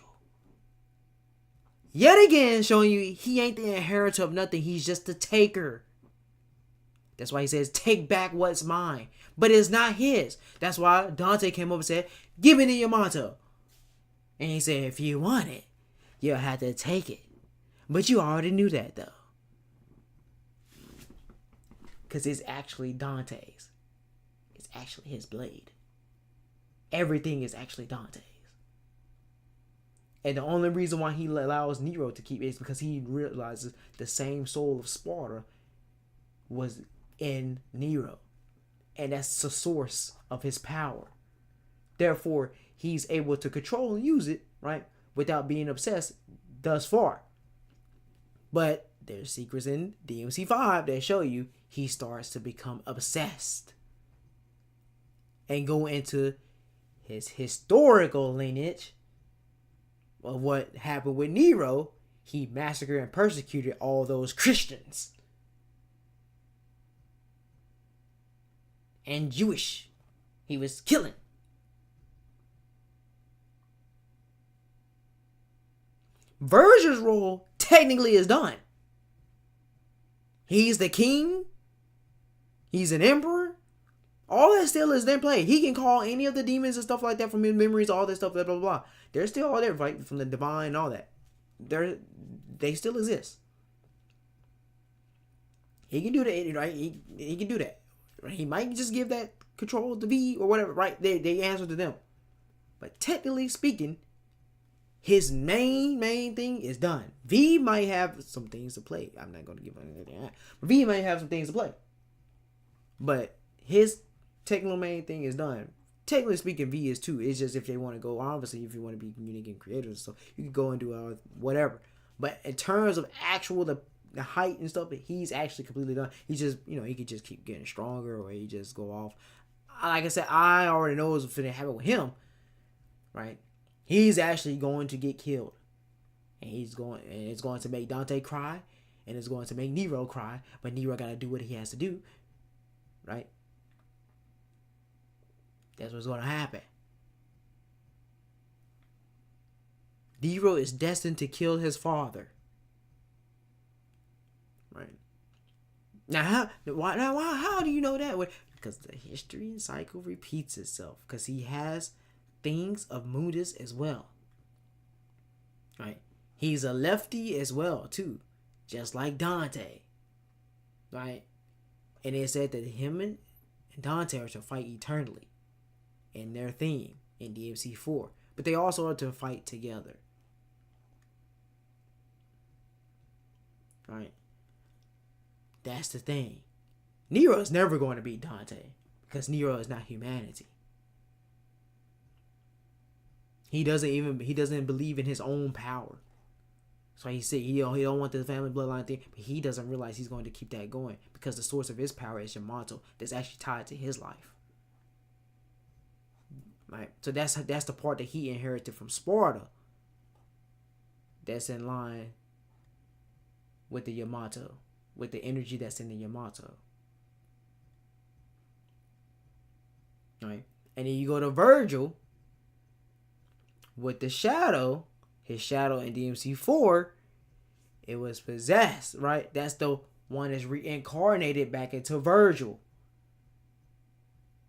Yet again, showing you he ain't the inheritor of nothing, he's just the taker. That's why he says, take back what's mine. But it's not his. That's why Dante came over and said, give me the Yamato. And he said, if you want it, you'll have to take it. But you already knew that, though. Because it's actually Dante's. It's actually his blade. Everything is actually Dante's. And the only reason why he allows Nero to keep it is because he realizes the same soul of Sparta was in Nero. And that's the source of his power. Therefore, he's able to control and use it, right? Without being obsessed thus far. But there's secrets in DMC5 that show you he starts to become obsessed. And go into his historical lineage of what happened with Nero. He massacred and persecuted all those Christians. And Jewish. He was killing. Virgil's role technically is done. He's the king. He's an emperor. All that still is in play. He can call any of the demons and stuff like that from his memories, all this stuff, blah, blah, blah. They're still all there, right? From the divine and all that. They still exist. He can do that, right? He can do that. He might just give that control to V or whatever, right? They answer to them. But technically speaking, his main thing is done. V might have some things to play. I'm not going to give anything. V might have some things to play. But his technical main thing is done. Technically speaking, V is too. It's just if they want to go, obviously, if you want to be unique and creative, so you can go and do whatever. But in terms of actual the height and stuff, but he's actually completely done. He just, he could just keep getting stronger, or he just go off. Like I said, I already know what's going to happen with him, right? He's actually going to get killed, and it's going to make Dante cry, and it's going to make Nero cry. But Nero got to do what he has to do, right? That's what's going to happen. Nero is destined to kill his father. Right. Now, how do you know that? Because the history cycle repeats itself. Because he has things of Mundus as well. Right. He's a lefty as well, too. Just like Dante. Right. And it said that him and Dante are to fight eternally in their theme in DMC4. But they also are to fight together. Right. That's the thing. Nero is never going to beat Dante because Nero is not humanity. He doesn't believe in his own power. So he said he don't want the family bloodline thing, but he doesn't realize he's going to keep that going because the source of his power is Yamato that's actually tied to his life. Right. So that's the part that he inherited from Sparta. That's in line with the Yamato, with the energy that's in the Yamato. Right? And then you go to Virgil with the shadow, his shadow in DMC4, it was possessed, right? That's the one that's reincarnated back into Virgil.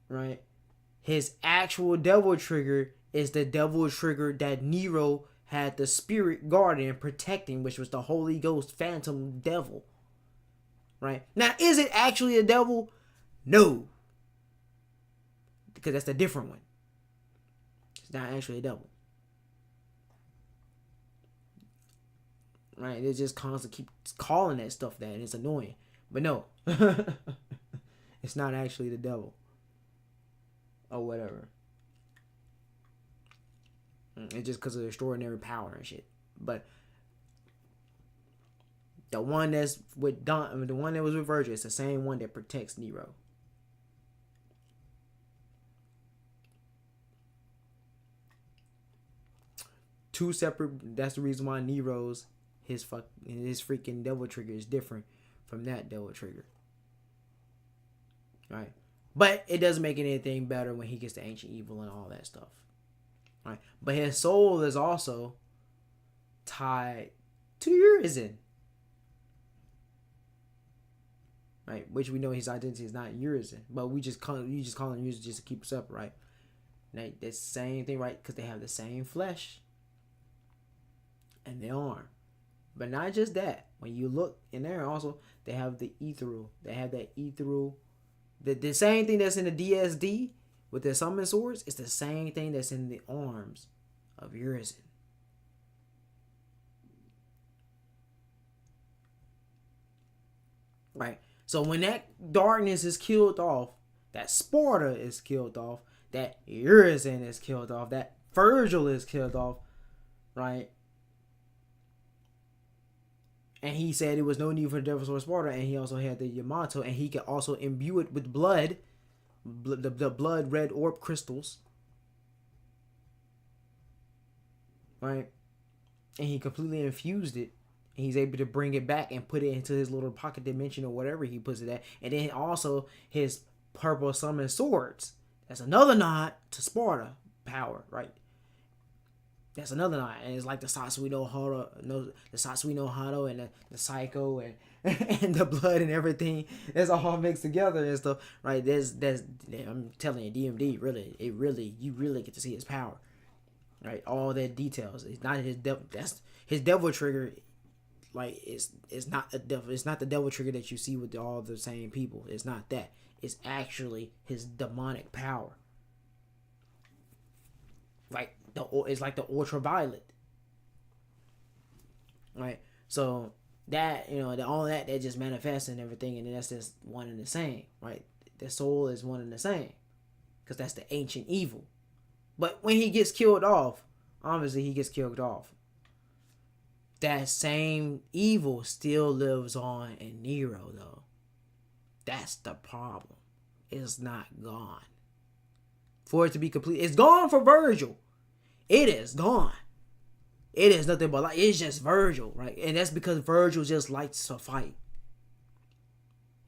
Right? His actual devil trigger is the devil trigger that Nero had the spirit guardian protecting, which was the Holy Ghost phantom devil. Right? Now, is it actually a devil? No. Because that's a different one. It's not actually a devil. Right? They just constantly keep calling that stuff that, and it's annoying. But no. It's not actually the devil. Or whatever. It's just because of extraordinary power and shit. But the one that's with the one that was with Virgil, it's the same one that protects Nero. Two separate. That's the reason why Nero's his freaking devil trigger is different from that devil trigger. Right, but it doesn't make anything better when he gets the ancient evil and all that stuff. Right, but his soul is also tied to Urizen. Right, which we know his identity is not Urizen, but you just call him Urizen just to keep it separate, right? Now, that's the same thing, right? Because they have the same flesh and the arm. But not just that. When you look in there, also they have the ethereal. They have that ethereal. The same thing that's in the DSD with the summon swords, it's the same thing that's in the arms of Urizen. Right. So when that darkness is killed off, that Sparta is killed off, that Urizen is killed off, that Virgil is killed off, right? And he said it was no need for the Devil Sword Sparta, and he also had the Yamato, and he could also imbue it with blood, the blood red orb crystals, right? And he completely infused it, and he's able to bring it back and put it into his little pocket dimension or whatever he puts it at. And then also his purple summon swords. That's another nod to Sparta power, right? That's another nod, and it's like the Sasui no Hado, and the Psycho and and the blood and everything. It's all mixed together and stuff, right? I'm telling you, DMD you really get to see his power, right? All that details. It's not his devil. That's his devil trigger. Like it's not a devil. It's not the devil trigger that you see with all the same people. It's not that. It's actually his demonic power. Like it's like the ultraviolet, right? So that all that just manifests and everything, and that's just one and the same, right? The soul is one and the same, because that's the ancient evil. But when he gets killed off, obviously he gets killed off. that same evil still lives on in Nero, though. That's the problem. It's not gone. For it to be complete, it's gone for Virgil. It is gone. It is nothing but like, it's just Virgil, right? And that's because Virgil just likes to fight.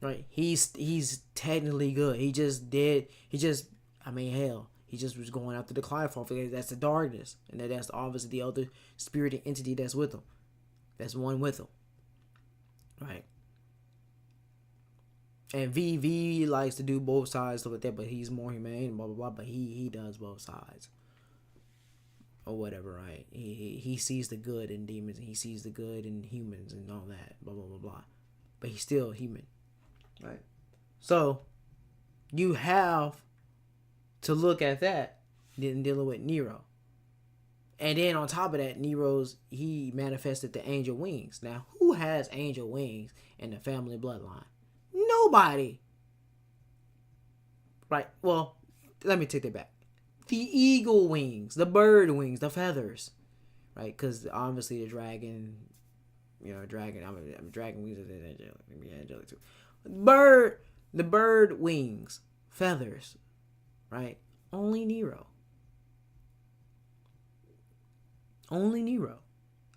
Right? He's technically good. He just did. He just, I mean, hell, he just was going after the Clive. That's the darkness, and that's obviously the other spirited entity that's with him. That's one with him, right? And V likes to do both sides, stuff like that, but he's more humane, blah blah blah. But he does both sides, or whatever, right? He sees the good in demons, and he sees the good in humans, and all that, blah blah blah blah. But he's still human. Right. So you have to look at that in dealing with Nero. And then on top of that, he manifested the angel wings. Now, who has angel wings in the family bloodline? Nobody. Right. Well, let me take that back. The eagle wings, the bird wings, the feathers. Right? Because obviously the dragon, dragon wings are angelic too. The bird wings, feathers, right? Only Nero. Only Nero.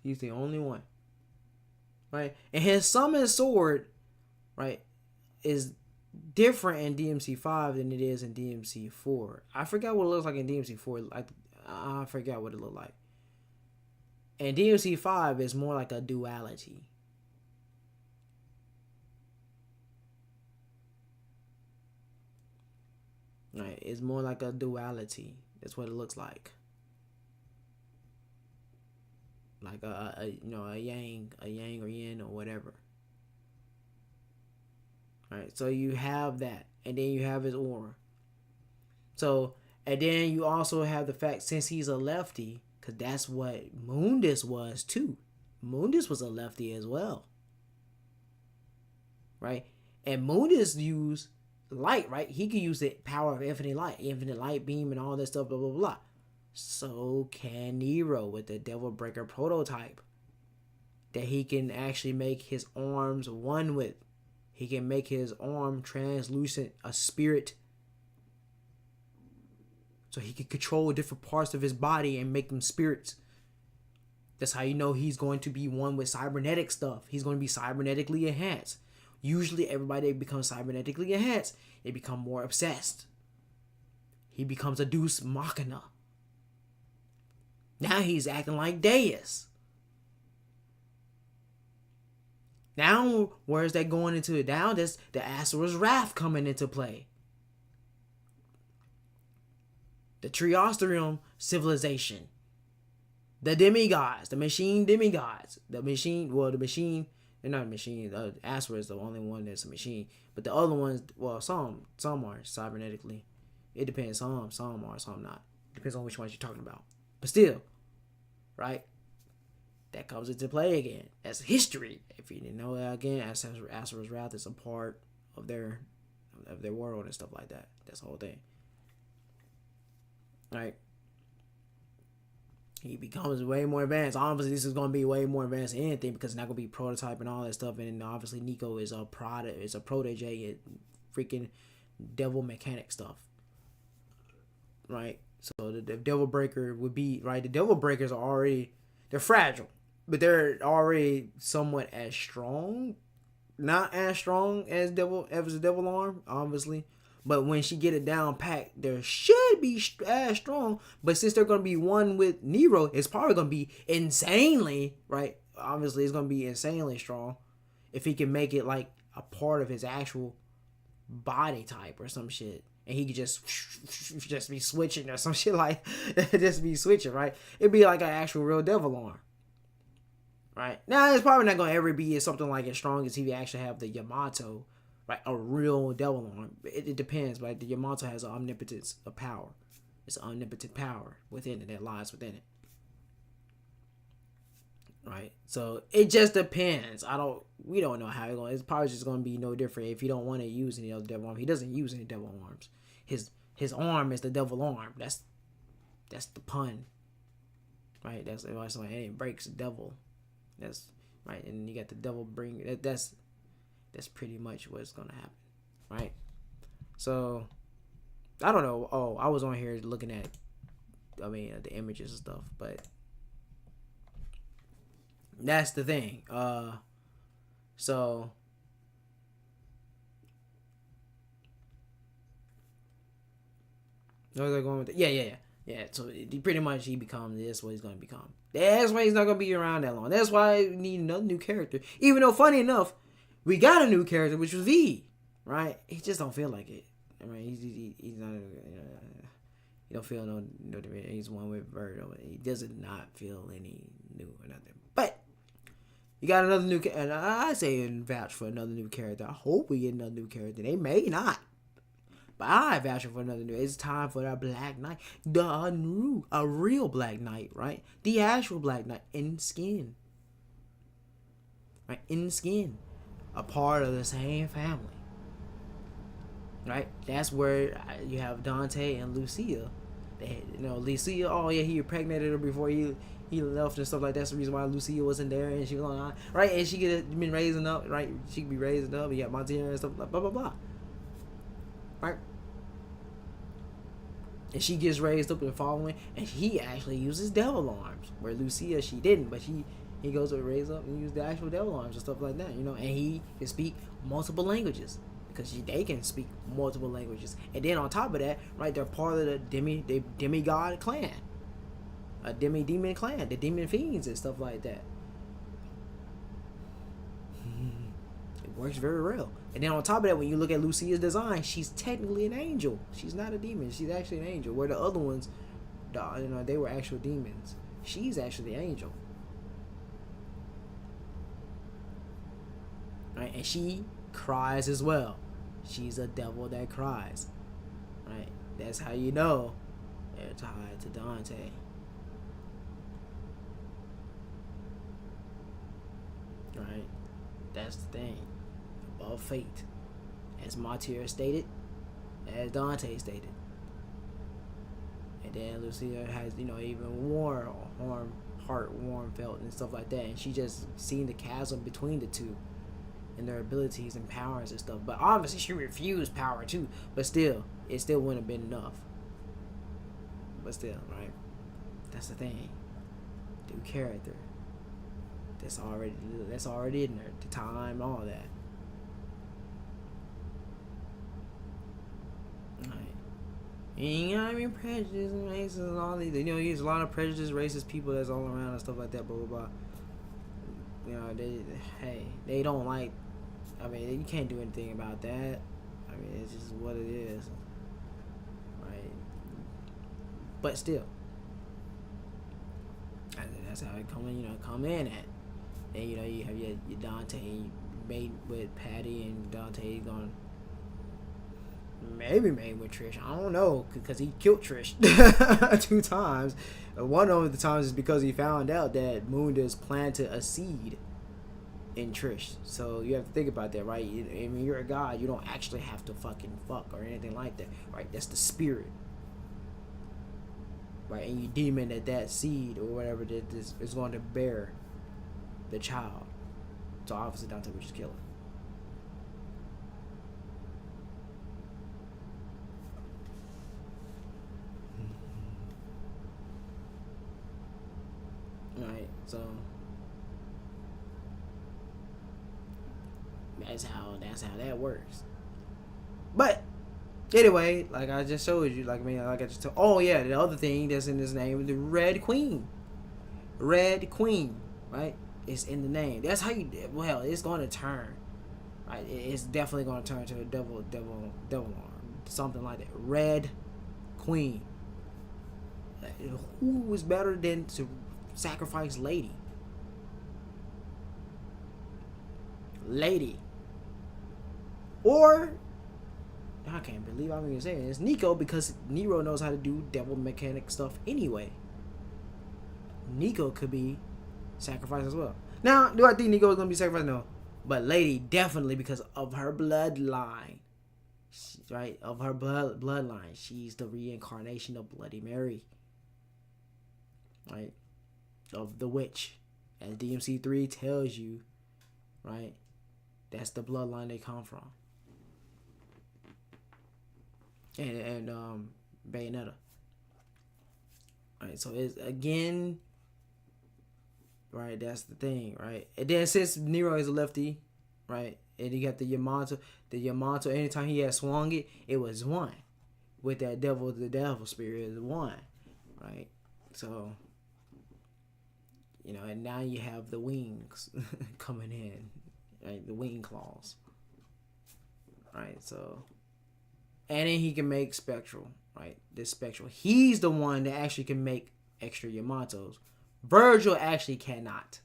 He's the only one, right? And his summoned sword, right, is different in DMC5 than it is in DMC4. I forgot what it looks like in DMC4. I forgot what it looked like. And DMC5 is more like a duality. Right, it's more like a duality. That's what it looks like. Like a yang or yin or whatever. Right, so you have that, and then you have his aura. So, and then you also have the fact, since he's a lefty, because that's what Mundus was too. Mundus was a lefty as well. Right, and Mundus used light, right? He could use the power of infinite light beam and all that stuff, blah blah blah. So can Nero with the Devil Breaker prototype, that he can actually make his arms one with. He can make his arm translucent, a spirit, so he can control different parts of his body and make them spirits. That's how you know he's going to be one with cybernetic stuff. He's going to be cybernetically enhanced. Usually everybody that becomes cybernetically enhanced, they become more obsessed. He becomes a deus machina. Now he's acting like Deus. Now, where's that going into it? Now, there's the Asura's Wrath coming into play. The Triosterium civilization. The demigods. The machine demigods. They're not a machine. Asura is the only one that's a machine. But the other ones, well, some are cybernetically. It depends. Some are, some not. Depends on which ones you're talking about. But still, right? That comes into play again. That's history. If you didn't know that, again, Asura's Wrath is a part of their world and stuff like that. That's the whole thing. Right? He becomes way more advanced. Obviously, this is going to be way more advanced than anything, because it's not going to be prototype and all that stuff. And obviously, Nico is a protege at freaking devil mechanic stuff. Right? So the Devil Breaker would be, right? The Devil Breakers are already, they're fragile, but they're already somewhat as strong. Not as strong as a Devil Arm, obviously. But when she get it down packed, there should be as strong. But since they're going to be one with Nero, it's probably going to be insanely, right? Obviously, it's going to be insanely strong if he can make it like a part of his actual body type or some shit. And he could just be switching or some shit like just be switching, right? It'd be like an actual real Devil Arm. Right? Now, it's probably not going to ever be something like as strong as he actually have the Yamato. Right, a real Devil Arm. It depends, but the Yamato has an omnipotence of power. It's an omnipotent power within it that lies within it. Right, so it just depends. We don't know how it's going. It's probably just going to be no different if you don't want to use any other Devil Arm. He doesn't use any Devil Arms. His arm is the Devil Arm. That's the pun. Right, that's why somebody, hey, it breaks the devil That's right, and you got the devil bring that's pretty much what's gonna happen, right? So I don't know. Oh, I was on here looking at, the images and stuff, but that's the thing. So where's I going with it? Yeah. So pretty much he becomes this what he's gonna become. That's why he's not gonna be around that long. That's why we need another new character. Even though, funny enough, we got a new character, which was V. Right? He just don't feel like it. I mean, he's not. He don't feel no. He's one with Bird. He does not feel any new or nothing. But you got another new. And I say and vouch for another new character. I hope we get another new character. They may not. But I vouch for another new. It's time for that Black Knight, a real Black Knight, right? The actual Black Knight in skin, right? In skin, a part of the same family, right? That's where you have Dante and Lucia. Lucia. Oh yeah, he impregnated her before he left and stuff like that. That's the reason why Lucia wasn't there, and she was on right, and she could have been raising up, right? She could be raising up. You got Montana and stuff like blah blah blah. Right? And she gets raised up and following, and he actually uses devil arms. Where Lucia, she didn't, but he goes to raise up and use the actual devil arms and stuff like that, and he can speak multiple languages because they can speak multiple languages. And then on top of that, right, they're part of the demigod clan, a demon clan, the demon fiends and stuff like that. It works very well. And then on top of that, when you look at Lucia's design, she's technically an angel. She's not a demon. She's actually an angel. Where the other ones, they were actual demons. She's actually the angel. Right? And she cries as well. She's a devil that cries. Right? That's how you know they're tied to Dante. Right? That's the thing. Above fate, as Martyr stated, as Dante stated, and then Lucia has even more warm felt and stuff like that, and she just seen the chasm between the two, and their abilities and powers and stuff. But obviously she refused power too. But still, it still wouldn't have been enough. But still, right? That's the thing. New character. That's already in there. The time, all that. Prejudice and races and all these. There's a lot of prejudice, racist people that's all around and stuff like that. Blah blah blah. They don't like. You can't do anything about that. It's just what it is, right? But still, that's how it come in at. And you have your Dante made with Patty, and Dante going. Maybe made with Trish. I don't know, because he killed Trish 2 times. One of the times is because he found out that Mundus planted a seed in Trish. So you have to think about that, right? You're a god. You don't actually have to fucking fuck or anything like that, right? That's the spirit, right? And you demon that seed or whatever that is going to bear the child. So obviously Dante would just kill it. Right, so that's how that works. But anyway, like I just showed you, oh yeah, the other thing that's in his name is the Red Queen. Red Queen, right? It's in the name. That's how it's going to turn. Right? It's definitely going to turn to a devil arm, something like that. Red Queen. Who was better than to sacrifice Lady? Or I can't believe I'm even saying it's Nico, because Nero knows how to do devil mechanic stuff anyway. Nico could be sacrificed as well. Now, do I think Nico is gonna be sacrificed? No, but Lady definitely, because of her bloodline, right? Of her bloodline, she's the reincarnation of Bloody Mary, right? Of the witch, As DMC3 tells you, right? That's the bloodline they come from. And Bayonetta. Right, so it's again, right, that's the thing, right? And then since Nero is a lefty, right, and you got the Yamato, anytime he had swung it, it was one. With that the devil spirit is one, right? So, and now you have the wings coming in, right? The wing claws, right? So, and then he can make spectral, right? This spectral. He's the one that actually can make extra Yamatos. Virgil actually cannot.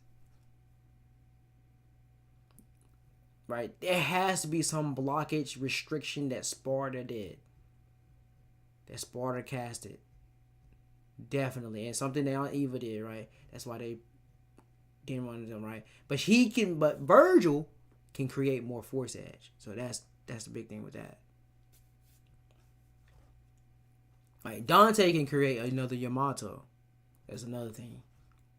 Right? There has to be some blockage restriction that Sparta did. That Sparta casted. Definitely. And something that Eva did, right? That's why they didn't want them, right? But Virgil can create more force edge. So that's the big thing with that. Like Dante can create another Yamato. That's another thing.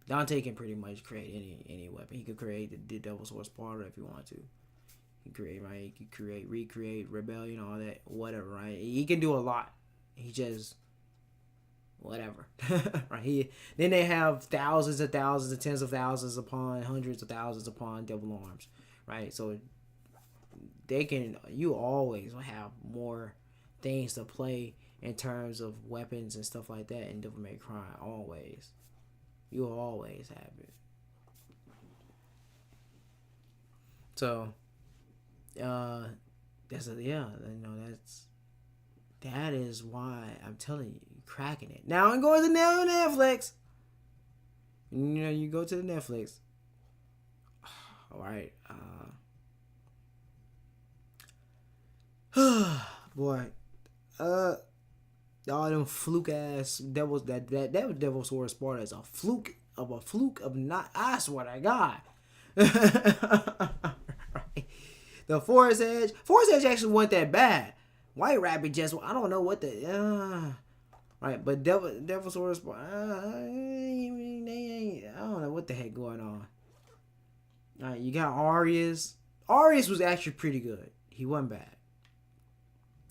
Dante can pretty much create any weapon. He could create the Devil Sword Sparta if he wanted to. He can create, right? He can recreate Rebellion, all that, whatever, right? He can do a lot. He just whatever. Right? Then they have thousands and thousands and tens of thousands upon hundreds of thousands upon Devil Arms. Right? So you always will have more things to play in terms of weapons and stuff like that in Devil May Cry. Always. You'll always have it. So, that is why I'm telling you, cracking it. Now I'm going to Netflix. You go to the Netflix. All right. Boy. All them fluke ass devils that Devil Sword Sparta is a fluke of not. I swear to God. Right. The Force Edge actually wasn't that bad. White Rabbit just, I don't know what right, but Devil Sword Sparta, I don't know what the heck going on. All right, you got Arius. Arius was actually pretty good. He wasn't bad.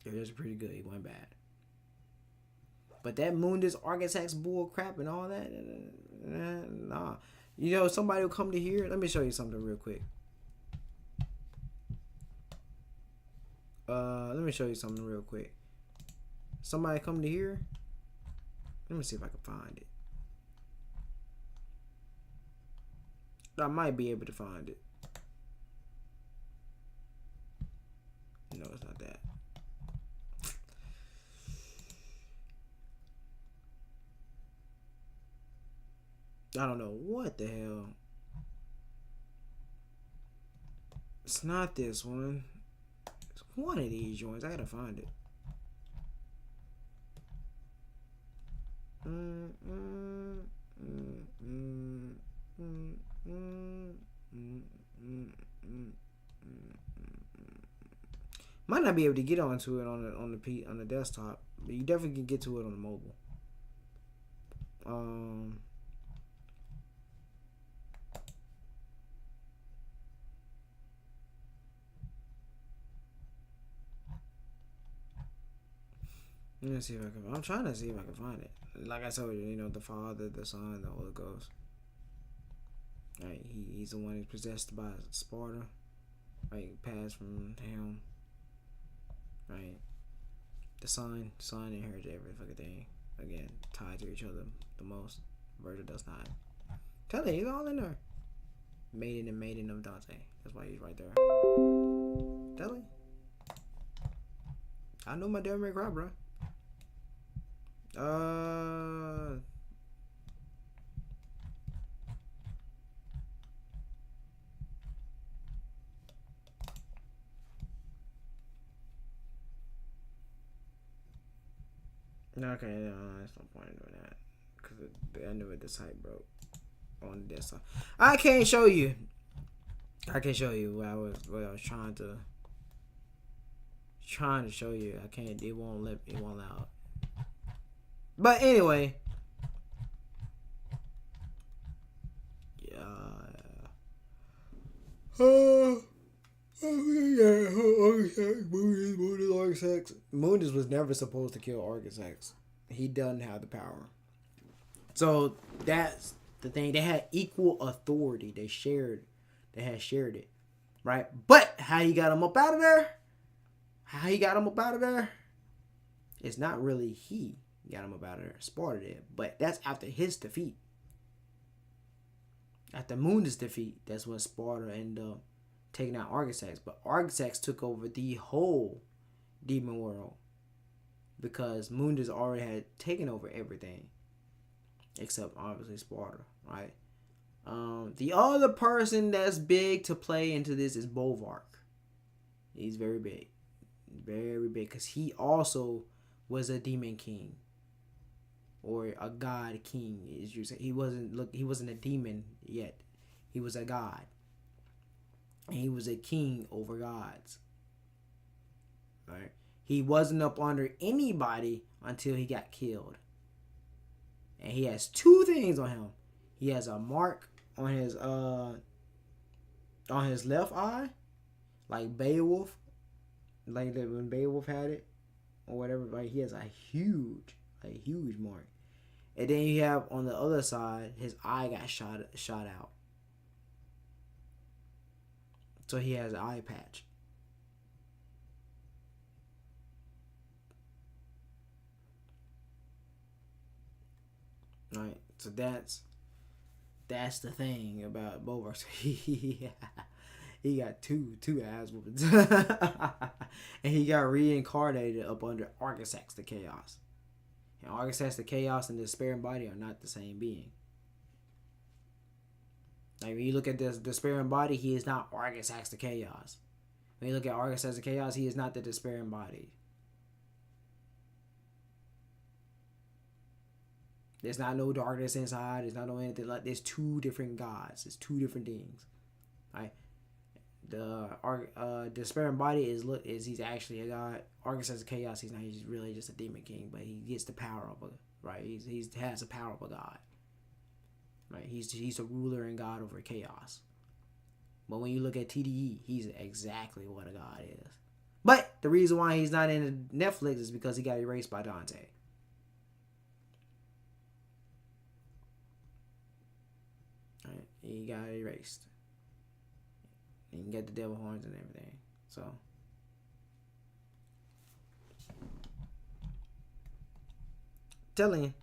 He was pretty good. He wasn't bad. But that Mundus Architects bull crap and all that, nah. Somebody will come to here. Let me show you something real quick. Somebody come to here. Let me see if I can find it. I might be able to find it. No, it's not that. I don't know what the hell. It's not this one. It's one of these joints. I gotta find it. Might not be able to get onto it on the desktop, but you definitely can get to it on the mobile. Let me see if I can. I'm trying to see if I can find it. Like I told you, the Father, the Son, the Holy Ghost. Right, he's the one who's possessed by Sparta. Right, passed from him. Right, the Son inherits every fucking thing. Again, tied to each other the most. Virgil does not. Tell you, he's all in there. Maiden of Dante. That's why he's right there. Tell you. I know my Devil May Cry, bro. Okay, no, there's no point in doing that because the end of it, the site broke on the desktop. I can't show you what I was trying to show you. I can't. It won't allow. But anyway, Mundus was never supposed to kill Argisax. He doesn't have the power. So that's the thing. They had equal authority. They had shared it. Right? But how he got him up out of there? It's not really he got him up out of there. Sparta did. But that's after his defeat. After Mundus' defeat, that's when Sparta ended up taking out Argisax. But Argisax took over the whole demon world. Because Mundus already had taken over everything. Except, obviously, Sparta. Right? The other person that's big to play into this is Bolvark. He's very big. Very big. Because he also was a demon king. Or a god king, as you say. He wasn't a demon yet. He was a god. And he was a king over gods. Right? He wasn't up under anybody until he got killed. And he has two things on him. He has a mark on his left eye, like Beowulf, like that when Beowulf had it, or whatever. Like he has a huge mark. And then you have on the other side, his eye got shot out. So he has an eye patch. Right. So that's the thing about Bolvark. He got two ass whoopings. And he got reincarnated up under Argisax the Chaos. And Argisax the Chaos and the Despairing Body are not the same being. Like when you look at the Despairing Body, he is not Argisax the Chaos. When you look at Argisax the Chaos, he is not the Despairing Body. There's not no darkness inside. There's not no anything like. There's two different gods. There's two different beings. Right. The Despairing Body is he's actually a god. Argisax the Chaos. He's not. He's really just a demon king, but he gets the power of a right. He has the power of a god. Right. He's a ruler and god over chaos. But when you look at TDE, he's exactly what a god is. But the reason why he's not in Netflix is because he got erased by Dante. Right. He got erased. And you get the devil horns and everything. So telling you,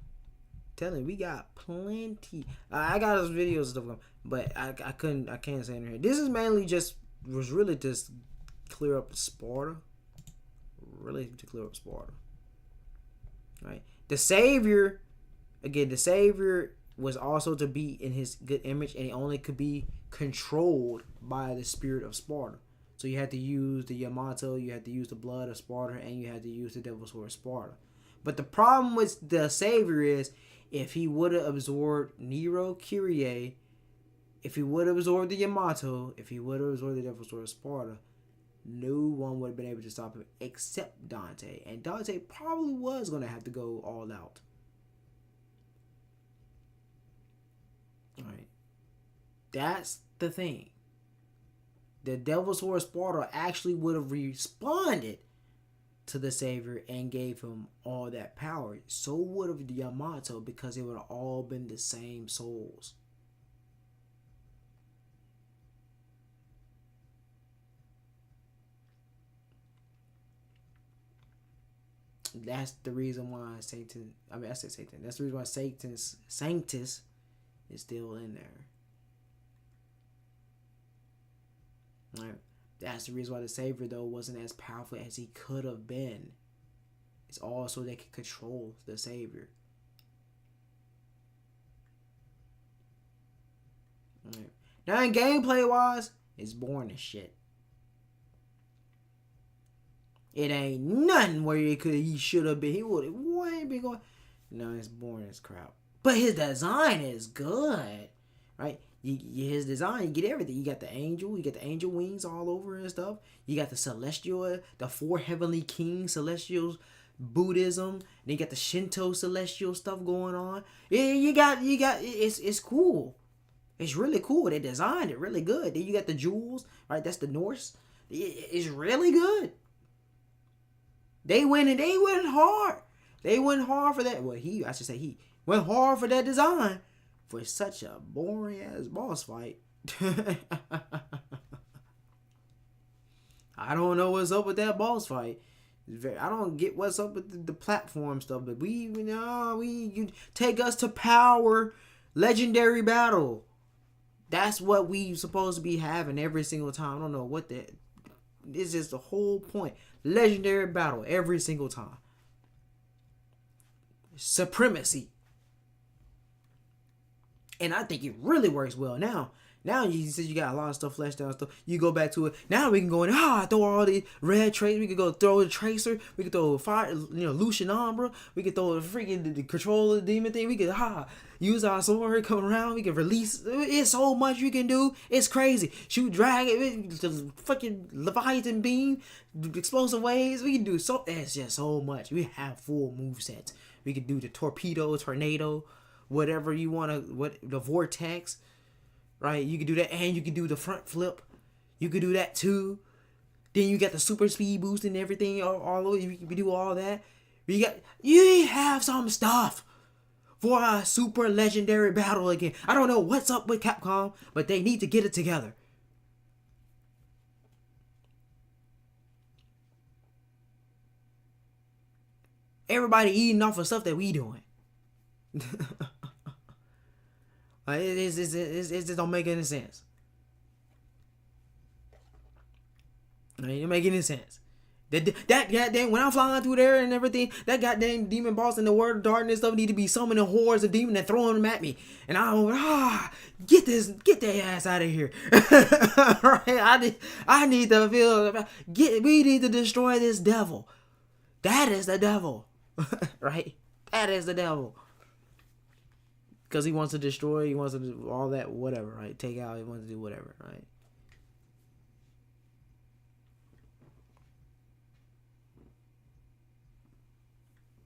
we got plenty. I got those videos and stuff, but I can't say it in here. This is mainly was really just clear up Sparta. Really to clear up Sparta. Right. The Savior was also to be in his good image, and he only could be controlled by the spirit of Sparta. So you had to use the Yamato, you had to use the blood of Sparta, and you had to use the Devil's Sword of Sparta. But the problem with the Savior is, if he would have absorbed Nero, Kyrie, if he would have absorbed the Yamato, if he would have absorbed the Devil's Sword of Sparta, no one would have been able to stop him except Dante. And Dante probably was going to have to go all out. Alright. That's the thing. The Devil's Sword of Sparta actually would have responded to the Savior and gave him all that power. So would have the Yamato, because it would have all been the same souls. That's the reason why That's the reason why Sanctus is still in there. Right. That's the reason why the Savior, though, wasn't as powerful as he could have been. It's all so they could control the Savior. Right. Now, in gameplay wise, it's boring as shit. It ain't nothing where he should have been. He would have way been going. No, it's boring as crap. But his design is good, right? His design, you get everything. You got the angel wings all over and stuff. You got the celestial, the 4 heavenly kings, celestials, Buddhism. Then you got the Shinto celestial stuff going on. You got. It's cool. It's really cool. They designed it really good. Then you got the jewels, right? That's the Norse. It's really good. They went hard. They went hard for that. Well, I should say he went hard for that design for such a boring ass boss fight. I don't know what's up with that boss fight. I don't get what's up with the platform stuff, but you take us to power, legendary battle. That's what we supposed to be having every single time. I don't know what that. It's just the whole point. Legendary battle every single time. Supremacy. And I think it really works well now. Now you said you got a lot of stuff fleshed out stuff. You go back to it. Now we can go in. Throw all the red trace. We could go throw the tracer. We could throw fire. Lucian Umbra. We could throw the freaking the controller demon thing. We could use our sword. Come around. We can release. It's so much we can do. It's crazy. Shoot dragon. The fucking Leviathan beam. Explosive waves. We can do so. It's just so much. We have full move sets. We could do the torpedo, tornado, whatever you want to. What the vortex. Right, you can do that, and you can do the front flip. You could do that too. Then you got the super speed boost and everything. All over, you can do all that. You have some stuff for a super legendary battle again. I don't know what's up with Capcom, but they need to get it together. Everybody eating off of stuff that we doing. It just don't make any sense. It don't make any sense. That goddamn, when I'm flying through there and everything, that goddamn demon boss in the world of darkness stuff need to be summoning hordes of demons and throwing them at me. And get that ass out of here. Right? I need to feel, we need to destroy this devil. That is the devil. Right? That is the devil. Because he wants to destroy, he wants to do all that, whatever, right? Take out, he wants to do whatever, right?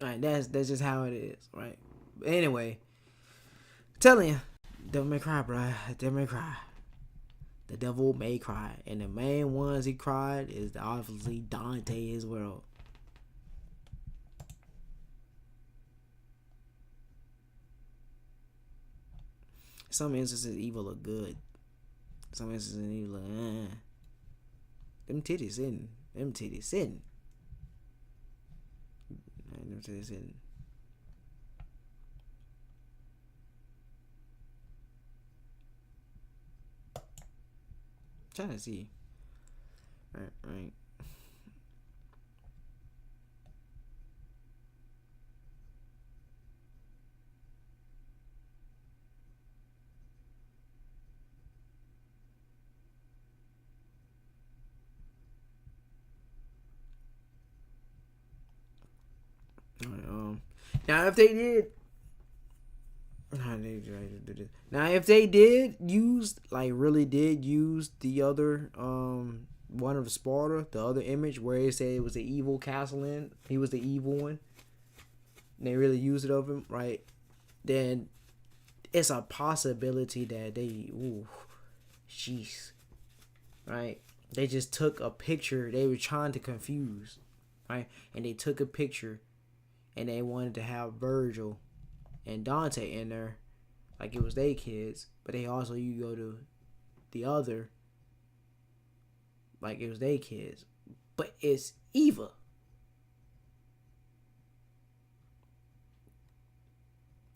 Right, that's just how it is, right? But anyway, telling you, devil may cry, bro. Devil may cry. The devil may cry. And the main ones he cried is obviously Dante as well. Some instances evil look good. Some instances evil look Them titties sitting. Them titties sitting. Them titties sitting. Trying to see. Right. Now if they did use really did use the other one of Sparta, the other image where it said it was the evil castle he was the evil one, and they really used it of him, right? Then it's a possibility that right? They just took a picture. They were trying to confuse, right? And they took a picture and they wanted to have Virgil and Dante in there like it was their kids, but they also, you go to the other like it was their kids, but it's Eva.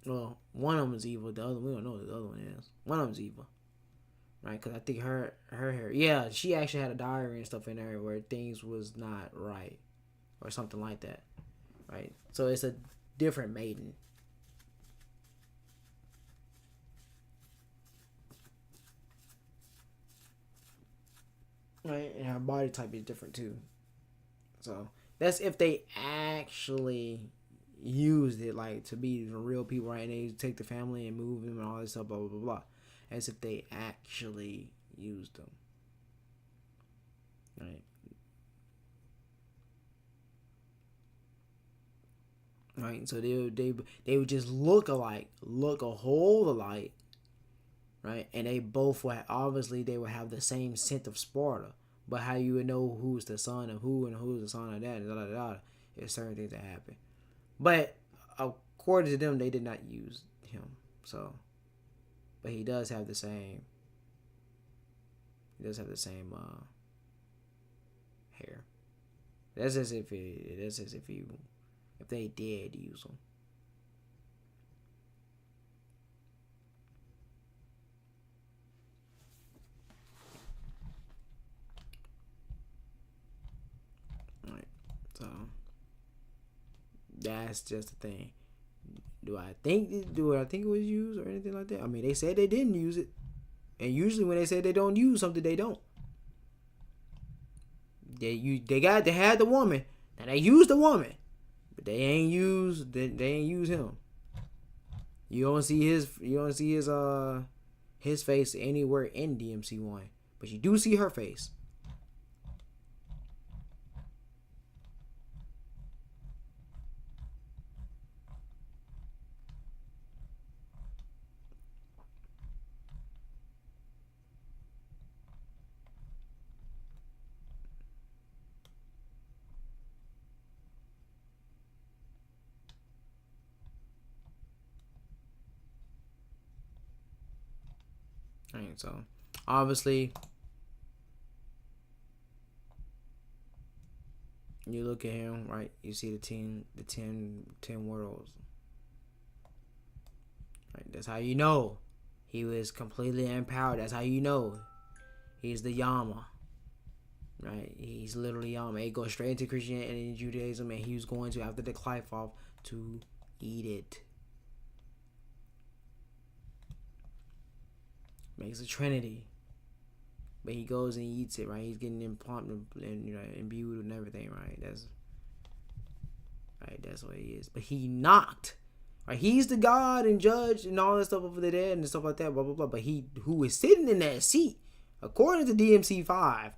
Well, one of them is Eva, the other, we don't know what the other one is. One of them's Eva, right? Because I think her hair, yeah, she actually had a diary and stuff in there where things was not right or something like that. Right, so it's a different maiden. Right, and her body type is different too. So that's if they actually used it like to be the real people, right? And they take the family and move them and all this stuff, blah blah blah blah. As if they actually used them, right? Right, so they would just look alike, look a whole alike, right? And they both will obviously they will have the same scent of Sparta. But how you would know who's the son of who and who's the son of that, and da da da, there's certain things that happen. But according to them, they did not use him. So, but he does have the same. He does have the same hair. That's as if if they did use him. Right. So that's just the thing. Do I think it was used or anything like that? I mean, they said they didn't use it, and usually when they say they don't use something, they don't. They had the woman, and they used the woman, but they ain't use him. You don't see his face anywhere in DMC1, but you do see her face. Alright, so obviously you look at him, right? You see the 10 worlds. Right, that's how you know he was completely empowered. That's how you know he's the Yama. Right? He's literally Yama. He goes straight into Christianity and Judaism, and he was going to, after the Qliphoth, to eat it. Makes a trinity. But he goes and eats it, right? He's getting implanted and imbued and everything, right? That's what he is. But he knocked. Right? He's the God and judge and all that stuff over the dead and stuff like that, blah blah blah. But who was sitting in that seat, according to DMC5,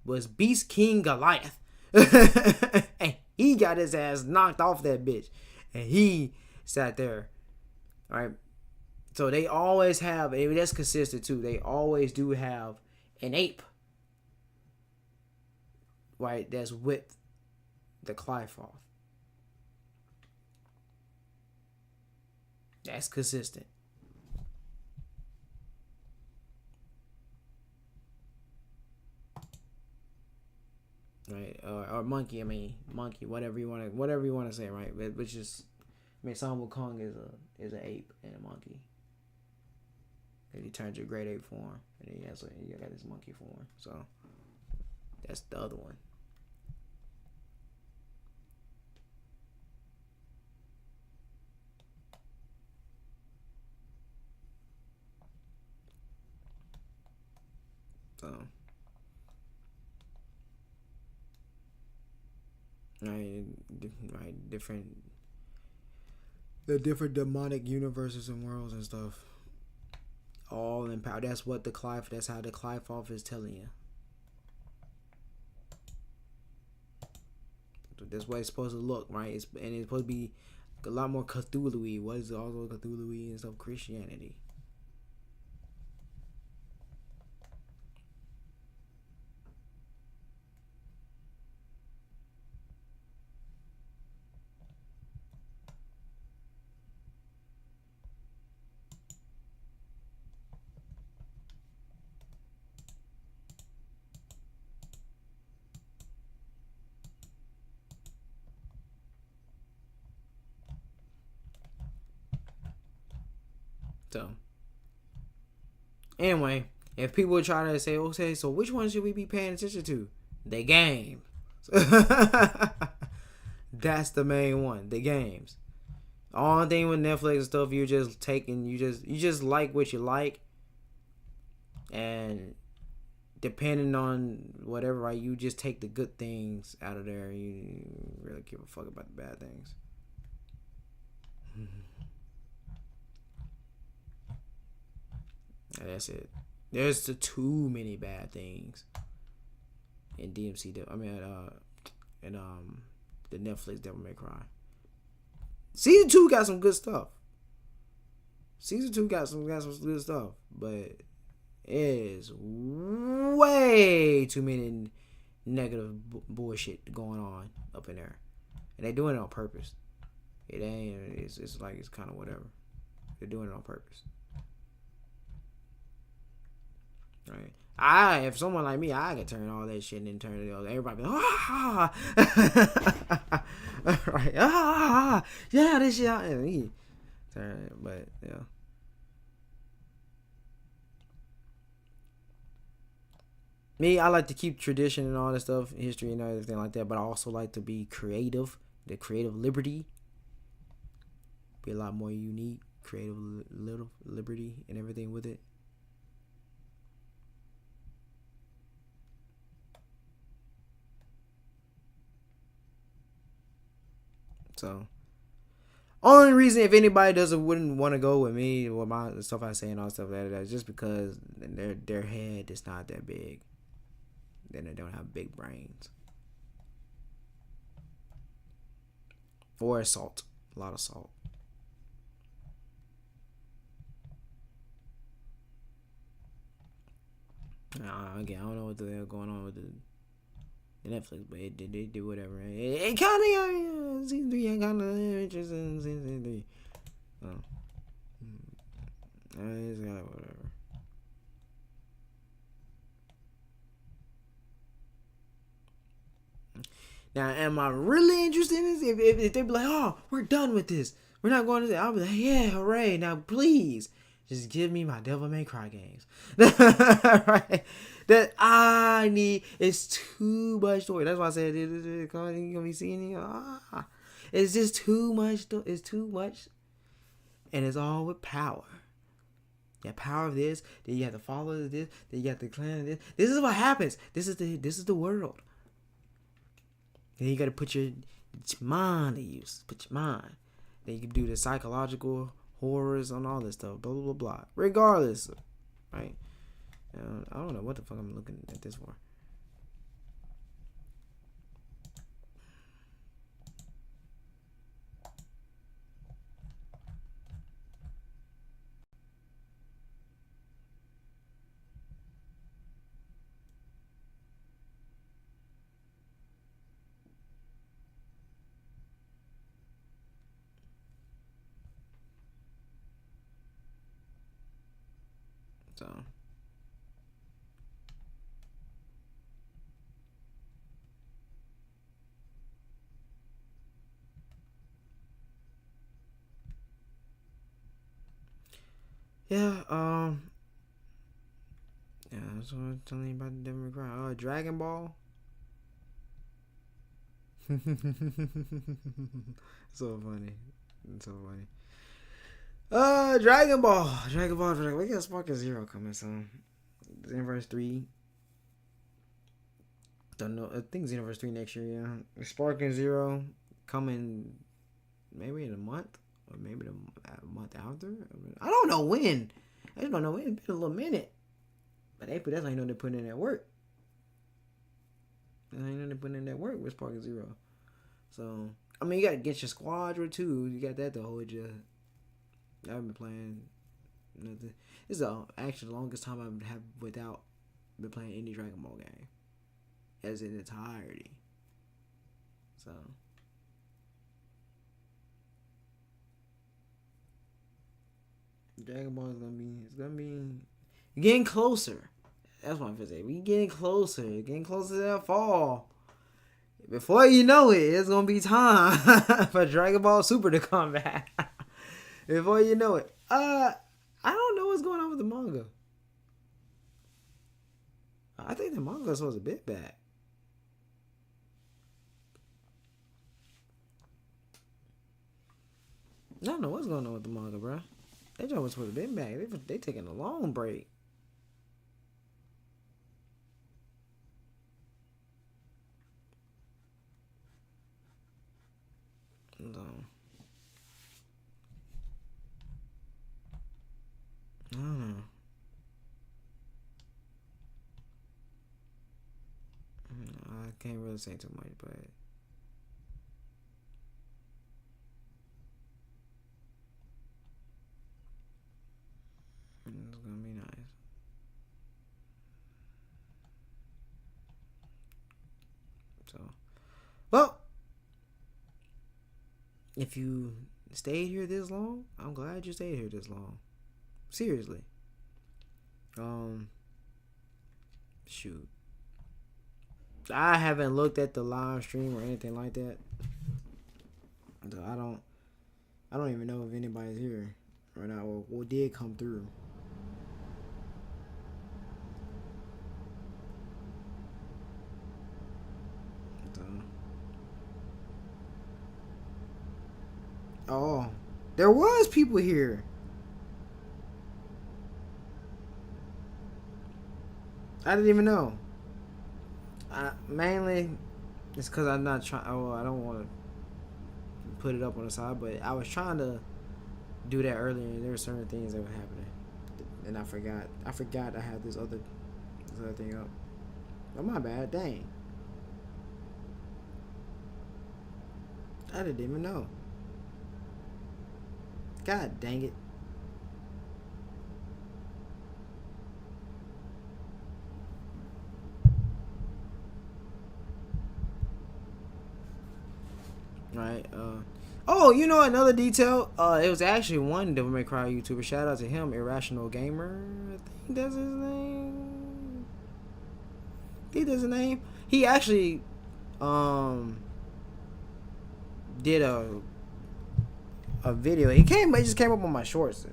was Beast King Goliath. And he got his ass knocked off that bitch. And he sat there. Right? So they always have, and that's consistent too, they always do have an ape, right, that's with the Qliphoth. That's consistent. Right, or monkey, whatever you want to say, right, but just, Sun Wukong is an ape and a monkey. And he turns to a great ape form, and he got his monkey form. So that's the other one. So, different demonic universes and worlds and stuff. All in power. That's how the Qliphoth is telling you. That's what it's supposed to look, right? It's supposed to be a lot more Cthulhu-y. What is also Cthulhu-y and stuff? Christianity. So, anyway, if people are trying to say, okay, so which one should we be paying attention to? The game. That's the main one. The games. The only thing with Netflix and stuff, you're just taking, you just like what you like, and depending on whatever, right, you just take the good things out of there. You really give a fuck about the bad things. That's it. There's too many bad things in DMC. In the Netflix Devil May Cry. Season 2 got some good stuff. Season 2 got some good stuff, but it is way too many negative bullshit going on up in there, and they doing it on purpose. It ain't. It's like it's kind of whatever. They're doing it on purpose, right? If someone like me, I could turn all that shit and then turn it on. Everybody be like, right? Yeah, this shit. And he turn it, but yeah. Me, I like to keep tradition and all that stuff, history and everything like that, but I also like to be creative, the creative liberty, be a lot more unique, creative little liberty and everything with it. So, only reason if anybody wouldn't want to go with me with my the stuff I say and all stuff like that is just because their head is not that big. Then they don't have big brains. Or salt. A lot of salt. Again, I don't know what the hell going on with the Netflix, but they did whatever. It kind of season 3 kind of interesting. Season 3. It's kind of whatever. Now, am I really interested in this? If they be like, oh, we're done with this, we're not going to this, I'll be like, yeah, hooray! Now, please, just give me my Devil May Cry games. Right? That I need. It's too much story. That's why I said you're gonna be seeing it. It's just too much. It's too much, and it's all with power. You have power of this. Then you have to follow this. Then you have to clan this. This is what happens. This is the world. And you got to put your mind to use. Put your mind. Then you can do the psychological horrors on all this stuff. Blah, blah, blah, blah. Regardless. Right? I don't know what the fuck I'm looking at this for. So. Yeah, that's what I'm telling you about the Devil May Cry. Dragon Ball. So funny. It's so funny. Dragon Ball. We got Sparking Zero coming soon. Xenoverse 3. Don't know. I think Xenoverse 3 next year, yeah. Sparking Zero coming maybe in a month. Or maybe a month after. I don't know when. I just don't know when. It's been a little minute. But that's how you know they're putting in that work. That's how you know they're putting in that work with Sparking Zero. So, I mean, you got to get your Squadra too. You got that to hold you. I've been playing nothing. This is actually the longest time I've have without been playing any Dragon Ball game, as in entirety. So Dragon Ball is gonna be getting closer. That's what I'm gonna say. We getting closer to that fall. Before you know it, it's gonna be time for Dragon Ball Super to come back. Before you know it. I don't know what's going on with the manga. I think the manga was a bit bad. I don't know what's going on with the manga, bro. That job was supposed to be back. They taking a long break. So, I don't know. I can't really say too much, but It's gonna be nice. So, well, if you stayed here this long, I'm glad you stayed here this long. Seriously. Shoot. I haven't looked at the live stream or anything like that. So I don't even know if anybody's here right now or what did come through. So, oh, there was people here. I didn't even know. Mainly, it's because I'm not trying. Oh, I don't want to put it up on the side, but I was trying to do that earlier, and there were certain things that were happening, and I forgot. I had this other thing up. Oh, my bad. Dang. I didn't even know. God dang it. Right. Oh, you know another detail. It was actually one Devil May Cry YouTuber. Shout out to him, Irrational Gamer. I think that's his name. He actually did a video. He just came up on my shorts.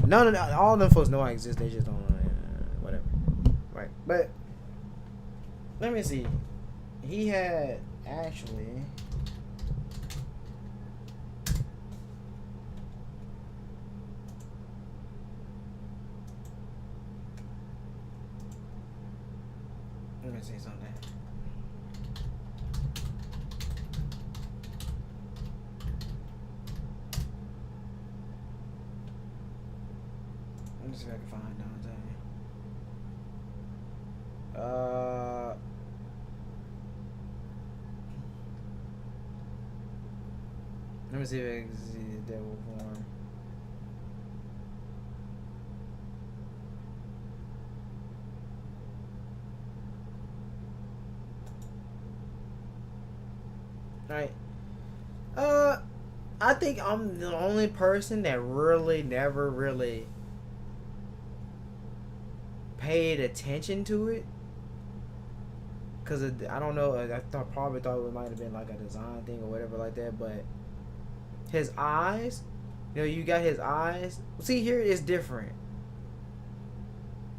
None of all of them folks know I exist. They just don't whatever. Right. But let me see. He had actually. Let me see something. Let me see if I can find Dante. Let me see if I can see the devil form. Right. I think I'm the only person that really never really paid attention to it. Cause I don't know. I probably thought it might have been like a design thing or whatever like that. But his eyes, you got his eyes. See, here it's different.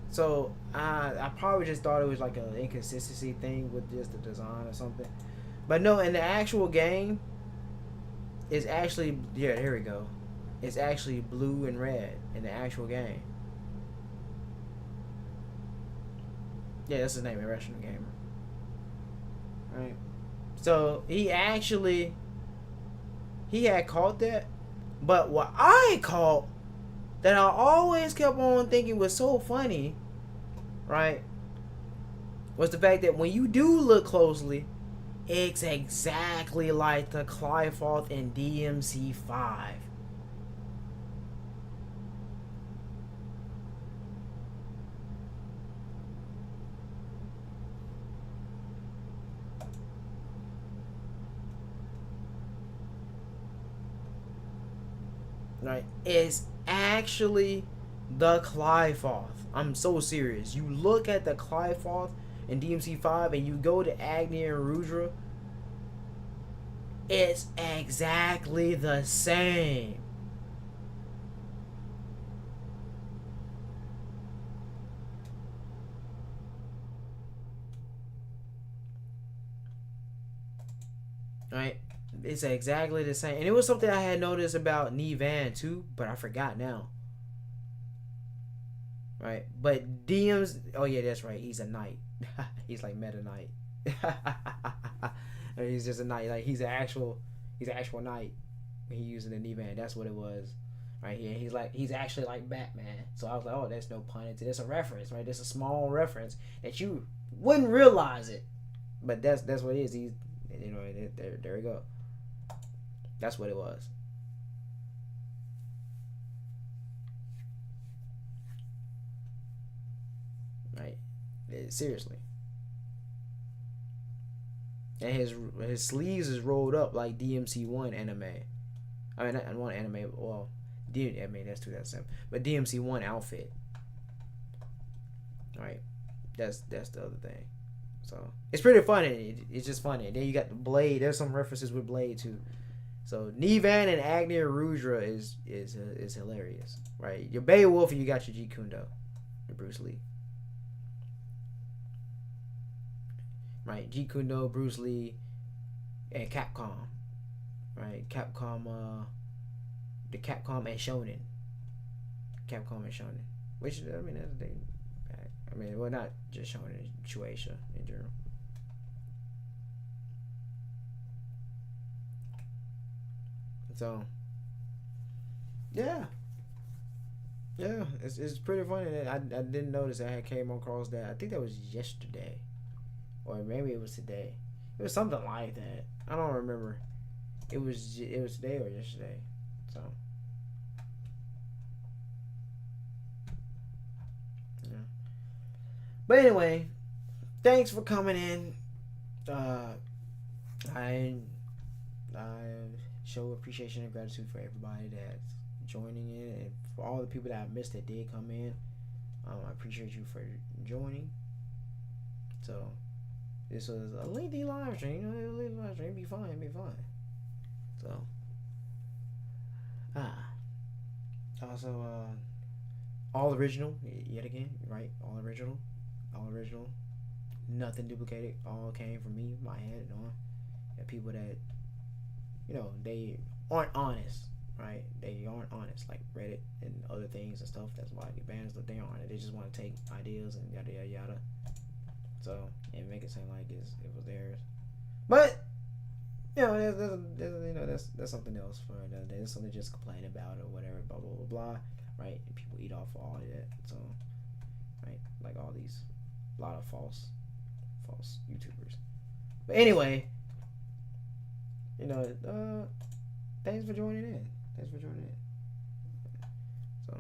So I probably just thought it was like an inconsistency thing with just the design or something. But no, in the actual game, it's actually here we go. It's actually blue and red in the actual game. Yeah, that's his name, Irrational Gamer. Right. So he had caught that, but what I caught that I always kept on thinking was so funny, right, was the fact that when you do look closely, it's exactly like the Clifoth in DMC5. Right? It's actually the Clifoth. I'm so serious. You look at the Clifoth in DMC5 and you go to Agni and Rudra, it's exactly the same. Right? It's exactly the same. And it was something I had noticed about Nevan too, but I forgot now. Right? But DM's, oh yeah, that's right. He's a knight. He's like Meta Knight. He's just a knight. Like he's an actual knight. When he using the Nevan, that's what it was. Right here, he's actually like Batman. So I was like, oh, that's no pun intended. It's a reference, right? It's a small reference that you wouldn't realize it, but that's what it is. He's, there we go. That's what it was. right? Seriously. And his sleeves is rolled up like DMC1 anime. I mean, not one anime. Well, I mean that's 2007, but DMC1 outfit. Right, that's the other thing. So it's pretty funny. It's just funny. And then you got the Blade. There's some references with Blade too. So Nevan and Agni Rudra is hilarious, right? Your Beowulf and you got your Jeet Kune Do, your Bruce Lee, right? Jeet Kune Do, Bruce Lee, and Capcom, right? The Capcom and Shonen, which I mean that's they. I mean, well, not just Shonen, Shueisha in general. So, yeah, it's pretty funny that I didn't notice I had came across that. I think that was yesterday, or maybe it was today. It was something like that. I don't remember. It was today or yesterday. So, yeah. But anyway, thanks for coming in. I show appreciation and gratitude for everybody that's joining in, and for all the people that I missed that did come in. I appreciate you for joining. So this was a lengthy live stream. It'd be fine. So also all original yet again, right? All original, nothing duplicated. All came from me, my head on. And people that they aren't honest, right? They aren't honest, like Reddit and other things and stuff. That's why they ban stuff. They aren't. They just want to take ideas and yada yada yada. So and make it seem like it was theirs. But that's something else for another day. That's something to just complain about or whatever. Blah blah blah blah. Right? And people eat off of all of that. So right, like all these, a lot of false YouTubers. But anyway. Thanks for joining in. So